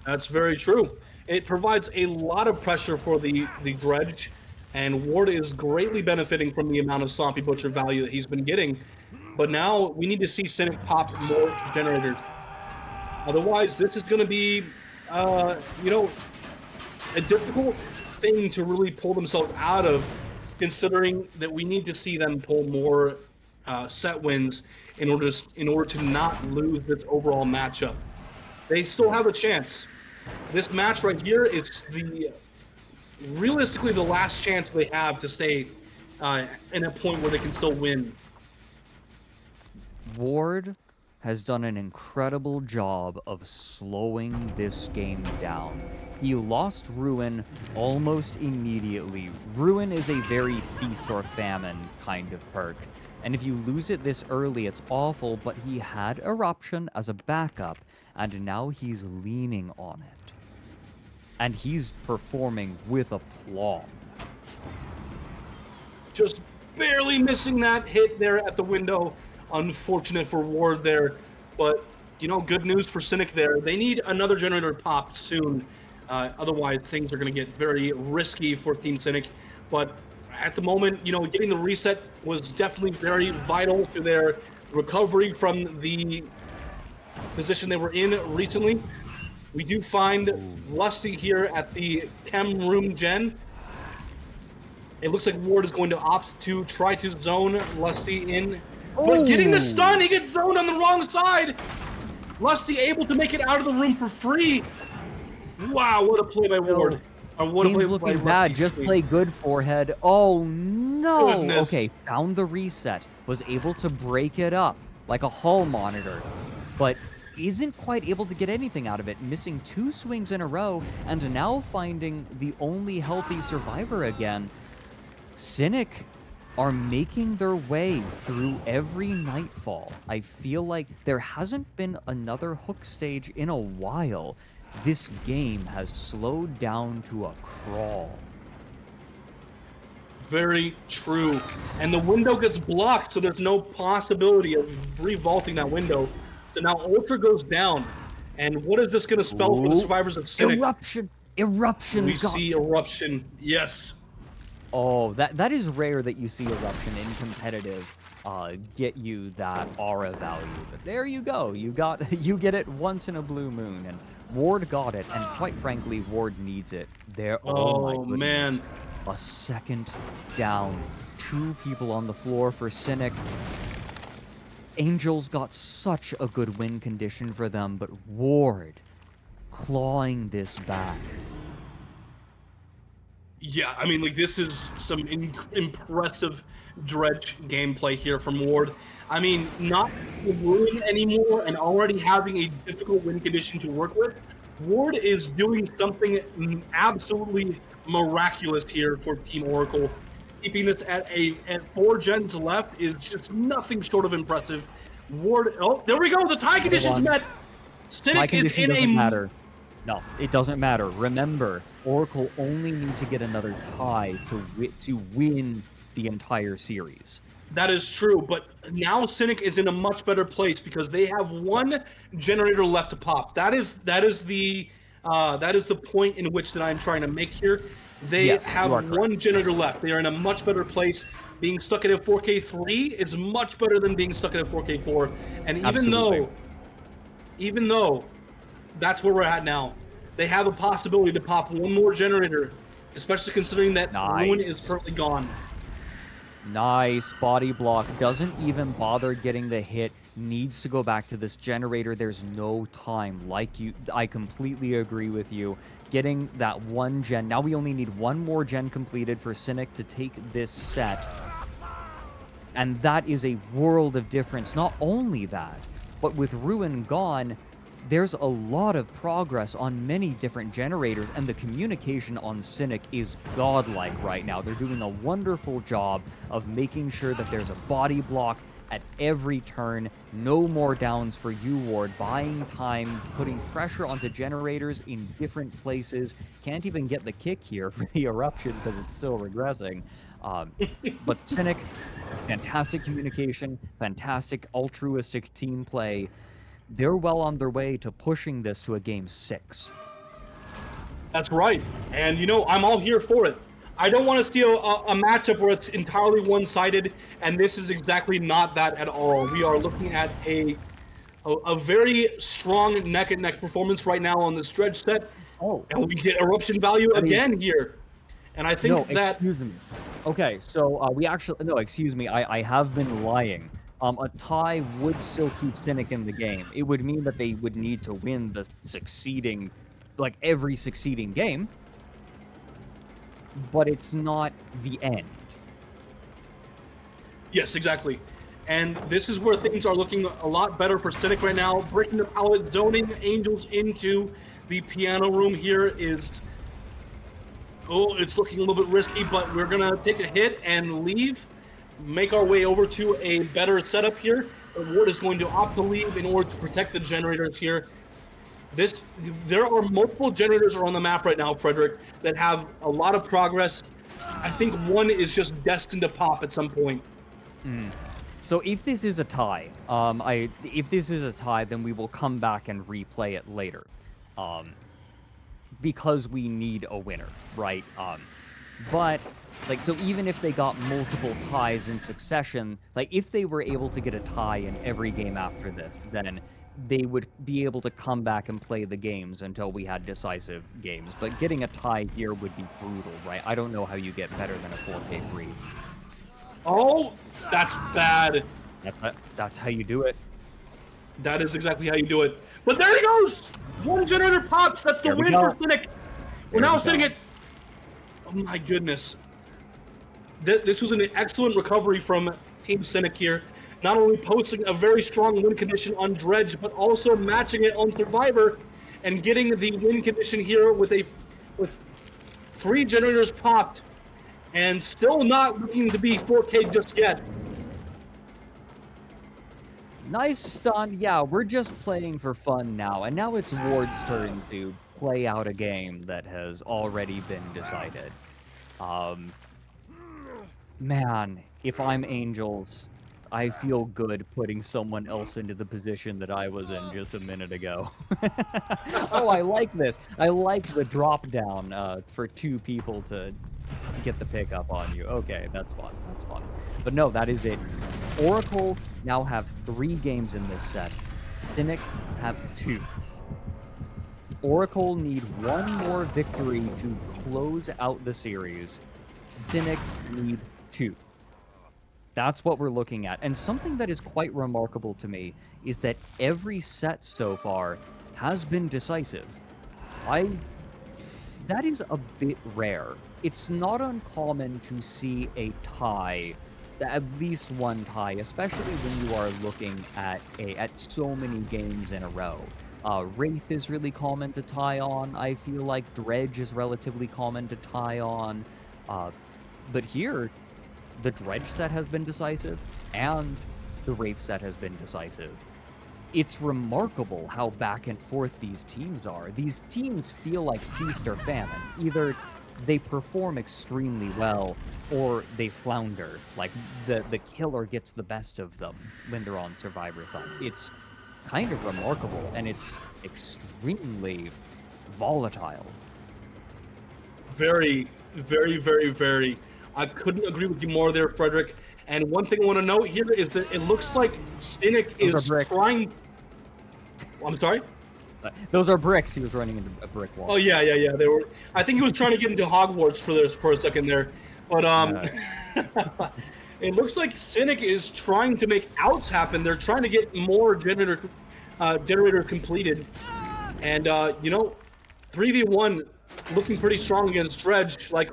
That's very true. It provides a lot of pressure for the Dredge, and Ward is greatly benefiting from the amount of Sloppy Butcher value that he's been getting. But now we need to see Cynic pop more generators. Otherwise, this is going to be, you know, a difficult thing to really pull themselves out of, considering that we need to see them pull more set wins in order to not lose this overall matchup. They still have a chance. This match right here is realistically the last chance they have to stay in a point where they can still win. Ward has done an incredible job of slowing this game down. He lost Ruin almost immediately. Ruin is a very feast or famine kind of perk, and if you lose it this early, it's awful, but he had Eruption as a backup, and now he's leaning on it. And he's performing with aplomb. Just barely missing that hit there at the window. Unfortunate for Ward there, but you know, good news for Cynic there. They need another generator popped soon. Otherwise, things are going to get very risky for Team Cynic. But at the moment, you know, getting the reset was definitely very vital to their recovery from the position they were in recently. We do find Lusty here at the chem room gen. It looks like Ward is going to opt to try to zone Lusty in. But getting the stun, he gets zoned on the wrong side. Lusty able to make it out of the room for free. Wow, what a play by Ward. Game's looking bad, just play good, Forehead. Oh no! Goodness. Okay, found the reset, was able to break it up like a hull monitor, but isn't quite able to get anything out of it, missing 2 swings in a row, and now finding the only healthy survivor again. Cynic are making their way through every nightfall. I feel like there hasn't been another hook stage in a while. This game has slowed down to a crawl. Very true. And the window gets blocked, so there's no possibility of revaulting that window. So now Ultra goes down. And what is this going to spell for the survivors of Cynic? Eruption. We see Eruption. Yes. Oh, that is rare that you see Eruption in competitive get you that aura value. But there you go. You get it once in a blue moon, and Ward got it, and quite frankly, Ward needs it. Oh my goodness. Man. A second down. 2 people on the floor for Cynic. Angels got such a good win condition for them, but Ward clawing this back. Yeah, I mean, like, this is some impressive Dredge gameplay here from Ward. I mean, not ruin anymore and already having a difficult win condition to work with. Ward is doing something absolutely miraculous here for Team Oracle. Keeping this at 4 gens left is just nothing short of impressive. Ward, oh, there we go, the tie condition's met. Cynic is in a... matter. No, it doesn't matter. Remember, Oracle only need to get another tie to win the entire series. That is true, but now Cynic is in a much better place because they have 1 generator left to pop. That is the point in which that I'm trying to make here. They have 1 generator left. They are in a much better place. Being stuck at a 4K3 is much better than being stuck at a 4K4. And even though that's where we're at now, they have a possibility to pop 1 more generator, especially considering that Ruin is currently gone. Nice body block. Doesn't even bother getting the hit. Needs to go back to this generator. There's no time. I completely agree with you. Getting that 1 gen. Now we only need 1 more gen completed for Cynic to take this set. And that is a world of difference. Not only that, but with Ruin gone, there's a lot of progress on many different generators, and the communication on Cynic is godlike right now. They're doing a wonderful job of making sure that there's a body block at every turn. No more downs for you, Ward. Buying time, putting pressure onto generators in different places. Can't even get the kick here for the eruption because it's still regressing. But Cynic, fantastic communication, fantastic altruistic team play. They're well on their way to pushing this to a game 6. That's right. And, you know, I'm all here for it. I don't want to see a matchup where it's entirely one-sided, and this is exactly not that at all. We are looking at a very strong neck-and-neck performance right now on this Dredge set. Oh. And we get eruption value again here. And I think that... Excuse me. Okay, so we actually... No, excuse me. I have been lying. A tie would still keep Cynic in the game. It would mean that they would need to win the succeeding... like, every succeeding game. But it's not the end. Yes, exactly. And this is where things are looking a lot better for Cynic right now. Breaking the pallet, zoning Angels into the piano room here is... Oh, it's looking a little bit risky, but we're going to take a hit and leave. Make our way over to a better setup here. The Ward is going to opt to leave in order to protect the generators here. There are multiple generators on the map right now, Fredrik, that have a lot of progress. I think one is just destined to pop at some point. So if this is a tie, then we will come back and replay it later, because we need a winner, right? But like, so even if they got multiple ties in succession, like if they were able to get a tie in every game after this, then they would be able to come back and play the games until we had decisive games. But getting a tie here would be brutal, right? I don't know how you get better than a 4K3. Oh, that's bad. That's how you do it. That is exactly how you do it. But there he goes! 1 generator pops. That's the win for Cynic. We're now sitting at... Oh my goodness. This was an excellent recovery from Team Cynic here. not only posting a very strong win condition on Dredge, but also matching it on Survivor and getting the win condition here with 3 generators popped and still not looking to be 4K just yet. Nice stun. Yeah, we're just playing for fun now, and now it's Ward's turn to play out a game that has already been decided. Man, if I'm Angels, I feel good putting someone else into the position that I was in just a minute ago. Oh, I like this. I like the drop down for 2 people to get the pickup on you. Okay, that's fun. That's fun. But no, that is it. Oracle now have 3 games in this set. Cynic have 2. Oracle need 1 more victory to close out the series. Cynic need 2. That's what we're looking at. And something that is quite remarkable to me is that every set so far has been decisive. That is a bit rare. It's not uncommon to see a tie, at least one tie, especially when you are looking at so many games in a row. Wraith is really common to tie on. I feel like Dredge is relatively common to tie on. But here, the Dredge set has been decisive, and the Wraith set has been decisive. It's remarkable how back and forth these teams are. These teams feel like feast or famine. Either they perform extremely well, or they flounder. Like, the killer gets the best of them when they're on Survivor-thon. It's kind of remarkable, and it's extremely volatile. Very, very, very, very. I couldn't agree with you more there, Fredrik. And one thing I want to note here is that it looks like Cynic is trying... I'm sorry? Those are bricks. He was running into a brick wall. Oh, yeah. They were. I think he was trying to get into Hogwarts for a second there. But it looks like Cynic is trying to make outs happen. They're trying to get more generator completed. And, 3v1 looking pretty strong against Dredge, like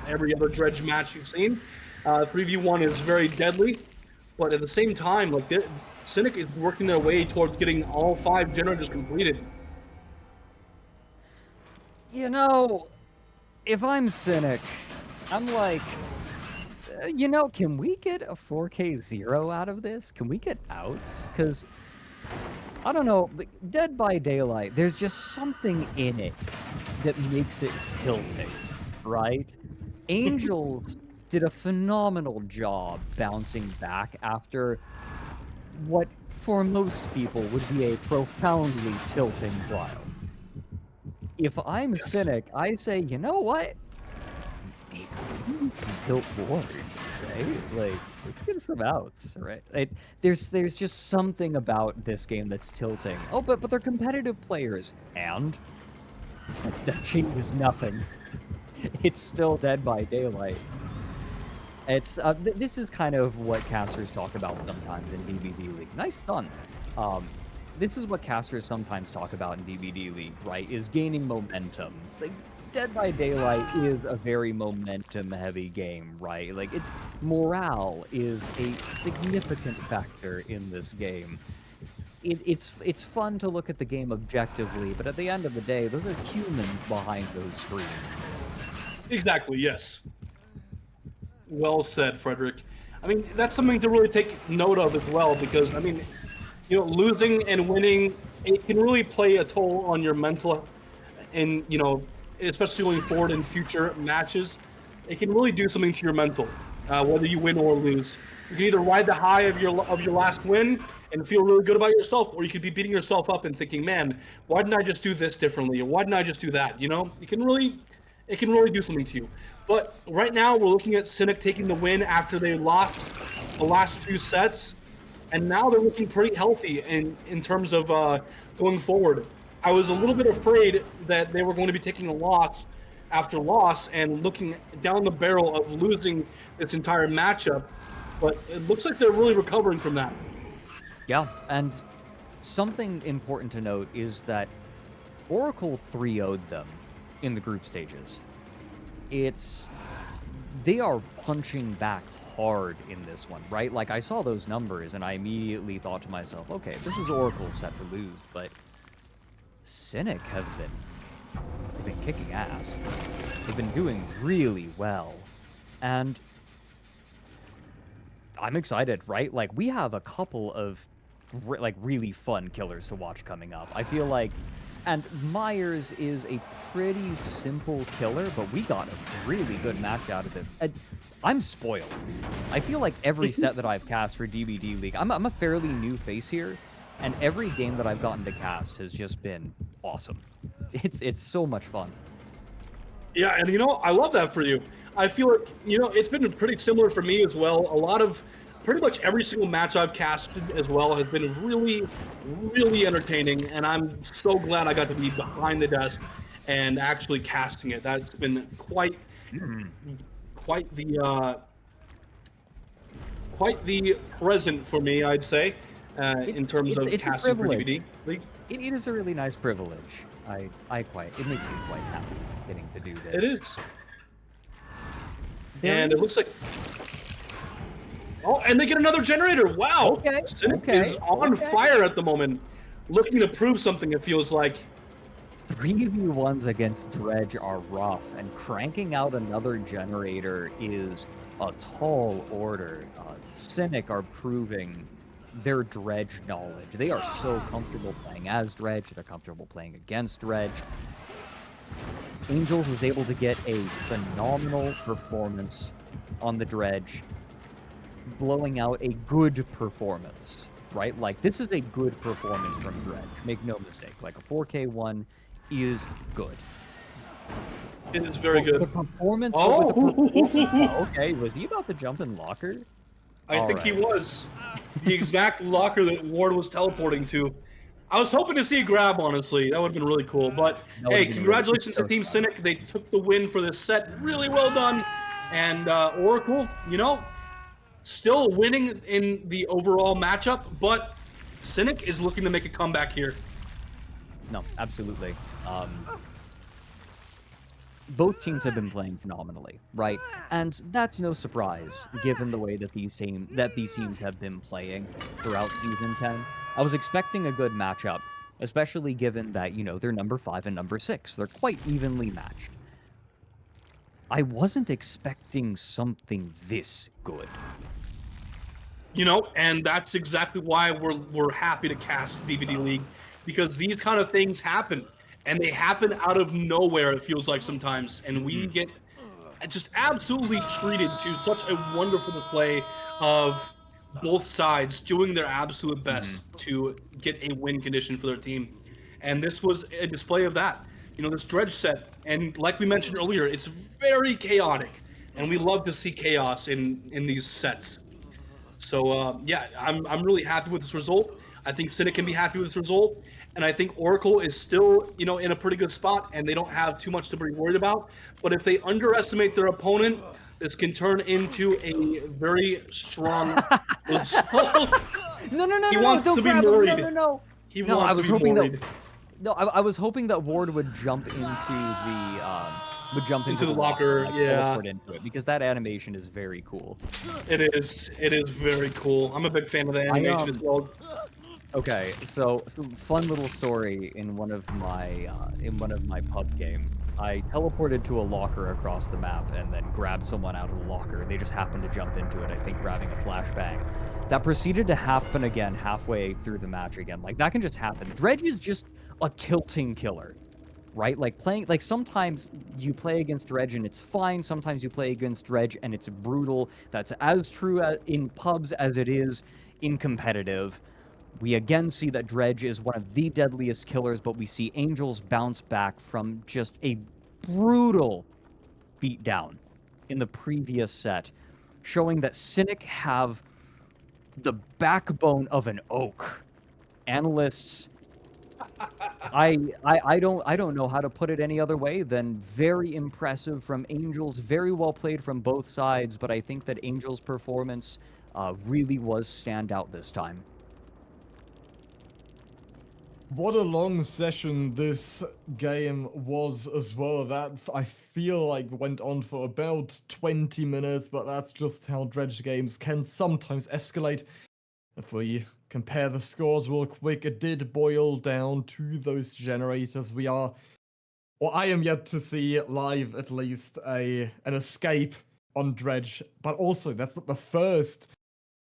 every other Dredge match you've seen. 3v1 is very deadly, but at the same time, like Cynic is working their way towards getting all 5 generators completed. If I'm Cynic, I'm like, can we get a 4K 0 out of this? Can we get outs? Because, I don't know, Dead by Daylight, there's just something in it that makes it tilting, right? Angels did a phenomenal job bouncing back after what, for most people, would be a profoundly tilting trial. If I'm Cynic, I say, you know what? Maybe we can tilt Ward, right? Like, let's get some outs, right? There's just something about this game that's tilting. Oh, but they're competitive players, and that changes nothing. It's still Dead by Daylight. It's this is kind of what casters talk about sometimes in DBDLeague. Nice stun. This is what casters sometimes talk about in DBDLeague, right? Is gaining momentum. Like, Dead by Daylight is a very momentum-heavy game, right? Like, morale is a significant factor in this game. It's fun to look at the game objectively, but at the end of the day, those are humans behind those screens. Exactly, yes. Well said, Fredrik. I mean, that's something to really take note of as well, because, I mean, losing and winning, it can really play a toll on your mental, and, especially going forward in future matches. It can really do something to your mental, whether you win or lose. You can either ride the high of your last win and feel really good about yourself, or you could be beating yourself up and thinking, man, why didn't I just do this differently? Or why didn't I just do that? It can really do something to you. But right now, we're looking at Cynic taking the win after they lost the last few sets, and now they're looking pretty healthy in terms of going forward. I was a little bit afraid that they were going to be taking a loss after loss and looking down the barrel of losing this entire matchup, but it looks like they're really recovering from that. Yeah, and something important to note is that Oracle 3-0'd them in the group stages. They are punching back hard in this one, right? Like, I saw those numbers, and I immediately thought to myself, okay, this is Oracle set to lose, but Cynic have been kicking ass. They've been doing really well, and I'm excited, right? Like, we have a couple of really fun killers to watch coming up. I feel like, and Myers is a pretty simple killer, but we got a really good match out of this. I'm spoiled. I feel like every set that I've cast for DBDLeague, I'm a fairly new face here, and every game that I've gotten to cast has just been awesome. It's so much fun. Yeah, and I love that for you. I feel like, it's been pretty similar for me as well. A lot of, pretty much every single match I've casted as well has been really, really entertaining, and I'm so glad I got to be behind the desk and actually casting it. That's been quite the present for me, I'd say, in terms of casting for DBD League. It is a really nice privilege. It makes me quite happy getting to do this. It is. And it looks like... Oh, and they get another generator. Wow. Okay. Cynic is on fire at the moment, looking to prove something, it feels like. 3v1s against Dredge are rough, and cranking out another generator is a tall order. Cynic are proving their Dredge knowledge. They are so comfortable playing as Dredge, they're comfortable playing against Dredge. Angels was able to get a phenomenal performance on the Dredge, blowing out a good performance, right? Like, this is a good performance from Dredge, make no mistake. Like, a 4K1 is good. It is very good. The performance... okay, was he about to jump in locker? I think he was. The exact locker that Ward was teleporting to. I was hoping to see a grab, honestly. That would have been really cool. But, hey, congratulations to Team Cynic. They took the win for this set. Really well done. And Oracle, still winning in the overall matchup, but Cynic is looking to make a comeback here. No, absolutely. Both teams have been playing phenomenally, right? And that's no surprise, given the way that these teams have been playing throughout Season 10. I was expecting a good matchup, especially given that, they're number 5 and number 6. They're quite evenly matched. I wasn't expecting something this good. And that's exactly why we're happy to cast DBDLeague, because these kind of things happen. And they happen out of nowhere, it feels like sometimes. And we get just absolutely treated to such a wonderful display of both sides doing their absolute best to get a win condition for their team. And this was a display of that. This Dredge set, and like we mentioned earlier, it's very chaotic. And we love to see chaos in these sets. So, yeah, I'm really happy with this result. I think Cynic can be happy with this result. And I think Oracle is still, in a pretty good spot, and they don't have too much to be worried about. But if they underestimate their opponent, this can turn into a very strong result. No, He wants to be worried. No. He wants to be worried. I was hoping that Ward would jump into the locker, teleport into it, because that animation is very cool. It is very cool. I'm a big fan of the animation as well. Okay, so fun little story in one of my pub games. I teleported to a locker across the map and then grabbed someone out of the locker. They just happened to jump into it, I think grabbing a flashbang. That proceeded to happen again halfway through the match again. Like, that can just happen. Dredge is just a tilting killer, right? Like sometimes you play against Dredge and it's fine. Sometimes you play against Dredge and it's brutal. That's as true in pubs as it is in competitive. We again see that Dredge is one of the deadliest killers, but we see Angels bounce back from just a brutal beatdown in the previous set, showing that Cynic have the backbone of an oak. Analysts, I don't know how to put it any other way than very impressive from Angels, very well played from both sides, but I think that Angels' performance really was standout this time. What a long session this game was as well. That I feel like went on for about 20 minutes, but that's just how Dredge games can sometimes escalate. If we compare the scores real quick, it did boil down to those generators. I am yet to see live at least an escape on Dredge, but also that's not the first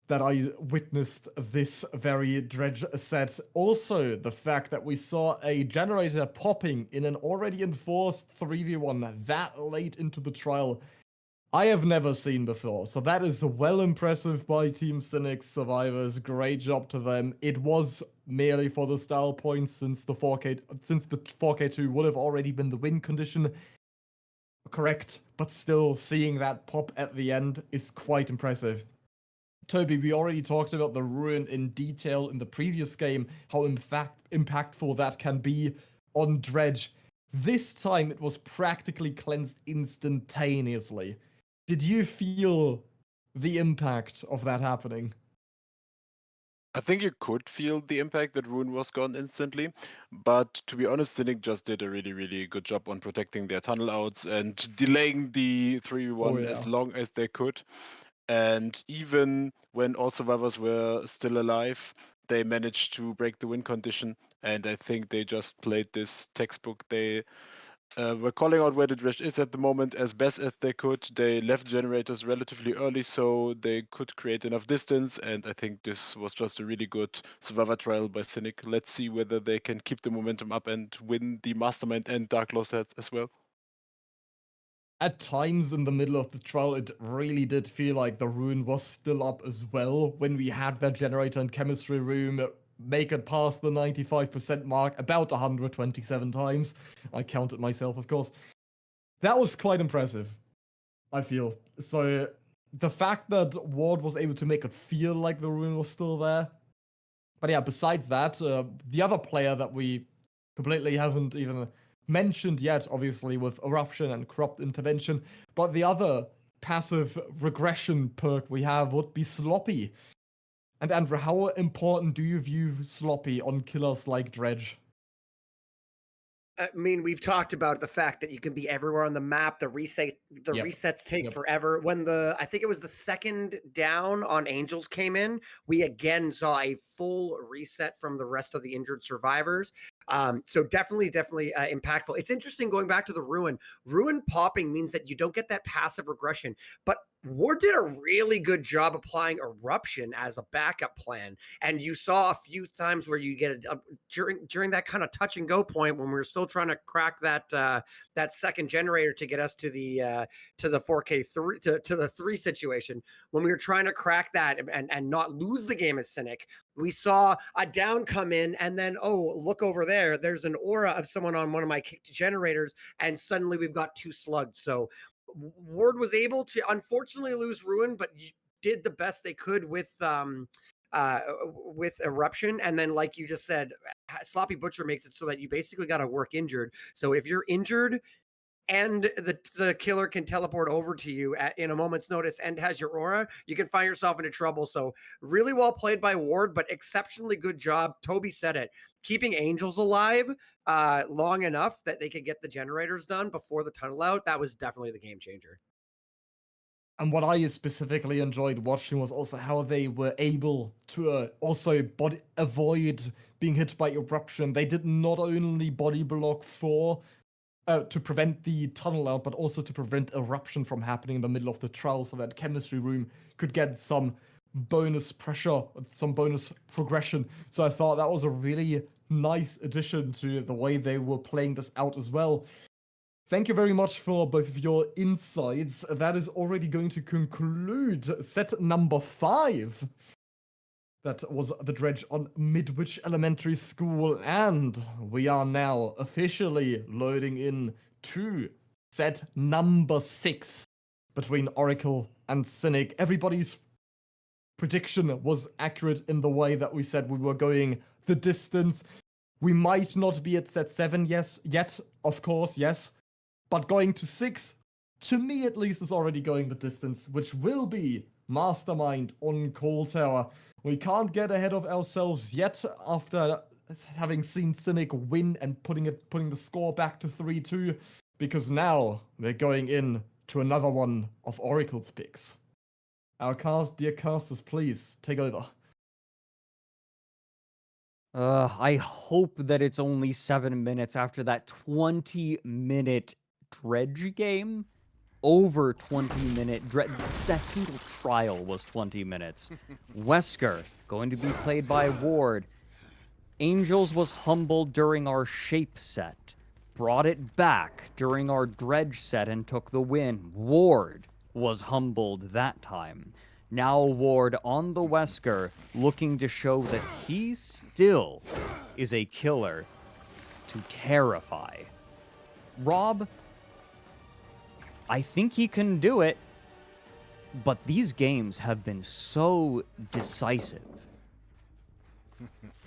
that I witnessed this very Dredge set. Also, the fact that we saw a generator popping in an already enforced 3v1 that late into the trial, I have never seen before. So that is well impressive by Team Cynic survivors. Great job to them. It was merely for the style points since the 4K2 would have already been the win condition. Correct, but still seeing that pop at the end is quite impressive. Tobi, we already talked about the Ruin in detail in the previous game, how impactful that can be on Dredge. This time it was practically cleansed instantaneously. Did you feel the impact of that happening? I think you could feel the impact that Ruin was gone instantly, but to be honest, Cynic just did a really, really good job on protecting their tunnel outs and delaying the 3v1 as long as they could. And even when all survivors were still alive, they managed to break the win condition. And I think they just played this textbook. They were calling out where the Dredge is at the moment as best as they could. They left generators relatively early so they could create enough distance. And I think this was just a really good survivor trial by Cynic. Let's see whether they can keep the momentum up and win the Mastermind and Dark Law sets as well. At times in the middle of the trial, it really did feel like the Ruin was still up as well when we had that generator and chemistry room make it past the 95% mark about 127 times. I counted myself, of course. That was quite impressive, I feel. So the fact that Ward was able to make it feel like the Ruin was still there. But yeah, besides that, the other player that we completely haven't even mentioned yet, obviously, with Eruption and Corrupt Intervention, but the other passive regression perk we have would be Sloppy. And Andrew, how important do you view Sloppy on killers like Dredge? I mean, we've talked about the fact that you can be everywhere on the map. The resets take forever. When I think it was the second down on Angels came in, we again saw a full reset from the rest of the injured survivors. So definitely impactful. It's interesting going back to the Ruin. Ruin popping means that you don't get that passive regression, but Ward did a really good job applying Eruption as a backup plan. And you saw a few times where you get during that kind of touch and go point when we were still trying to crack that second generator to get us to the 4K3 to the 3 situation. When we were trying to crack that and not lose the game as Cynic, we saw a down come in, and then, oh, look over there. There's an aura of someone on one of my kicked generators, and suddenly we've got 2 slugs. So Ward was able to unfortunately lose Ruin, but did the best they could with Eruption. And then, like you just said, Sloppy Butcher makes it so that you basically got to work injured. So if you're injured and the killer can teleport over to you in a moment's notice and has your aura, you can find yourself into trouble. So really well played by Ward, but exceptionally good job. Tobi said it. Keeping Angels alive long enough that they could get the generators done before the tunnel out, that was definitely the game changer. And what I specifically enjoyed watching was also how they were able to also avoid being hit by Eruption. They did not only body block to prevent the tunnel out, but also to prevent Eruption from happening in the middle of the trial so that chemistry room could get some bonus pressure, some bonus progression. So I thought that was a really nice addition to the way they were playing this out as well. Thank you very much for both of your insights. That is already going to conclude set number 5. That was the Dredge on Midwich Elementary School, and we are now officially loading in to set number 6 between Oracle and Cynic. Everybody's prediction was accurate in the way that we said we were going the distance. We might not be at set 7 yet, of course, yes, but going to 6, to me at least, is already going the distance, which will be Mastermind on Call Tower. We can't get ahead of ourselves yet after having seen Cynic win and putting the score back to 3-2, because now we're going in to another one of Oracle's picks. Dear casters, please take over. I hope that it's only 7 minutes after that 20-minute Dredge game. Over 20-minute Dredge. That single trial was 20 minutes. Wesker, going to be played by Ward. Angels was humbled during our shape set. Brought it back during our Dredge set and took the win. Ward was humbled that time. Now Ward on the Wesker, looking to show that he still is a killer to terrify. Rob, I think he can do it, but these games have been so decisive.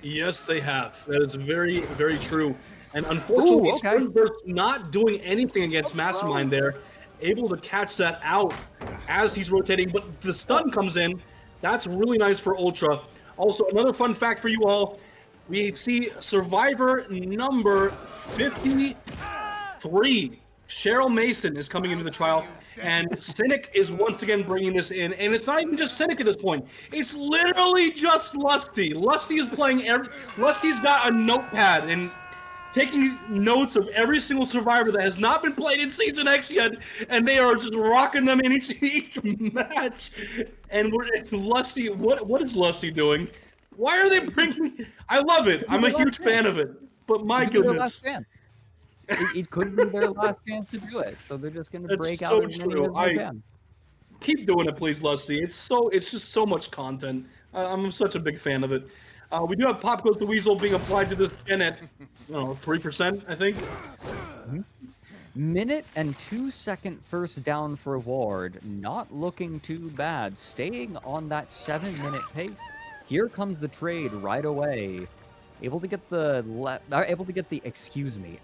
Yes, they have. That is very, very true. And unfortunately, Springburst not doing anything against Mastermind there. Able to catch that out as he's rotating, but the stun comes in. That's really nice for Ultra. Also, another fun fact for you all, we see survivor number 53. Cheryl Mason is coming into the trial, and Cynic is once again bringing this in. And it's not even just Cynic at this point. It's literally just Lusty. Lusty is playing Lusty's got a notepad and taking notes of every single survivor that has not been played in Season X yet, and they are just rocking them in each match. And Lusty, what is Lusty doing? Why are they bringing? I love it. I'm a huge fan of it. But my goodness. It could be their last chance to do it, so they're just going to break out as many as they can. Keep doing it, please, Lusty. It's just so much content. I'm such a big fan of it. We do have Pop Goes the Weasel being applied to this skin at 3%, I think. Minute and 2-second first down for Ward. Not looking too bad. Staying on that 7-minute pace. Here comes the trade right away. Able to get the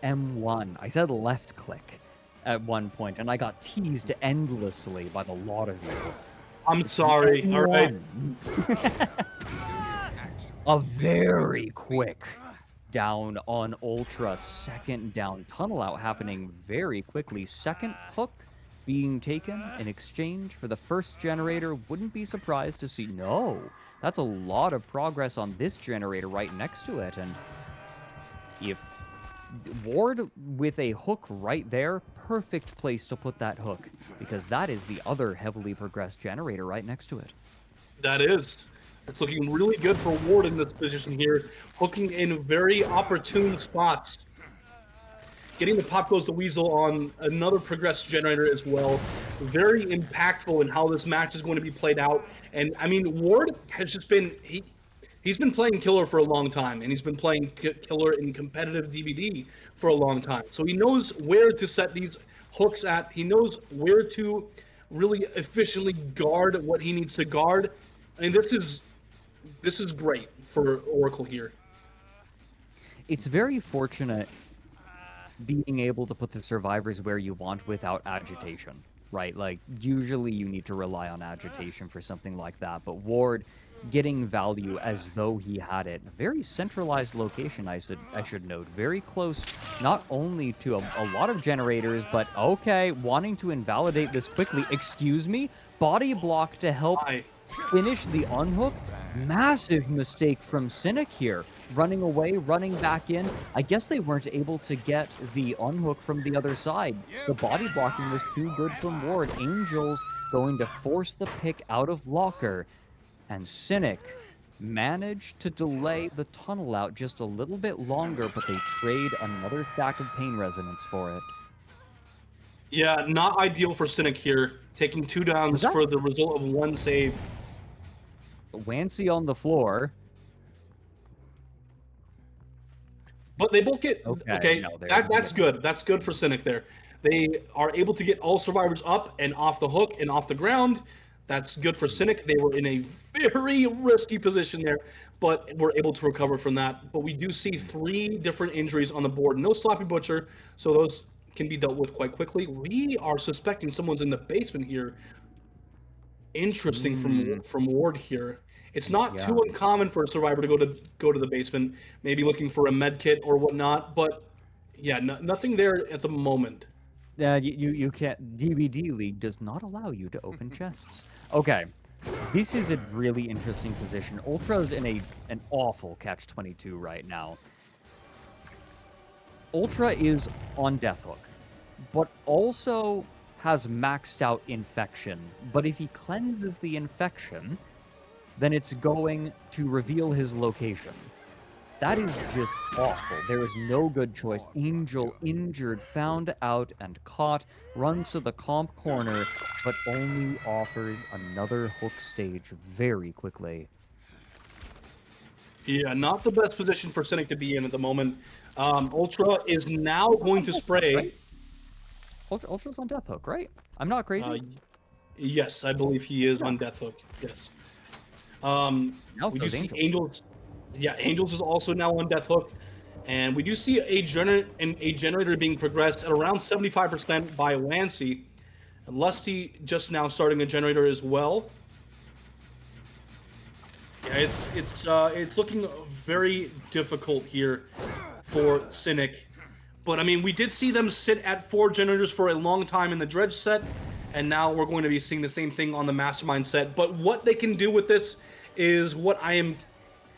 M1. I said left click at one point, and I got teased endlessly by the lot of you. I'm sorry. All right. A very quick down on Ultra. Second down. Tunnel out happening very quickly. Second hook being taken in exchange for the first generator. Wouldn't be surprised to see. No. That's a lot of progress on this generator right next to it. And if Ward with a hook right there, perfect place to put that hook, because that is the other heavily progressed generator right next to it. That is. It's looking really good for Ward in this position here, hooking in very opportune spots. Getting the Pop Goes the Weasel on another progressed generator as well. Very impactful in how this match is going to be played out. And I mean, Ward has just been, he's been playing killer for a long time, and he's been playing killer in competitive DBD for a long time. So he knows where to set these hooks at. He knows where to really efficiently guard what he needs to guard. I mean, this is great for Oracle here. It's very fortunate being able to put the survivors where you want without agitation, right? Like, usually you need to rely on agitation for something like that, but Ward getting value as though he had it. A very centralized location, I should note. Very close, not only to a lot of generators, but okay, wanting to invalidate this quickly. Excuse me? Body block to help finish the unhook. Massive mistake from Cynic here. Running away, running back in. I guess they weren't able to get the unhook from the other side. The body blocking was too good from Ward. Angels going to force the pick out of Locker. And Cynic managed to delay the tunnel out just a little bit longer, but they trade another stack of pain resonance for it. Yeah, not ideal for Cynic here. Taking 2 downs for the result of 1 save. Wancy on the floor. But they both get okay. No, that's good. That's good for Cynic there. They are able to get all survivors up and off the hook and off the ground. That's good for Cynic. They were in a very risky position there, but were able to recover from that. But we do see 3 different injuries on the board. No Sloppy Butcher, so those can be dealt with quite quickly. We are suspecting someone's in the basement here. Interesting from Ward here. It's not too uncommon for a survivor to go to the basement, maybe looking for a med kit or whatnot. But yeah, nothing there at the moment. You can't. DBDLeague does not allow you to open chests. Okay, this is a really interesting position. Ultra's in an awful catch-22 right now. Ultra is on Death Hook, but also has maxed out infection. But if he cleanses the infection, then it's going to reveal his location. That is just awful. There is no good choice. Angel injured, found out and caught, runs to the comp corner, but only offers another hook stage very quickly. Yeah, not the best position for Cynic to be in at the moment. Ultra is now going to spray. Right? Ultra's on Death Hook, right? I'm not crazy. Yes, I believe he is on Death Hook. Yes. We do see Angels. Yeah, Angels is also now on Death Hook, and we do see a generator being progressed at around 75% by Lancy. Lusty just now starting a generator as well. Yeah, it's looking very difficult here for Cynic. But I mean, we did see them sit at 4 generators for a long time in the Dredge set, and now we're going to be seeing the same thing on the Mastermind set. But what they can do with this is what I am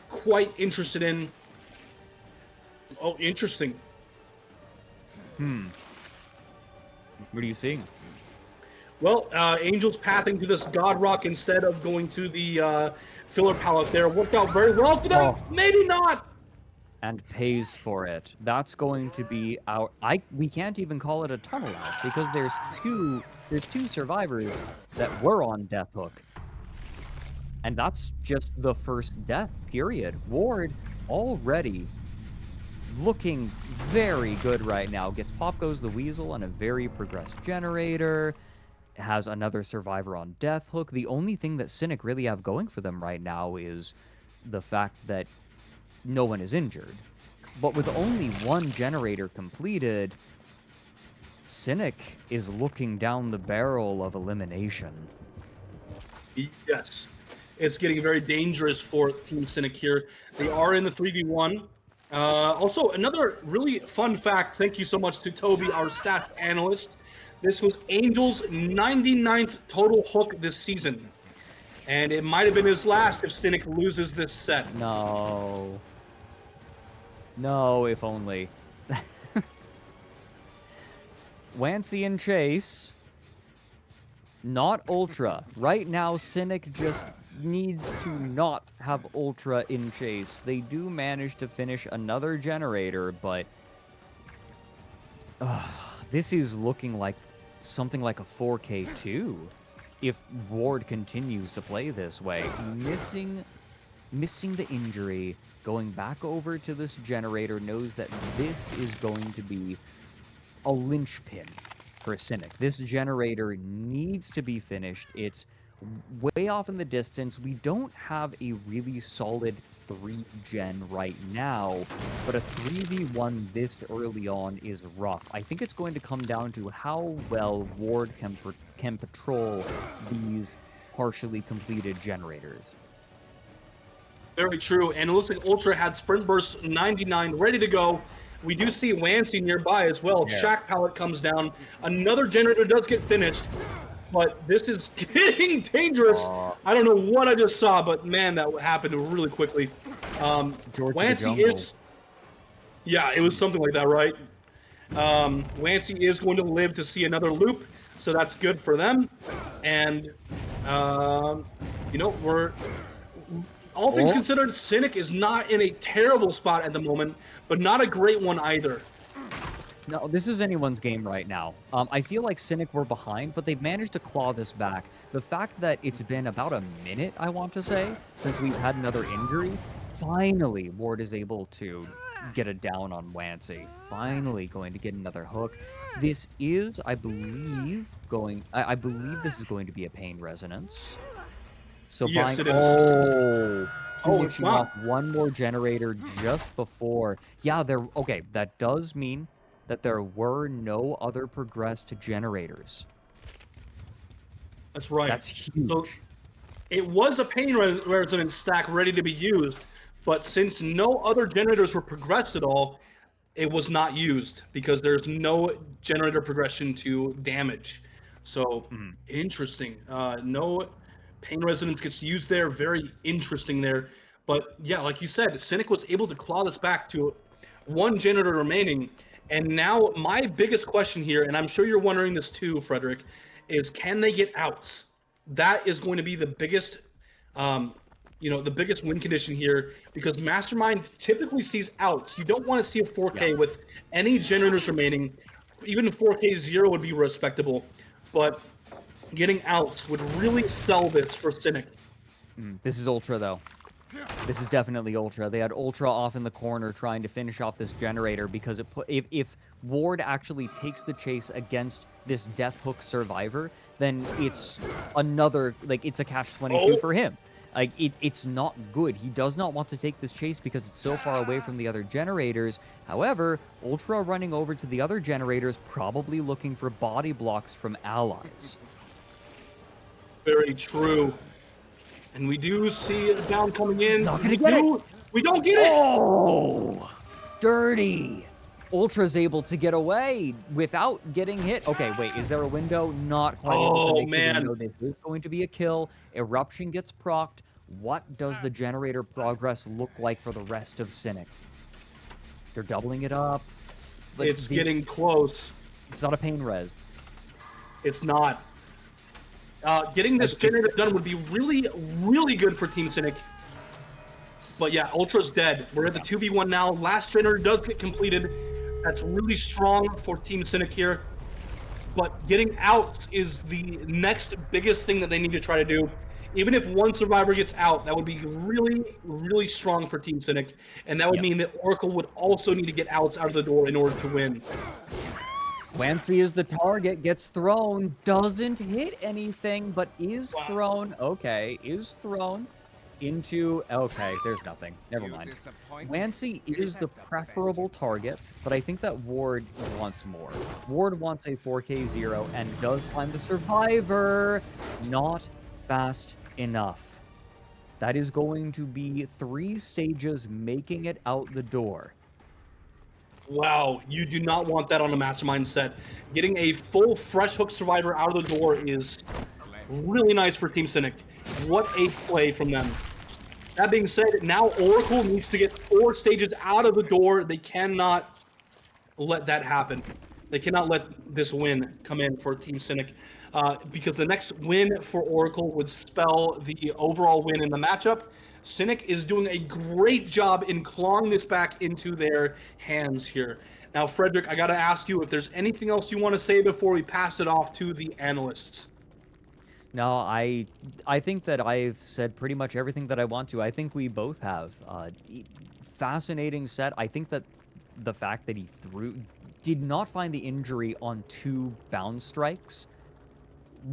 quite interested in. Oh, interesting. What are you seeing? Well, Angel's pathing to this God Rock instead of going to the filler pallet there. Worked out very well for them. Maybe not. And pays for it. That's going to be our... We can't even call it a tunnel out because there's two survivors that were on Death Hook. And that's just the first death, period. Ward already looking very good right now. Gets Pop Goes the Weasel on a very progressed generator. Has another survivor on Death Hook. The only thing that Cynic really have going for them right now is the fact that no one is injured. But with only 1 generator completed, Cynic is looking down the barrel of elimination. Yes. It's getting very dangerous for Team Cynic here. They are in the 3v1. Also, another really fun fact, thank you so much to Tobi, our stats analyst. This was Angel's 99th total hook this season. And it might have been his last if Cynic loses this set. No. No, if only. Wancy and Chase. Not Ultra. Right now, Cynic just needs to not have Ultra in Chase. They do manage to finish another generator, but... this is looking like something like a 4K2 if Ward continues to play this way. Missing the injury, going back over to this generator, knows that this is going to be a linchpin for Cynic. This generator needs to be finished. It's way off in the distance. We don't have a really solid 3-gen right now, but a 3v1 this early on is rough. I think it's going to come down to how well Ward can patrol these partially completed generators. Very true, and it looks like Ultra had Sprint Burst 99 ready to go. We do see Wancy nearby as well. Yeah. Shack Pallet comes down. Another generator does get finished, but this is getting dangerous. I don't know what I just saw, but man, that happened really quickly. Wancy is... Yeah, it was something like that, right? Wancy is going to live to see another loop, so that's good for them. And, you know, we're... All things considered, Cynic is not in a terrible spot at the moment, but not a great one either. No, this is anyone's game right now. I feel like Cynic were behind, but they've managed to claw this back. The fact that it's been about a minute, I want to say, since we've had another injury, finally Ward is able to get a down on Wancy. Finally going to get another hook. This is, I believe, I believe this is going to be a pain resonance. So yes, it is. Finishing off one more generator just before. Yeah, okay, that does mean that there were no other progressed generators. That's right. That's huge. So It was a pain resonance stack ready to be used, but since no other generators were progressed at all, it was not used because there's no generator progression to damage. So interesting. No pain resonance gets used there. Very interesting there. But yeah, like you said, Cynic was able to claw this back to one generator remaining. And now my biggest question here, and I'm sure you're wondering this too, Fredrik, is can they get outs? That is going to be the biggest the biggest win condition here, because Mastermind typically sees outs. You don't want to see a 4K with any generators remaining. Even a 4K 0 would be respectable, but getting outs would really sell this for Cynic. This is Ultra, though. This is definitely Ultra. They had Ultra off in the corner trying to finish off this generator because if Ward actually takes the chase against this Death Hook survivor, then it's another, it's a catch-22 for him. It's not good. He does not want to take this chase because it's so far away from the other generators. However, Ultra running over to the other generators, probably looking for body blocks from allies. Very true. And we do see a down coming in. Not gonna get it. We don't get it. Oh, dirty. Ultra's able to get away without getting hit. Okay, wait, is there a window? Not quite able to make the window. This is going to be a kill. Eruption gets procced. What does the generator progress look like for the rest of Cynic? They're doubling it up. It's getting close. It's not a pain res. It's not. Getting this generator done would be really, really good for Team Cynic. But yeah, Ultra's dead. We're at the 2v1 now. Last generator does get completed. That's really strong for Team Cynic here. But getting out is the next biggest thing that they need to try to do. Even if one survivor gets out, that would be really, really strong for Team Cynic. And that would mean that Oracle would also need to get outs out of the door in order to win. Clancy is the target, gets thrown, doesn't hit anything, but is thrown. Okay, is thrown into... Okay, there's nothing. Never mind. Clancy is the preferable target, but I think that Ward wants more. Ward wants a 4K 0 and does find the survivor. Not fast enough. That is going to be 3 stages making it out the door. Wow, you do not want that on a Mastermind set. Getting a full fresh hook survivor out of the door is really nice for Team Cynic. What a play from them. That being said, now Oracle needs to get 4 stages out of the door. They cannot let that happen. They cannot let this win come in for Team Cynic, because the next win for Oracle would spell the overall win in the matchup. Cynic is doing a great job in clawing this back into their hands here. Now, Fredrik, I got to ask you if there's anything else you want to say before we pass it off to the analysts. No, I think that I've said pretty much everything that I want to. I think we both have. Fascinating set. I think that the fact that he did not find the injury on 2 bound strikes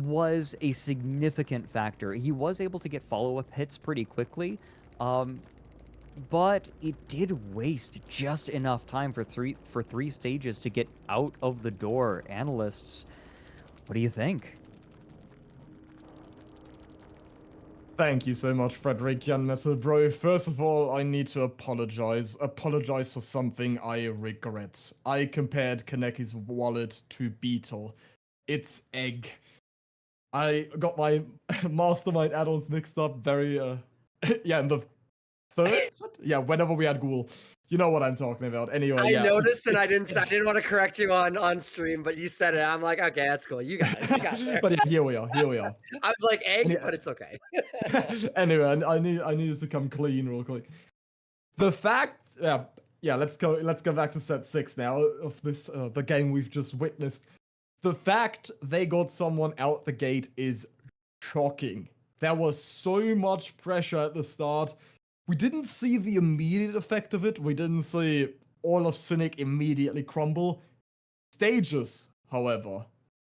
was a significant factor. He was able to get follow-up hits pretty quickly, but it did waste just enough time for three stages to get out of the door. Analysts, what do you think? Thank you so much, Fredrik and MetalBro. First of all, I need to apologize. Apologize for something I regret. I compared Kaneki's wallet to Beetle. It's egg. I got my Mastermind add-ons mixed up very, in the 3rd? Yeah, whenever we had Ghoul. You know what I'm talking about. Anyway, I noticed and I didn't want to correct you on stream, but you said it. I'm like, okay, that's cool. You got it. You got it. But yeah, here we are. I was like, egg, but it's okay. Anyway, I need to come clean real quick. The fact, let's go back to set 6 now of this the game we've just witnessed. The fact they got someone out the gate is shocking. There was so much pressure at the start. We didn't see the immediate effect of it. We didn't see all of Cynic immediately crumble. Stages, however,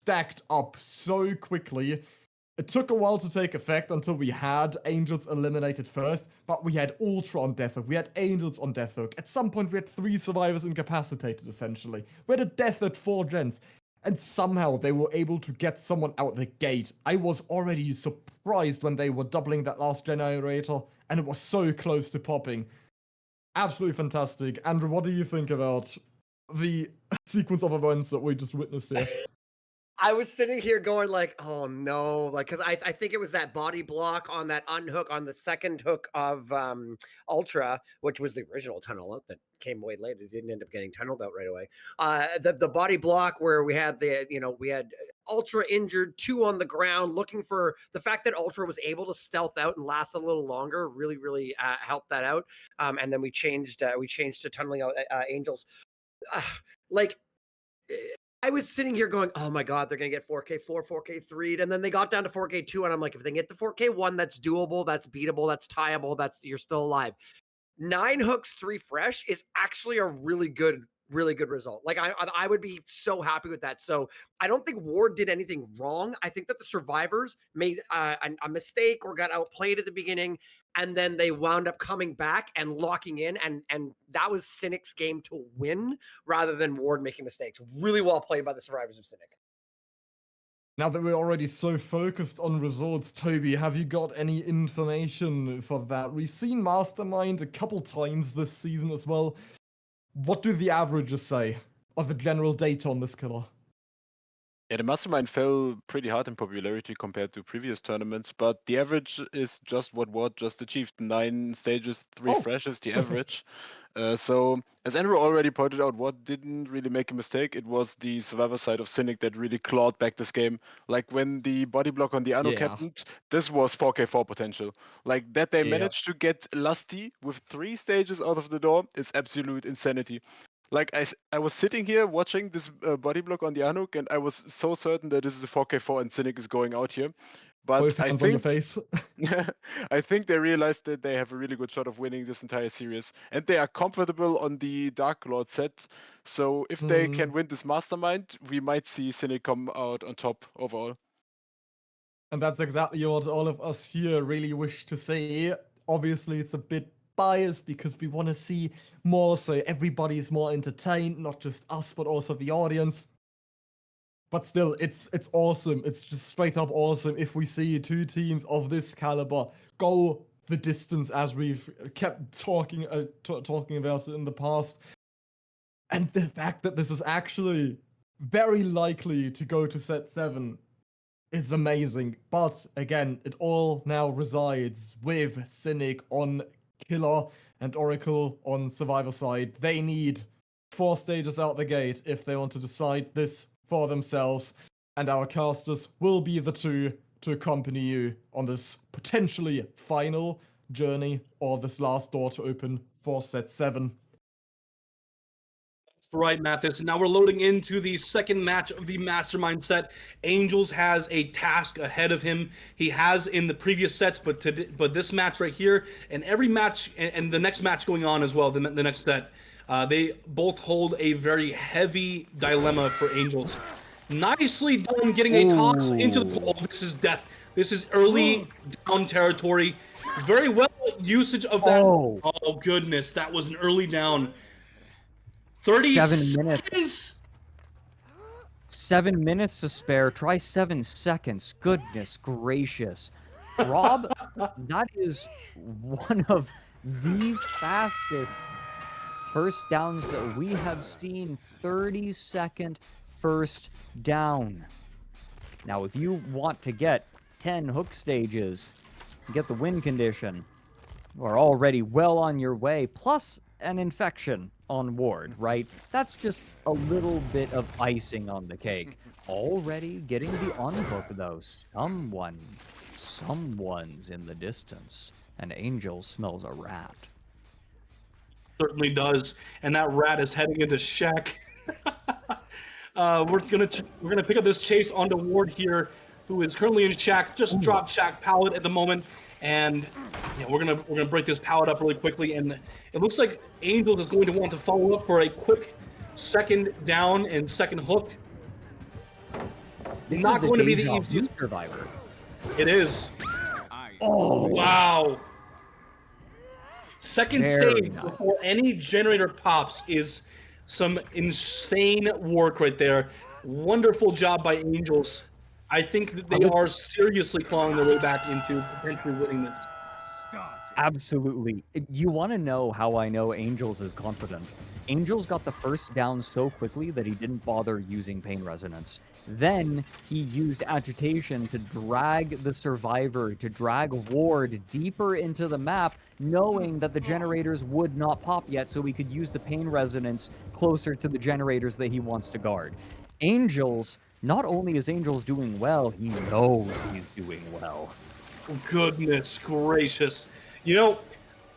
stacked up so quickly. It took a while to take effect until we had Angels eliminated first, but we had Ultra on Death Hook, we had Angels on Death Hook. At some point we had 3 survivors incapacitated, essentially. We had a death at 4 gens. and somehow they were able to get someone out the gate. I was already surprised when they were doubling that last generator, and it was so close to popping. Absolutely fantastic. Andrew, what do you think about the sequence of events that we just witnessed here? I was sitting here going like, oh no, like, because I think it was that body block on that unhook on the second hook of Ultra, which was the original tunnel out that came away late. It didn't end up getting tunneled out right away. The body block where we had we had Ultra injured, 2 on the ground, looking for the fact that Ultra was able to stealth out and last a little longer. Really helped that out. And then we changed to tunneling out Angels. Like. I was sitting here going, oh my God, they're going to get 4K4, 4K3'd. And then they got down to 4K2. And I'm like, if they get the 4K1, that's doable, that's beatable, that's tieable, you're still alive. 9 hooks, 3 fresh is actually a really good result. Like I would be so happy with that. So I don't think Ward did anything wrong. I think that the survivors made a mistake or got outplayed at the beginning, and then they wound up coming back and locking in, and that was Cynic's game to win rather than Ward making mistakes. Really well played by the survivors of Cynic. Now that we're already so focused on results, Tobi, have you got any information for that? We've seen Mastermind a couple times this season as well. What do the averages say of the general data on this killer? Yeah, the Mastermind fell pretty hard in popularity compared to previous tournaments, but the average is just what Ward just achieved. 9 stages, 3 fresh is the average. So, as Andrew already pointed out, Ward didn't really make a mistake. It was the survivor side of Cynic that really clawed back this game. Like when the body block on the Anno happened, this was 4K4 potential. Like that they managed to get lusty with 3 stages out of the door is absolute insanity. Like I was sitting here watching this body block on the Anuk, and I was so certain that this is a 4K4 and Cynic is going out here. But both hands on your face. I think they realized that they have a really good shot of winning this entire series, and they are comfortable on the Dark Lord set. So if they can win this Mastermind, we might see Cynic come out on top overall. And that's exactly what all of us here really wish to see. Obviously, it's a bit biased because we want to see more, so everybody is more entertained, not just us, but also the audience. But still, it's awesome. It's just straight up awesome if we see 2 teams of this caliber go the distance as we've kept talking about it in the past. And the fact that this is actually very likely to go to set 7 is amazing. But again, it all now resides with Cynic on Killer and Oracle on Survivor side. They need 4 stages out the gate if they want to decide this for themselves, and our casters will be the 2 to accompany you on this potentially final journey or this last door to open for set 7. Right, Mathis. Now we're loading into the second match of the Mastermind set. Angels has a task ahead of him. He has in the previous sets, but this match right here, and every match, and the next match going on as well, the next set, they both hold a very heavy dilemma for Angels. Nicely done getting a toss into the cold. This is death. This is early down territory. Very well usage of that. Oh goodness, that was an early down. 7 minutes. 7 minutes to spare. Try 7 seconds. Goodness gracious. Rob, that is one of the fastest first downs that we have seen. 30-second first down. Now, if you want to get 10 hook stages, get the win condition, you are already well on your way, plus an infection on Ward, right? That's just a little bit of icing on the cake. Already getting the unhook, though. Someone's in the distance. And Angel smells a rat. Certainly does, and that rat is heading into Shack. We're gonna pick up this chase onto Ward here, who is currently in Shack. Just dropped Shack pallet at the moment, and yeah, we're gonna break this pallet up really quickly. And it looks like Angel is going to want to follow up for a quick second down and second hook. This Not is going to be the Deja easiest. Survivor. It is. Oh Wow. Second Very stage nice. before any generator pops is some insane work right there. Wonderful job by Angels. I think that they are seriously clawing their way back into potentially winning this. Absolutely. You want to know how I know Angels is confident? Angels got the first down so quickly that he didn't bother using Pain Resonance. Then he used Agitation to drag the Survivor, to drag Ward deeper into the map, knowing that the generators would not pop yet, so he could use the Pain Resonance closer to the generators that he wants to guard. Angels, not only is Angels doing well, he knows he's doing well. Goodness gracious. You know,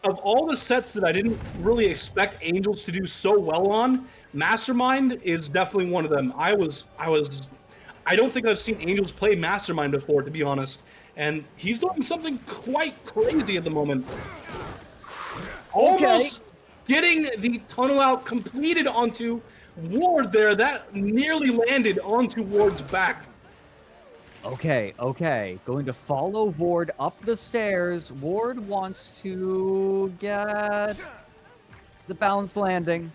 of all the sets that I didn't really expect Angels to do so well on, Mastermind is definitely one of them. I don't think I've seen Angels play Mastermind before, to be honest. And he's doing something quite crazy at the moment. Almost getting the tunnel out completed onto Ward there. That nearly landed onto Ward's back. Okay. Going to follow Ward up the stairs. Ward wants to get the balanced landing.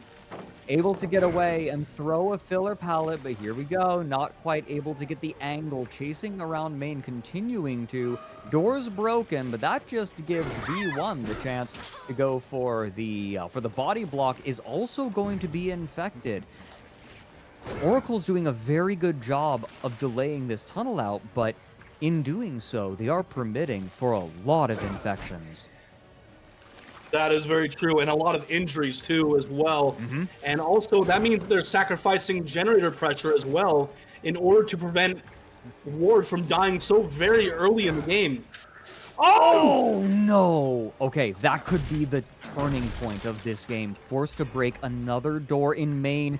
Able to get away and throw a filler pallet, but here we go. Not quite able to get the angle. Chasing around main, continuing to. Doors broken, but that just gives V1 the chance to go for the body block. Is also going to be infected. Oracle's doing a very good job of delaying this tunnel out, but in doing so, they are permitting for a lot of infections. That is very true, and a lot of injuries too as well. And also, that means they're sacrificing generator pressure as well in order to prevent Ward from dying so very early in the game. Oh no! Okay, that could be the turning point of this game. Forced to break another door in main.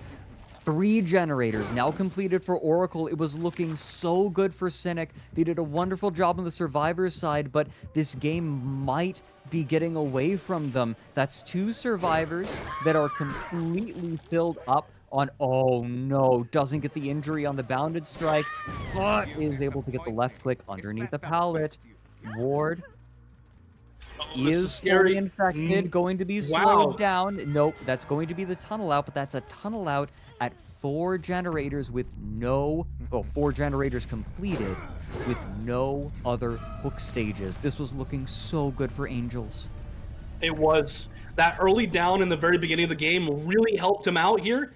3 generators now completed for Oracle. It was looking so good for Cynic. They did a wonderful job on the Survivors side, but this game might be getting away from them. That's 2 Survivors that are completely filled up on... Oh no, doesn't get the injury on the bounded strike, but is able to get the left click underneath the pallet. Ward is scary infected, going to be slowed down. Nope, that's going to be the tunnel out, but that's a tunnel out at 4 generators with no... Well, 4 generators completed with no other hook stages. This was looking so good for Angels. It was. That early down in the very beginning of the game really helped him out here,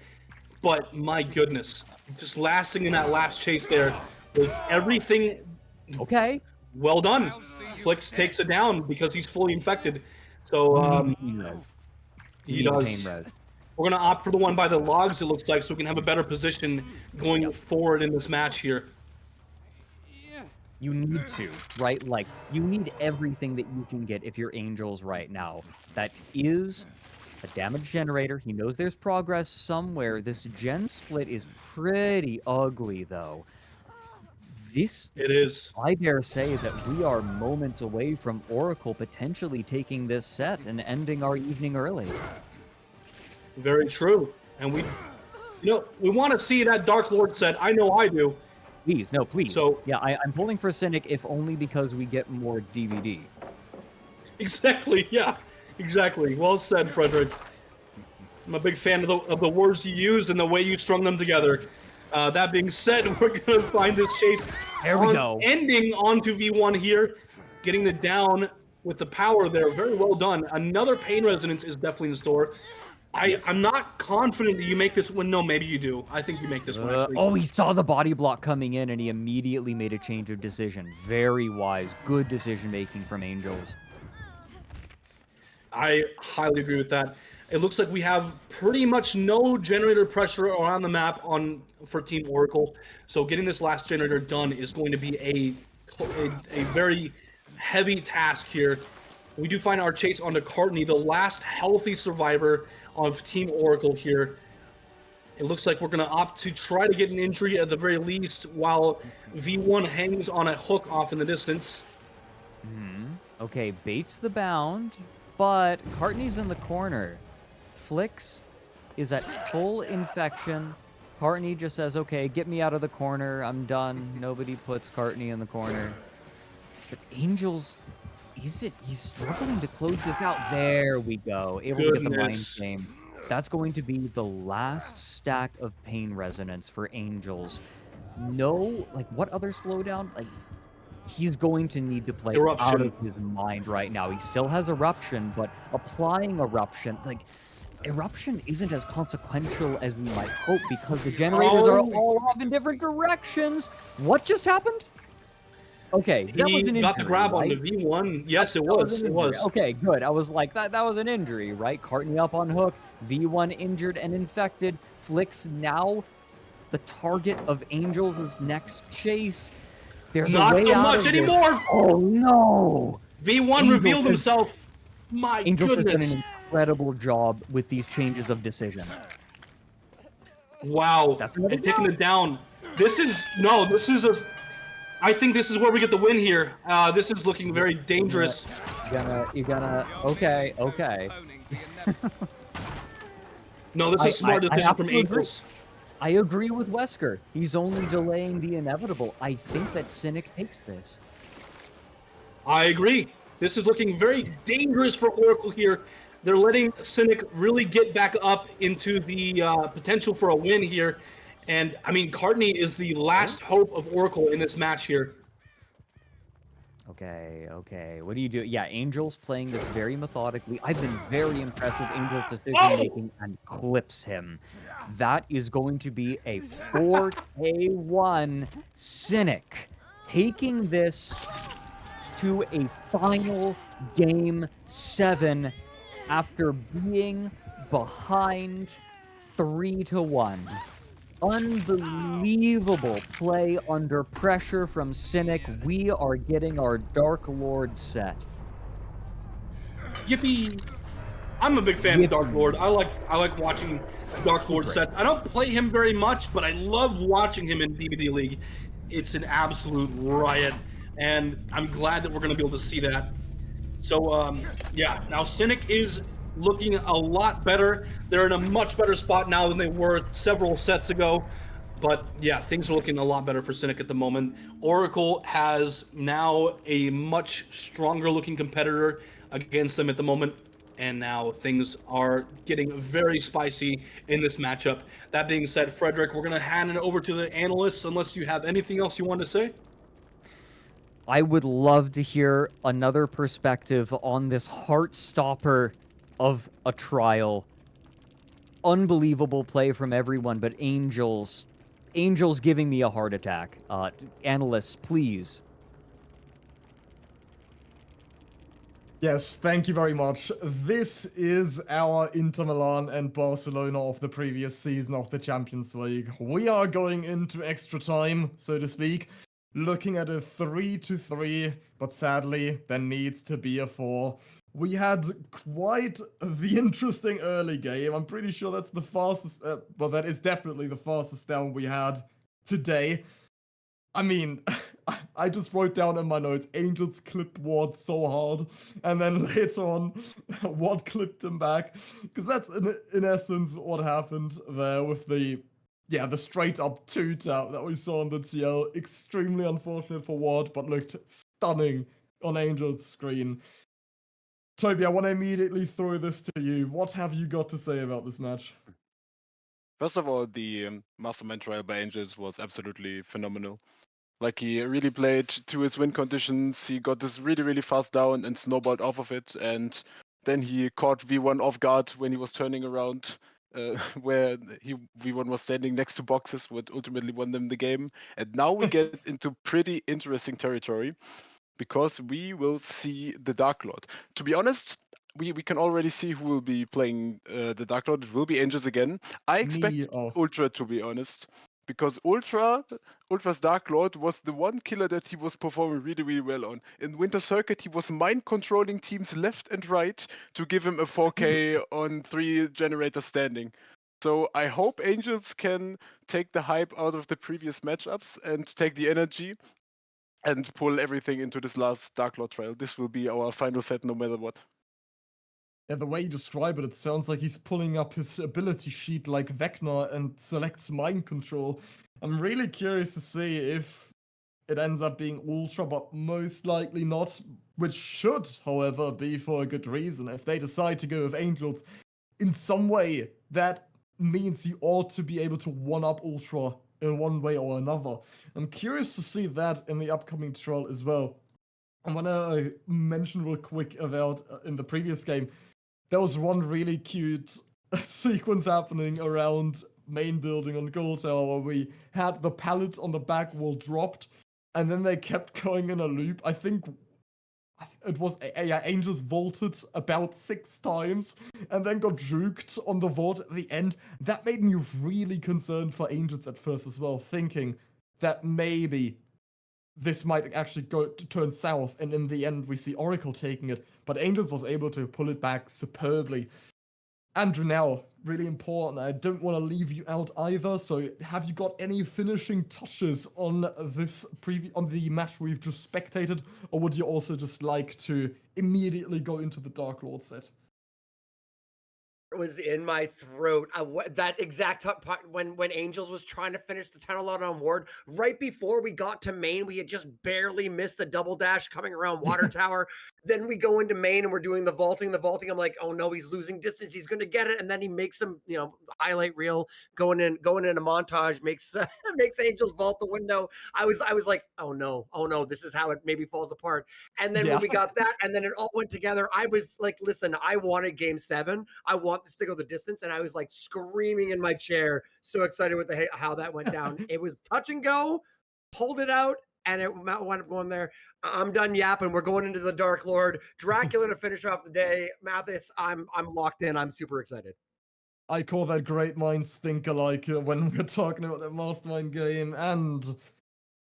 but my goodness, just lasting in that last chase there with everything... Okay. Well done. Flix takes it down because he's fully infected. So he does. We're going to opt for the one by the logs, it looks like, so we can have a better position going forward in this match here. You need to, right? Like, you need everything that you can get if you're Angels right now. That is a damage generator. He knows there's progress somewhere. This gen split is pretty ugly, though. It is. I dare say that we are moments away from Oracle potentially taking this set and ending our evening early. Very true. And we want to see that Dark Lord set. I know I do. Please, no, please. So yeah, I'm pulling for Cynic, if only because we get more DVD. Exactly. Yeah. Exactly. Well said, Fredrik. I'm a big fan of the words you used and the way you strung them together. That being said, we're going to find this chase. There we go. Ending onto V1 here, getting the down with the power there. Very well done. Another Pain Resonance is definitely in store. I'm not confident that you make this one. No, maybe you do. I think you make this one. Actually. Oh, he saw the body block coming in, and he immediately made a change of decision. Very wise. Good decision-making from Angels. I highly agree with that. It looks like we have pretty much no generator pressure around the map for Team Oracle. So getting this last generator done is going to be a very heavy task here. We do find our chase onto Cartney, the last healthy survivor of Team Oracle here. It looks like we're going to opt to try to get an injury at the very least while V1 hangs on a hook off in the distance. Okay, baits the bound, but Cartney's in the corner. Flix is at full infection. Cartney just says, okay, get me out of the corner. I'm done. Nobody puts Cartney in the corner. But Angels, he's struggling to close this out. There we go. Able to get the mind game. That's going to be the last stack of pain resonance for Angels. No, like, what other slowdown? Like, he's going to need to play out of his mind right now. He still has Eruption, but applying Eruption, like, Eruption isn't as consequential as we might hope because the generators are all off in different directions. What just happened? Okay, that was an injury, got the grab right? on the V1. Yes, it was. It was. Okay, good. I was like, that was an injury, right? Cartney up on hook, V1 injured and infected. Flicks now the target of Angels' next chase. There's not a way so out much of anymore. This. Oh no! V1 revealed himself. My Angels goodness. has done an incredible job with these changes of decision. Wow. And taking it down. This is a. I think this is where we get the win here. This is looking very dangerous. You're gonna. Okay. No, this is a smart decision from Angels. I agree with Wesker. He's only delaying the inevitable. I think that Cynic takes this. I agree. This is looking very dangerous for Oracle here. They're letting Cynic really get back up into the potential for a win here. And, I mean, Cartney is the last hope of Oracle in this match here. Okay. What do you do? Yeah, Angels playing this very methodically. I've been very impressed with Angels' decision-making and clips him. That is going to be a 4K1 Cynic taking this to a final game 7 after being behind 3-1. Unbelievable play under pressure from Cynic. We are getting our Dark Lord set. Yippee! I'm a big fan of Dark Lord. I like watching Dark Lord set. I don't play him very much, but I love watching him in DBDLeague. It's an absolute riot, and I'm glad that we're going to be able to see that. So, yeah, now Cynic is looking a lot better. They're in a much better spot now than they were several sets ago. But yeah, things are looking a lot better for Cynic at the moment. Oracle has now a much stronger looking competitor against them at the moment. And now things are getting very spicy in this matchup. That being said, Fredrik, we're going to hand it over to the analysts unless you have anything else you want to say. I would love to hear another perspective on this heart stopper of a trial. Unbelievable play from everyone, but Angels giving me a heart attack. Analysts, please. Yes, thank you very much. This is our Inter Milan and Barcelona of the previous season of the Champions League. We are going into extra time, so to speak, looking at a 3-3, but sadly, there needs to be a 4. We had quite the interesting early game. I'm pretty sure that's the fastest, well, that is definitely the fastest down we had today. I mean, I just wrote down in my notes, Angels clipped Ward so hard, and then later on, Ward clipped him back, because that's in essence what happened there with the straight up 2-tap that we saw on the TL. Extremely unfortunate for Ward, but looked stunning on Angel's screen. Tobi, I want to immediately throw this to you. What have you got to say about this match? First of all, the Mastermind trial by Angels was absolutely phenomenal. Like, he really played to his win conditions, he got this really, really fast down and snowballed off of it, and then he caught V1 off guard when he was turning around, where V1 was standing next to boxes, what ultimately won them the game. And now we get into pretty interesting territory, because we will see the Dark Lord. To be honest, we can already see who will be playing the Dark Lord. It will be Angels again. I expect Ultra, to be honest, because Ultra's Dark Lord was the one killer that he was performing really, really well on. In Winter Circuit, he was mind-controlling teams left and right to give him a 4K on 3 generators standing. So I hope Angels can take the hype out of the previous matchups and take the energy and pull everything into this last Dark Lord trial. This will be our final set no matter what. Yeah, the way you describe it, it sounds like he's pulling up his ability sheet like Vecna and selects mind control. I'm really curious to see if it ends up being Ultra, but most likely not, which should, however, be for a good reason. If they decide to go with Angels, in some way, that means you ought to be able to one-up Ultra in one way or another. I'm curious to see that in the upcoming trial as well. I want to mention real quick about in the previous game, there was one really cute sequence happening around main building on Gold Tower where we had the pallet on the back wall dropped, and then they kept going in a loop. I think it was Angels vaulted about 6 times and then got juked on the vault at the end. That made me really concerned for Angels at first as well, thinking that maybe this might actually go to turn south, and in the end we see Oracle taking it, but Angels was able to pull it back superbly. Andrew, now, really important, I don't want to leave you out either, so have you got any finishing touches on this on the match we've just spectated, or would you also just like to immediately go into the Dark Lord set? Was in my throat. That exact part when Angels was trying to finish the tunnel out on Ward, right before we got to main, we had just barely missed the double dash coming around Water Tower. Then we go into main and we're doing the vaulting. I'm like, oh no, he's losing distance. He's going to get it. And then he makes some, highlight reel going in a montage, makes Angels vault the window. I was like, oh no, this is how it maybe falls apart. And then when we got that, and then it all went together, I was like, listen, I wanted game 7. I want this to go the distance, and I was like screaming in my chair, so excited with how that went down. It was touch and go, pulled it out, and it wound up going there. I'm done yapping. We're going into the Dark Lord Dracula to finish off the day. Mathis, I'm locked in. I'm super excited. I call that great minds think alike when we're talking about the Mastermind game, and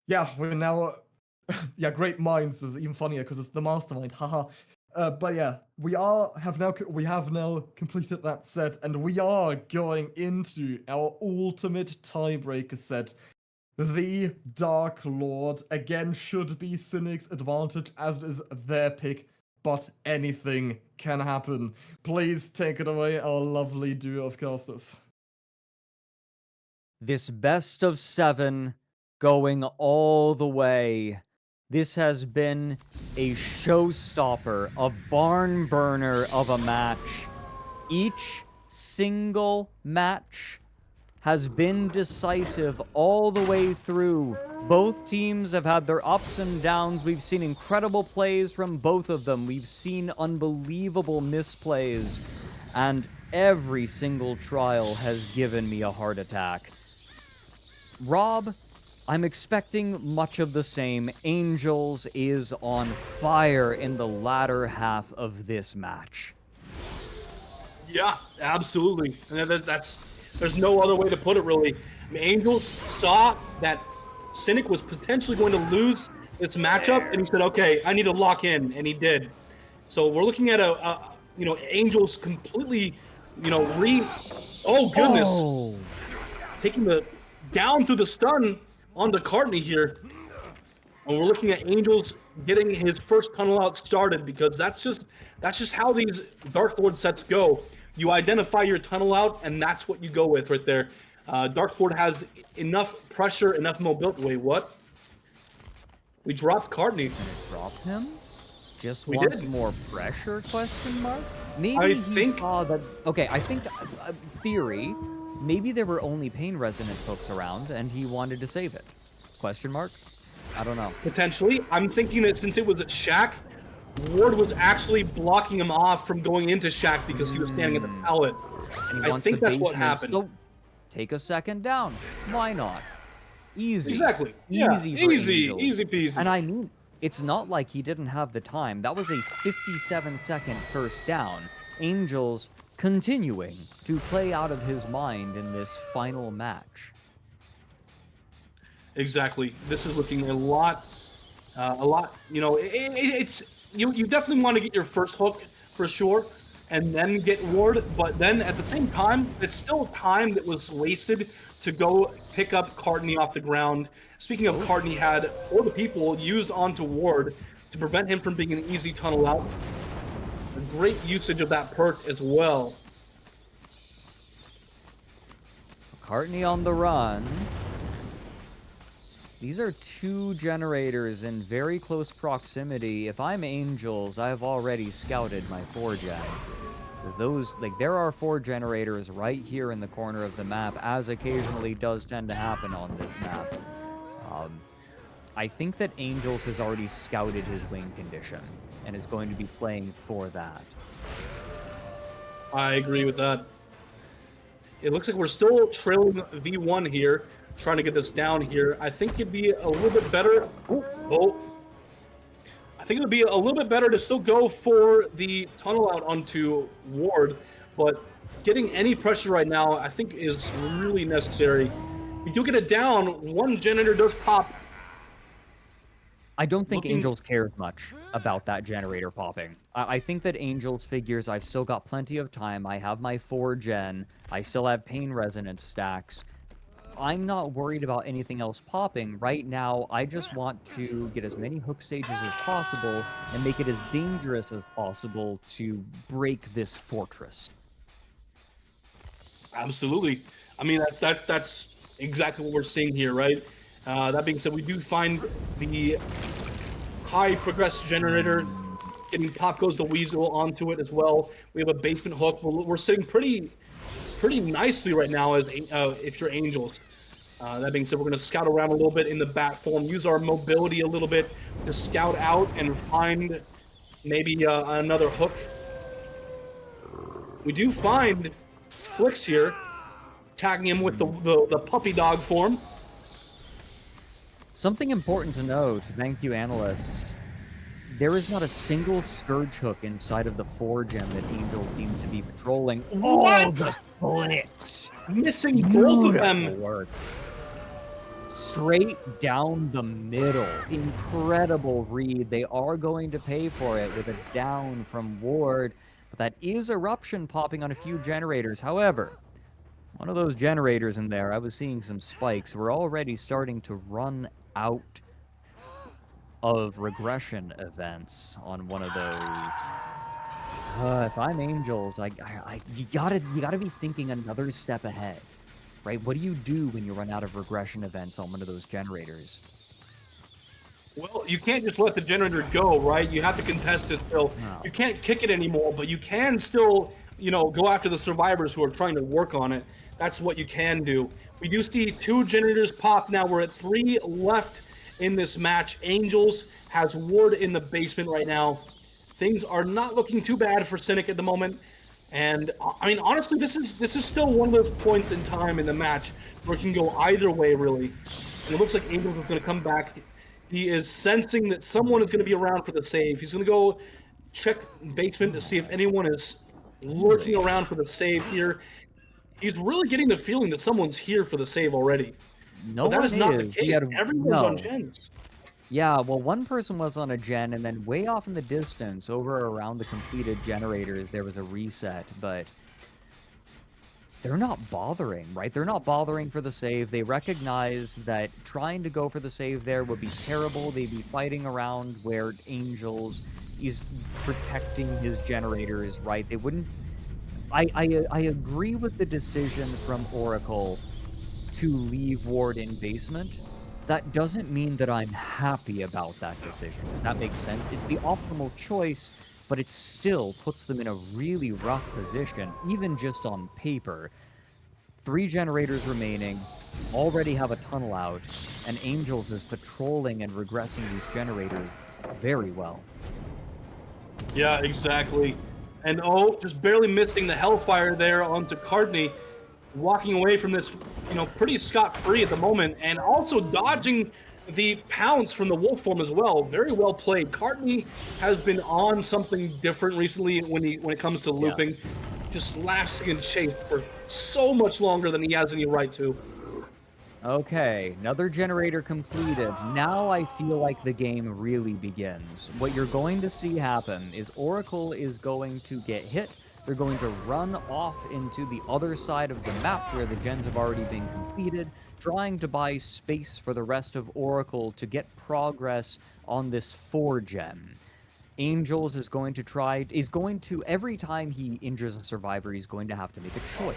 yeah, we're now great minds is even funnier because it's the Mastermind, haha. But yeah, we have now completed that set, and we are going into our ultimate tiebreaker set. The Dark Lord again should be Cynic's advantage as it is their pick, but anything can happen. Please take it away, our lovely duo of casters. This best of 7 going all the way. This has been a showstopper, a barn burner of a match. Each single match has been decisive all the way through. Both teams have had their ups and downs. We've seen incredible plays from both of them. We've seen unbelievable misplays. And every single trial has given me a heart attack. Rob, I'm expecting much of the same. Angels is on fire in the latter half of this match. Yeah, absolutely. And there's no other way to put it, really. I mean, Angels saw that Cynic was potentially going to lose this matchup, and he said, okay, I need to lock in, and he did. So we're looking at Angels completely, oh goodness. Taking the down through the stun onto Cartney here. And we're looking at Angels getting his first tunnel out started, because that's just how these Dark Lord sets go. You identify your tunnel out, and that's what you go with right there. Dark Lord has enough pressure, enough mobility. Wait, what? We dropped Cartney. Drop him? Just We wants did. more pressure, question mark? Maybe I he think- saw that... Okay, I think, theory, maybe there were only pain resonance hooks around, and he wanted to save it. Question mark? I don't know. Potentially. I'm thinking that since it was at Shack, Ward was actually blocking him off from going into Shack because he was standing at the pallet. And he I wants think the that's what basement. happened. So, take a second down. Why not? Easy. Exactly. Yeah. Easy for Angels. Easy peasy. And I mean, it's not like he didn't have the time. That was a 57-second first down. Angels continuing to play out of his mind in this final match. Exactly. This is looking a lot. It's you definitely want to get your first hook for sure, and then get Ward. But then at the same time, it's still time that was wasted to go pick up Cartney off the ground. Speaking of Cartney, had 4 the people used onto Ward to prevent him from being an easy tunnel out. A great usage of that perk as well. Cartney on the run. These are 2 generators in very close proximity. If I'm Angels, I've already scouted my 4-gen. those, like, there are 4 generators right here in the corner of the map, as occasionally does tend to happen on this map. I think that Angels has already scouted his wing condition and is going to be playing for that. I agree with that. It looks like we're still trailing V1 here, trying to get this down here. I think it'd be a little bit better. I think it would be a little bit better to still go for the tunnel out onto Ward, but getting any pressure right now, I think, is really necessary. We do get it down. One generator does pop. I don't think Angels cares much about that generator popping. I think that Angels figures I've still got plenty of time. I have my 4 gen. I still have pain resonance stacks. I'm not worried about anything else popping. Right now, I just want to get as many hook stages as possible and make it as dangerous as possible to break this fortress. Absolutely. I mean, that's exactly what we're seeing here, right? That being said, we do find the high progress generator. Getting Pop Goes the Weasel onto it as well. We have a basement hook. We're sitting pretty nicely right now as if you're Angels. That being said, we're going to scout around a little bit in the bat form, use our mobility a little bit to scout out and find maybe another hook. We do find Flicks here, tagging him with the puppy dog form. Something important to note, thank you, Analysts. There is not a single Scourge hook inside of the 4 gem that Angel seems to be patrolling. Oh, the split! Missing both of them. Work. Straight down the middle. Incredible read. They are going to pay for it with a down from Ward, but that is Eruption popping on a few generators. However, one of those generators in there, I was seeing some spikes. We're already starting to run out of regression events on one of those. If I'm Angels, you gotta be thinking another step ahead, right? What do you do when you run out of regression events on one of those generators? Well, you can't just let the generator go, right? You have to contest it still. No. You can't kick it anymore, but you can still, go after the survivors who are trying to work on it. That's what you can do. We do see 2 generators pop now. We're at 3 left in this match. Angels has Ward in the basement right now. Things are not looking too bad for Cynic at the moment. And I mean, honestly, this is still one of those points in time in the match where it can go either way, really. And it looks like Angels is going to come back. He is sensing that someone is going to be around for the save. He's going to go check basement to see if anyone is lurking around for the save here. He's really getting the feeling that someone's here for the save already. No, but that is not the case. Everyone's on no. gens. Yeah, well, one person was on a gen, and then way off in the distance, over around the completed generators, there was a reset, but they're not bothering, right? They're not bothering for the save. They recognize that trying to go for the save there would be terrible. They'd be fighting around where Angels is protecting his generators, right? They wouldn't... I agree with the decision from Oracle to leave Ward in basement. That doesn't mean that I'm happy about that decision, if that makes sense. It's the optimal choice, but it still puts them in a really rough position, even just on paper. 3 generators remaining, already have a tunnel out, and Angels is patrolling and regressing these generators very well. Yeah, exactly. And just barely missing the Hellfire there onto Cardney, walking away from this, pretty scot-free at the moment, and also dodging the pounce from the Wolf form as well. Very well played. Cardney has been on something different recently when it comes to looping. Yeah. Just lasting and chased for so much longer than he has any right to. Okay, another generator completed. Now I feel like the game really begins. What you're going to see happen is Oracle is going to get hit. They're going to run off into the other side of the map where the gens have already been completed, trying to buy space for the rest of Oracle to get progress on this 4 gen. Angels is going to, every time he injures a survivor, he's going to have to make a choice.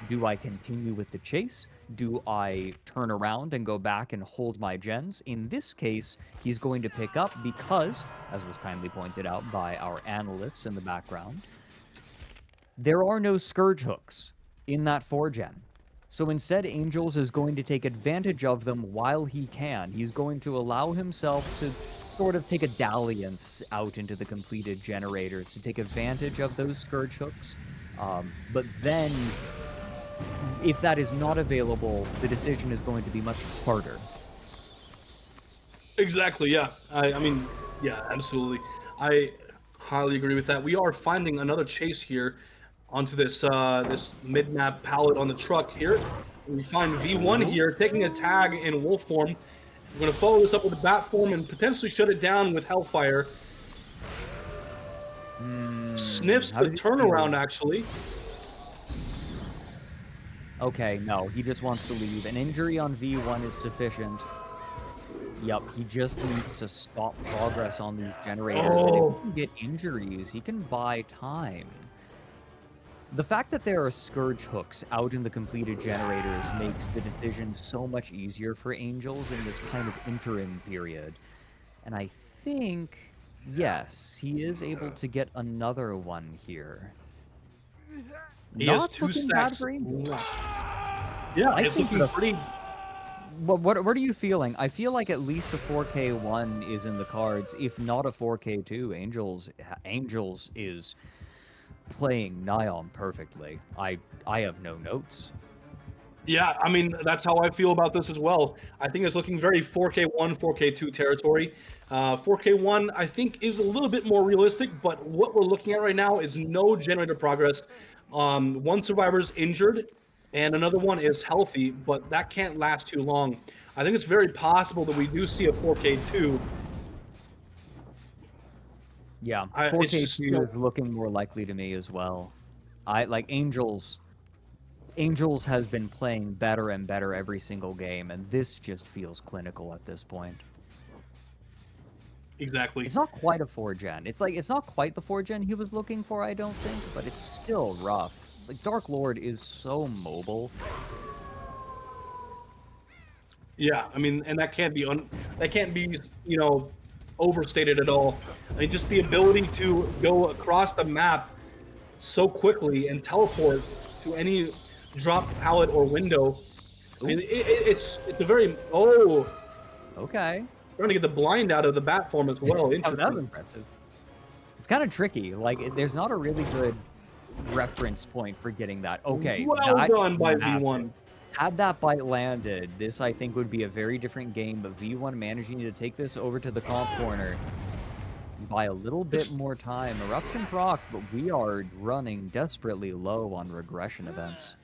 Do I continue with the chase? Do I turn around and go back and hold my gens? In this case, he's going to pick up because, as was kindly pointed out by our analysts in the background, there are no Scourge hooks in that 4-gen. So instead, Angels is going to take advantage of them while he can. He's going to allow himself to sort of take a dalliance out into the completed generators to take advantage of those Scourge hooks. But then, if that is not available, the decision is going to be much harder. Exactly, yeah. I mean, yeah, absolutely. I highly agree with that. We are finding another chase here onto this this mid-map pallet on the truck here. We find V1 here taking a tag in wolf form. We're going to follow this up with a bat form and potentially shut it down with Hellfire. Sniffs the turnaround, actually. Okay, no, he just wants to leave. An injury on V1 is sufficient. Yep, he just needs to stop progress on these generators. And if he can get injuries, he can buy time. The fact that there are Scourge hooks out in the completed generators makes the decision so much easier for Angels in this kind of interim period. And I think, yes, he is able to get another one here. He has 2 stacks left. Yeah, it's looking pretty... What are you feeling? I feel like at least a 4K1 is in the cards, if not a 4K2. Angels is playing nigh on perfectly. I have no notes. Yeah, I mean, that's how I feel about this as well. I think it's looking very 4K1, 4K2 territory. 4K1, I think, is a little bit more realistic, but what we're looking at right now is no generator progress. One survivor's injured, and another one is healthy, but that can't last too long. I think it's very possible that we do see a 4K2. Yeah, 4K2 is looking more likely to me as well. Angels has been playing better and better every single game, and this just feels clinical at this point. Exactly. It's not quite a 4-gen. It's not quite the 4-gen he was looking for, I don't think, but it's still rough. Like, Dark Lord is so mobile. Yeah, I mean, and that can't be you know, overstated at all. I mean, just the ability to go across the map so quickly and teleport to any drop pallet or window. I mean, it's a very Okay. Trying to get the blind out of the bat form as well. Oh, that was impressive. It's kind of tricky. Like, there's not a really good reference point for getting that. Okay. Well done by V1. Had that bite landed, this I think would be a very different game, but V1 managing to take this over to the comp corner by a little bit more time. Eruption proc, but we are running desperately low on regression events.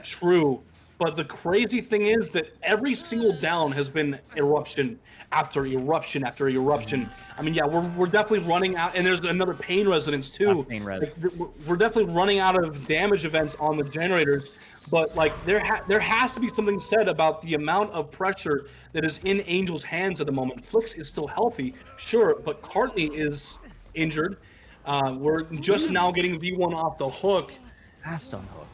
True. But the crazy thing is that every single down has been eruption after eruption after eruption. I mean, yeah, we're definitely running out, and there's another pain resonance too. Pain res. Like, we're definitely running out of damage events on the generators. But like, there has to be something said about the amount of pressure that is in Angel's hands at the moment. Flix is still healthy, sure, but Cartney is injured. We're just now getting V1 off the hook. Fast on hook.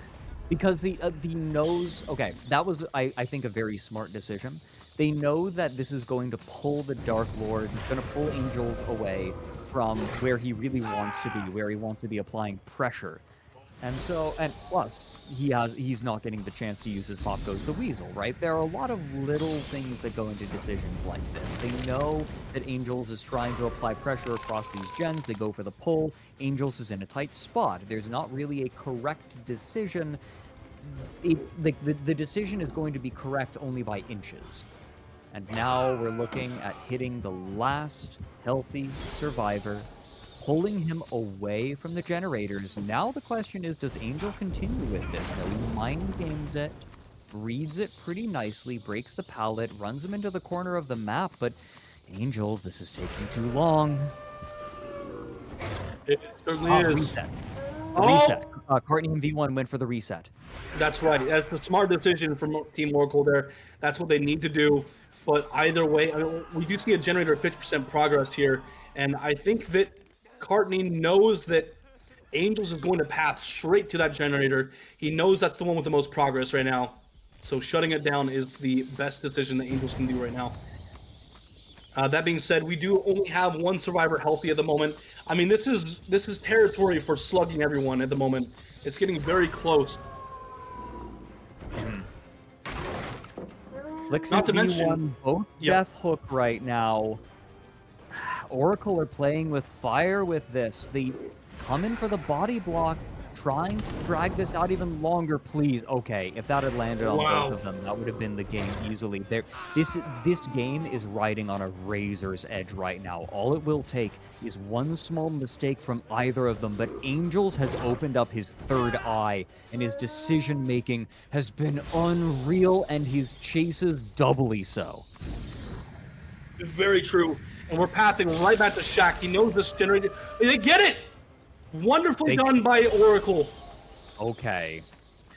Because the nose... Okay, that was, I think, a very smart decision. They know that this is going to pull the Dark Lord, it's going to pull Angels away from where he really wants to be, where he wants to be applying pressure. And so, and plus, he's not getting the chance to use his Pop Goes the Weasel, right? There are a lot of little things that go into decisions like this. They know that Angels is trying to apply pressure across these gens. They go for the pull. Angels is in a tight spot. There's not really a correct decision. It's like the decision is going to be correct only by inches. And now we're looking at hitting the last healthy survivor, pulling him away from the generators. Now the question is, does Angel continue with this? No, he mind games it, reads it pretty nicely, breaks the pallet, runs him into the corner of the map, but Angels, this is taking too long. It certainly is. Reset. Reset. Cartney and V1 went for the reset. That's right. That's the smart decision from Team Oracle there. That's what they need to do. But either way, I mean, we do see a generator of 50% progress here, and I think that Cartney knows that Angels is going to path straight to that generator. He knows that's the one with the most progress right now. So shutting it down is the best decision that Angels can do right now. That being said, we do only have one survivor healthy at the moment. I mean, this is territory for slugging everyone at the moment. It's getting very close. Flix Not to and mention- V1 both Yep. Death Hook right now. Oracle are playing with fire with this. They come in for the body block, trying to drag this out even longer. Please, okay, if that had landed on Wow. both of them, that would have been the game easily. This game is riding on a razor's edge right now. All it will take is one small mistake from either of them, but Angels has opened up his third eye, and his decision-making has been unreal, and his chases doubly so. Very true. And we're pathing right back to Shaq. He knows this generator. They get it! Wonderfully done by Oracle. Okay.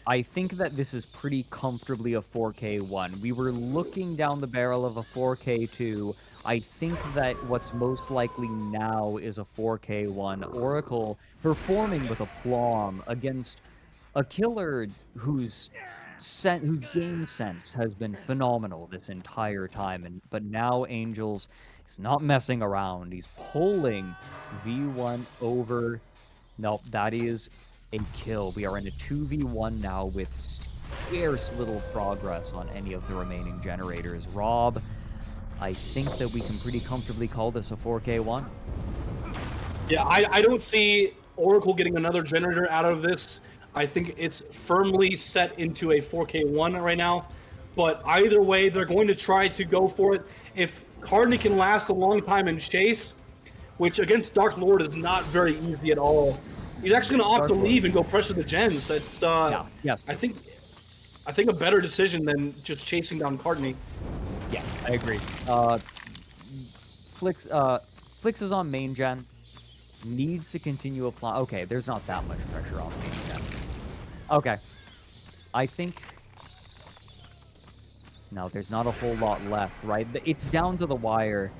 I think that this is pretty comfortably a 4K1. We were looking down the barrel of a 4K2. I think that what's most likely now is a 4K1. Oracle performing with aplomb against a killer whose game sense has been phenomenal this entire time. But now Angels is not messing around. He's pulling V1 over. Nope, that is a kill. We are in a 2v1 now with scarce little progress on any of the remaining generators. Rob, I think that we can pretty comfortably call this a 4K1. Yeah, I don't see Oracle getting another generator out of this. I think it's firmly set into a 4K1 right now. But either way, they're going to try to go for it. If Cardinal can last a long time and chase, which against Dark Lord is not very easy at all. He's actually going to opt to leave and go pressure the gens. That's, yes. I think a better decision than just chasing down Cardinal. Yeah, I agree. Flix is on main gen. Needs to continue applying. Okay, there's not that much pressure on main gen. Okay. I think... No, there's not a whole lot left, right? It's down to the wire.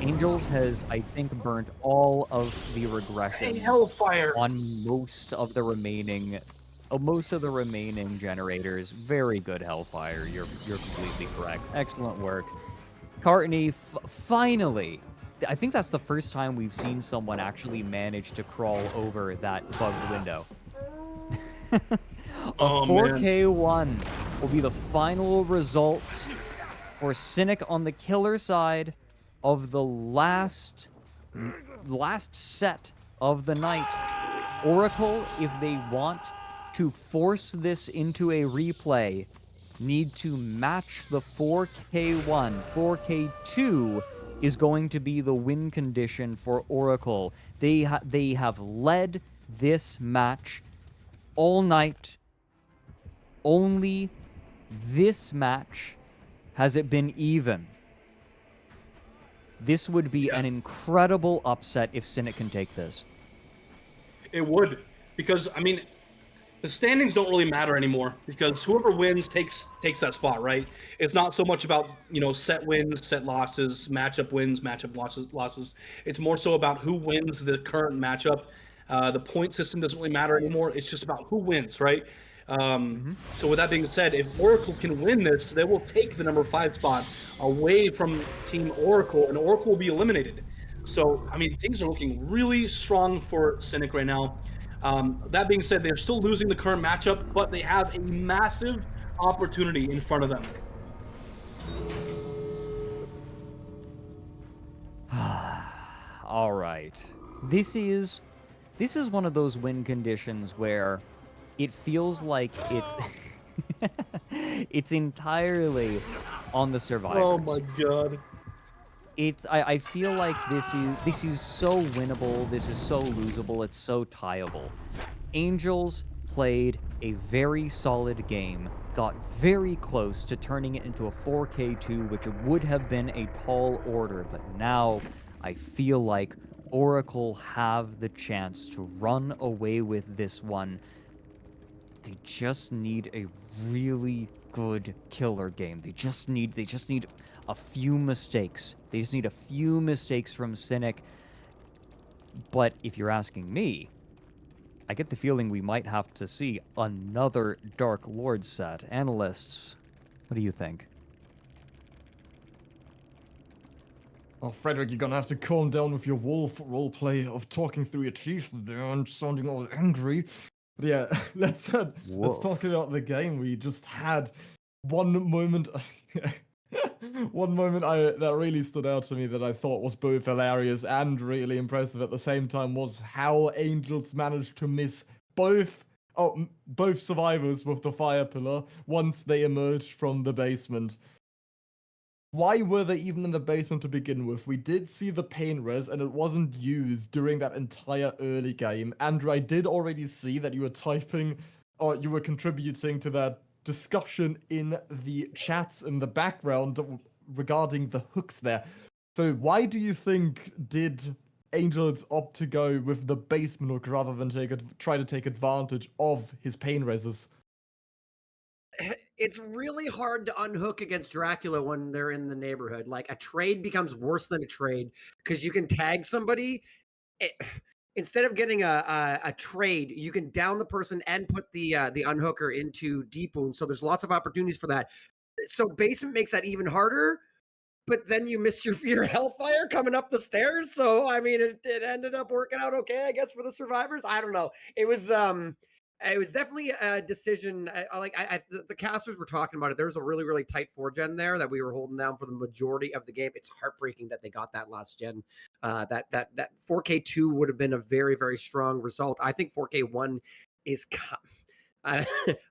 Angels has, I think, burnt all of the regression Hellfire on most of the remaining generators. Very good Hellfire. You're completely correct. Excellent work. Cartney, finally, I think that's the first time we've seen someone actually manage to crawl over that bugged window. A 4K1 will be the final results for Cynic on the killer side of the last set of the night. Oracle, if they want to force this into a replay, need to match the 4K1. 4K2 is going to be the win condition for Oracle. They have led this match all night. Only this match has it been even. This would be an incredible upset if Cynic can take this. It would, because I mean, the standings don't really matter anymore because whoever wins takes that spot, right? It's not so much about, you know, set wins, set losses, matchup wins, matchup losses. It's more so about who wins the current matchup. The point system doesn't really matter anymore. It's just about who wins, right? So with that being said, if Oracle can win this, they will take the number 5 spot away from Team Oracle, and Oracle will be eliminated. So, I mean, things are looking really strong for Cynic right now. That being said, they're still losing the current matchup, but they have a massive opportunity in front of them. All right. This is one of those win conditions where it feels like it's entirely on the survivors. Oh my god. I feel like this is so winnable, this is so losable, it's so tieable. Angels played a very solid game, got very close to turning it into a 4K2, which would have been a tall order, but now I feel like Oracle have the chance to run away with this one. They just need a really good killer game. They just need a few mistakes. They just need a few mistakes from Cynic. But if you're asking me, I get the feeling we might have to see another Dark Lord set. Analysts, what do you think? Oh, Fredrik, you're gonna have to calm down with your wolf roleplay of talking through your teeth there and sounding all angry. But yeah, let's talk about the game. We just had one moment. One moment that really stood out to me that I thought was both hilarious and really impressive at the same time was how Angels managed to miss both survivors with the fire pillar once they emerged from the basement. Why were they even in the basement to begin with? We did see the pain res and it wasn't used during that entire early game. Andrew, I did already see that you were typing or you were contributing to that discussion in the chats in the background regarding the hooks there. So why do you think did Angels opt to go with the basement hook rather than try to take advantage of his pain reses? It's really hard to unhook against Dracula when they're in the neighborhood. Like, a trade becomes worse than a trade because you can tag somebody. Instead of getting a trade, you can down the person and put the unhooker into deep wound. So there's lots of opportunities for that. So basement makes that even harder. But then you miss your hellfire coming up the stairs. So I mean, it ended up working out okay, I guess, for the survivors. I don't know. It was definitely a decision. The casters were talking about it. There was a really tight 4-gen there that we were holding down for the majority of the game. It's heartbreaking that they got that last gen. That 4K2 would have been a very strong result. I think 4K1 is.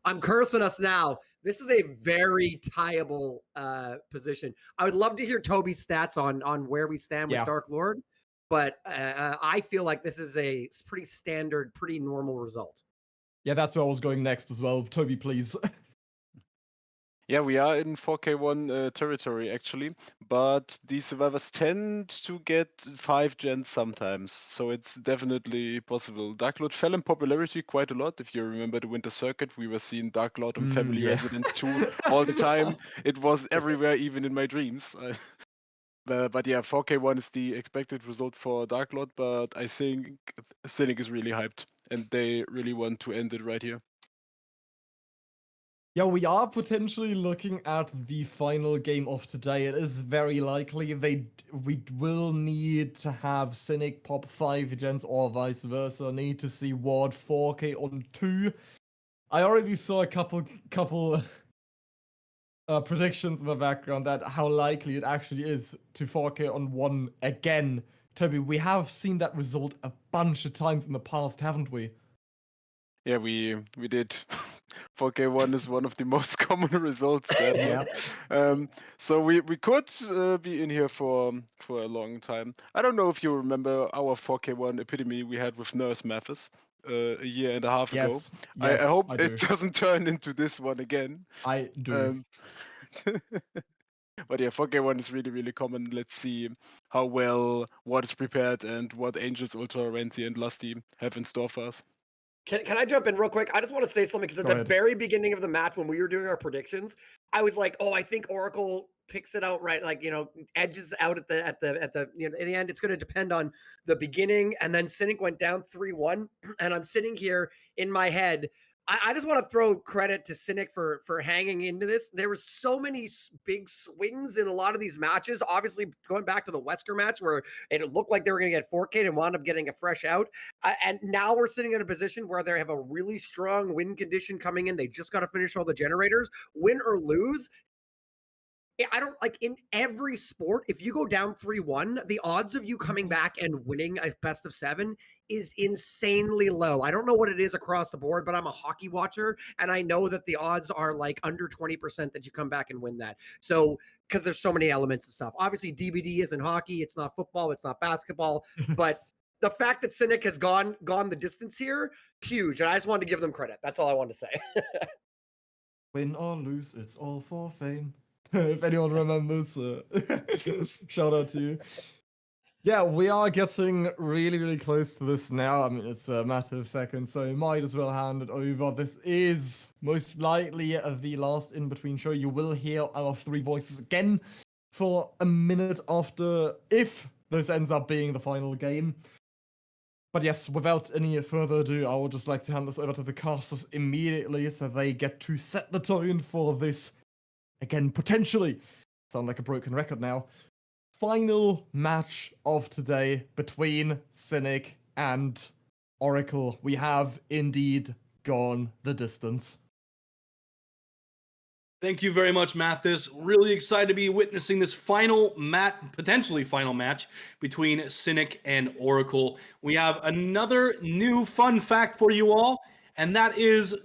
I'm cursing us now. This is a very tieable position. I would love to hear Tobi's stats on where we stand with Dark Lord, but I feel like this is a pretty standard, pretty normal result. Yeah, that's where I was going next as well. Tobi, please. Yeah, we are in 4K1 territory actually, but the survivors tend to get 5 gens sometimes, so it's definitely possible. Dark Lord fell in popularity quite a lot. If you remember the Winter Circuit, we were seeing Dark Lord on Family Residence 2 all the time. It was everywhere, even in my dreams. But yeah, 4K1 is the expected result for Dark Lord, but I think Cynic is really hyped, and they really want to end it right here. Yeah, we are potentially looking at the final game of today. It is very likely we will need to have Cynic pop 5 gens or vice versa. Need to see Ward 4K on 2. I already saw a couple predictions in the background that how likely it actually is to 4K on 1 again. Tobi, we have seen that result a bunch of times in the past, haven't we? Yeah, we did. 4K1 is one of the most common results. So we could be in here for a long time. I don't know if you remember our 4K1 epitome we had with Nurse Mathis a year and a half ago. I hope it doesn't turn into this one again. I do. But yeah, 4K1 is really common. Let's see how well what is prepared and what Angels, Ultra, Renzi, and Lusty have in store for us. Can I jump in real quick? I just want to say something because at the very beginning of the match, when we were doing our predictions, I was like, "Oh, I think Oracle picks it out right." Like, edges out at the in the end. It's going to depend on the beginning, and then Cynic went down 3-1, and I'm sitting here in my head. I just want to throw credit to Cynic for hanging into this. There were so many big swings in a lot of these matches. Obviously, going back to the Wesker match where it looked like they were going to get 4K and wound up getting a fresh out. And now we're sitting in a position where they have a really strong win condition coming in. They just got to finish all the generators. Win or lose, I don't like in every sport, if you go down 3-1, the odds of you coming back and winning a best of 7 is insanely low. I don't know what it is across the board, but I'm a hockey watcher and I know that the odds are like under 20% that you come back and win that. So, because there's so many elements and stuff. Obviously, DBD isn't hockey, it's not football, it's not basketball, but the fact that Cynic has gone the distance here, huge. And I just wanted to give them credit. That's all I wanted to say. Win or lose, it's all for fame. If anyone remembers, shout out to you. Yeah, we are getting really close to this now. I mean, it's a matter of seconds, so might as well hand it over. This is most likely the last in-between show. You will hear our 3 voices again for a minute after, if this ends up being the final game. But yes, without any further ado, I would just like to hand this over to the casters immediately so they get to set the tone for this. Again, potentially, sound like a broken record now. final match of today between Cynic and Oracle. We have indeed gone the distance. Thank you very much, Mathis. Really excited to be witnessing this potentially final match between Cynic and Oracle. We have another new fun fact for you all, and that is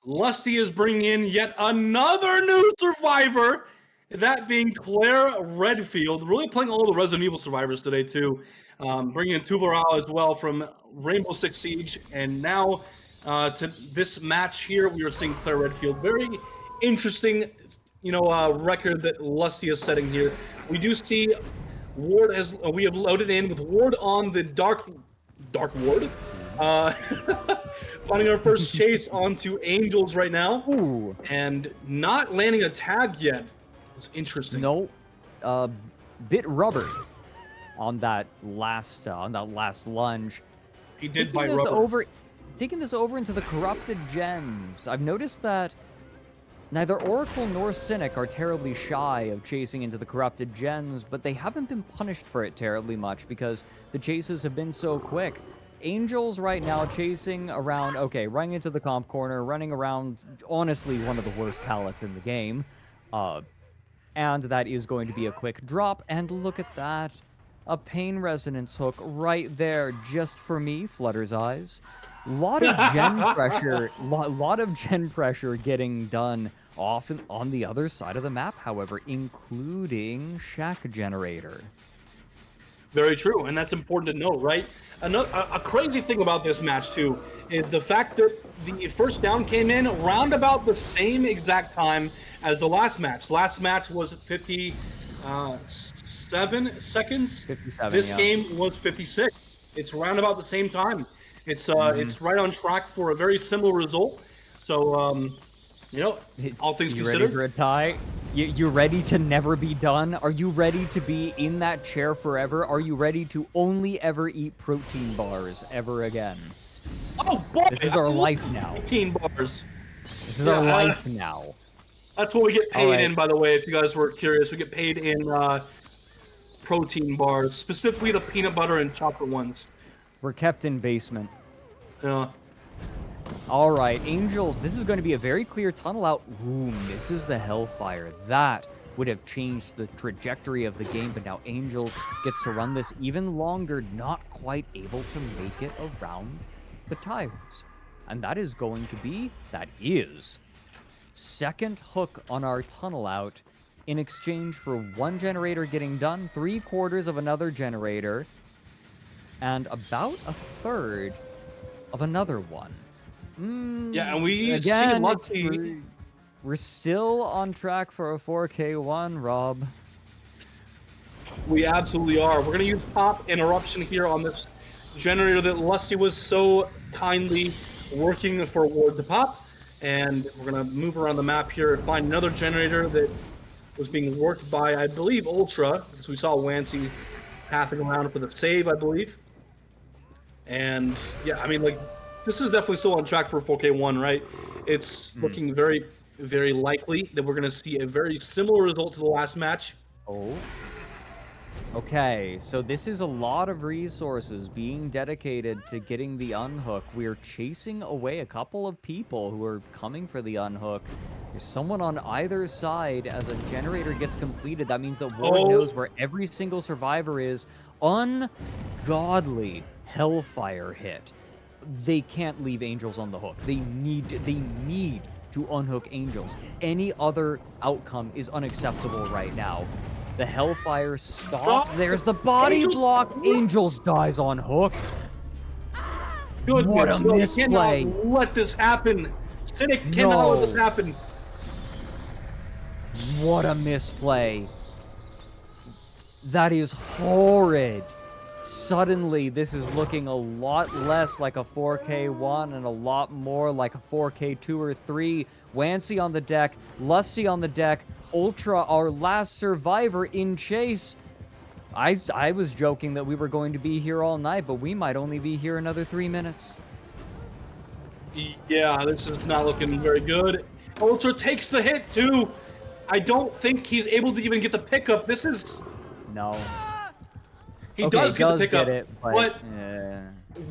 Lusty is bringing in yet another new survivor, that being Claire Redfield, really playing all the Resident Evil survivors today too. Bringing in Tuvaral as well from Rainbow Six Siege, and now to this match here, we are seeing Claire Redfield. Very interesting, record that Lusty is setting here. We do see Ward we have loaded in with Ward on the Dark Ward. Finding our first chase onto Angels right now. Ooh. And not landing a tag yet. It's interesting. No, bit rubber on that last lunge. He did buy rubber. Taking this over into the corrupted gems. I've noticed that neither Oracle nor Cynic are terribly shy of chasing into the corrupted gems, but they haven't been punished for it terribly much because the chases have been so quick. Angels right now chasing around, running into the comp corner, running around, honestly, one of the worst pallets in the game. And that is going to be a quick drop, and look at that. A pain resonance hook right there, just for me, Flutter's eyes. Lot of gen pressure getting done off on the other side of the map, however, including Shack Generator. Very true, and that's important to note, right? A crazy thing about this match, too, is the fact that the first down came in round about the same exact time as the last match. Last match was 57 seconds. 57, This yeah. game was 56. It's round about the same time. It's right on track for a very similar result. So, all things you considered. ready for a tie? You ready to never be done? Are you ready to be in that chair forever? Are you ready to only ever eat protein bars ever again? Oh boy! This is our life now. 18 bars. This is our life now. That's what we get paid All right. in, by the way, if you guys were curious. We get paid in protein bars, specifically the peanut butter and chocolate ones. We're kept in basement. Yeah. All right, Angels, this is going to be a very clear tunnel out. Ooh, misses the Hellfire. That would have changed the trajectory of the game, but now Angels gets to run this even longer, not quite able to make it around the tires. And that is second hook on our tunnel out in exchange for one generator getting done, 3/4 of another generator, and about a third of another one. Yeah, and we Again, see Lucky. we're still on track for a 4K1, Rob. We absolutely are. We're going to use Pop Interruption here on this generator that Lusty was so kindly working for Ward to pop. And we're going to move around the map here and find another generator that was being worked by, I believe, Ultra, because we saw Wancy pathing around for the save, I believe. And, yeah, I mean, this is definitely still on track for a 4K1, right? It's looking very, very likely that we're going to see a very similar result to the last match. Oh. Okay, so this is a lot of resources being dedicated to getting the unhook. We're chasing away a couple of people who are coming for the unhook. There's someone on either side as a generator gets completed. That means that Ward knows where every single survivor is. Ungodly Hellfire hit. They can't leave Angels on the hook. They need to unhook Angels. Any other outcome is unacceptable right now. The Hellfire stopped. There's the body block. Angels dies on hook. Good. What a misplay. Cannot let this happen. Cynic cannot let this happen. What a misplay. That is horrid. Suddenly, this is looking a lot less like a 4K1 and a lot more like a 4K2 or 3. Wancy on the deck, Lusty on the deck, Ultra, our last survivor in chase. I was joking that we were going to be here all night, but we might only be here another 3 minutes. Yeah, this is not looking very good. Ultra takes the hit, too. I don't think he's able to even get the pickup. This is No. He Okay, does get the get pickup, it, but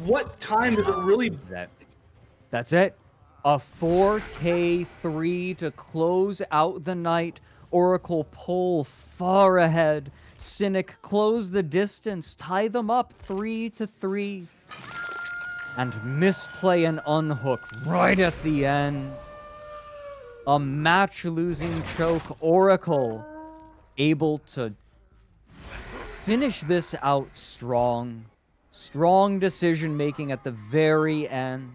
what time does it really... That's it. A 4K3 to close out the night. Oracle pull far ahead. Cynic close the distance, tie them up 3-3. And misplay and unhook right at the end. A match-losing choke. Oracle able to finish this out strong. Strong decision-making at the very end.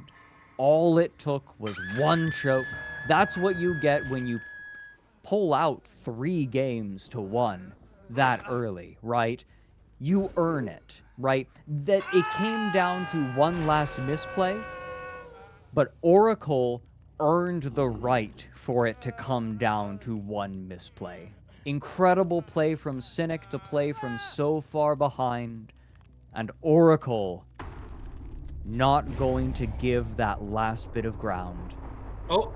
All it took was one choke. That's what you get when you pull out 3 games to 1 that early, right? You earn it, right? That it came down to one last misplay, but Oracle earned the right for it to come down to one misplay. Incredible play from Cynic to play from so far behind, and Oracle not going to give that last bit of ground. Oh,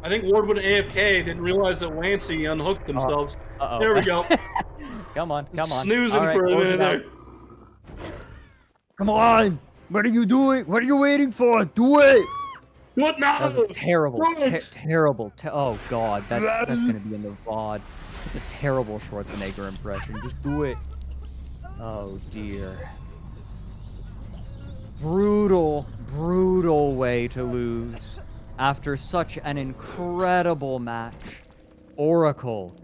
I think Ward went AFK, didn't realize that Lancey unhooked themselves. Uh-oh. There we go. Come on. Snoozing All for a close minute it there. out. Come on! What are you doing? What are you waiting for? Do it! What now? That was a terrible, Do it! oh god, that's gonna be in the VOD. It's a terrible Schwarzenegger impression. Just do it. Oh dear. Brutal way to lose. After such an incredible match, Oracle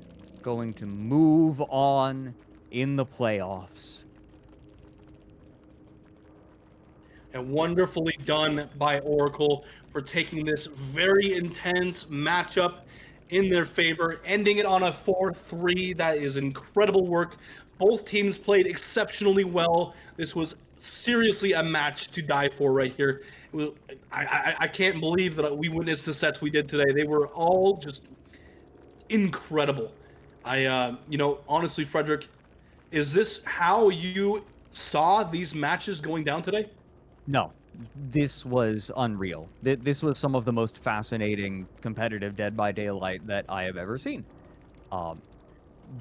going to move on in the playoffs. And wonderfully done by Oracle for taking this very intense matchup in their favor, ending it on a 4-3. That is incredible work. Both teams played exceptionally well. This was seriously a match to die for right here. I can't believe that we witnessed the sets we did today. They were all just incredible. Honestly, Fredrik, is this how you saw these matches going down today? No, this was unreal. This was some of the most fascinating competitive Dead by Daylight that I have ever seen. I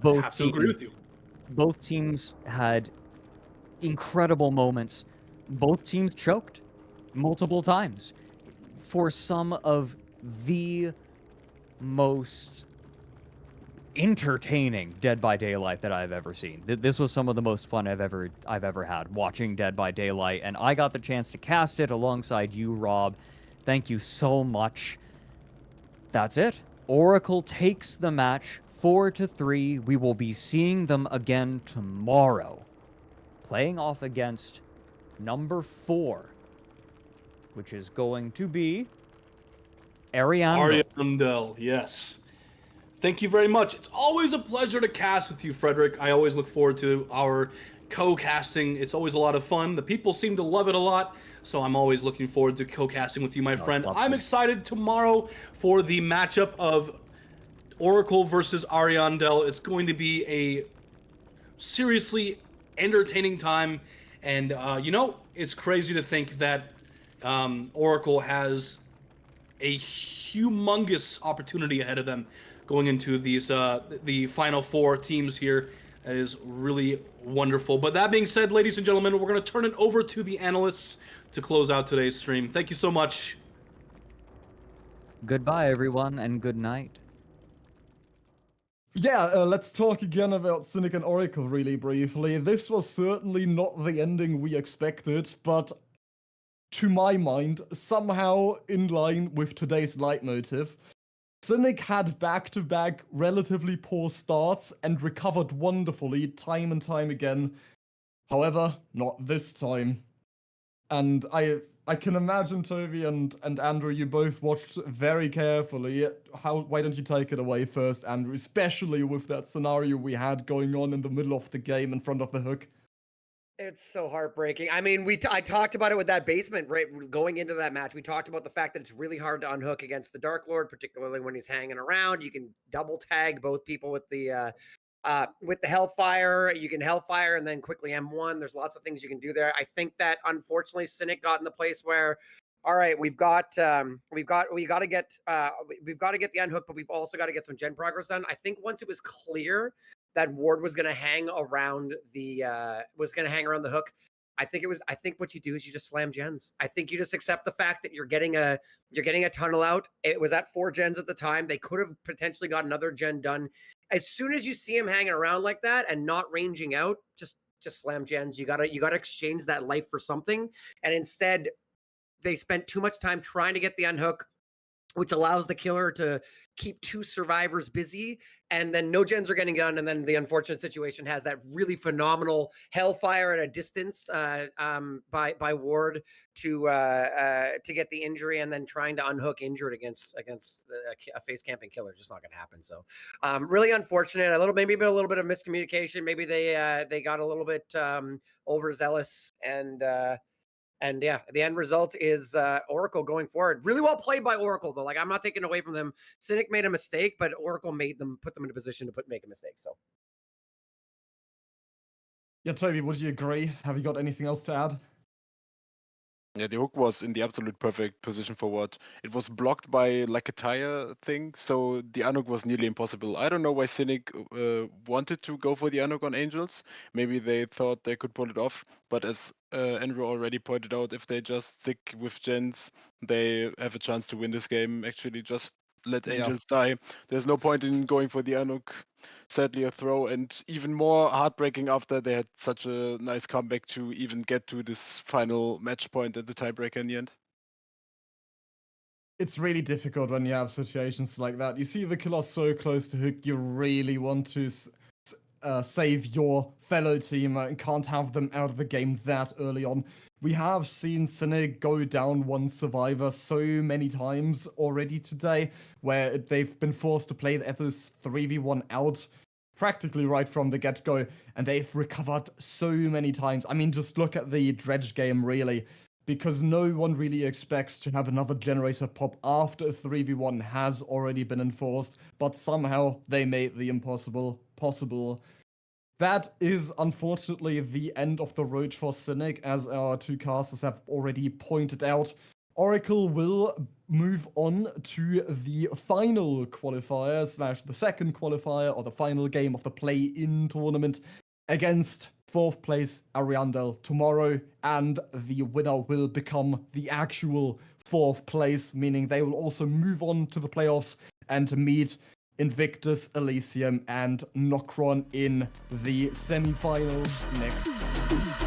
have to agree with you. Both teams had incredible moments. Both teams choked multiple times for some of the most entertaining Dead by Daylight that I've ever seen. This was some of the most fun I've ever had watching Dead by Daylight, and I got the chance to cast it alongside you, Rob. Thank you so much. That's it. Oracle takes the match 4-3. We will be seeing them again tomorrow, playing off against number 4, which is going to be Ariandel, yes. Thank you very much. It's always a pleasure to cast with you, Fredrik. I always look forward to our co-casting. It's always a lot of fun. The people seem to love it a lot, so I'm always looking forward to co-casting with you, my friend. I'm excited tomorrow for the matchup of Oracle versus Ariandel. It's going to be a seriously entertaining time, and it's crazy to think that Oracle has a humongous opportunity ahead of them going into these the final 4 teams here. That is really wonderful. But that being said, ladies and gentlemen, we're going to turn it over to the analysts to close out today's stream. Thank you so much. Goodbye, everyone, and good night. Yeah, let's talk again about Cynic and Oracle really briefly. This was certainly not the ending we expected, but to my mind, somehow in line with today's leitmotif. Cynic had back-to-back relatively poor starts and recovered wonderfully time and time again. However, not this time. And I can imagine Tobi and Andrew, you both watched very carefully. Why don't you take it away first, Andrew, especially with that scenario we had going on in the middle of the game in front of the hook? It's so heartbreaking. I mean, I talked about it with that basement, right? Going into that match, we talked about the fact that it's really hard to unhook against the Dark Lord, particularly when he's hanging around. You can double tag both people with the Hellfire. You can Hellfire and then quickly M1. There's lots of things you can do there. I think that unfortunately Cynic got in the place where, all right, we've got to get the unhook, but we've also got to get some gen progress done. I think once it was clear that Ward was going to hang around the hook. I think what you do is you just slam gens. I think you just accept the fact that you're getting a tunnel out. It was at 4 gens at the time. They could have potentially got another gen done. As soon as you see him hanging around like that and not ranging out, just slam gens. You gotta exchange that life for something. And instead, they spent too much time trying to get the unhook, which allows the killer to keep 2 survivors busy, and then no gens are getting done, and then the unfortunate situation has that really phenomenal hellfire at a distance by Ward to get the injury, and then trying to unhook injured against a face camping killer. Just not going to happen. So really unfortunate. Maybe a little bit of miscommunication. Maybe they got a little bit overzealous and yeah, the end result is Oracle going forward. Really well played by Oracle, though. Like, I'm not taking away from them. Cynic made a mistake, but Oracle put them in a position to make a mistake. So, Yeah, Tobi, would you agree? Have you got anything else to add? Yeah, the hook was in the absolute perfect position for what. It was blocked by like a tire thing, so the unhook was nearly impossible. I don't know why Cynic wanted to go for the unhook on Angels. Maybe they thought they could pull it off, but as Andrew already pointed out, if they just stick with gens, they have a chance to win this game. Actually, just let Angels die. There's no point in going for the unhook. Sadly, a throw, and even more heartbreaking after they had such a nice comeback to even get to this final match point at the tiebreaker in the end. It's really difficult when you have situations like that. You see the killer so close to hook, you really want to save your fellow team and can't have them out of the game that early on. We have seen Cynic go down 1 survivor so many times already today, where they've been forced to play this 3v1 out practically right from the get-go, and they've recovered so many times. I mean, just look at the Dredge game, really, because no one really expects to have another generator pop after a 3v1 has already been enforced, but somehow they made the impossible possible. That is unfortunately the end of the road for Cynic, as our 2 casters have already pointed out. Oracle will move on to the final qualifier / the second qualifier, or the final game of the play-in tournament against 4th place Ariandel tomorrow, and the winner will become the actual 4th place, meaning they will also move on to the playoffs and meet Invictus, Elysium, and Nocron in the semi-finals next week.